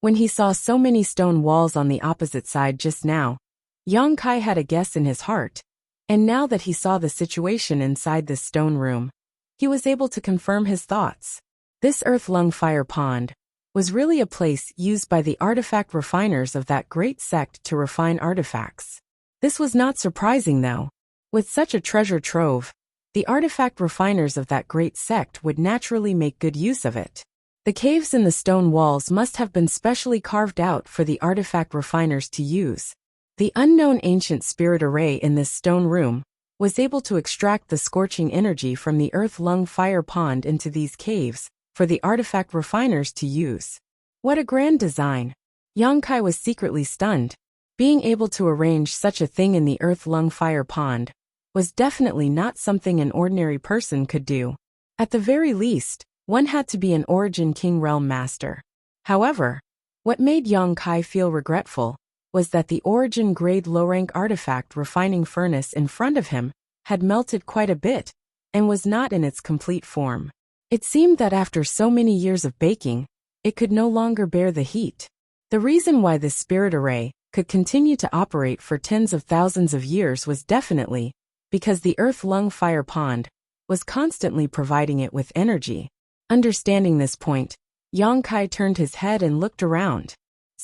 When he saw so many stone walls on the opposite side just now, Yang Kai had a guess in his heart, and now that he saw the situation inside this stone room, he was able to confirm his thoughts. This earth-lung fire pond was really a place used by the artifact refiners of that great sect to refine artifacts. This was not surprising though. With such a treasure trove, the artifact refiners of that great sect would naturally make good use of it. The caves in the stone walls must have been specially carved out for the artifact refiners to use. The unknown ancient spirit array in this stone room was able to extract the scorching energy from the earth-lung fire pond into these caves for the artifact refiners to use. What a grand design! Yang Kai was secretly stunned. Being able to arrange such a thing in the earth-lung fire pond was definitely not something an ordinary person could do. At the very least, one had to be an Origin King Realm Master. However, what made Yang Kai feel regretful was that the Origin grade low-rank artifact refining furnace in front of him had melted quite a bit and was not in its complete form. It seemed that after so many years of baking, it could no longer bear the heat. The reason why this spirit array could continue to operate for tens of thousands of years was definitely because the earth-lung fire pond was constantly providing it with energy. Understanding this point, Yang Kai turned his head and looked around.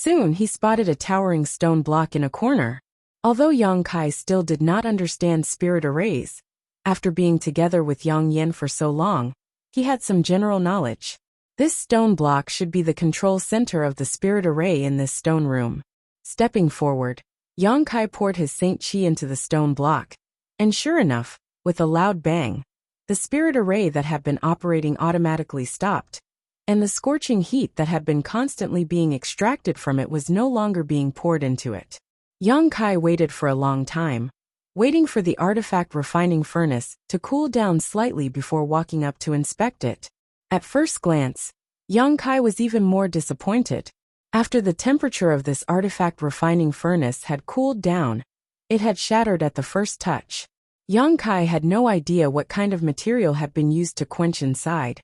Soon he spotted a towering stone block in a corner. Although Yang Kai still did not understand spirit arrays, after being together with Yang Yin for so long, he had some general knowledge. This stone block should be the control center of the spirit array in this stone room. Stepping forward, Yang Kai poured his Saint Qi into the stone block, and sure enough, with a loud bang, the spirit array that had been operating automatically stopped, and the scorching heat that had been constantly being extracted from it was no longer being poured into it. Yang Kai waited for a long time, waiting for the artifact refining furnace to cool down slightly before walking up to inspect it. At first glance, Yang Kai was even more disappointed. After the temperature of this artifact refining furnace had cooled down, it had shattered at the first touch. Yang Kai had no idea what kind of material had been used to quench inside,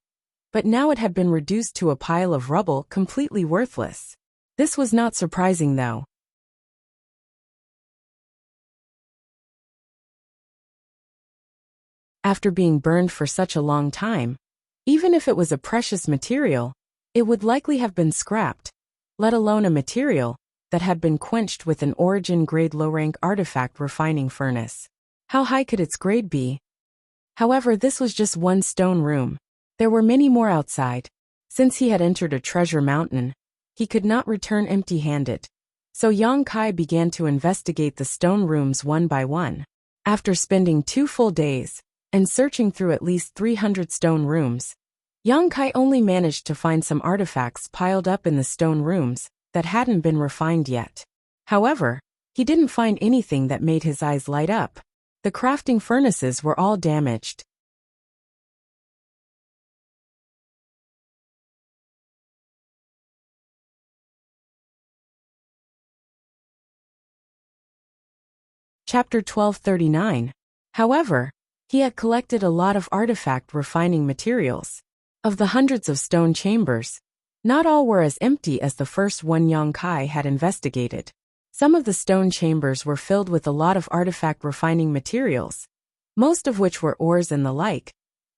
but now it had been reduced to a pile of rubble completely worthless. This was not surprising though. After being burned for such a long time, even if it was a precious material, it would likely have been scrapped, let alone a material that had been quenched with an origin-grade low-rank artifact refining furnace. How high could its grade be? However, this was just one stone room. There were many more outside. Since he had entered a treasure mountain, he could not return empty-handed. So Yang Kai began to investigate the stone rooms one by one. After spending 2 full days, and searching through at least 300 stone rooms, Yang Kai only managed to find some artifacts piled up in the stone rooms that hadn't been refined yet. However, he didn't find anything that made his eyes light up. The crafting furnaces were all damaged. Chapter 1239. However, he had collected a lot of artifact refining materials. Of the hundreds of stone chambers, not all were as empty as the first one Yang Kai had investigated. Some of the stone chambers were filled with a lot of artifact refining materials, most of which were ores and the like,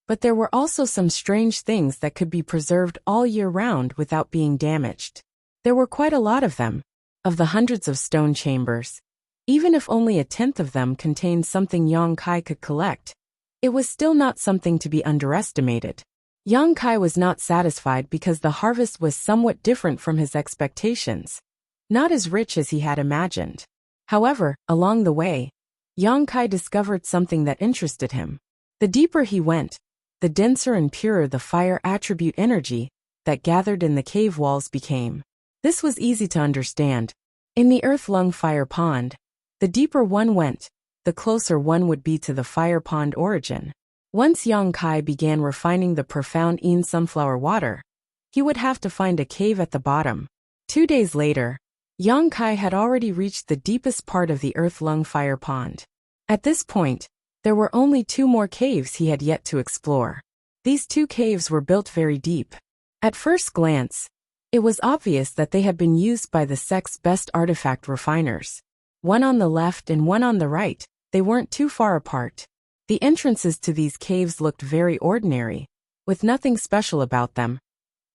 but there were also some strange things that could be preserved all year round without being damaged. There were quite a lot of them. Of the hundreds of stone chambers, even if only 1/10 of them contained something Yang Kai could collect, it was still not something to be underestimated. Yang Kai was not satisfied because the harvest was somewhat different from his expectations, not as rich as he had imagined. However, along the way, Yang Kai discovered something that interested him. The deeper he went, the denser and purer the fire attribute energy that gathered in the cave walls became. This was easy to understand. In the earth-lung fire pond, the deeper one went, the closer one would be to the fire pond origin. Once Yang Kai began refining the profound Yin sunflower water, he would have to find a cave at the bottom. 2 days later, Yang Kai had already reached the deepest part of the earth-lung fire pond. At this point, there were only 2 more caves he had yet to explore. These 2 caves were built very deep. At first glance, it was obvious that they had been used by the sect's best artifact refiners. One on the left and one on the right, they weren't too far apart. The entrances to these caves looked very ordinary, with nothing special about them.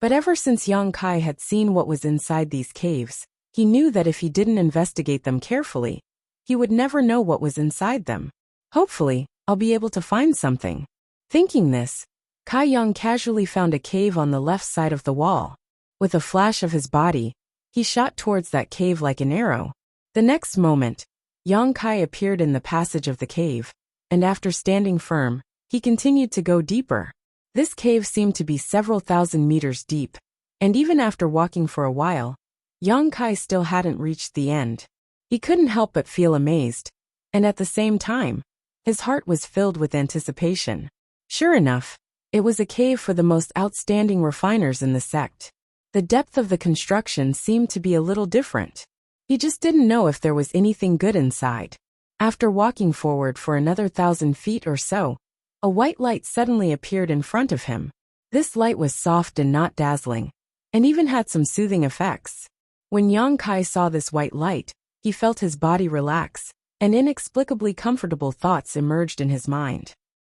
But ever since Yang Kai had seen what was inside these caves, he knew that if he didn't investigate them carefully, he would never know what was inside them. Hopefully, I'll be able to find something. Thinking this, Kai Yang casually found a cave on the left side of the wall. With a flash of his body, he shot towards that cave like an arrow. The next moment, Yang Kai appeared in the passage of the cave, and after standing firm, he continued to go deeper. This cave seemed to be several thousand meters deep, and even after walking for a while, Yang Kai still hadn't reached the end. He couldn't help but feel amazed, and at the same time, his heart was filled with anticipation. Sure enough, it was a cave for the most outstanding refiners in the sect. The depth of the construction seemed to be a little different. He just didn't know if there was anything good inside. After walking forward for another 1,000 feet or so, a white light suddenly appeared in front of him. This light was soft and not dazzling, and even had some soothing effects. When Yang Kai saw this white light, he felt his body relax, and inexplicably comfortable thoughts emerged in his mind.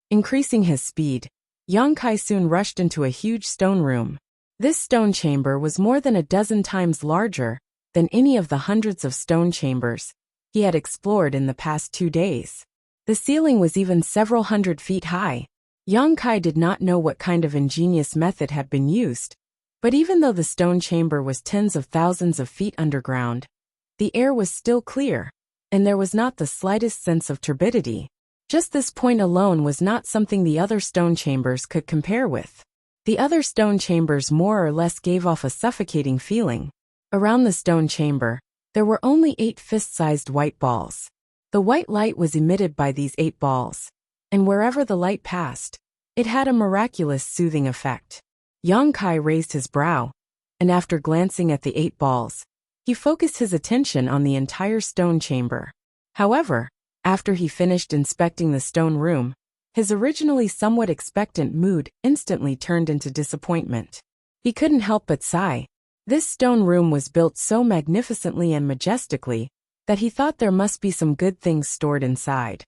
Increasing his speed, Yang Kai soon rushed into a huge stone room. This stone chamber was more than a dozen times larger than any of the hundreds of stone chambers he had explored in the past 2 days. The ceiling was even several hundred feet high. Yang Kai did not know what kind of ingenious method had been used, but even though the stone chamber was tens of thousands of feet underground, the air was still clear, and there was not the slightest sense of turbidity. Just this point alone was not something the other stone chambers could compare with. The other stone chambers more or less gave off a suffocating feeling. Around the stone chamber, there were only 8 fist-sized white balls. The white light was emitted by these 8 balls, and wherever the light passed, it had a miraculous soothing effect. Yang Kai raised his brow, and after glancing at the 8 balls, he focused his attention on the entire stone chamber. However, after he finished inspecting the stone room, his originally somewhat expectant mood instantly turned into disappointment. He couldn't help but sigh. This stone room was built so magnificently and majestically that he thought there must be some good things stored inside.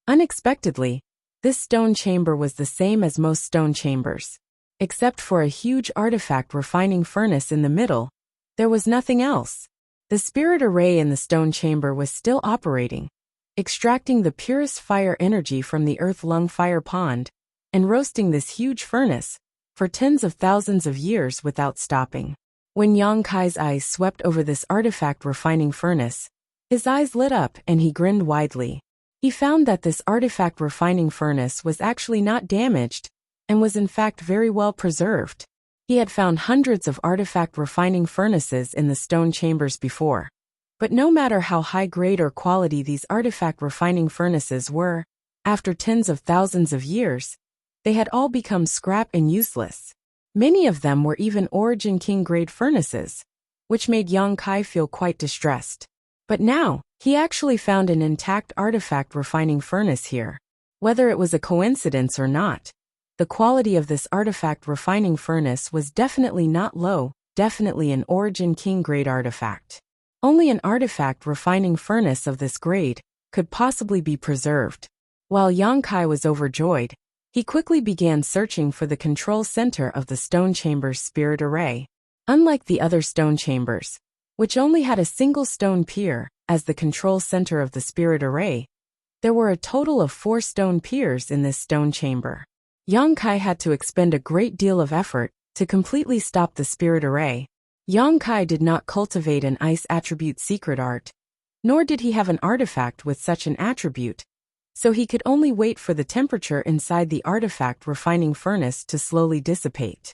Unexpectedly, this stone chamber was the same as most stone chambers. Except for a huge artifact refining furnace in the middle, there was nothing else. The spirit array in the stone chamber was still operating, extracting the purest fire energy from the earth-lung fire pond, and roasting this huge furnace for tens of thousands of years without stopping. When Yang Kai's eyes swept over this artifact refining furnace, his eyes lit up and he grinned widely. He found that this artifact refining furnace was actually not damaged and was in fact very well preserved. He had found hundreds of artifact refining furnaces in the stone chambers before, but no matter how high grade or quality these artifact refining furnaces were, after tens of thousands of years, they had all become scrap and useless. Many of them were even Origin King grade furnaces, which made Yang Kai feel quite distressed. But now, he actually found an intact artifact refining furnace here. Whether it was a coincidence or not, the quality of this artifact refining furnace was definitely not low, definitely an Origin King grade artifact. Only an artifact refining furnace of this grade could possibly be preserved. While Yang Kai was overjoyed, he quickly began searching for the control center of the stone chamber's spirit array. Unlike the other stone chambers, which only had a single stone pier as the control center of the spirit array, there were a total of 4 stone piers in this stone chamber. Yang Kai had to expend a great deal of effort to completely stop the spirit array. Yang Kai did not cultivate an ice attribute secret art, nor did he have an artifact with such an attribute, so he could only wait for the temperature inside the artifact refining furnace to slowly dissipate.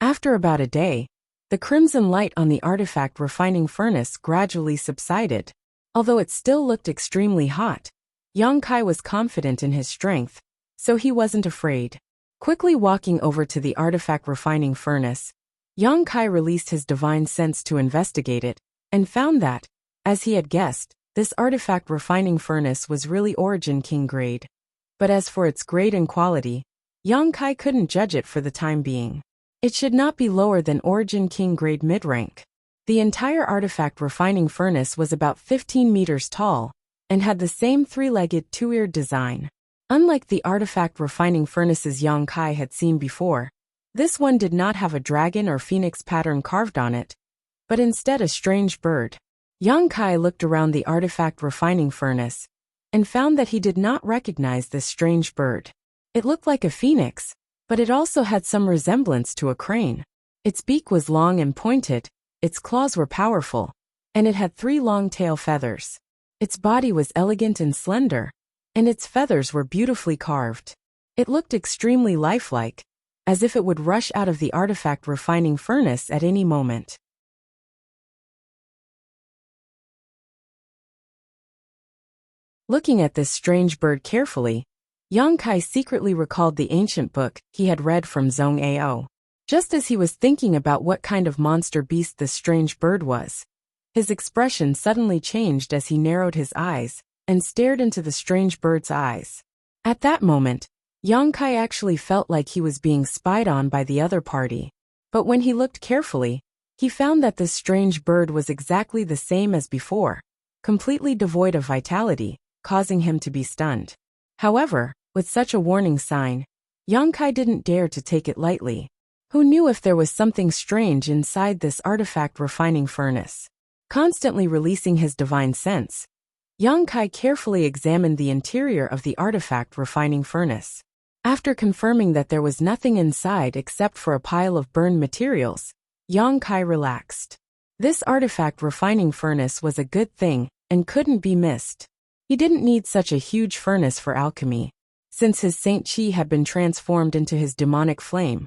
After about a day, the crimson light on the artifact refining furnace gradually subsided. Although it still looked extremely hot, Yang Kai was confident in his strength, so he wasn't afraid. Quickly walking over to the artifact refining furnace, Yang Kai released his divine sense to investigate it, and found that, as he had guessed, this artifact refining furnace was really Origin King grade. But as for its grade and quality, Yang Kai couldn't judge it for the time being. It should not be lower than Origin King grade mid-rank. The entire artifact refining furnace was about 15 meters tall, and had the same 3-legged 2-eared design. Unlike the artifact refining furnaces Yang Kai had seen before, this one did not have a dragon or phoenix pattern carved on it, but instead a strange bird. Yang Kai looked around the artifact refining furnace, and found that he did not recognize this strange bird. It looked like a phoenix, but it also had some resemblance to a crane. Its beak was long and pointed, its claws were powerful, and it had 3 long tail feathers. Its body was elegant and slender, and its feathers were beautifully carved. It looked extremely lifelike, as if it would rush out of the artifact refining furnace at any moment. Looking at this strange bird carefully, Yang Kai secretly recalled the ancient book he had read from Zhong Ao. Just as he was thinking about what kind of monster beast this strange bird was, his expression suddenly changed as he narrowed his eyes and stared into the strange bird's eyes. At that moment, Yang Kai actually felt like he was being spied on by the other party. But when he looked carefully, he found that this strange bird was exactly the same as before, completely devoid of vitality, causing him to be stunned. However, with such a warning sign, Yang Kai didn't dare to take it lightly. Who knew if there was something strange inside this artifact refining furnace? Constantly releasing his divine sense, Yang Kai carefully examined the interior of the artifact refining furnace. After confirming that there was nothing inside except for a pile of burned materials, Yang Kai relaxed. This artifact refining furnace was a good thing and couldn't be missed. He didn't need such a huge furnace for alchemy. Since his Saint Chi had been transformed into his demonic flame,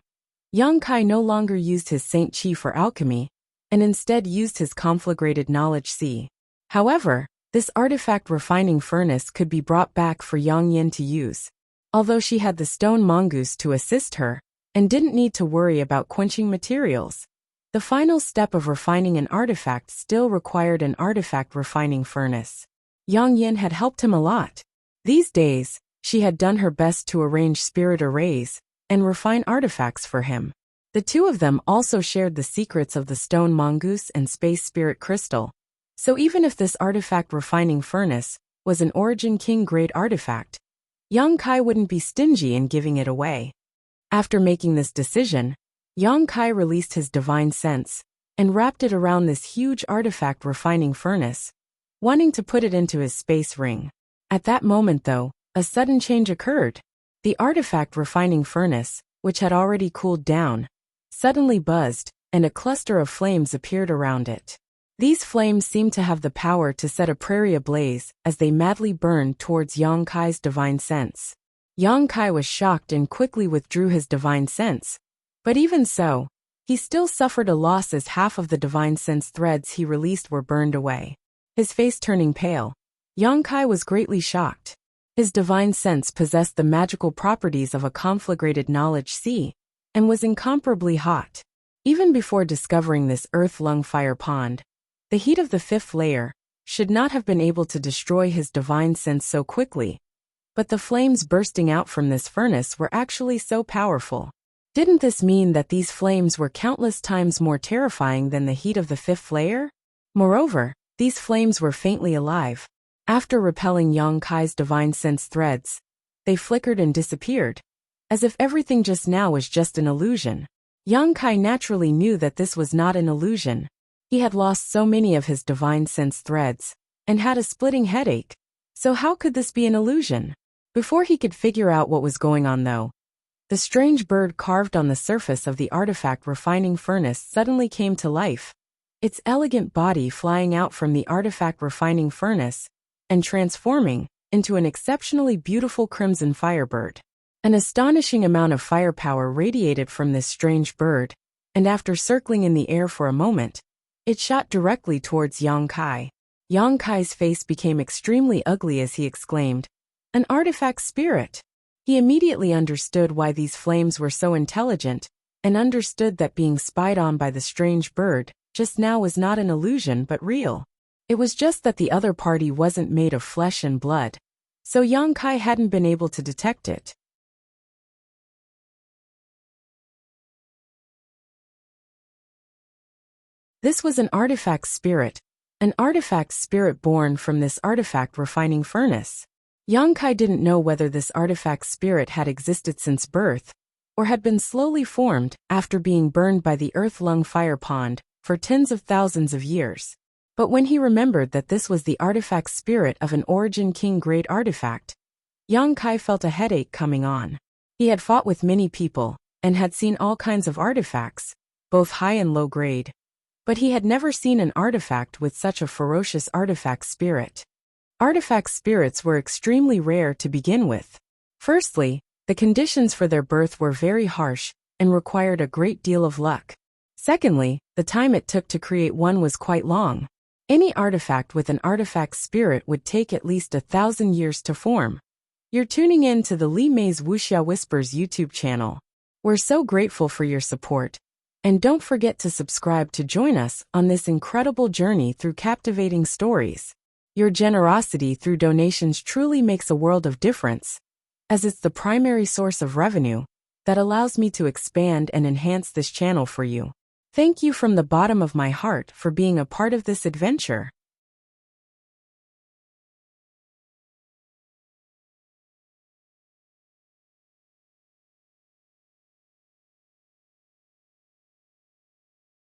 Yang Kai no longer used his Saint Chi for alchemy, and instead used his conflagrated knowledge C. However, this artifact refining furnace could be brought back for Yang Yin to use. Although she had the stone mongoose to assist her, and didn't need to worry about quenching materials, the final step of refining an artifact still required an artifact refining furnace. Yang Yin had helped him a lot. These days, she had done her best to arrange spirit arrays and refine artifacts for him. The two of them also shared the secrets of the stone mongoose and space spirit crystal. So even if this artifact refining furnace was an Origin King grade artifact, Yang Kai wouldn't be stingy in giving it away. After making this decision, Yang Kai released his divine sense and wrapped it around this huge artifact refining furnace, wanting to put it into his space ring. At that moment though, a sudden change occurred. The artifact refining furnace, which had already cooled down, suddenly buzzed, and a cluster of flames appeared around it. These flames seemed to have the power to set a prairie ablaze as they madly burned towards Yang Kai's divine sense. Yang Kai was shocked and quickly withdrew his divine sense. But even so, he still suffered a loss as half of the divine sense threads he released were burned away. His face turning pale, Yang Kai was greatly shocked. His divine sense possessed the magical properties of a conflagrated knowledge C, and was incomparably hot. Even before discovering this earth-lung fire pond, the heat of the fifth layer should not have been able to destroy his divine sense so quickly. But the flames bursting out from this furnace were actually so powerful. Didn't this mean that these flames were countless times more terrifying than the heat of the fifth layer? Moreover, these flames were faintly alive. After repelling Yang Kai's divine sense threads, they flickered and disappeared, as if everything just now was just an illusion. Yang Kai naturally knew that this was not an illusion. He had lost so many of his divine sense threads, and had a splitting headache. So how could this be an illusion? Before he could figure out what was going on though, the strange bird carved on the surface of the artifact refining furnace suddenly came to life, its elegant body flying out from the artifact refining furnace, and transforming into an exceptionally beautiful crimson firebird. An astonishing amount of firepower radiated from this strange bird, and after circling in the air for a moment, it shot directly towards Yang Kai. Yang Kai's face became extremely ugly as he exclaimed, "An artifact spirit!" He immediately understood why these flames were so intelligent, and understood that being spied on by the strange bird just now was not an illusion but real. It was just that the other party wasn't made of flesh and blood, so Yang Kai hadn't been able to detect it. This was an artifact spirit born from this artifact refining furnace. Yang Kai didn't know whether this artifact spirit had existed since birth, or had been slowly formed after being burned by the earth-lung fire pond for tens of thousands of years. But when he remembered that this was the artifact spirit of an Origin King grade artifact, Yang Kai felt a headache coming on. He had fought with many people, and had seen all kinds of artifacts, both high and low grade. But he had never seen an artifact with such a ferocious artifact spirit. Artifact spirits were extremely rare to begin with. Firstly, the conditions for their birth were very harsh and required a great deal of luck. Secondly, the time it took to create one was quite long. Any artifact with an artifact spirit would take at least 1,000 years to form. You're tuning in to the Li Mei's Wuxia Whispers YouTube channel. We're so grateful for your support. And don't forget to subscribe to join us on this incredible journey through captivating stories. Your generosity through donations truly makes a world of difference, as it's the primary source of revenue that allows me to expand and enhance this channel for you. Thank you from the bottom of my heart for being a part of this adventure.